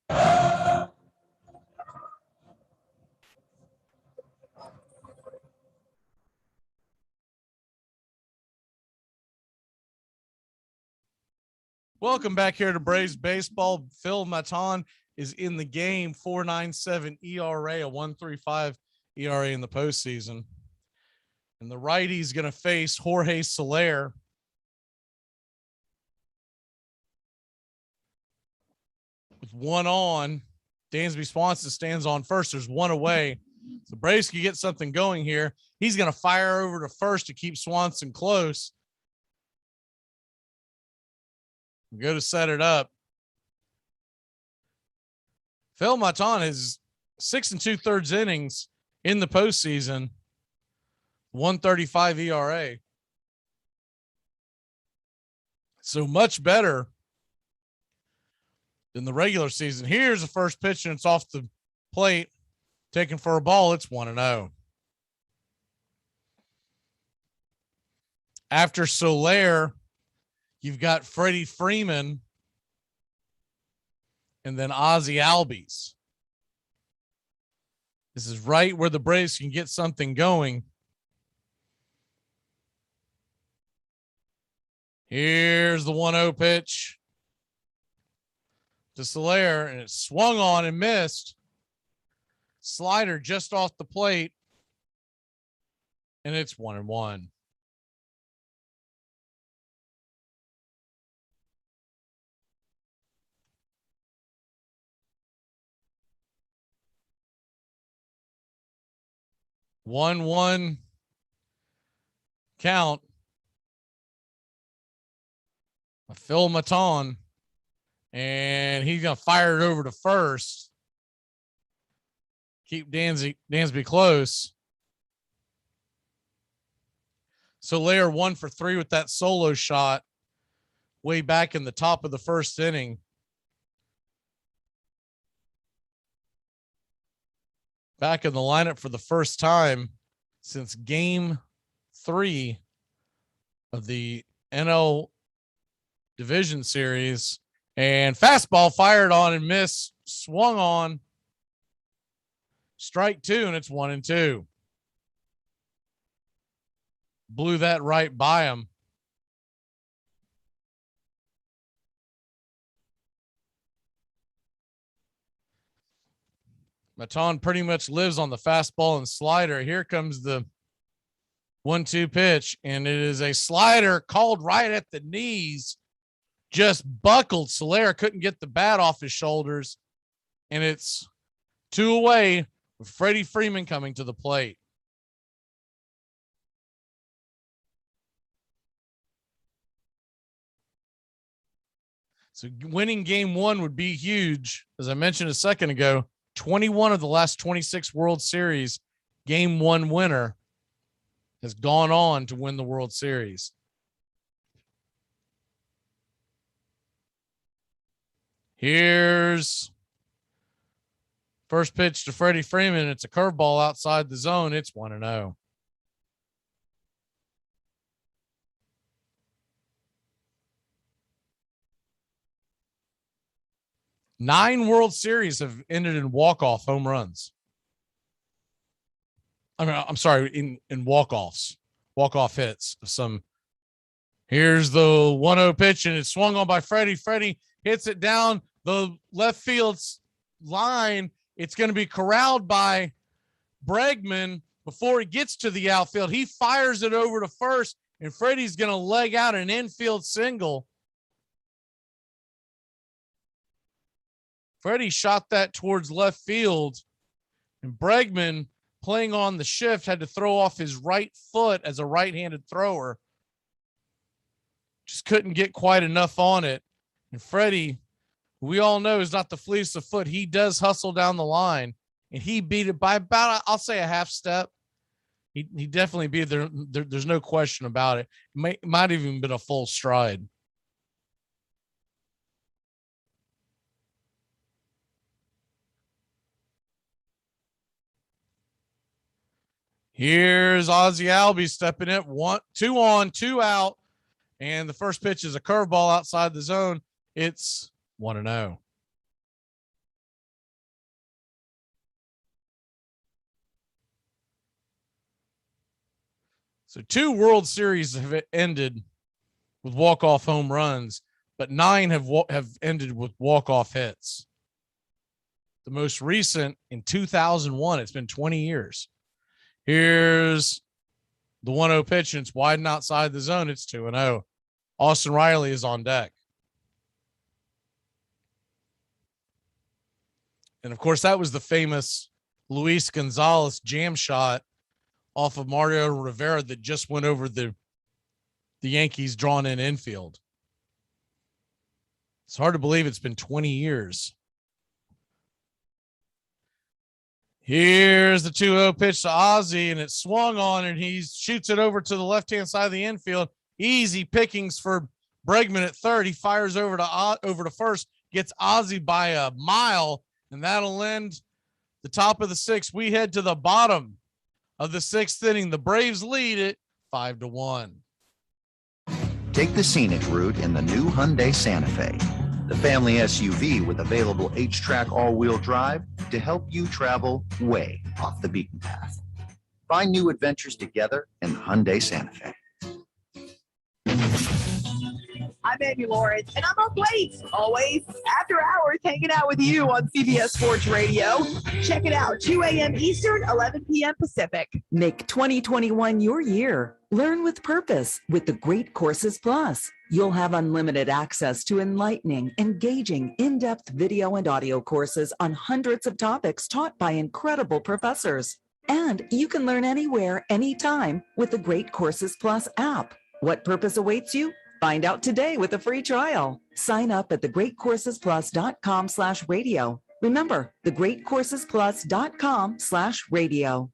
Welcome back here to Braves Baseball. Phil Maton is in the game, 4.97 ERA, a 1.35 ERA in the postseason. And the righty's going to face Jorge Soler. With one on, Dansby Swanson stands on first. There's one away. So Braves can get something going here. He's going to fire over to first to keep Swanson close. Go to set it up. Phil Maton is 6 2/3 innings in the postseason, 1.35 ERA. So much better than the regular season. Here's the first pitch, and it's off the plate, taken for a ball. It's 1-0. After Soler, you've got Freddie Freeman and then Ozzie Albies. This is right where the Braves can get something going. Here's the 1-0 pitch to Soler, and it swung on and missed. Slider just off the plate, and it's 1-1. One count. Phil Maton, and he's going to fire it over to first. Keep Dansby close. Soler 1 for 3 with that solo shot way back in the top of the first inning. Back in the lineup for the first time since game 3 of the NL Division Series. And fastball fired on and missed, swung on. Strike 2, and it's 1-2. Blew that right by him. Maton pretty much lives on the fastball and slider. Here comes the 1-2 pitch, and it is a slider called right at the knees. Just buckled. Soler couldn't get the bat off his shoulders, and it's 2 away with Freddie Freeman coming to the plate. So winning game one would be huge. As I mentioned a second ago, 21 of the last 26 World Series game one winner has gone on to win the World Series. Here's first pitch to Freddie Freeman. It's a curveball outside the zone. It's 1-0. Nine World Series have ended in walk-off home runs. I'm sorry, in walk-offs, walk-off hits. Here's the 1-0 pitch, and it's swung on by Freddie. Freddie hits it down the left field line. It's going to be corralled by Bregman before he gets to the outfield. He fires it over to first, and Freddie's going to leg out an infield single. Freddie shot that towards left field, and Bregman, playing on the shift, had to throw off his right foot as a right-handed thrower. Just couldn't get quite enough on it. And Freddie, we all know, is not the fleetest of foot. He does hustle down the line, and he beat it by about, I'll say, a half step. He definitely beat it. There's no question about it. Might have even been a full stride. Here's Ozzie Albies stepping in. 2 on, 2 out. And the first pitch is a curveball outside the zone. It's 1-0. So 2 World Series have ended with walk-off home runs, but 9 have ended with walk-off hits. The most recent in 2001. It's been 20 years. Here's the 1-0 pitch, and it's wide and outside the zone. It's 2-0. Austin Riley is on deck. And, of course, that was the famous Luis Gonzalez jam shot off of Mario Rivera that just went over the Yankees drawn-in infield. It's hard to believe it's been 20 years. Here's the 2-0 pitch to Ozzie, and it's swung on, and he shoots it over to the left-hand side of the infield. Easy pickings for Bregman at third. He fires over to first, gets Ozzie by a mile, and that'll end the top of the 6th. We head to the bottom of the 6th inning. The Braves lead it 5-1. Take the scenic route in the new Hyundai Santa Fe, the family SUV with available H-Track all-wheel drive to help you travel way off the beaten path. Find new adventures together in the Hyundai Santa Fe. I'm Amy Lawrence, and I'm up late, always, after hours, hanging out with you on CBS Sports Radio. Check it out, 2 a.m. Eastern, 11 p.m. Pacific. Make 2021 your year. Learn with purpose with the Great Courses Plus. You'll have unlimited access to enlightening, engaging, in-depth video and audio courses on hundreds of topics taught by incredible professors. And you can learn anywhere, anytime with the Great Courses Plus app. What purpose awaits you? Find out today with a free trial. Sign up at thegreatcoursesplus.com/radio. Remember, thegreatcoursesplus.com/radio.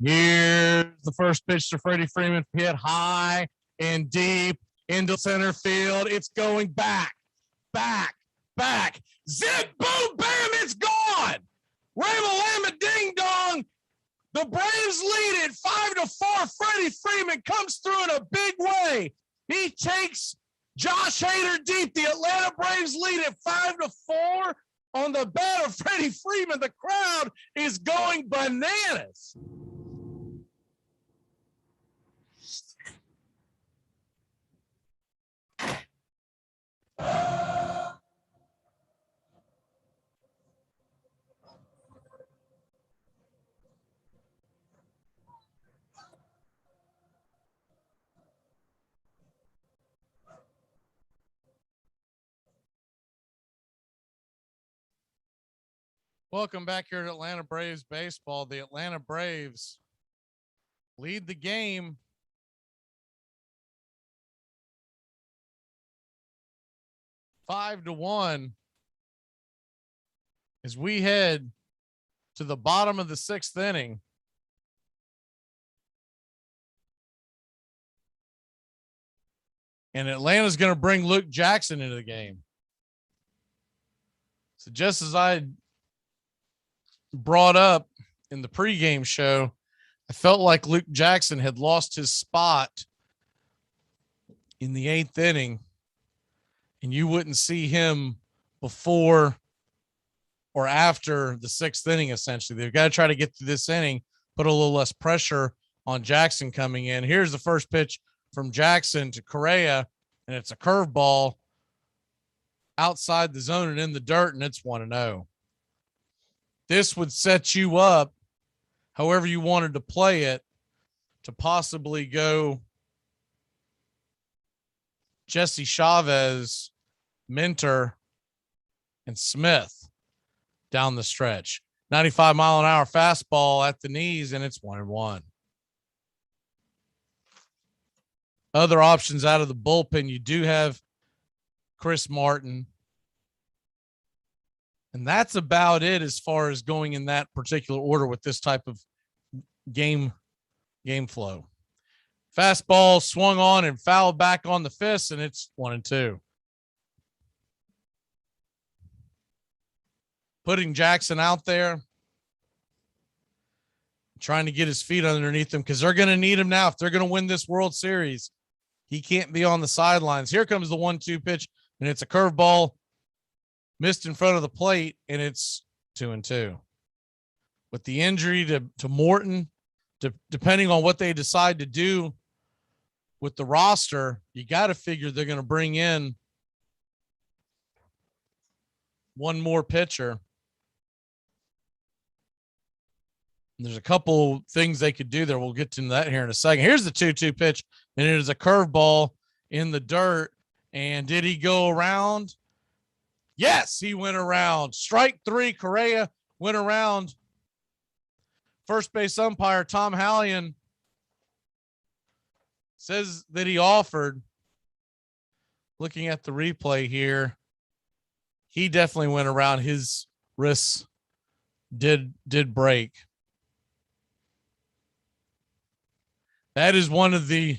Here's the first pitch to Freddie Freeman, hit high and deep into center field. It's going back. Zip, boom, bam, it's gone. Rama-lama, ding dong. The Braves lead it 5-4. Freddie Freeman comes through in a big way. He takes Josh Hader deep. The Atlanta Braves lead it 5-4 on the bat of Freddie Freeman. The crowd is going bananas. Welcome back here to Atlanta Braves baseball. The Atlanta Braves lead the game 5-1 as we head to the bottom of the 6th inning. And Atlanta's going to bring Luke Jackson into the game. So just as I brought up in the pregame show, I felt like Luke Jackson had lost his spot in the 8th inning, and you wouldn't see him before or after the 6th inning, essentially. They've got to try to get through this inning, put a little less pressure on Jackson coming in. Here's the first pitch from Jackson to Correa, and it's a curveball outside the zone and in the dirt, and it's 1-0. This would set you up, however you wanted to play it, to possibly go Jesse Chavez, Minter, and Smith down the stretch. 95-mile-an-hour fastball at the knees, and it's 1-1. Other options out of the bullpen, you do have Chris Martin. And that's about it as far as going in that particular order with this type of game flow. Fastball swung on and fouled back on the fist, and it's 1-2. Putting Jackson out there, trying to get his feet underneath him because they're going to need him now. If they're going to win this World Series, he can't be on the sidelines. Here comes the 1-2 pitch, and it's a curveball missed in front of the plate, and it's 2-2. With the injury to Morton, depending on what they decide to do with the roster, you got to figure they're going to bring in one more pitcher. And there's a couple things they could do there. We'll get to that here in a second. Here's the 2-2 pitch, and it is a curveball in the dirt. And did he go around? Yes, he went around. Strike 3, Correa went around. First base umpire Tom Hallion says that he offered. Looking at the replay here, he definitely went around. His wrists did break. That is one of the,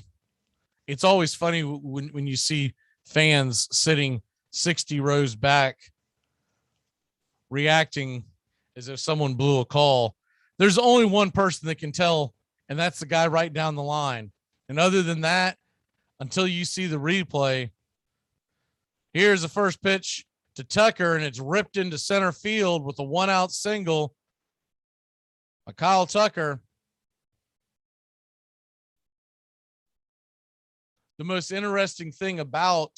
it's always funny when you see fans sitting 60 rows back reacting as if someone blew a call. There's only one person that can tell, and that's the guy right down the line. And other than that, until you see the replay, here's the first pitch to Tucker, and it's ripped into center field with a 1-out single by Kyle Tucker. The most interesting thing about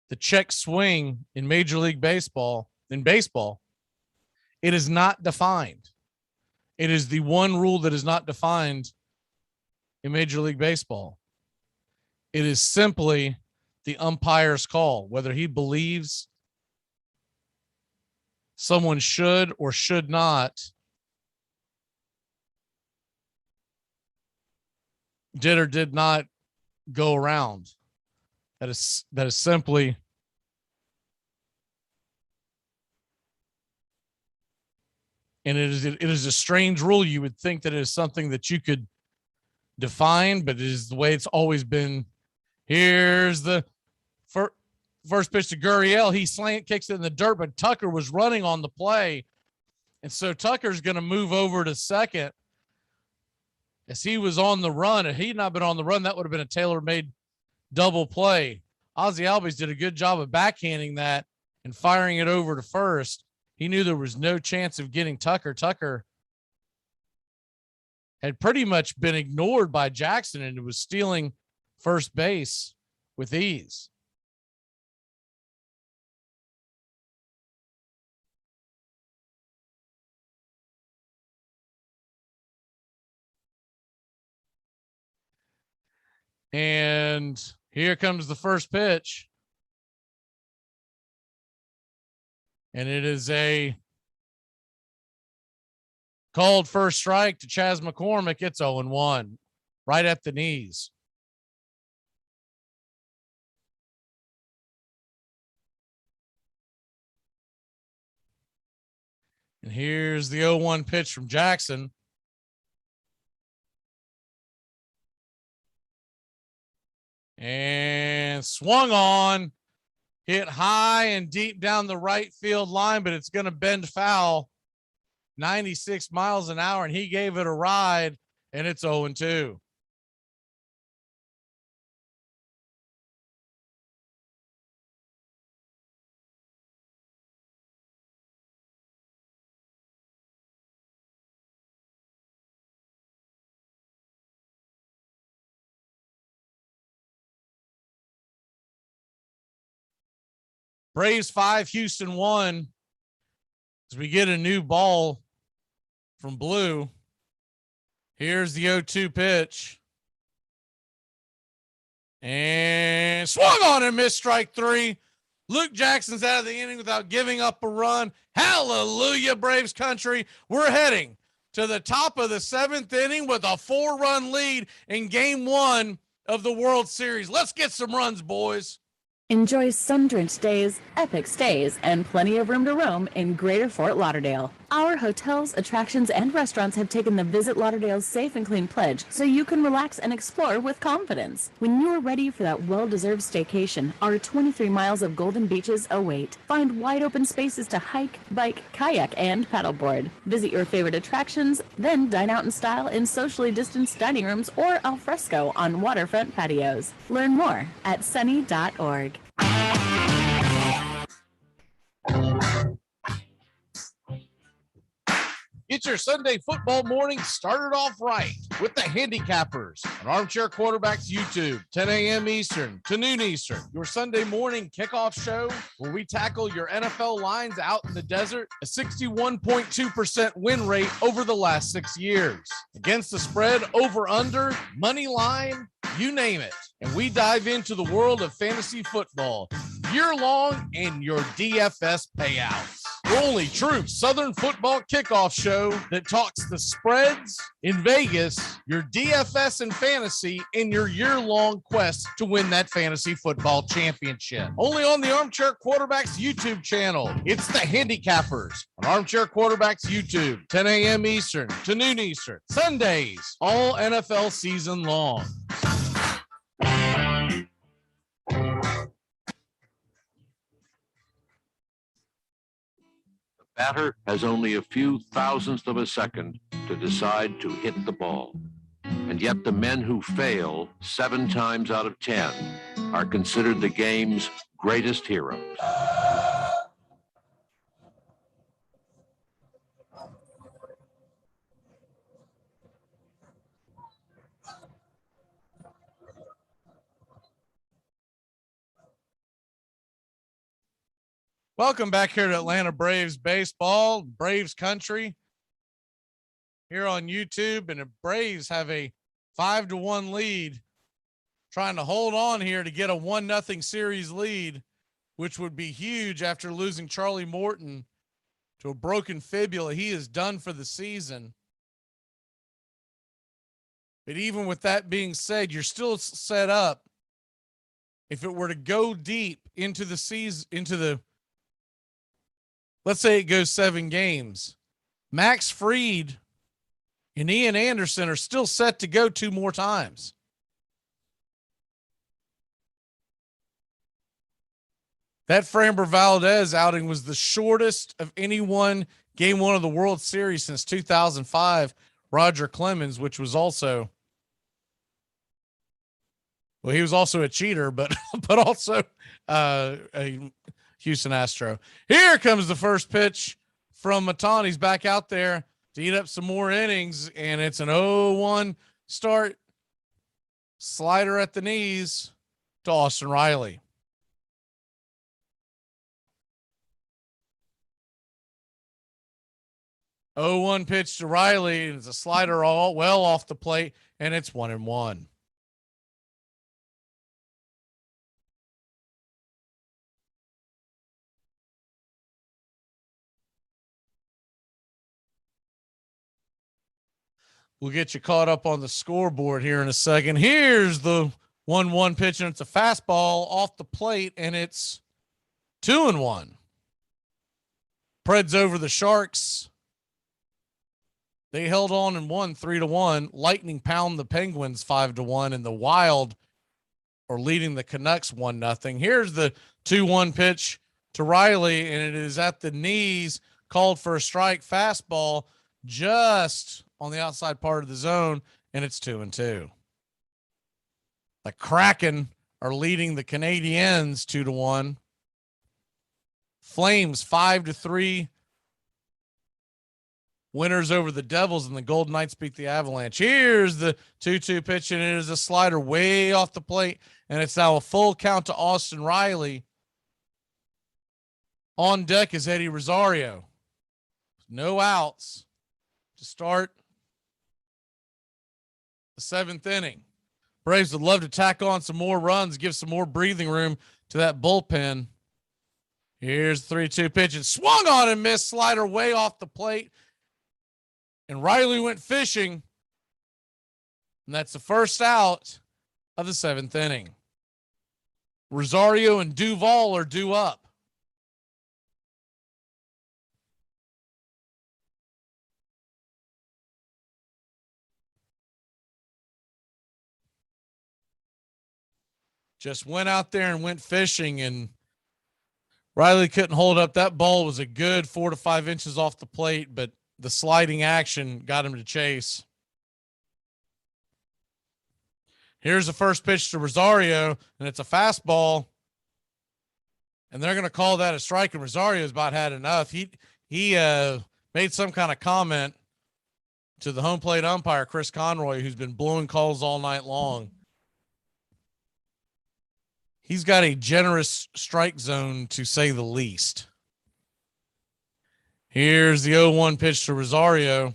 the check swing in Major League Baseball, it is not defined. It is the one rule that is not defined in Major League Baseball. It is simply the umpire's call, whether he believes someone should or should not, did or did not go around. That is simply and it is a strange rule. You would think that it is something that you could define, but it is the way it's always been. Here's the first pitch to Gurriel. He slant kicks it in the dirt, but Tucker was running on the play. And so Tucker's going to move over to second as he was on the run. If he'd not been on the run, that would have been a tailor-made double play. Ozzie Albies did a good job of backhanding that and firing it over to first. He knew there was no chance of getting Tucker. Tucker had pretty much been ignored by Jackson and was stealing first base with ease. And here comes the first pitch. And it is a Called first strike to Chas McCormick. It's 0-1, right at the knees. And here's the 0-1 pitch from Jackson. And swung on, hit high and deep down the right field line, but it's going to bend foul. 96 miles an hour, and he gave it a ride, and it's 0-2. Braves 5, Houston 1. As we get a new ball from Blue. Here's the 0-2 pitch. And swung on and missed strike 3. Luke Jackson's out of the inning without giving up a run. Hallelujah, Braves country. We're heading to the top of the 7th inning with a 4-run lead in game 1 of the World Series. Let's get some runs, boys. Enjoy sun-drenched days, epic stays, and plenty of room to roam in Greater Fort Lauderdale. Our hotels, attractions, and restaurants have taken the Visit Lauderdale's Safe and Clean pledge so you can relax and explore with confidence. When you are ready for that well-deserved staycation, our 23 miles of golden beaches await. Find wide-open spaces to hike, bike, kayak, and paddleboard. Visit your favorite attractions, then dine out in style in socially distanced dining rooms or al fresco on waterfront patios. Learn more at sunny.org. Get your Sunday football morning started off right with the Handicappers on Armchair Quarterbacks YouTube, 10 a.m. Eastern to noon Eastern. Your Sunday morning kickoff show where we tackle your NFL lines out in the desert, a 61.2% win rate over the last 6 years. Against the spread, over, under, money line, you name it. And we dive into the world of fantasy football year long and your DFS payouts. The only true Southern football kickoff show that talks the spreads in Vegas, your DFS and fantasy, in your year-long quest to win that fantasy football championship. Only on the Armchair Quarterbacks YouTube channel. It's the Handicappers on Armchair Quarterbacks YouTube, 10 a.m. Eastern to noon Eastern. Sundays, all NFL season long. Batter has only a few thousandths of a second to decide to hit the ball. And yet the men who fail 7 times out of 10 are considered the game's greatest heroes. Welcome back here to Atlanta Braves baseball, Braves country here on YouTube. And the Braves have a 5-1 lead, trying to hold on here to get a 1-0 series lead, which would be huge after losing Charlie Morton to a broken fibula. He is done for the season. But even with that being said, you're still set up. If it were to go deep into the season, let's say it goes 7 games, Max Fried and Ian Anderson are still set to go 2 more times. That Framber Valdez outing was the shortest of anyone game 1 of the World Series since 2005. Roger Clemens, which was also, well, he was also a cheater, but also a Houston Astro. Here comes the first pitch from Matan. He's back out there to eat up some more innings, and it's an 0-1 start. Slider at the knees to Austin Riley. Oh, 1 pitch to Riley, and it's a slider all well off the plate, and it's 1-1. We'll get you caught up on the scoreboard here in a second. Here's the 1-1 pitch, and it's a fastball off the plate, and it's 2-1. Preds over the Sharks. They held on and won 3-1. Lightning pound the Penguins 5-1, and the Wild are leading the Canucks 1-0. Here's the 2-1 pitch to Riley, and it is at the knees, called for a strike. Fastball just on the outside part of the zone, and it's 2-2. The Kraken are leading the Canadiens 2-1. Flames 5-3. Winners over the Devils, and the Golden Knights beat the Avalanche. Here's the 2-2 pitch, and it is a slider way off the plate, and it's now a full count to Austin Riley. On deck is Eddie Rosario. No outs to start the 7th inning. Braves would love to tack on some more runs, give some more breathing room to that bullpen. Here's the 3-2 pitch, and swung on and missed, slider way off the plate. And Riley went fishing, and that's the first out of the 7th inning. Rosario and Duvall are due up. Just went out there and went fishing, and Riley couldn't hold up. That ball was a good 4 to 5 inches off the plate, but the sliding action got him to chase. Here's the first pitch to Rosario, and it's a fastball. And they're going to call that a strike, and Rosario's about had enough. He made some kind of comment to the home plate umpire, Chris Conroy, who's been blowing calls all night long. He's got a generous strike zone, to say the least. Here's the 0-1 pitch to Rosario.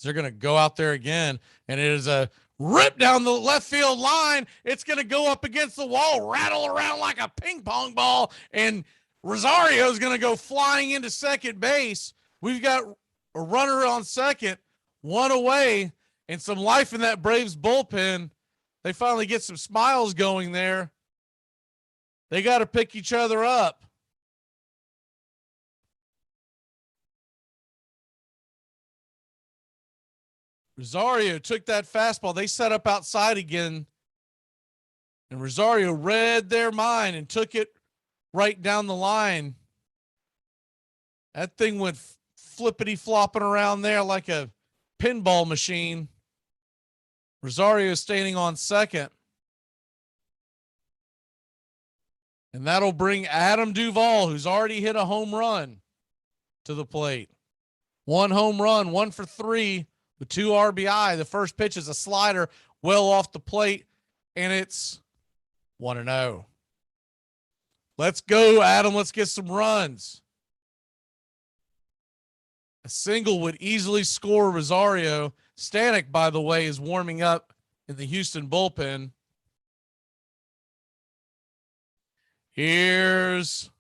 They're going to go out there again, and it is a rip down the left field line. It's going to go up against the wall, rattle around like a ping pong ball, and Rosario is going to go flying into second base. We've got a runner on second, one away, and some life in that Braves bullpen. They finally get some smiles going there. They got to pick each other up. Rosario took that fastball. They set up outside again, and Rosario read their mind and took it right down the line. That thing went flippity flopping around there like a pinball machine. Rosario standing on second. And that'll bring Adam Duvall, who's already hit a home run, to the plate. 1 home run, 1 for 3 with 2 RBI. The first pitch is a slider well off the plate, and it's 1-0. Let's go, Adam. Let's get some runs. A single would easily score Rosario. Stanek, by the way, is warming up in the Houston bullpen. Here's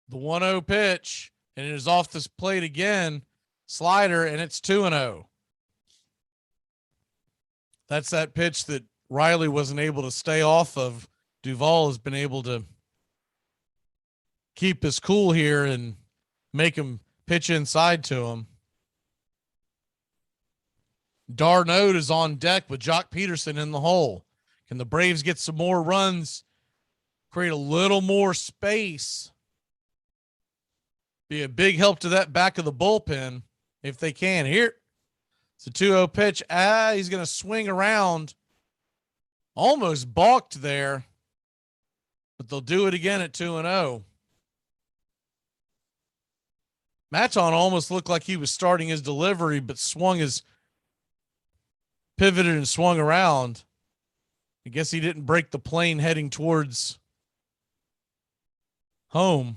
the 1-0 pitch, and it is off this plate again. Slider, and it's 2-0. That's that pitch that Riley wasn't able to stay off of. Duvall has been able to keep his cool here and make him pitch inside to him. Darnold is on deck with Jock Peterson in the hole. Can the Braves get some more runs, create a little more space, be a big help to that back of the bullpen if they can? Here, it's a 2-0 pitch. He's going to swing around. Almost balked there, but they'll do it again at 2-0. Maton almost looked like he was starting his delivery, but pivoted and swung around. I guess he didn't break the plane heading towards home.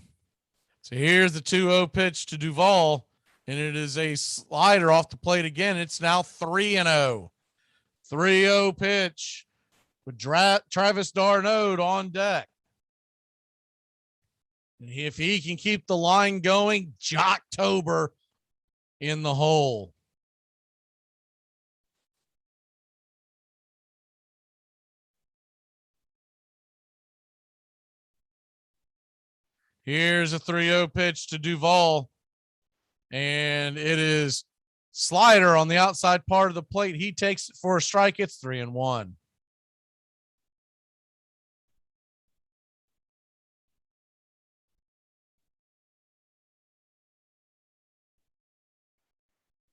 So here's the 2-0 pitch to Duvall, and it is a slider off the plate again. It's now 3-0. 3-0 pitch with Travis Darnold on deck. And if he can keep the line going, Jocktober in the hole. Here's a 3-0 pitch to Duvall. And it is slider on the outside part of the plate. He takes it for a strike. It's 3-1.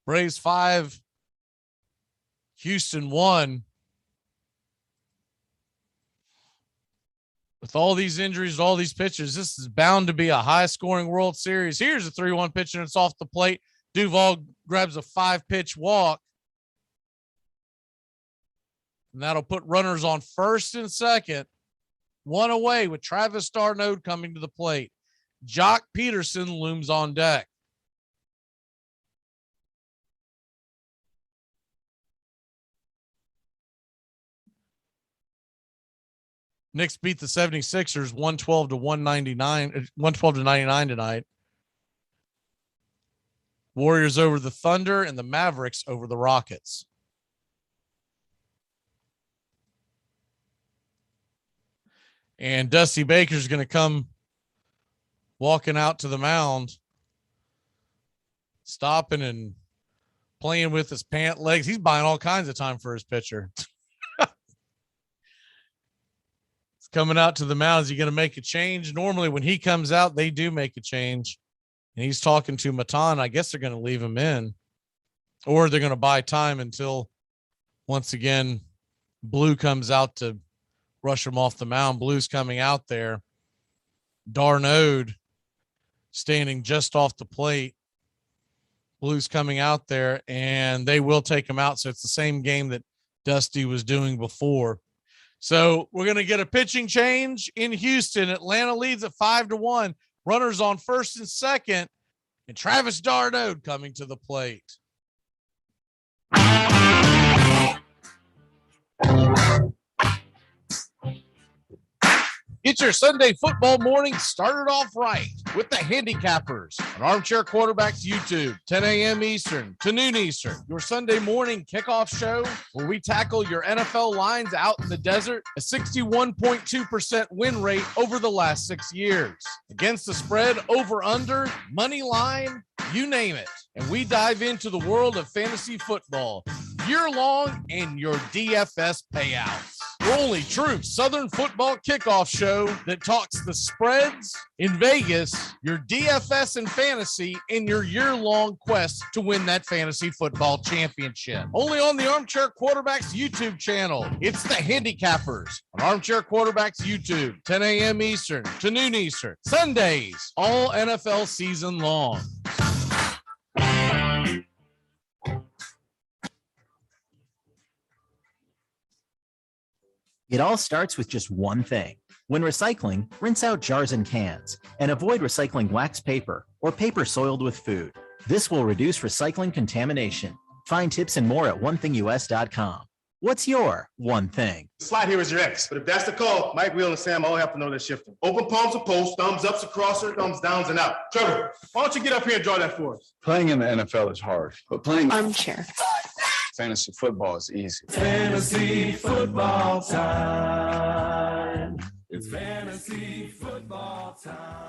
Braves 5, Houston 1. With all these injuries, all these pitchers, this is bound to be a high-scoring World Series. Here's a 3-1 pitch, and it's off the plate. Duvall grabs a 5-pitch walk. And that'll put runners on first and second. One away with Travis d'Arnaud coming to the plate. Jock Peterson looms on deck. Knicks beat the 76ers 112 to 199 tonight. Warriors over the Thunder and the Mavericks over the Rockets. And Dusty Baker's going to come walking out to the mound, stopping and playing with his pant legs. He's buying all kinds of time for his pitcher. It's coming out to the mound. Is he going to make a change? Normally when he comes out, they do make a change. And he's talking to Matan. I guess they're going to leave him in, or they're going to buy time until once again Blue comes out to rush him off the mound. Blue's coming out there. d'Arnaud standing just off the plate. Blue's coming out there, and they will take him out. So it's the same game that Dusty was doing before. So we're going to get a pitching change in Houston. Atlanta leads at 5-1. Runners on first and second, and Travis d'Arnaud coming to the plate. Get your Sunday football morning started off right with the Handicappers on Armchair Quarterbacks YouTube, 10 a.m. Eastern to noon Eastern. Your Sunday morning kickoff show where we tackle your NFL lines out in the desert, a 61.2% win rate over the last 6 years. Against the spread, over, under, money line, you name it. And we dive into the world of fantasy football year long and your DFS payouts. Your only true Southern football kickoff show that talks the spreads in Vegas, your DFS and fantasy, and your year-long quest to win that fantasy football championship. Only on the Armchair Quarterbacks YouTube channel. It's the Handicappers on Armchair Quarterbacks YouTube, 10 a.m. Eastern to noon Eastern. Sundays, all NFL season long. It all starts with just one thing. When recycling, rinse out jars and cans, and avoid recycling wax paper or paper soiled with food. This will reduce recycling contamination. Find tips and more at onethingus.com. What's your one thing? Slide here is your ex. But if that's the call, Mike, Will, and Sam all have to know they're shifting. Open palms to post, thumbs ups across her, thumbs downs and out. Trevor, why don't you get up here and draw that for us? Playing in the NFL is hard, but playing Armchair fantasy football is easy. Fantasy football time. It's fantasy football time.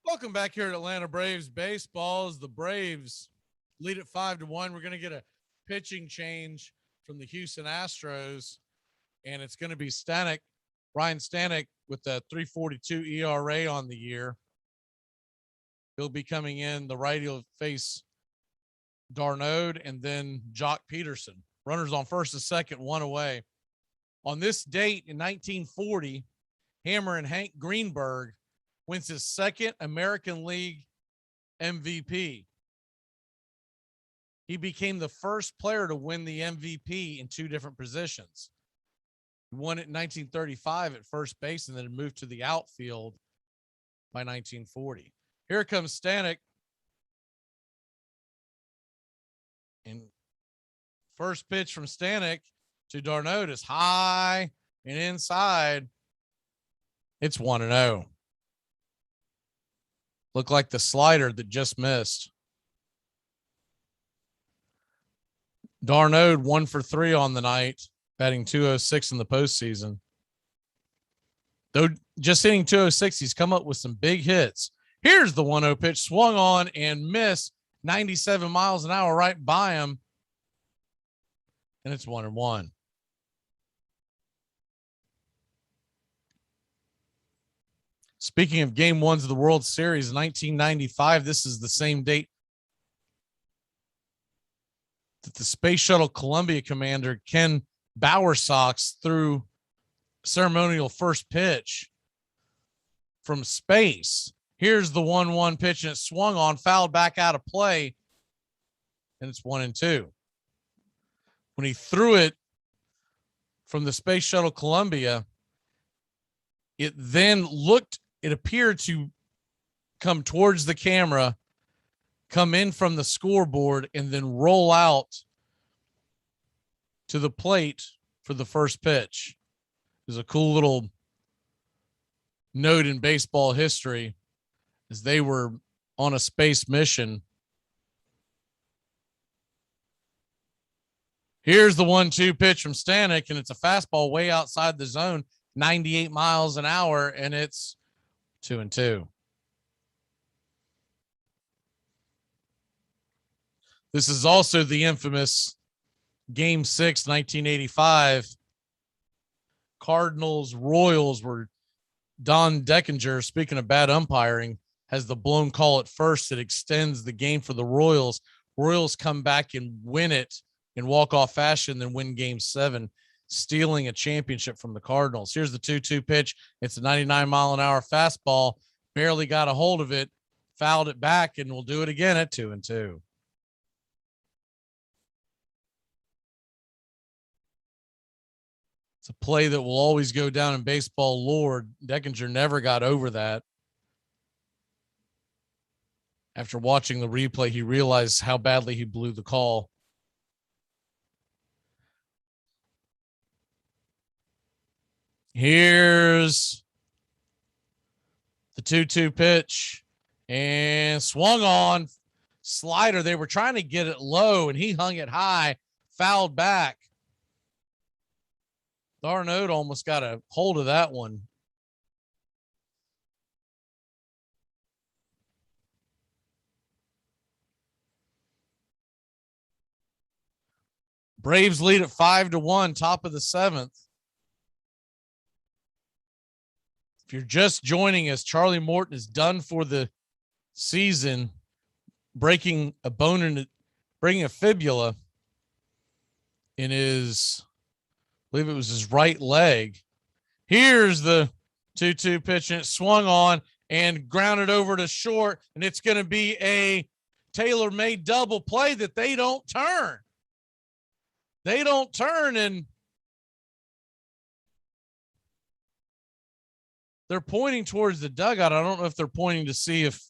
Welcome back here at Atlanta Braves baseball. As the Braves lead at 5-1, we're going to get a pitching change from the Houston Astros, and it's going to be Ryan Stanek with a 3.42 ERA on the year. He'll be coming in. The righty will face d'Arnaud and then Jock Peterson. Runners on first and second, one away. On this date in 1940, Hammer and Hank Greenberg wins his second American League MVP. He became the first player to win the MVP in two different positions. He won it in 1935 at first base and then moved to the outfield by 1940. Here comes Stanek. And first pitch from Stanek to d'Arnaud is high and inside, it's 1-0. Looked like the slider that just missed. Darnode 1 for 3 on the night, batting .206 in the postseason. Though just hitting .206, he's come up with some big hits. Here's the 1-0 pitch, swung on and missed, 97 miles an hour right by him. And it's 1-1. Speaking of game ones of the World Series, 1995, this is the same date that the Space Shuttle Columbia commander Ken Bowersox threw ceremonial first pitch from space. Here's the 1-1 pitch, and it swung on, fouled back out of play, and it's 1-2. When he threw it from the Space Shuttle Columbia, it appeared to come towards the camera, come in from the scoreboard, and then roll out to the plate for the first pitch. There's a cool little note in baseball history as they were on a space mission. Here's the 1-2 pitch from Stanek, and it's a fastball way outside the zone, 98 miles an hour, and it's 2-2. This is also the infamous Game 6, 1985. Cardinals Royals, where Don Deckinger, speaking of bad umpiring, has the blown call at first. It extends the game for the Royals. Royals come back and win it in walk-off fashion, then win Game 7, stealing a championship from the Cardinals. Here's the 2-2 pitch. It's a 99-mile-an-hour fastball. Barely got a hold of it, fouled it back, and we'll do it again at 2-2. It's a play that will always go down in baseball lore. Deckinger never got over that. After watching the replay, he realized how badly he blew the call. Here's the 2-2 pitch, and swung on, slider. They were trying to get it low, and he hung it high, fouled back. Darnode almost got a hold of that one. Braves lead at 5-1, top of the 7th. If you're just joining us, Charlie Morton is done for the season, breaking a fibula in his, I believe it was his right leg. Here's the 2-2 pitch, and it swung on and grounded over to short, and it's going to be a tailor-made double play that they don't turn. They don't turn, and they're pointing towards the dugout. I don't know if they're pointing to see if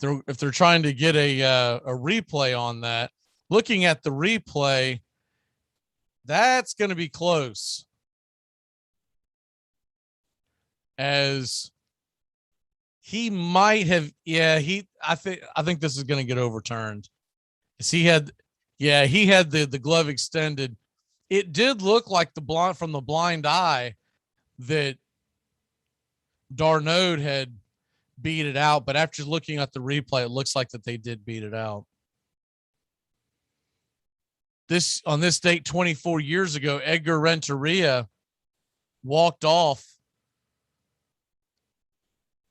they're trying to get a replay on that. Looking at the replay, that's going to be close, as he might have. I think this is going to get overturned. As he had the glove extended. It did look like from the blind eye that Darnode had beat it out, but after looking at the replay, it looks like that they did beat it out. On this date 24 years ago, Edgar Renteria walked off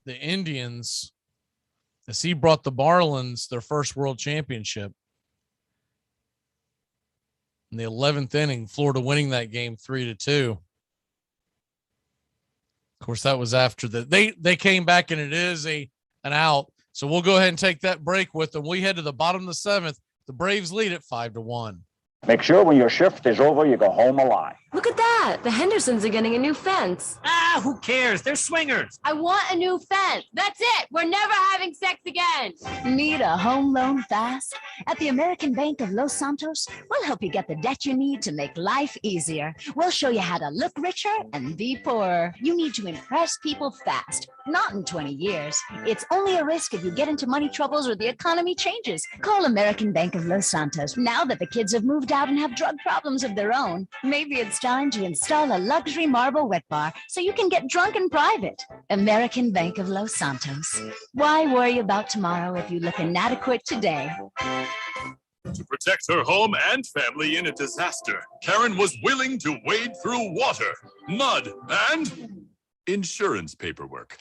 the Indians as he brought the Marlins their first world championship. In the 11th inning, Florida winning that game 3-2. Of course, that was after they came back, and it is an out. So we'll go ahead and take that break with them. We head to the bottom of the 7th. The Braves lead at 5-1. Make sure when your shift is over, you go home alive. Look at that. The Hendersons are getting a new fence. Ah, who cares? They're swingers. I want a new fence. That's it. We're never having sex again. Need a home loan fast? At the American Bank of Los Santos, we'll help you get the debt you need to make life easier. We'll show you how to look richer and be poorer. You need to impress people fast, not in 20 years. It's only a risk if you get into money troubles or the economy changes. Call American Bank of Los Santos. Now that the kids have moved out and have drug problems of their own, maybe it's time to install a luxury marble wet bar so you can get drunk in private. American Bank of Los Santos. Why worry about tomorrow if you look inadequate today? To protect her home and family in a disaster, Karen was willing to wade through water, mud, and insurance paperwork.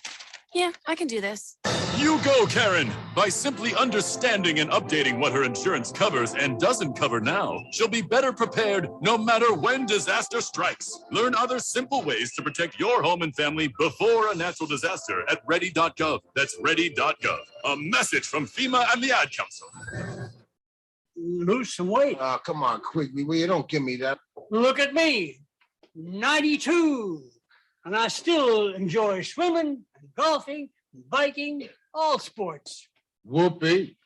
Yeah, I can do this. You go, Karen! By simply understanding and updating what her insurance covers and doesn't cover now, she'll be better prepared no matter when disaster strikes. Learn other simple ways to protect your home and family before a natural disaster at ready.gov. That's ready.gov. A message from FEMA and the Ad Council. Lose some weight. Oh, come on, quickly. Will you don't give me that? Look at me. 92. And I still enjoy swimming, and golfing, and biking, all sports. Whoopee.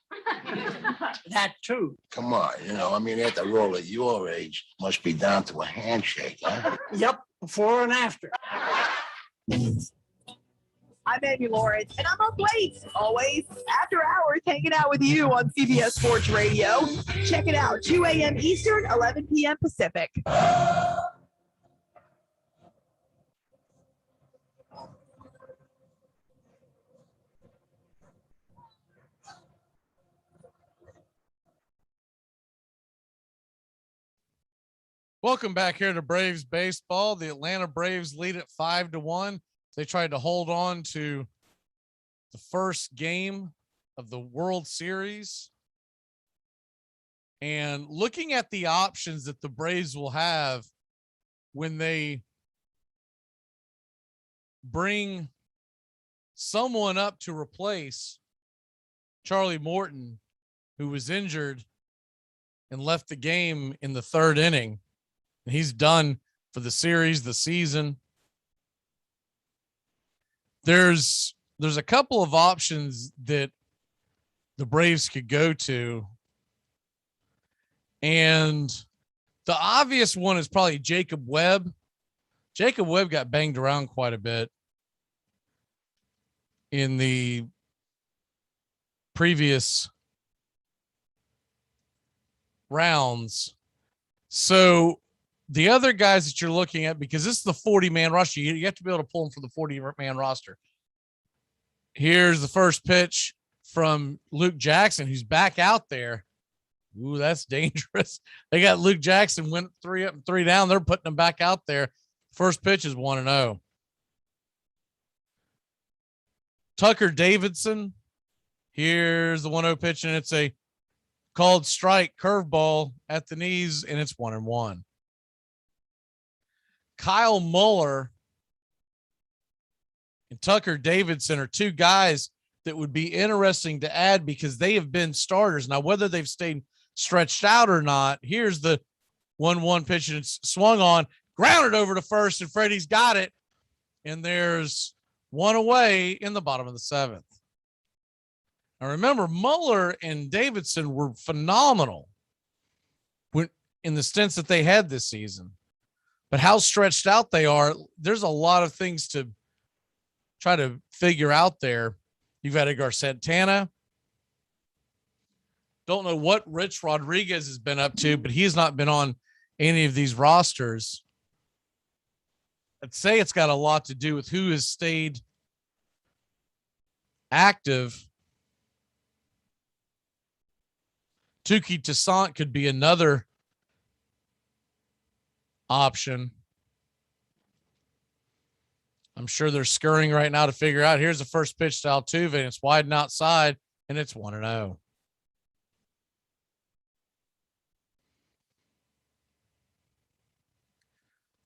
That too. Come on, after all, at your age, must be down to a handshake, huh? Yep, before and after. I'm Amy Lawrence, and I'm up late, always, after hours, hanging out with you on CBS Sports Radio. Check it out, 2 a.m. Eastern, 11 p.m. Pacific. Welcome back here to Braves baseball. The Atlanta Braves lead at 5-1. They tried to hold on to the first game of the World Series. And looking at the options that the Braves will have when they bring someone up to replace Charlie Morton, who was injured and left the game in the third inning. And he's done for the series, the season. There's a couple of options that the Braves could go to. And the obvious one is probably Jacob Webb. Jacob Webb got banged around quite a bit in the previous rounds. So the other guys that you're looking at, because this is the 40-man roster, you have to be able to pull them for the 40-man roster. Here's the first pitch from Luke Jackson, who's back out there. Ooh, that's dangerous. They got Luke Jackson, went 3 up and 3 down. They're putting him back out there. First pitch is 1-0. Tucker Davidson. Here's the 1-0 pitch, and it's a called strike curveball at the knees, and it's 1-1. Kyle Muller and Tucker Davidson are two guys that would be interesting to add because they have been starters. Now, whether they've stayed stretched out or not, here's the 1-1 pitch, and it's swung on, grounded over to first, and Freddie's got it. And there's one away in the bottom of the 7th. Now, remember, Muller and Davidson were phenomenal in the stints that they had this season. But how stretched out they are, there's a lot of things to try to figure out there. You've got Edgar Santana. Don't know what Rich Rodriguez has been up to, but he's not been on any of these rosters. I'd say it's got a lot to do with who has stayed active. Tuki Toussaint could be another option. I'm sure they're scurrying right now to figure out. Here's the first pitch to Altuve, and it's wide and outside, and it's 1-0.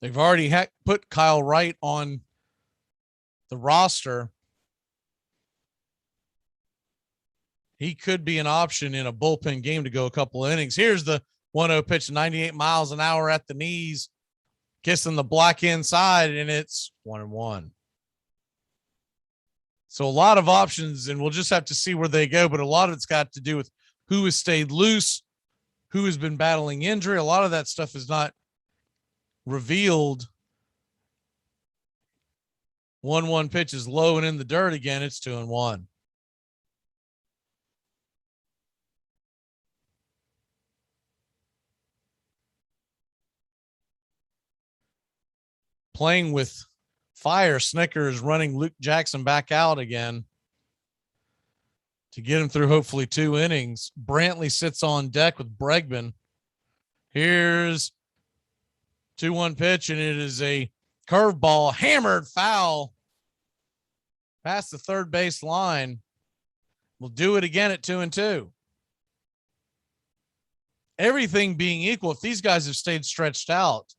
They've already put Kyle Wright on the roster. He could be an option in a bullpen game to go a couple of innings. Here's the 1-0 pitch, 98 miles an hour at the knees, kissing the black inside, and it's 1-1. So a lot of options, and we'll just have to see where they go. But a lot of it's got to do with who has stayed loose, who has been battling injury. A lot of that stuff is not revealed. 1-1 pitch is low and in the dirt again. It's 2-1. Playing with fire, Snickers running Luke Jackson back out again to get him through hopefully 2 innings. Brantley sits on deck with Bregman. Here's 2-1 pitch, and it is a curveball, hammered foul past the third base line. We'll do it again at 2-2. Everything being equal, if these guys have stayed stretched out,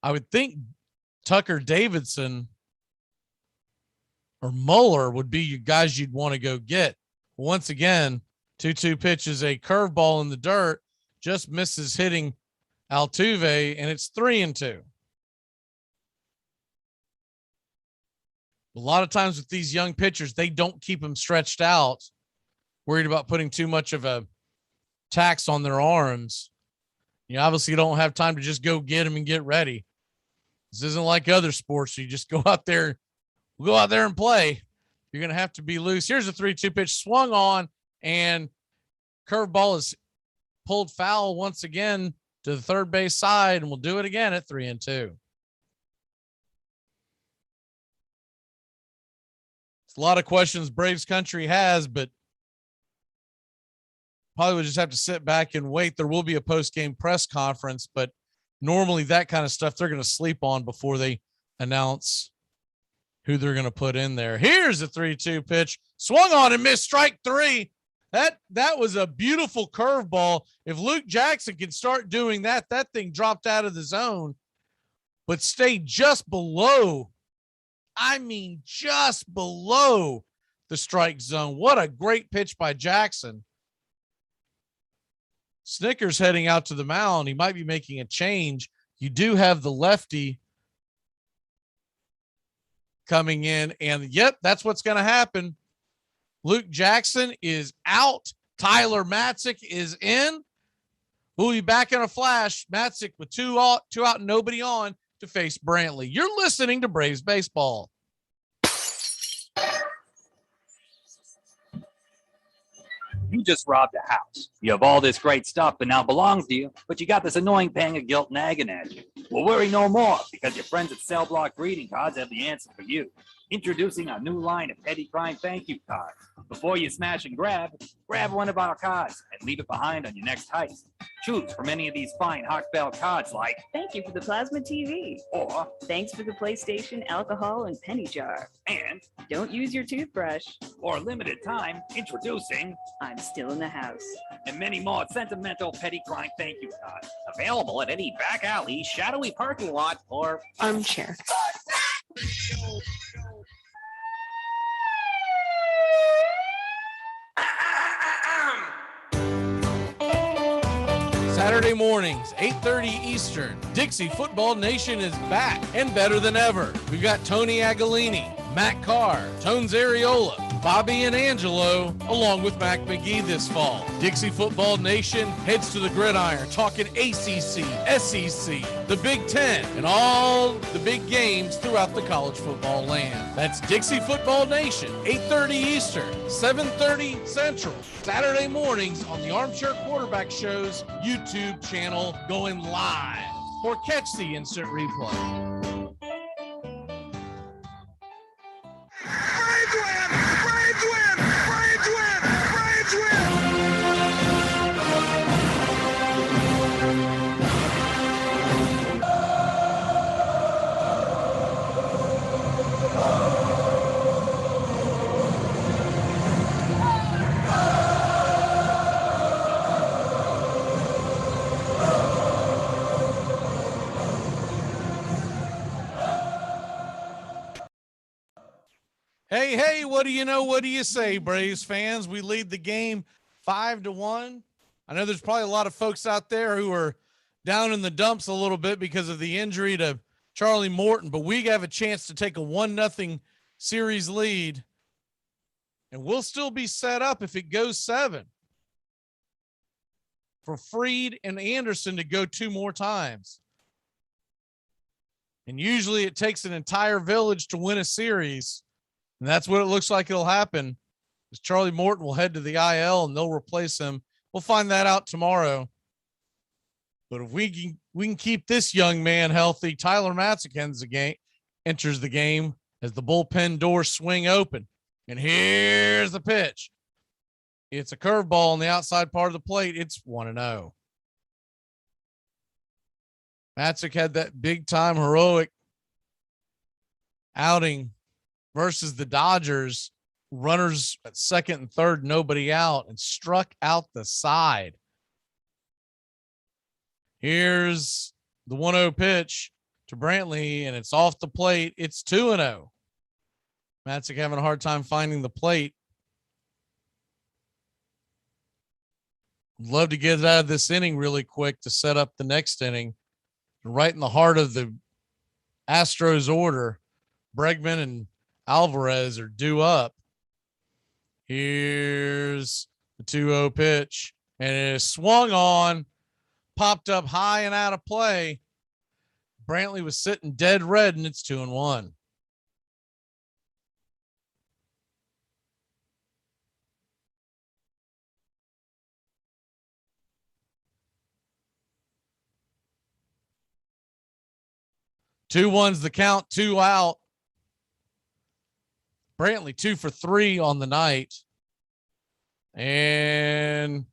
I would think Tucker Davidson or Muller would be you guys you'd want to go get. Once again, 2-2 pitch is a curveball in the dirt, just misses hitting Altuve, and it's 3-2. A lot of times with these young pitchers, they don't keep them stretched out, worried about putting too much of a tax on their arms. You obviously don't have time to just go get them and get ready. This isn't like other sports. You just go out there and play. You're going to have to be loose. Here's a 3-2 pitch swung on, and curveball is pulled foul once again to the third base side, and we'll do it again at 3-2. It's a lot of questions Braves country has, but probably would just have to sit back and wait. There will be a post-game press conference, but normally that kind of stuff they're going to sleep on before they announce who they're going to put in there. Here's a 3-2 pitch, swung on and missed, strike 3. That was a beautiful curveball. If Luke Jackson can start doing that, that thing dropped out of the zone, but stayed just below. I mean, just below the strike zone. What a great pitch by Jackson. Snickers heading out to the mound. He might be making a change. You do have the lefty coming in, and yep, that's what's going to happen. Luke Jackson is out. Tyler Matzik is in. We'll be back in a flash. Matzik with two out, and nobody on to face Brantley. You're listening to Braves Baseball. You just robbed a house. You have all this great stuff that now belongs to you, but you got this annoying pang of guilt nagging at you. Well, worry no more, because your friends at Cell Block Greeting Cards have the answer for you. Introducing our new line of petty crime thank you cards. Before you smash and grab one of our cards and leave it behind on your next heist. Choose from any of these fine Hawk Bell cards like, thank you for the plasma TV. Or, thanks for the PlayStation, alcohol, and penny jar. And, don't use your toothbrush. For a limited time, introducing, I'm still in the house. And many more sentimental petty crime thank you cards. Available at any back alley, shadowy parking lot, or armchair. Saturday mornings, 8:30 Eastern. Dixie Football Nation is back and better than ever. We've got Tony Agolini, Matt Carr, Tones Ariola, Bobby and Angelo, along with Mac McGee this fall. Dixie Football Nation heads to the gridiron, talking ACC, SEC, the Big Ten, and all the big games throughout the college football land. That's Dixie Football Nation, 8:30 Eastern, 7:30 Central. Saturday mornings on the Armchair Quarterback Show's YouTube channel, going live, or catch the instant replay. Hey, what do you know? What do you say, Braves fans? We lead the game 5-1. I know there's probably a lot of folks out there who are down in the dumps a little bit because of the injury to Charlie Morton, but we have a chance to take a 1-0 series lead, and we'll still be set up if it goes 7 for Freed and Anderson to go 2 more times. And usually it takes an entire village to win a series, and that's what it looks like it'll happen. Is Charlie Morton will head to the IL and they'll replace him. We'll find that out tomorrow. But if we can keep this young man healthy, Tyler Matzik enters the game as the bullpen doors swing open. And here's the pitch. It's a curveball on the outside part of the plate. It's 1-0. Matzik had that big time heroic outing versus the Dodgers. Runners at second and third, nobody out, and struck out the side. Here's the 1-0 pitch to Brantley, and it's off the plate. It's 2-0. Matzik having a hard time finding the plate. Love to get it out of this inning really quick to set up the next inning. Right in the heart of the Astros order, Bregman and Alvarez are due up. Here's the 2-0 pitch, and it is swung on, popped up high and out of play. Brantley was sitting dead red, and it's 2-1. Two ones the count, 2 out. Brantley 2 for 3 on the night. And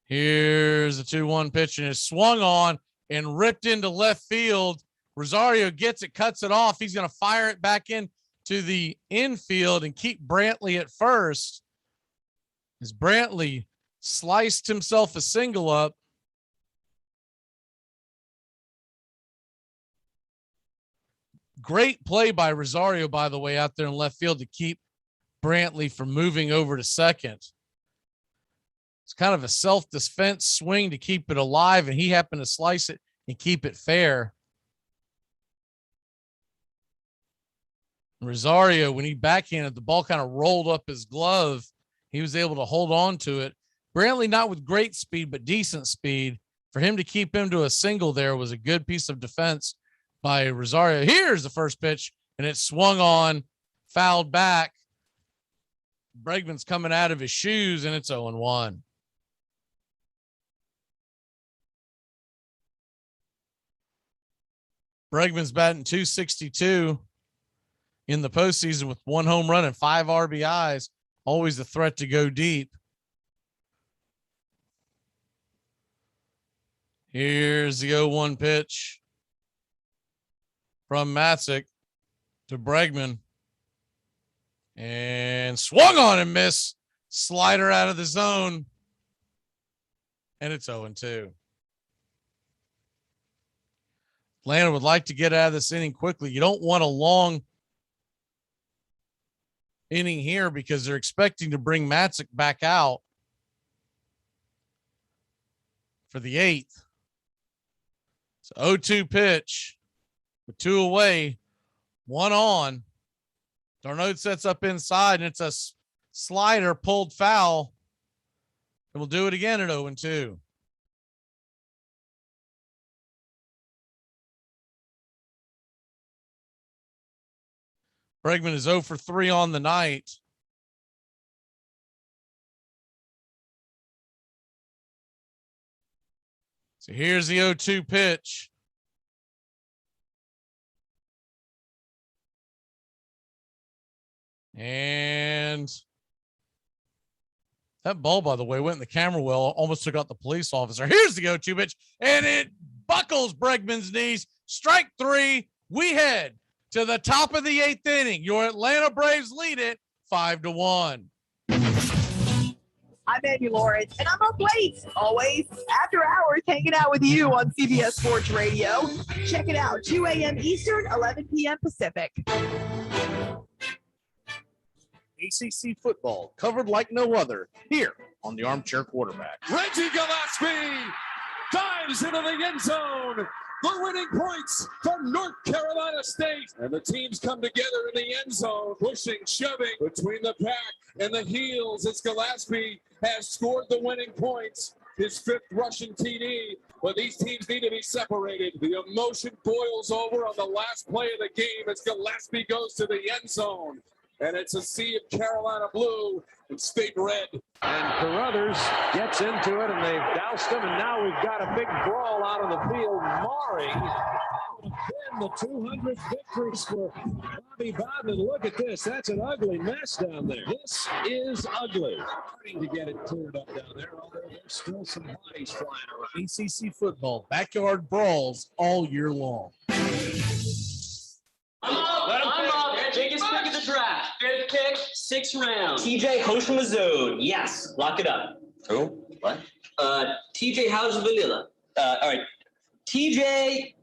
here's the 2-1 pitch, and it's swung on and ripped into left field. Rosario gets it, cuts it off. He's going to fire it back in to the infield and keep Brantley at first. As Brantley sliced himself a single up. Great play by Rosario, by the way, out there in left field to keep Brantley from moving over to second. It's kind of a self-defense swing to keep it alive, and he happened to slice it and keep it fair. Rosario, when he backhanded, the ball kind of rolled up his glove. He was able to hold on to it. Brantley not with great speed, but decent speed. For him to keep him to a single there was a good piece of defense by Rosario. Here's the first pitch, and it swung on, fouled back. Bregman's coming out of his shoes, and it's 0-1. Bregman's batting .262 in the postseason with 1 home run and 5 RBIs. Always a threat to go deep. Here's the 0-1 pitch from Matzik to Bregman. And swung on and missed. Slider out of the zone. And it's 0-2. Atlanta would like to get out of this inning quickly. You don't want a long inning here because they're expecting to bring Matzik back out for the 8th. So 0-2 pitch with 2 away, 1 on. Darno sets up inside, and it's a slider pulled foul. And we'll do it again at 0-2. Bregman is 0 for 3 on the night. So here's the 0-2 pitch. And that ball, by the way, went in the camera well, almost took out the police officer. Here's the 0-2 pitch, and it buckles Bregman's knees. Strike 3. We head to the top of the 8th inning. Your Atlanta Braves lead it 5-1. I'm Andy Lawrence, and I'm up late, always after hours, hanging out with you on CBS Sports Radio. Check it out, 2 a.m. Eastern, 11 p.m. Pacific. ACC football covered like no other here on the Armchair Quarterback. Reggie Gillespie dives into the end zone. The winning points for North Carolina State. And the teams come together in the end zone, pushing, shoving between the pack and the heels as Gillespie has scored the winning points. His 5th rushing TD. But these teams need to be separated. The emotion boils over on the last play of the game as Gillespie goes to the end zone. And it's a sea of Carolina blue and State red. And Carruthers gets into it, and they've doused him, and now we've got a big brawl out of the field. Maury, then the 200th victory for Bobby Bowden. Look at this. That's an ugly mess down there. This is ugly. Starting to get it cleared up down there, although there's still some bodies flying around. ACC football, backyard brawls all year long. I'm up. Biggest pick of the draft. 5th pick, 6th round. TJ Hoshimazode. Yes, lock it up. Who? What? TJ, how's the vanilla? All right. TJ,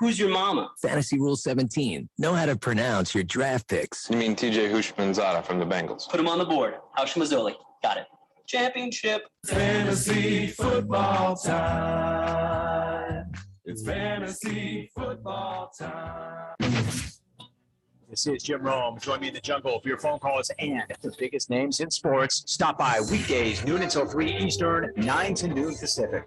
who's your mama? Fantasy Rule 17. Know how to pronounce your draft picks. You mean TJ Hushmanzada from the Bengals? Put him on the board. Hoshimazole. Got it. Championship. Fantasy football time. It's fantasy football time. This is Jim Rome. Join me in the jungle for your phone calls and the biggest names in sports. Stop by weekdays, noon until 3 Eastern, 9 to noon Pacific.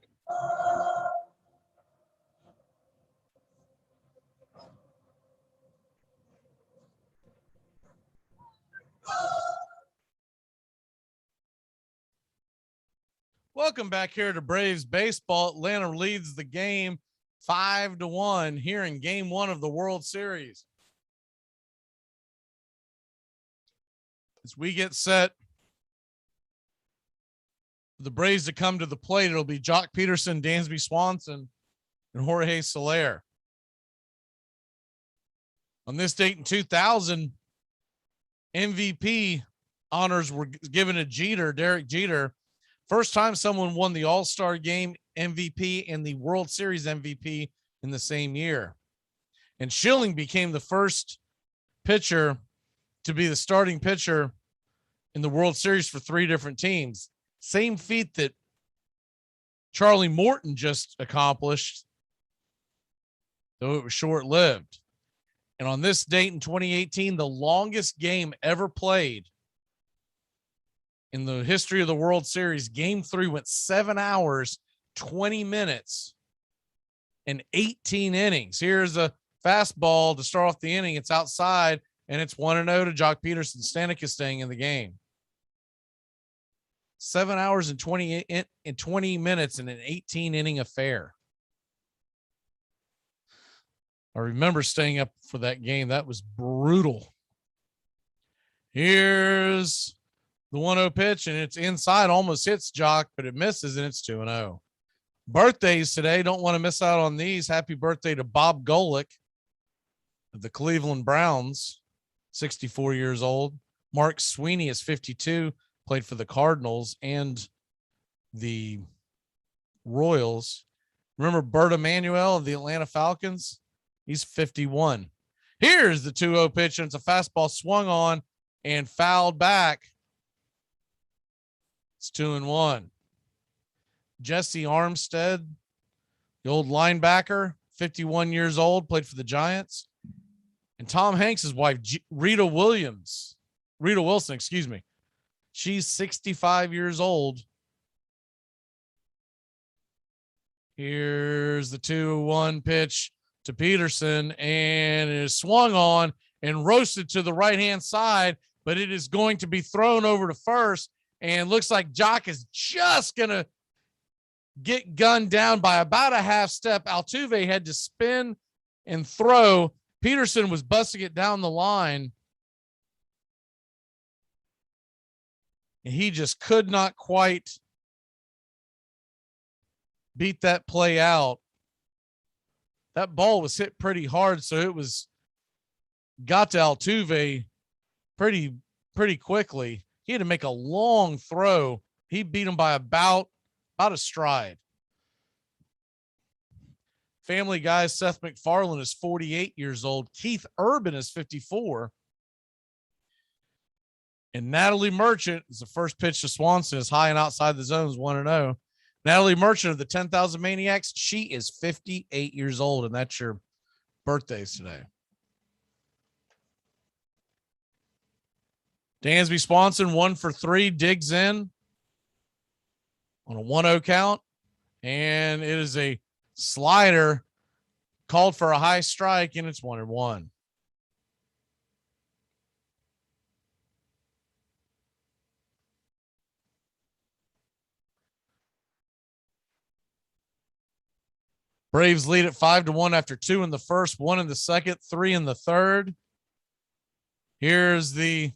Welcome back here to Braves baseball. Atlanta leads the game 5-1 here in game 1 of the World Series. As we get set for the Braves to come to the plate, it'll be Jock Peterson, Dansby Swanson, and Jorge Soler. On this date in 2000, MVP honors were given to Derek Jeter. First time someone won the All-Star Game MVP and the World Series MVP in the same year. And Schilling became the first pitcher to be the starting pitcher in the World Series for 3 different teams. Same feat that Charlie Morton just accomplished, though it was short-lived. And on this date in 2018, the longest game ever played in the history of the World Series, Game 3 went 7 hours, 20 minutes, and 18 innings. Here's a fastball to start off the inning. It's outside, and it's 1-0 to Jock Peterson. Stanek is staying in the game. 7 hours and 20 minutes in an 18-inning affair. I remember staying up for that game. That was brutal. Here's the 1-0 pitch, and it's inside, almost hits Jock, but it misses, and it's 2-0. Birthdays today. Don't want to miss out on these. Happy birthday to Bob Golick of the Cleveland Browns, 64 years old. Mark Sweeney is 52, played for the Cardinals and the Royals. Remember Bert Emanuel of the Atlanta Falcons? He's 51. Here's the 2-0 pitch, and it's a fastball swung on and fouled back. It's 2-1. Jesse Armstead, the old linebacker, 51 years old, played for the Giants. And Tom Hanks' wife, Rita Wilson, she's 65 years old. Here's the 2-1 pitch to Peterson, and it is swung on and roasted to the right-hand side, but it is going to be thrown over to first, and looks like Jock is just going to get gunned down by about a half step. Altuve had to spin and throw. Peterson was busting it down the line, and he just could not quite beat that play out. That ball was hit pretty hard, so it got to Altuve pretty quickly. He had to make a long throw. He beat him by about a stride. Family Guy Seth MacFarlane is 48 years old. Keith Urban is 54. And Natalie Merchant is the first pitch to Swanson is high and outside the zones, 1-0. Natalie Merchant of the 10,000 Maniacs, she is 58 years old, and that's your birthdays today. Dansby Swanson, 1 for 3, digs in on a 1-0 count, and it is a slider called for a high strike, and it's 1-1. Braves lead at 5-1 after 2 in the first, 1 in the second, 3 in the third. Here's the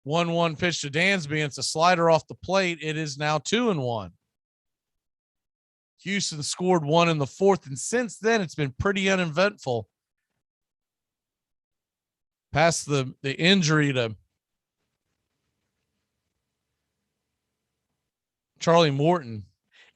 1-1 pitch to Dansby. It's a slider off the plate. It is now 2-1. Houston scored 1 in the fourth, and since then it's been pretty uneventful. Past the injury to Charlie Morton.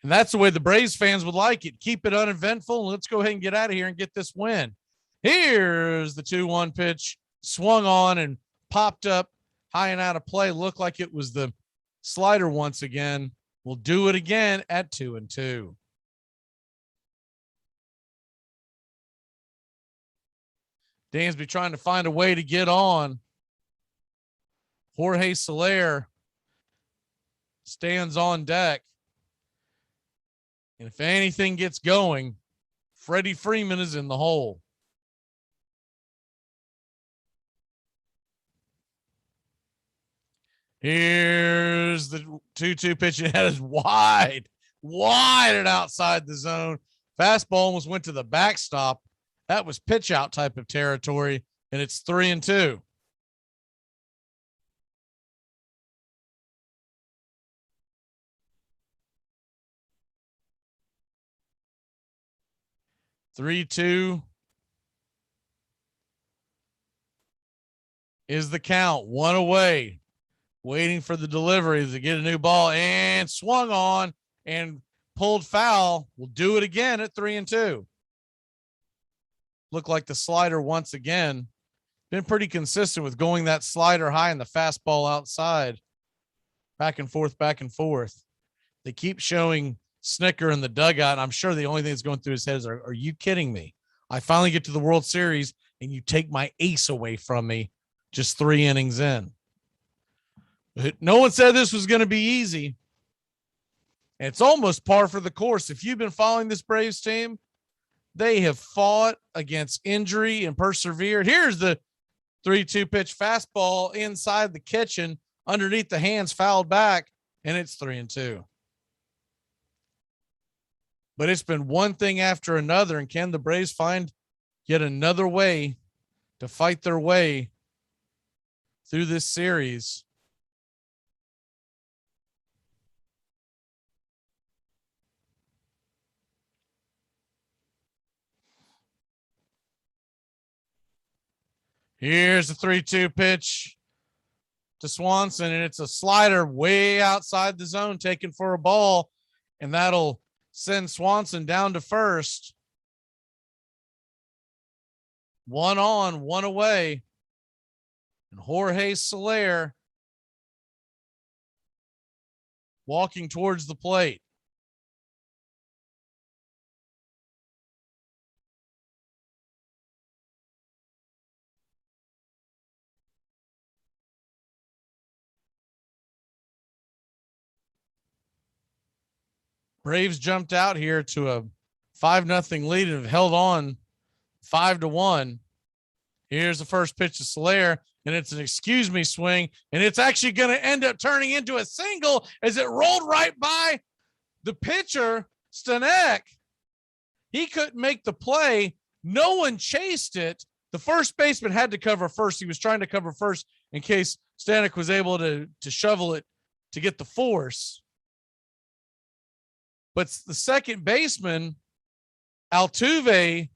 And that's the way the Braves fans would like it. Keep it uneventful, and let's go ahead and get out of here and get this win. Here's the 2-1 pitch, swung on and popped up high and out of play. Looked like it was the slider once again. We'll do it again at 2-2. Dansby trying to find a way to get on. Jorge Soler stands on deck. And if anything gets going, Freddie Freeman is in the hole. Here's the 2-2 pitch. That is wide and outside the zone. Fastball almost went to the backstop. That was pitch out type of territory, and it's 3-2. Three-two is the count. 1 away. Waiting for the delivery to get a new ball, and swung on and pulled foul. We'll do it again at 3-2. Looked like the slider once again. Been pretty consistent with going that slider high and the fastball outside. Back and forth, back and forth. They keep showing Snicker in the dugout, and I'm sure the only thing that's going through his head is, are you kidding me? I finally get to the World Series, and you take my ace away from me just 3 innings in. No one said this was going to be easy. And it's almost par for the course. If you've been following this Braves team, they have fought against injury and persevered. Here's the 3-2 pitch fastball inside the kitchen, underneath the hands, fouled back, and it's 3-2. But it's been one thing after another, and can the Braves find yet another way to fight their way through this series? Here's the 3-2 pitch to Swanson, and it's a slider way outside the zone, taken for a ball, and that'll send Swanson down to first. 1 on, 1 away, and Jorge Soler walking towards the plate. Braves jumped out here to a 5-0 lead and have held on 5-1. Here's the first pitch to Soler, and it's an excuse me swing, and it's actually going to end up turning into a single as it rolled right by the pitcher, Stanek. He couldn't make the play. No one chased it. The first baseman had to cover first. He was trying to cover first in case Stanek was able to shovel it to get the force. But the second baseman, Altuve,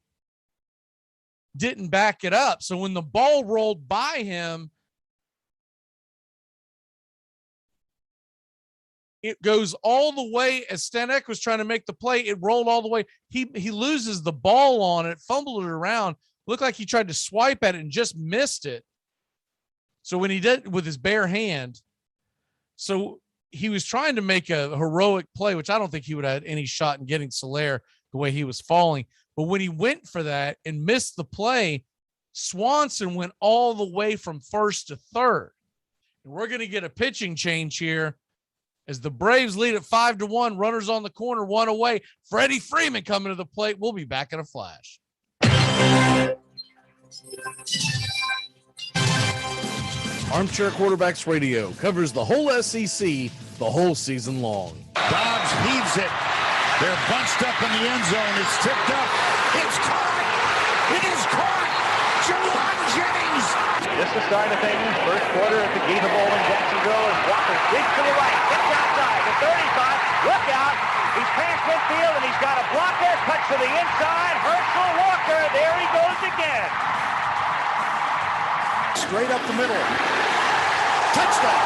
didn't back it up. So when the ball rolled by him, it goes all the way. As Stanek was trying to make the play, it rolled all the way. He loses the ball on it, fumbled it around. Looked like he tried to swipe at it and just missed it. So when he did with his bare hand, so he was trying to make a heroic play, which I don't think he would have had any shot in getting Soler the way he was falling. But when he went for that and missed the play, Swanson went all the way from first to third. And we're going to get a pitching change here as the Braves lead at 5-1, runners on the corner, one away. Freddie Freeman coming to the plate. We'll be back in a flash. Armchair Quarterbacks Radio covers the whole SEC the whole season long. Dobbs heaves it. They're bunched up in the end zone. It's tipped up. It's caught. It is caught. Jawan Jennings. Just the start of things. First quarter at the Gator Bowl in Jacksonville. And Walker digs to the right. Gets outside. The 35. Look out. He's past midfield and he's got a blocker. Cuts to the inside. Herschel Walker. There he goes again. Straight up the middle. Touchdown.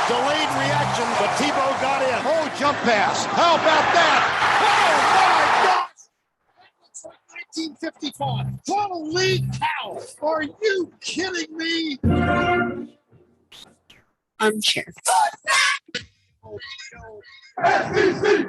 Delayed reaction, but Tebow got in. Oh, jump pass. How about that? Oh, my gosh. That looks like 1955. Holy cow. Are you kidding me? Armchair. Oh, no. SEC!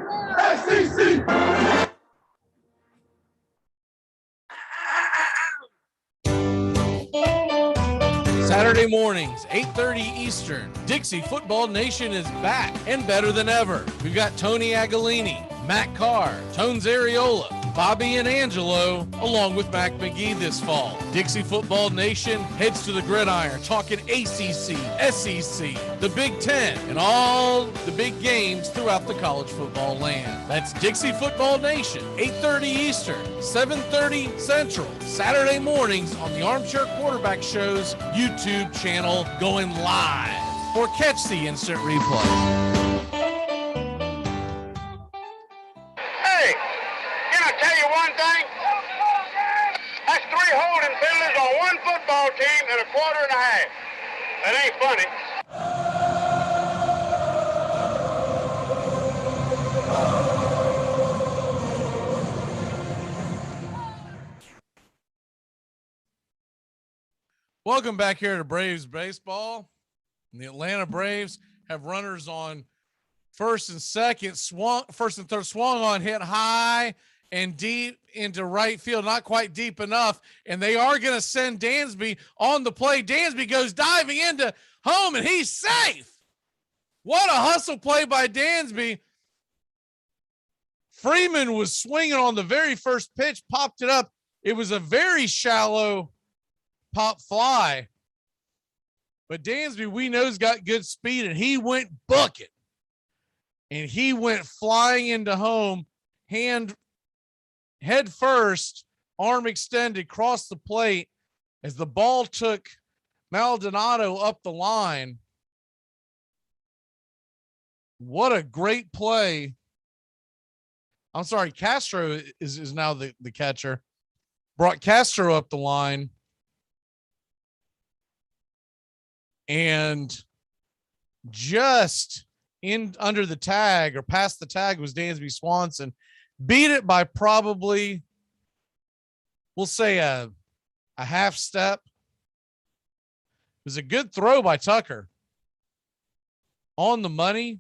Saturday mornings, 8:30 Eastern. Dixie Football Nation is back and better than ever. We've got Tony Agolini, Matt Carr, Tones Ariola, Bobby and Angelo, along with Mac McGee this fall. Dixie Football Nation heads to the gridiron, talking ACC, SEC, the Big Ten, and all the big games throughout the college football land. That's Dixie Football Nation, 8:30 Eastern, 7:30 Central, Saturday mornings on the Armchair Quarterback Show's YouTube channel, going live, or catch the instant replay. Tell you one thing, that's 3 holding penalties on one football team in a quarter and a half. That ain't funny. Welcome back here to Braves Baseball. And the Atlanta Braves have runners on first and second, first and third, swung on, hit high and deep into right field, not quite deep enough, and they are going to send Dansby on the play. Dansby goes diving into home, and he's safe. What a hustle play by Dansby. Freeman was swinging on the very first pitch, popped it up. It was a very shallow pop fly, but Dansby, we know, has got good speed, and he went bucket, and he went flying into home, head first, arm extended, crossed the plate as the ball took Maldonado up the line. What a great play. I'm sorry, Castro is now the catcher. Brought Castro up the line. And just in under the tag or past the tag was Dansby Swanson. Beat it by probably, we'll say a half step. It was a good throw by Tucker. On the money.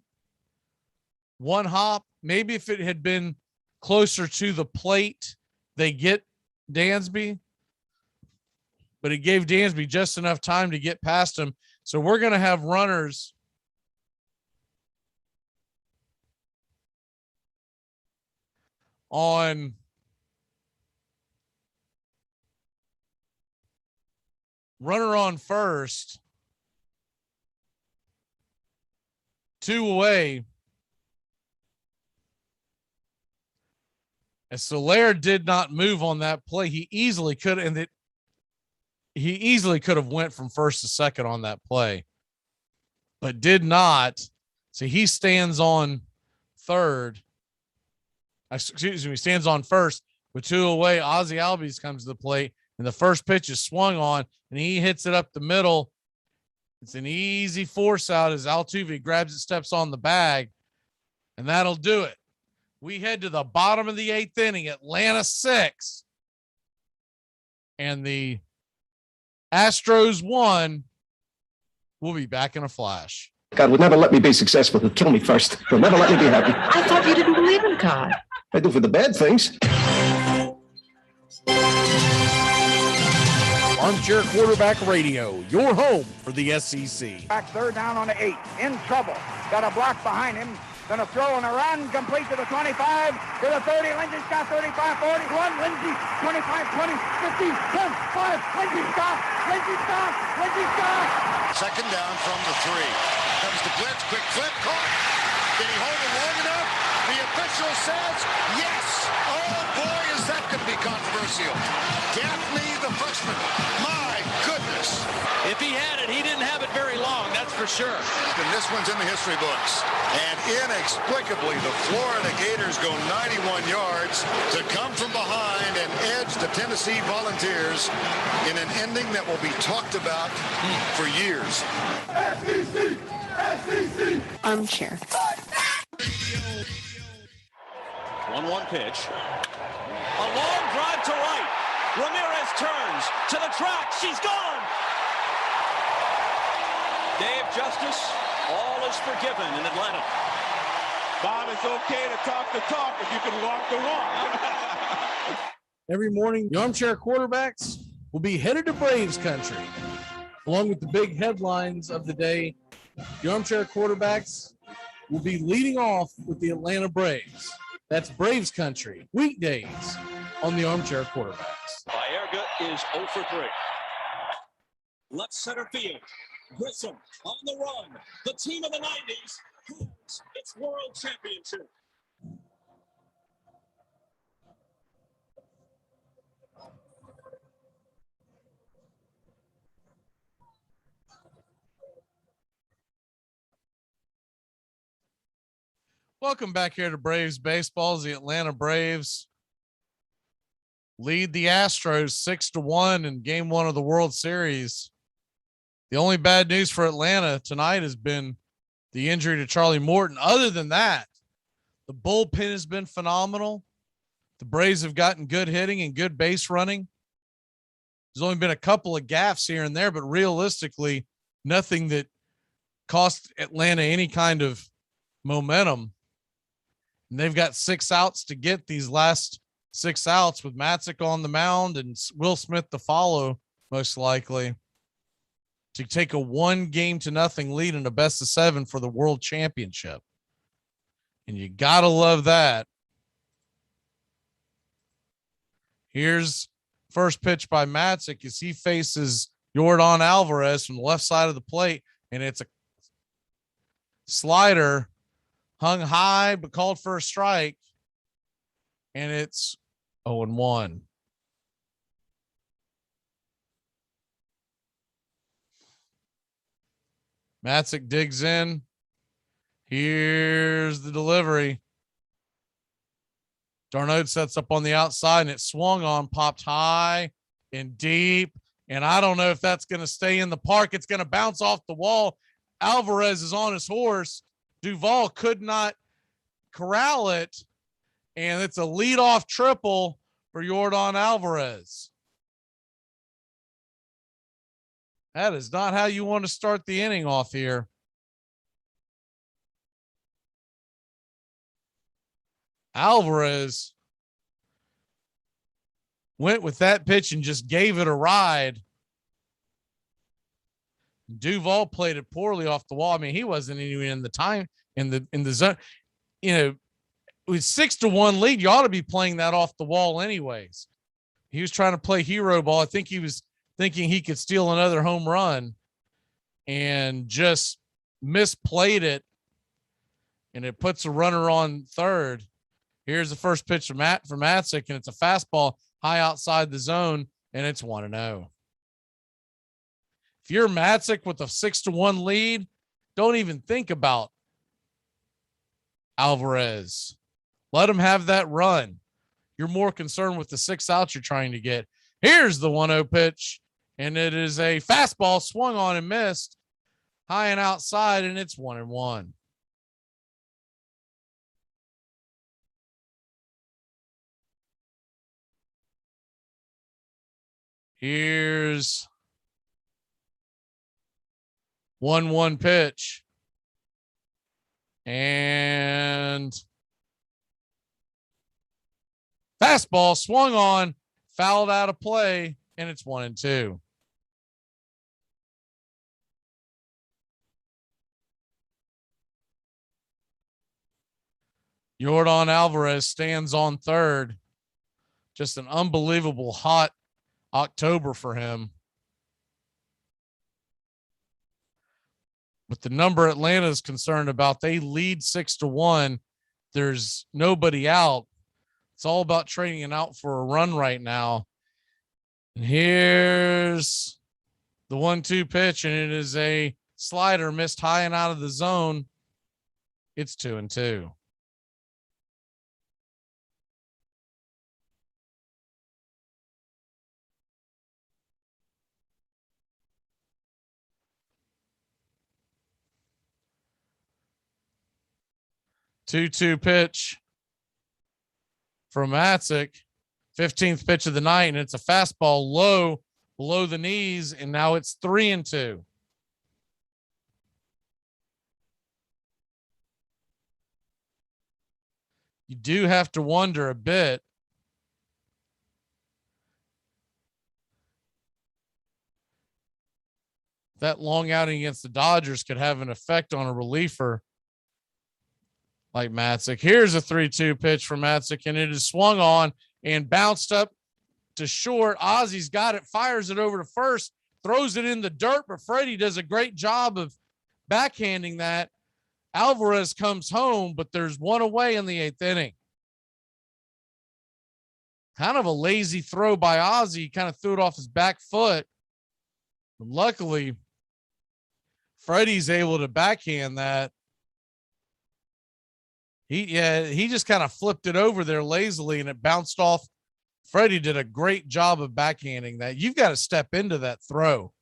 One hop. Maybe if it had been closer to the plate, they get Dansby. But it gave Dansby just enough time to get past him. So we're going to have runners on runner on first, 2 away. As Soler did not move on that play, he easily could, and he easily could have went from first to second on that play, but did not. So he stands on third. Excuse me, stands on first with 2 away. Ozzie Albies comes to the plate, and the first pitch is swung on, and he hits it up the middle. It's an easy force out as Altuve grabs it, steps on the bag, and that'll do it. We head to the bottom of the 8th inning, Atlanta 6, and the Astros 1, We'll be back in a flash. God would never let me be successful. He'll kill me first. He'll never let me be happy. I thought you didn't believe in God. I do for the bad things. Armchair Quarterback Radio, your home for the SEC. Back third down on the 8. In trouble. Got a block behind him. Going to throw and a run. Complete to the 25, to the 30. Lindsey Scott, 35, 41. Lindsey, 25, 20, 50, 10, 5. Lindsey Scott. Lindsey Scott. Lindsey Scott. Second down from the 3. Comes the blitz. Quick flip. Caught. Did he hold it long enough? The official says yes. Oh, boy, is that going to be controversial. Gaffney, the freshman. My goodness. If he had it, he didn't have it very long, that's for sure. And this one's in the history books. And inexplicably, the Florida Gators go 91 yards to come from behind and edge the Tennessee Volunteers in an ending that will be talked about for years. SEC! SEC! Armchair. 1-1 pitch. A long drive to right. Ramirez turns to the track. She's gone. Dave Justice, all is forgiven in Atlanta. Bob, it's okay to talk if you can walk the walk. Every morning, the Armchair Quarterbacks will be headed to Braves country. Along with the big headlines of the day, the Armchair Quarterbacks will be leading off with the Atlanta Braves. That's Braves country, weekdays on the Armchair Quarterbacks. Baerga is 0 for 3. Left center field. Grissom on the run. The team of the 90s has its world championship. Welcome back here to Braves Baseball. The Atlanta Braves lead the Astros 6-1 in game 1 of the World Series. The only bad news for Atlanta tonight has been the injury to Charlie Morton. Other than that, the bullpen has been phenomenal. The Braves have gotten good hitting and good base running. There's only been a couple of gaffes here and there, but realistically, nothing that cost Atlanta any kind of momentum. And they've got 6 outs to get these last 6 outs with Matzik on the mound and Will Smith to follow, most likely, to take a 1-0 lead in a best of 7 for the world championship. And you got to love that. Here's first pitch by Matzik as he faces Yordan Alvarez from the left side of the plate. And it's a slider hung high, but called for a strike. And it's 0-1. Matzik digs in. Here's the delivery. Darno sets up on the outside and it swung on, popped high and deep. And I don't know if that's going to stay in the park. It's going to bounce off the wall. Alvarez is on his horse. Duvall could not corral it. And it's a leadoff triple for Yordan Alvarez. That is not how you want to start the inning off here. Alvarez went with that pitch and just gave it a ride. Duvall played it poorly off the wall. I mean, he wasn't even in the time in the zone. You know, with 6-1 lead, you ought to be playing that off the wall anyways. He was trying to play hero ball. I think he was thinking he could steal another home run and just misplayed it. And it puts a runner on third. Here's the first pitch from Matzik, and it's a fastball high outside the zone, and it's 1-0. If you're Matzik with a 6-1 lead, don't even think about Alvarez. Let him have that run. You're more concerned with the 6 outs you're trying to get. Here's the 1-0 pitch, and it is a fastball swung on and missed high and outside, and it's 1-1. Here's 1-1 pitch. And fastball swung on, fouled out of play, and it's 1-2. Yordan Alvarez stands on third. Just an unbelievable hot October for him. With the number Atlanta is concerned about, they lead 6-1. There's nobody out. It's all about trading it out for a run right now. And here's the 1-2 pitch, and it is a slider missed high and out of the zone. It's 2-2. Two pitch from Matzik, 15th pitch of the night, and it's a fastball low below the knees, and now it's 3-2. You do have to wonder a bit. That long outing against the Dodgers could have an effect on a reliever like Matzik. Here's a 3-2 pitch from Matzik, and it is swung on and bounced up to short. Ozzy's got it, fires it over to first, throws it in the dirt, but Freddie does a great job of backhanding that. Alvarez comes home, but there's one away in the 8th inning. Kind of a lazy throw by Ozzy. He kind of threw it off his back foot. But luckily, Freddie's able to backhand that. He just kind of flipped it over there lazily, and it bounced off. Freddie did a great job of backhanding that. You've got to step into that throw.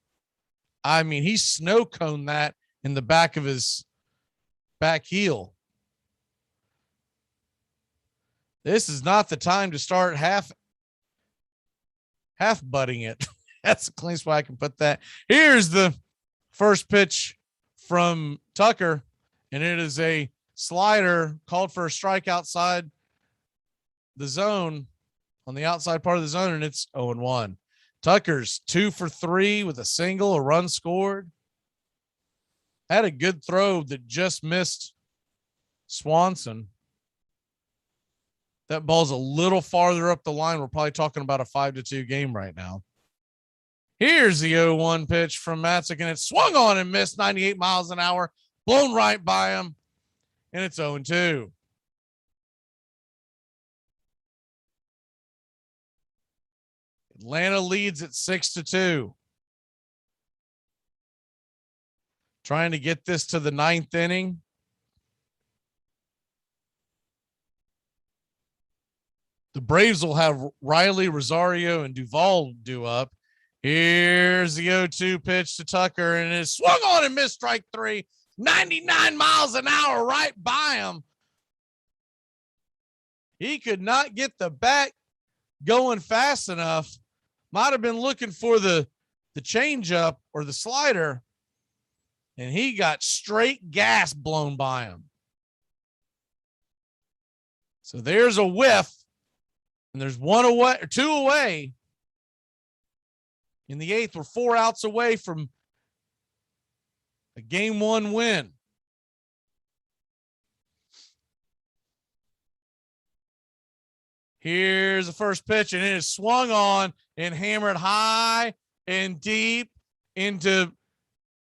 I mean, he snow coned that in the back of his back heel. This is not the time to start half butting it. That's the cleanest way I can put that. Here's the first pitch from Tucker, and it is a slider called for a strike outside the zone, on the outside part of the zone, and it's 0-1. Tucker's 2 for 3 with a single, a run scored. Had a good throw that just missed Swanson. That ball's a little farther up the line. We're probably talking about a 5-2 game right now. Here's the 0-1 pitch from Matzik, and it swung on and missed 98 miles an hour, blown right by him, and it's 0-2. Atlanta leads at 6-2. Trying to get this to the 9th inning. The Braves will have Riley, Rosario, and Duvall due up. Here's the 0-2 pitch to Tucker, and it swung on and missed strike 3. 99 miles an hour right by him. He could not get the bat going fast enough. Might have been looking for the changeup or the slider, and he got straight gas blown by him. So there's a whiff, and there's 1 away or 2 away. In the 8th, we're 4 outs away from a game 1 win. Here's the first pitch, and it is swung on and hammered high and deep into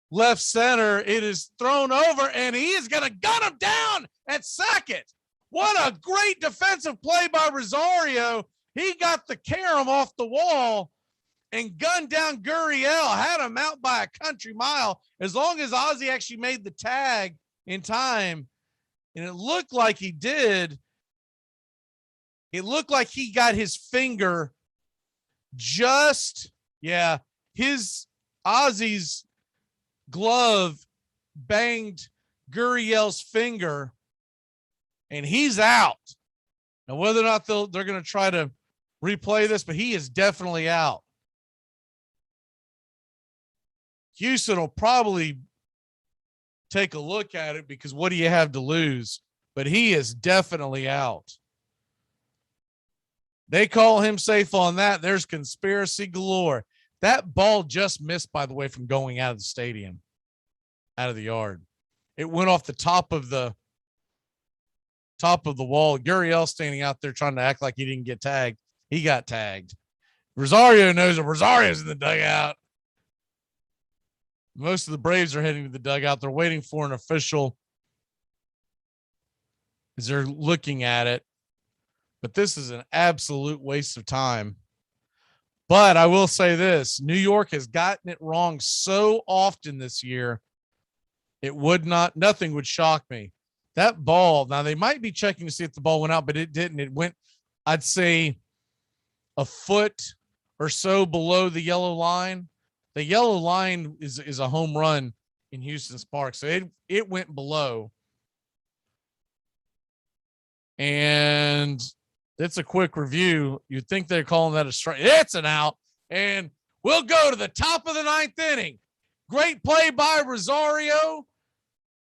left center. It is thrown over, and he is going to gun him down at second. What a great defensive play by Rosario. He got the carom off the wall and gunned down Gurriel, had him out by a country mile, as long as Ozzy actually made the tag in time. And it looked like he did. It looked like he got his finger his Ozzy's glove banged Gurriel's finger, and he's out. Now, whether or not they're going to try to replay this, but he is definitely out. Houston will probably take a look at it because what do you have to lose? But he is definitely out. They call him safe on that. There's conspiracy galore. That ball just missed, by the way, from going out of the stadium, out of the yard. It went off the top of the wall. Gurriel standing out there trying to act like he didn't get tagged. He got tagged. Rosario knows that Rosario's in the dugout. Most of the Braves are heading to the dugout. They're waiting for an official as they're looking at it. But this is an absolute waste of time. But I will say this, New York has gotten it wrong so often this year. Nothing would shock me. That ball, now they might be checking to see if the ball went out, but it didn't. It went, I'd say, a foot or so below the yellow line. The yellow line is a home run in Houston's Park. So it went below. And it's a quick review. You'd think they're calling that a strike. It's an out. And we'll go to the top of the ninth inning. Great play by Rosario.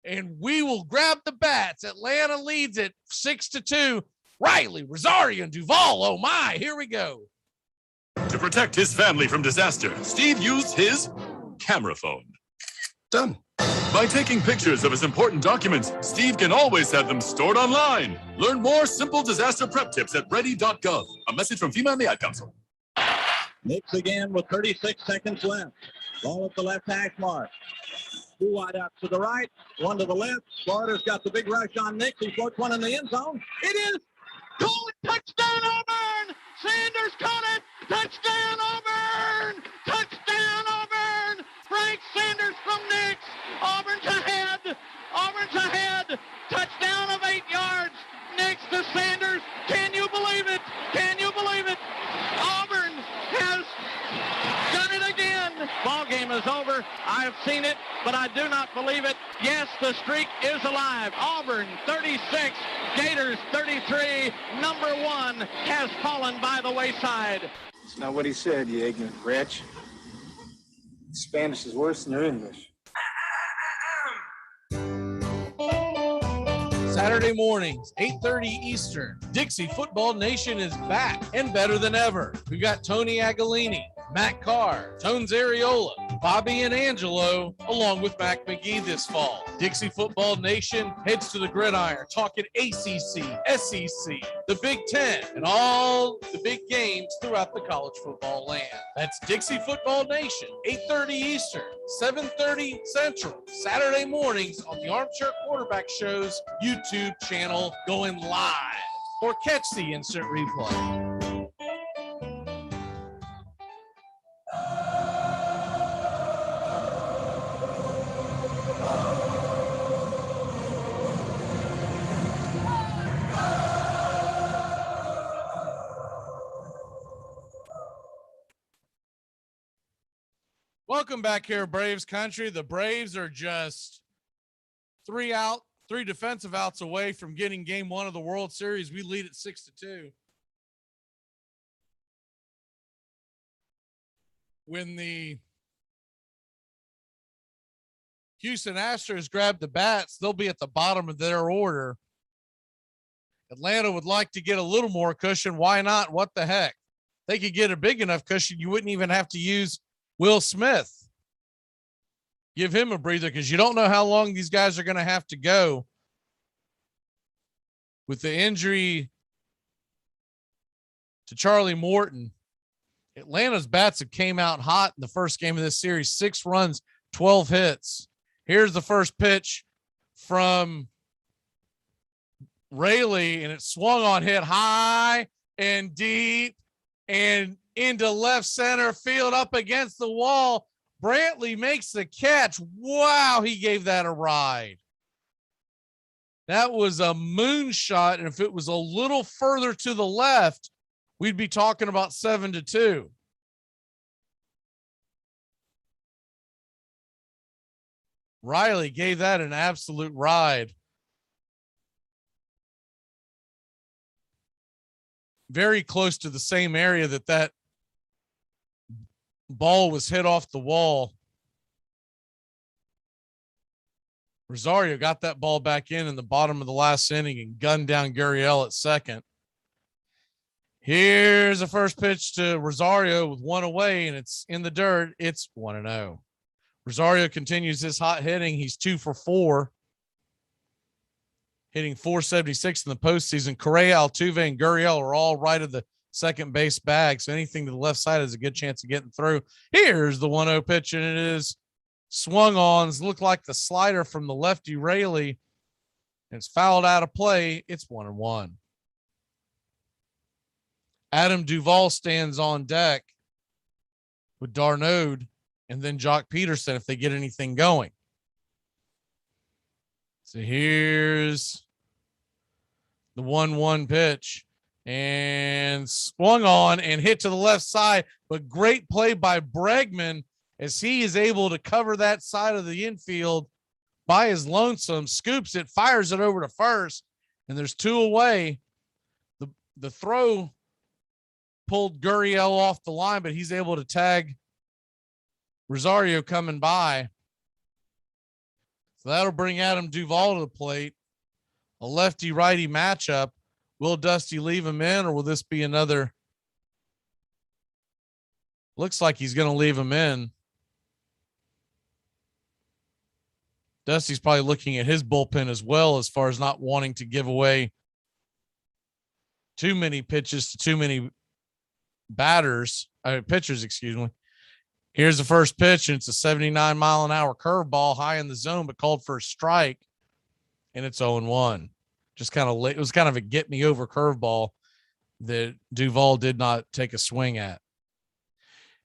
And we will grab the bats. Atlanta leads it 6-2. Riley, Rosario, and Duvall. Oh, my. Here we go. To protect his family from disaster, Steve used his camera phone. Done. By taking pictures of his important documents, Steve can always have them stored online. Learn more simple disaster prep tips at ready.gov. A message from FEMA and the Ad Council. Knicks again with 36 seconds left. Ball at the left hash mark. Two wide out to the right, one to the left. Florida's got the big rush on Knicks. He floats one in the end zone. It is called touchdown Auburn. Sanders caught it. Touchdown Auburn. Touchdown Auburn. Frank Sanders from Knicks. Auburn's ahead. Auburn's ahead. Touchdown of 8 yards. Knicks to Sanders. Can you believe it? Can you believe it? Auburn has done it again. Ball game is over. I have seen it, but I do not believe it. Yes, the streak is alive. Auburn 36, Gators 33. Number 1 has fallen by the wayside. It's not what he said, you ignorant wretch. Spanish is worse than your English. Saturday mornings, 8:30 Eastern. Dixie Football Nation is back and better than ever. We've got Tony Agolini, Matt Carr, Tones Areola, Bobby and Angelo, along with Mac McGee this fall. Dixie Football Nation heads to the gridiron, talking ACC, SEC, the Big Ten, and all the big games throughout the college football land. That's Dixie Football Nation, 8:30 Eastern, 7:30 Central, Saturday mornings on the Armchair Quarterback Show's YouTube channel, going live, or catch the instant replay. Welcome back here, Braves country. The Braves are just three defensive outs away from getting game 1 of the World Series. We lead at 6-2. When the Houston Astros grab the bats, they'll be at the bottom of their order. Atlanta would like to get a little more cushion. Why not? What the heck? They could get a big enough cushion. You wouldn't even have to use Will Smith. Give him a breather because you don't know how long these guys are going to have to go. With the injury to Charlie Morton, Atlanta's bats have came out hot in the first game of this series. 6 runs, 12 hits. Here's the first pitch from Raley, and it swung on, hit high and deep and into left center field up against the wall. Brantley makes the catch. Wow, he gave that a ride. That was a moonshot, and if it was a little further to the left, we'd be talking about 7-2. Riley gave that an absolute ride. Very close to the same area that ball was hit off the wall. Rosario got that ball back in the bottom of the last inning and gunned down Gurriel at second. Here's the first pitch to Rosario with one away, and it's in the dirt. It's 1-0. Rosario continues his hot hitting. He's 2 for 4, hitting .476 in the postseason. Correa, Altuve, and Gurriel are all right of the second base bag, so anything to the left side has a good chance of getting through. Here's the 1-0 pitch, and it is swung on. It's looked like the slider from the lefty Raley, and it's fouled out of play. It's 1-1. Adam Duvall stands on deck with Darnode and then Jock Peterson if they get anything going. So here's the 1-1 pitch, and swung on and hit to the left side, but great play by Bregman as he is able to cover that side of the infield by his lonesome, scoops it, fires it over to first, and there's 2 away. The throw pulled Gurriel off the line, but he's able to tag Rosario coming by. So that'll bring Adam Duvall to the plate. A lefty-righty matchup. Will Dusty leave him in, or will this be another? Looks like he's going to leave him in. Dusty's probably looking at his bullpen as well, as far as not wanting to give away too many pitches to too many pitchers, excuse me. Here's the first pitch, and it's a 79-mile-an-hour curveball high in the zone, but called for a strike, and it's 0-1. Just kind of late. It was kind of a get-me-over curveball that Duvall did not take a swing at.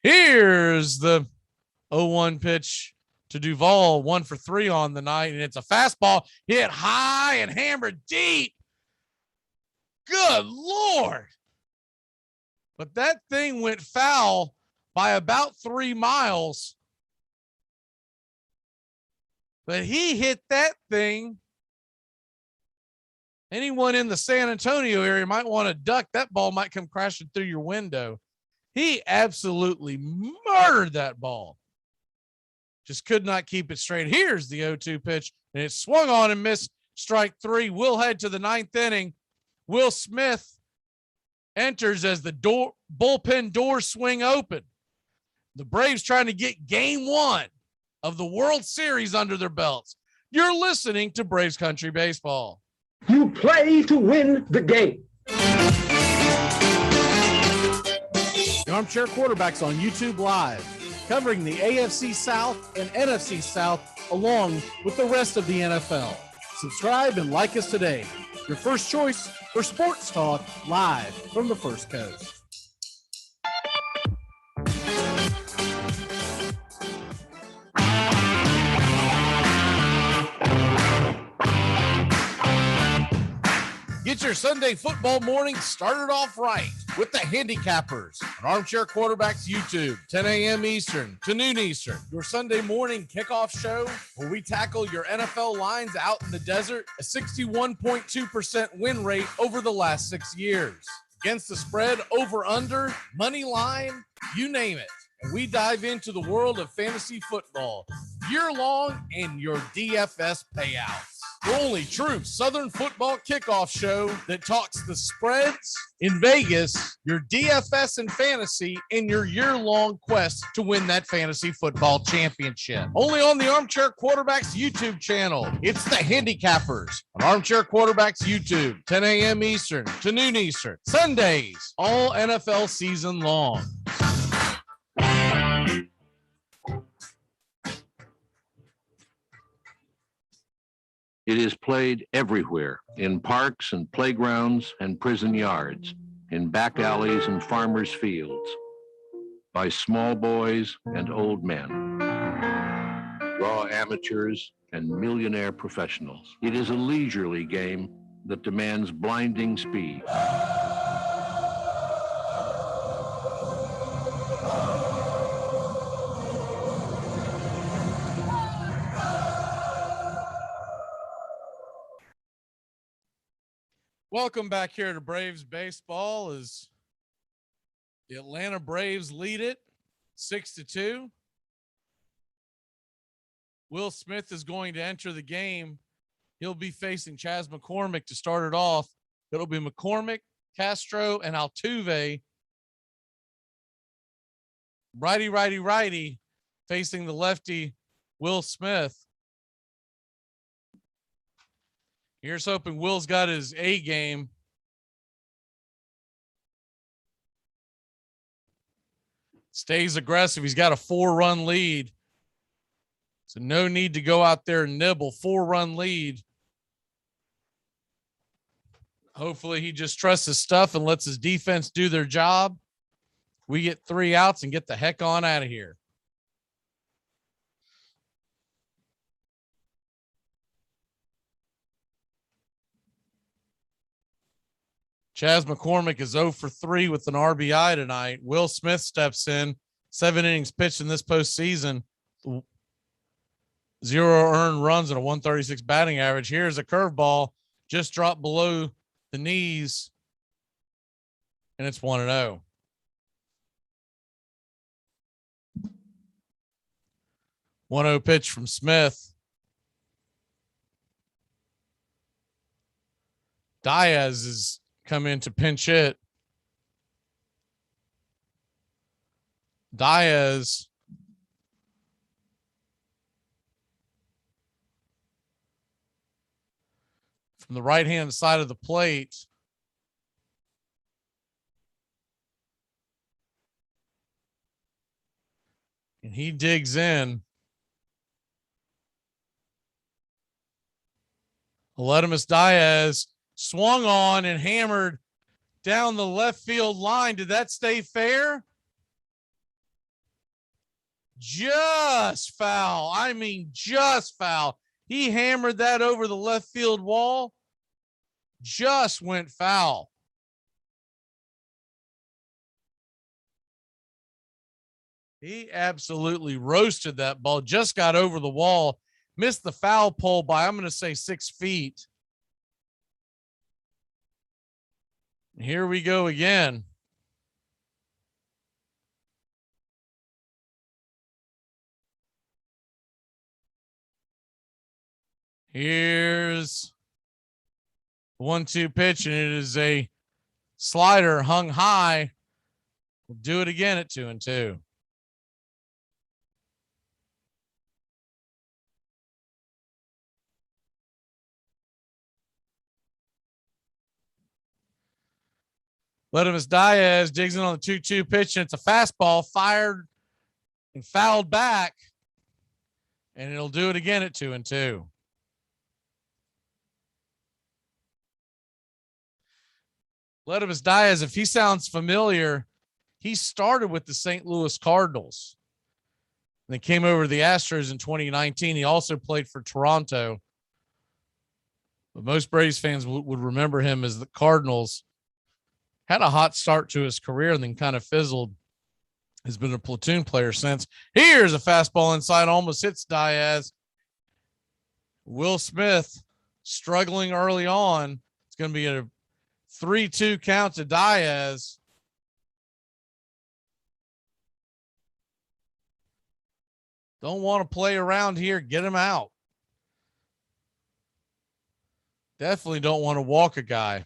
Here's the 0-1 pitch to Duvall, 1 for 3 on the night, and it's a fastball hit high and hammered deep. Good Lord. But that thing went foul by about 3 miles. But he hit that thing. Anyone in the San Antonio area might want to duck. That ball might come crashing through your window. He absolutely murdered that ball. Just could not keep it straight. Here's the 0-2 pitch, and it swung on and missed. Strike 3. We'll head to the 9th inning. Will Smith enters as the bullpen doors swing open. The Braves trying to get game 1 of the World Series under their belts. You're listening to Braves Country Baseball. You play to win the game. The Armchair Quarterbacks on YouTube Live, covering the AFC South and NFC South along with the rest of the NFL. Subscribe and like us today. Your first choice for sports talk live from the First Coast. Get your Sunday football morning started off right with the Handicappers on Armchair Quarterbacks YouTube, 10 a.m. Eastern to noon Eastern. Your Sunday morning kickoff show where we tackle your NFL lines out in the desert, a 61.2% win rate over the last 6 years. Against the spread, over, under, money line, you name it. And we dive into the world of fantasy football year-long and your DFS payouts. The only true Southern football kickoff show that talks the spreads in Vegas, your DFS and fantasy, and your year-long quest to win that fantasy football championship. Only on the Armchair Quarterbacks YouTube channel. It's the Handicappers on Armchair Quarterbacks YouTube, 10 a.m. Eastern to noon Eastern. Sundays, all NFL season long. It is played everywhere, in parks and playgrounds and prison yards, in back alleys and farmers' fields, by small boys and old men, raw amateurs and millionaire professionals. It is a leisurely game that demands blinding speed. Welcome back here to Braves Baseball as the Atlanta Braves lead it 6-2. Will Smith is going to enter the game. He'll be facing Chas McCormick to start it off. It'll be McCormick, Castro, and Altuve. Righty, facing the lefty, Will Smith. Here's hoping Will's got his A game. Stays aggressive. He's got a 4-run lead. So no need to go out there and nibble. 4-run lead. Hopefully he just trusts his stuff and lets his defense do their job. We get 3 outs and get the heck on out of here. Chas McCormick is 0 for 3 with an RBI tonight. Will Smith steps in. 7 innings pitched in this postseason. 0 earned runs and a 136 batting average. Here's a curveball. Just dropped below the knees. And it's 1-0. One-0 pitch from Smith. Diaz has come in to pinch hit. Diaz from the right-hand side of the plate. And he digs in. Aledmus Diaz swung on and hammered down the left field line. Did that stay fair? Just foul. I mean, just foul. He hammered that over the left field wall. Just went foul. He absolutely roasted that ball. Just got over the wall. Missed the foul pole by, I'm going to say, 6 feet. Here we go again. Here's 1-2 pitch, and it is a slider hung high. We'll do it again at 2-2. Aledmus Diaz digs in on the 2-2 pitch, and it's a fastball fired and fouled back. And it'll do it again at 2-2. Aledmus Diaz, if he sounds familiar, he started with the St. Louis Cardinals. And then came over to the Astros in 2019. He also played for Toronto. But most Braves fans would remember him as the Cardinals. Had a hot start to his career and then kind of fizzled. Has been a platoon player since. Here's a fastball inside, almost hits Diaz. Will Smith struggling early on. It's going to be a 3-2 count to Diaz. Don't want to play around here. Get him out. Definitely don't want to walk a guy.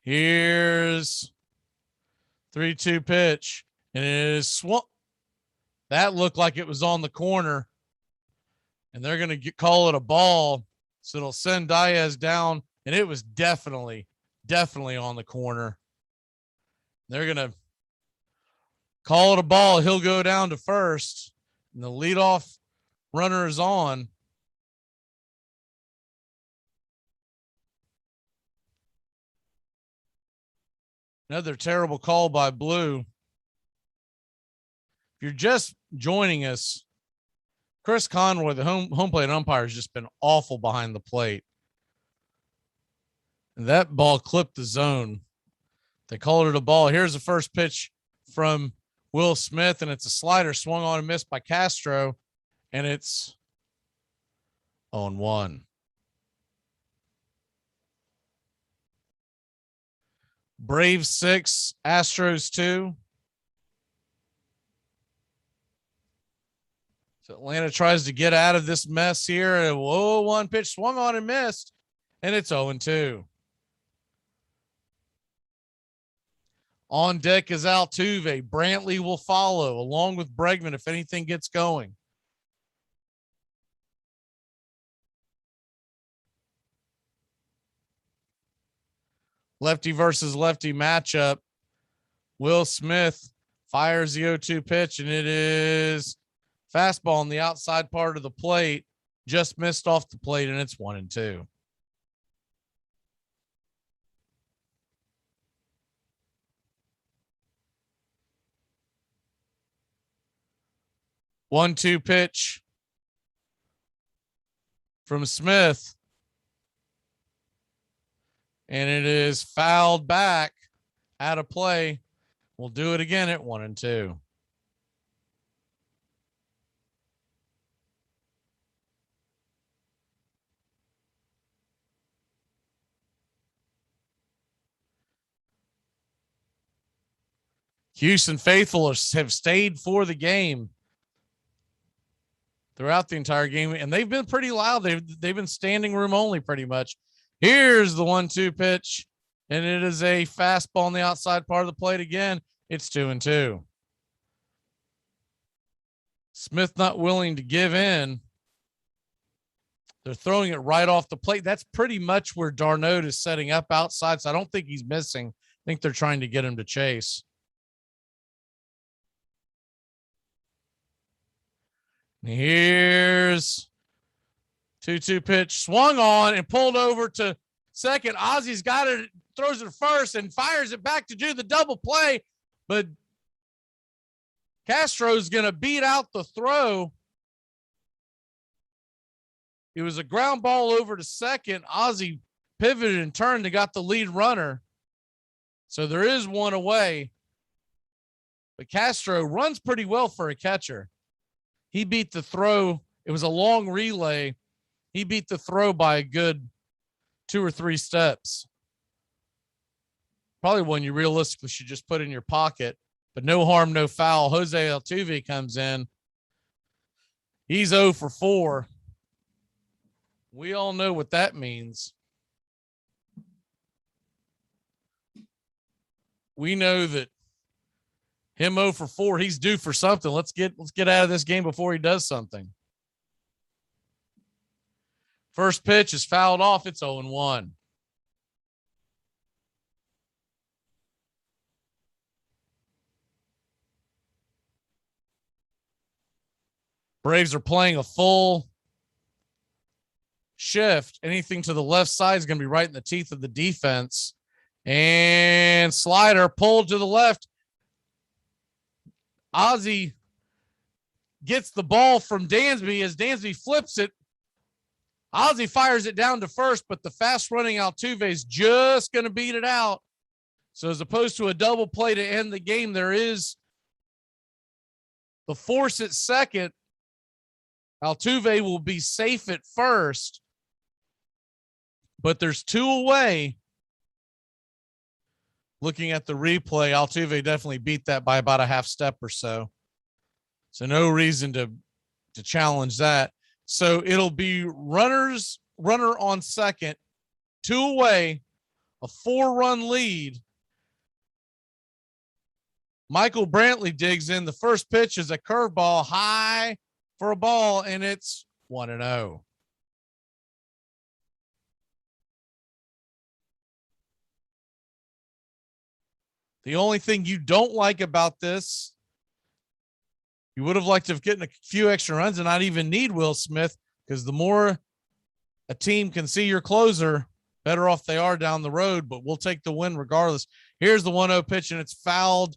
Here's 3-2 pitch, and it is swung. That looked like it was on the corner, and they're going to call it a ball, so it'll send Diaz down, and it was definitely on the corner. They're going to call it a ball. He'll go down to first, and the leadoff runner is on. Another terrible call by Blue. If you're just joining us, Chris Conroy, the home plate umpire, has just been awful behind the plate. And that ball clipped the zone. They called it a ball. Here's the first pitch from Will Smith, and it's a slider swung on and missed by Castro, and it's 0-1. Braves 6, Astros 2. So Atlanta tries to get out of this mess here. A 0-1 pitch swung on and missed, and it's 0-2. On deck is Altuve. Brantley will follow along with Bregman if anything gets going. Lefty versus lefty matchup. Will Smith fires the 0-2 pitch, and it is fastball on the outside part of the plate. Just missed off the plate, and it's 1-2. One-two pitch from Smith. And it is fouled back out of play. We'll do it again at 1-2. Houston faithful have stayed for the game throughout the entire game, and they've been pretty loud. They've been standing room only pretty much. Here's the 1-2 pitch, and it is a fastball on the outside part of the plate again. It's 2-2. Smith not willing to give in. They're throwing it right off the plate. That's pretty much where Darnold is setting up outside, so I don't think he's missing. I think they're trying to get him to chase. Here's 2-2 pitch, swung on and pulled over to second. Ozzy's got it, throws it first and fires it back to do the double play, but Castro's going to beat out the throw. It was a ground ball over to second. Ozzy pivoted and turned and got the lead runner. So there is one away, but Castro runs pretty well for a catcher. He beat the throw. It was a long relay. He beat the throw by a good 2 or 3 steps. Probably one you realistically should just put in your pocket, but no harm, no foul. Jose Altuve comes in. He's 0 for 4. We all know what that means. We know that him 0 for 4, he's due for something. Let's get out of this game before he does something. First pitch is fouled off. It's 0-1. Braves are playing a full shift. Anything to the left side is going to be right in the teeth of the defense. And slider pulled to the left. Ozzy gets the ball from Dansby as Dansby flips it. Ozzy fires it down to first, but the fast-running Altuve is just going to beat it out. So as opposed to a double play to end the game, there is the force at second. Altuve will be safe at first, but there's 2 away. Looking at the replay, Altuve definitely beat that by about a half step or so. So no reason to challenge that. So it'll be runner on second, 2 away, a 4-run lead. Michael Brantley digs in. The first pitch is a curveball high for a ball, and it's 1-0. The only thing you don't like about this, you would have liked to have gotten a few extra runs and not even need Will Smith, because the more a team can see your closer, better off they are down the road, but we'll take the win regardless. Here's the 1-0 pitch, and it's fouled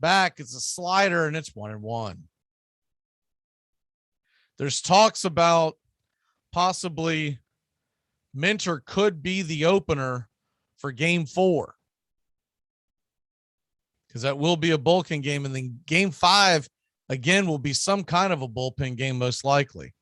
back. It's a slider, and it's 1-1. There's talks about possibly Minter could be the opener for game 4, because that will be a bullpen game. And then game 5, again, will be some kind of a bullpen game, most likely.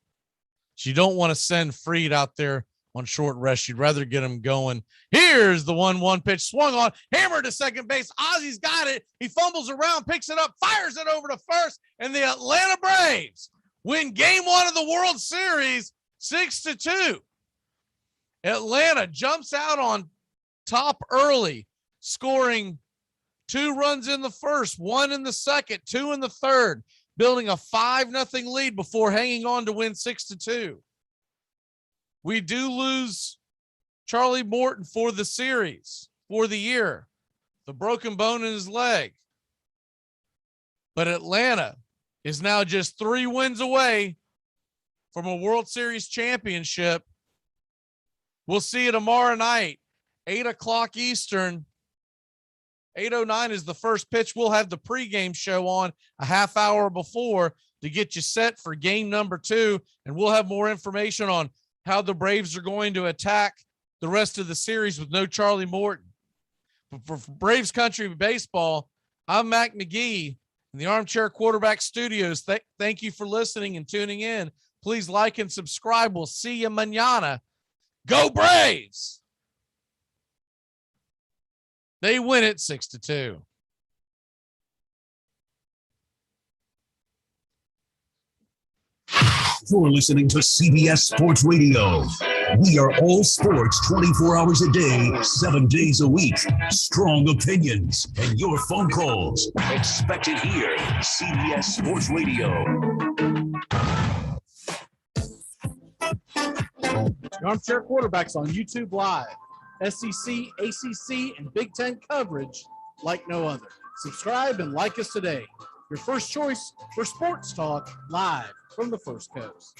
So you don't want to send Fried out there on short rest. You'd rather get him going. Here's the 1-1 pitch, swung on, hammered to second base. Ozzy's got it. He fumbles around, picks it up, fires it over to first, and the Atlanta Braves win game one of the World Series 6-2. Atlanta jumps out on top early, scoring 2 runs in the first, 1 in the second, 2 in the third, building a 5-0 lead before hanging on to win 6-2. We do lose Charlie Morton for the series, for the year, the broken bone in his leg. But Atlanta is now just 3 wins away from a World Series championship. We'll see you tomorrow night, 8 o'clock Eastern. 8:09 is the first pitch. We'll have the pregame show on a half hour before to get you set for game number 2. And we'll have more information on how the Braves are going to attack the rest of the series with no Charlie Morton. But for Braves Country Baseball, I'm Mac McGee in the Armchair Quarterback Studios. Thank you for listening and tuning in. Please like and subscribe. We'll see you mañana. Go Braves! They win it 6-2. You're listening to CBS Sports Radio. We are all sports 24 hours a day, 7 days a week. Strong opinions and your phone calls. Expected here. CBS Sports Radio. The Armchair Quarterbacks on YouTube Live. SEC, ACC, and Big Ten coverage like no other. Subscribe and like us today. Your first choice for sports talk live from the First Coast.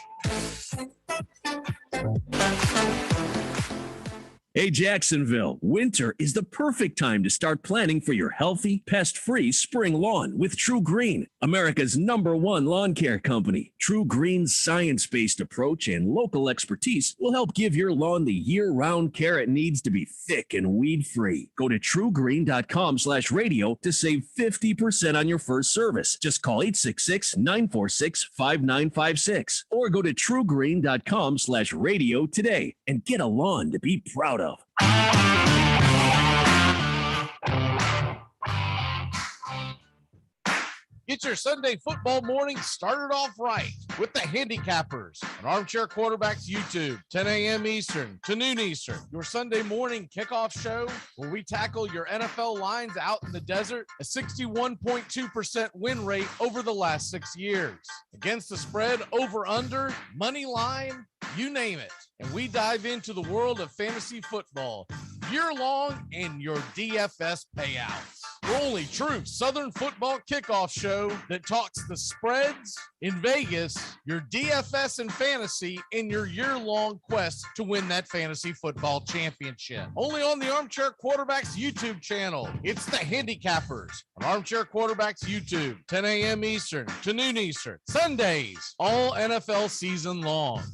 Hey, Jacksonville, winter is the perfect time to start planning for your healthy, pest-free spring lawn with True Green, America's #1 lawn care company. True Green's science-based approach and local expertise will help give your lawn the year-round care it needs to be thick and weed-free. Go to truegreen.com/radio to save 50% on your first service. Just call 866-946-5956 or go to truegreen.com/radio today and get a lawn to be proud of. Get your Sunday football morning started off right with the Handicappers on Armchair Quarterbacks YouTube, 10 a.m. Eastern to noon Eastern. Your Sunday morning kickoff show where we tackle your NFL lines out in the desert, a 61.2% win rate over the last 6 years. Against the spread, over, under, money line, you name it. And we dive into the world of fantasy football year-long and your DFS payouts. The only true Southern football kickoff show that talks the spreads in Vegas, your DFS and fantasy, and your year-long quest to win that fantasy football championship. Only on the Armchair Quarterbacks YouTube channel. It's the Handicappers on Armchair Quarterbacks YouTube, 10 a.m. Eastern to noon Eastern. Sundays, all NFL season long.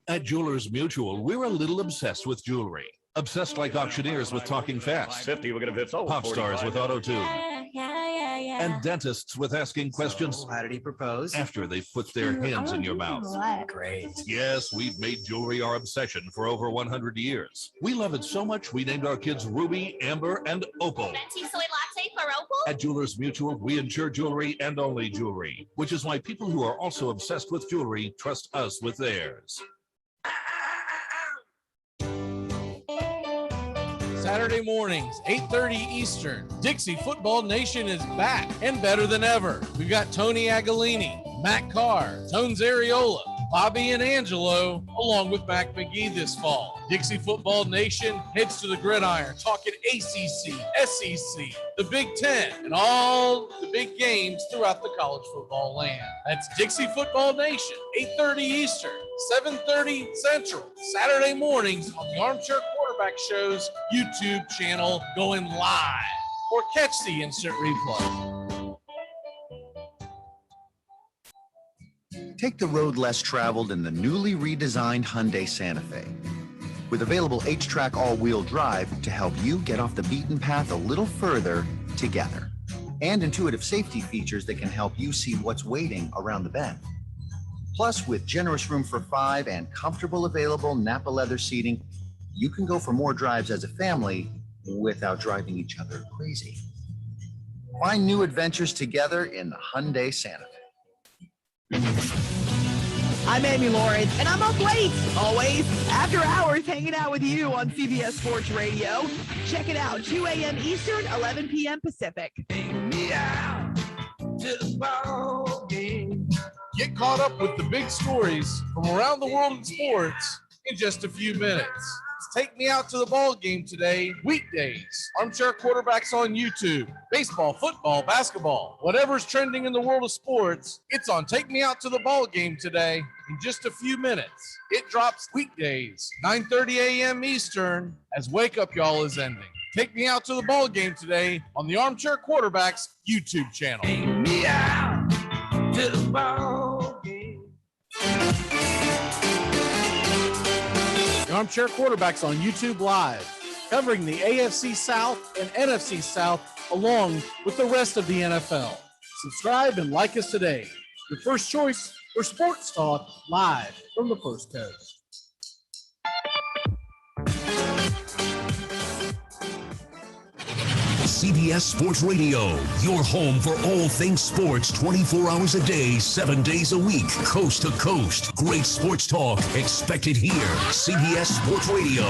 At Jewelers Mutual, we're a little obsessed with jewelry. Obsessed like auctioneers with talking fast. 50, we're going to pop stars with auto-tune. Yeah. And dentists with asking questions. So, how did he propose? After they've put their hands in your mouth. Great. Yes, we've made jewelry our obsession for over 100 years. We love it so much, we named our kids Ruby, Amber, and Opal. Venti soy latte for Opal? At Jewelers Mutual, we insure jewelry and only jewelry, which is why people who are also obsessed with jewelry trust us with theirs. Saturday mornings, 8:30 Eastern. Dixie Football Nation is back and better than ever. We've got Tony Agolini, Matt Carr, Tones Ariola, Bobby and Angelo, along with Mac McGee this fall. Dixie Football Nation heads to the gridiron, talking ACC, SEC, the Big Ten, and all the big games throughout the college football land. That's Dixie Football Nation, 8:30 Eastern, 7:30 Central, Saturday mornings on the Armchair Quarterback Show's YouTube channel, going live. Or catch the instant replay. Take the road less traveled in the newly redesigned Hyundai Santa Fe. With available H-Track all-wheel drive to help you get off the beaten path a little further together. And intuitive safety features that can help you see what's waiting around the bend. Plus, with generous room for 5 and comfortable available Napa leather seating, you can go for more drives as a family without driving each other crazy. Find new adventures together in the Hyundai Santa Fe. I'm Amy Lawrence, and I'm up late, always, after hours, hanging out with you on CBS Sports Radio. Check it out, 2 a.m. Eastern, 11 p.m. Pacific. Get caught up with the big stories from around the world in sports in just a few minutes. Take me out to the ball game today, weekdays. Armchair Quarterbacks on YouTube. Baseball, football, basketball, whatever's trending in the world of sports, it's on Take Me Out to the Ball Game today in just a few minutes. It drops weekdays, 9:30 a.m. Eastern, as Wake Up Y'all is ending. Take Me Out to the Ball Game today on the Armchair Quarterbacks YouTube channel. Take me out to the ball game. The Armchair Quarterbacks on YouTube Live, covering the AFC South and NFC South along with the rest of the NFL. Subscribe and like us today. Your first choice for sports talk live from the First Coast. CBS Sports Radio, your home for all things sports 24 hours a day, 7 days a week, coast to coast. Great sports talk expected here. CBS Sports Radio.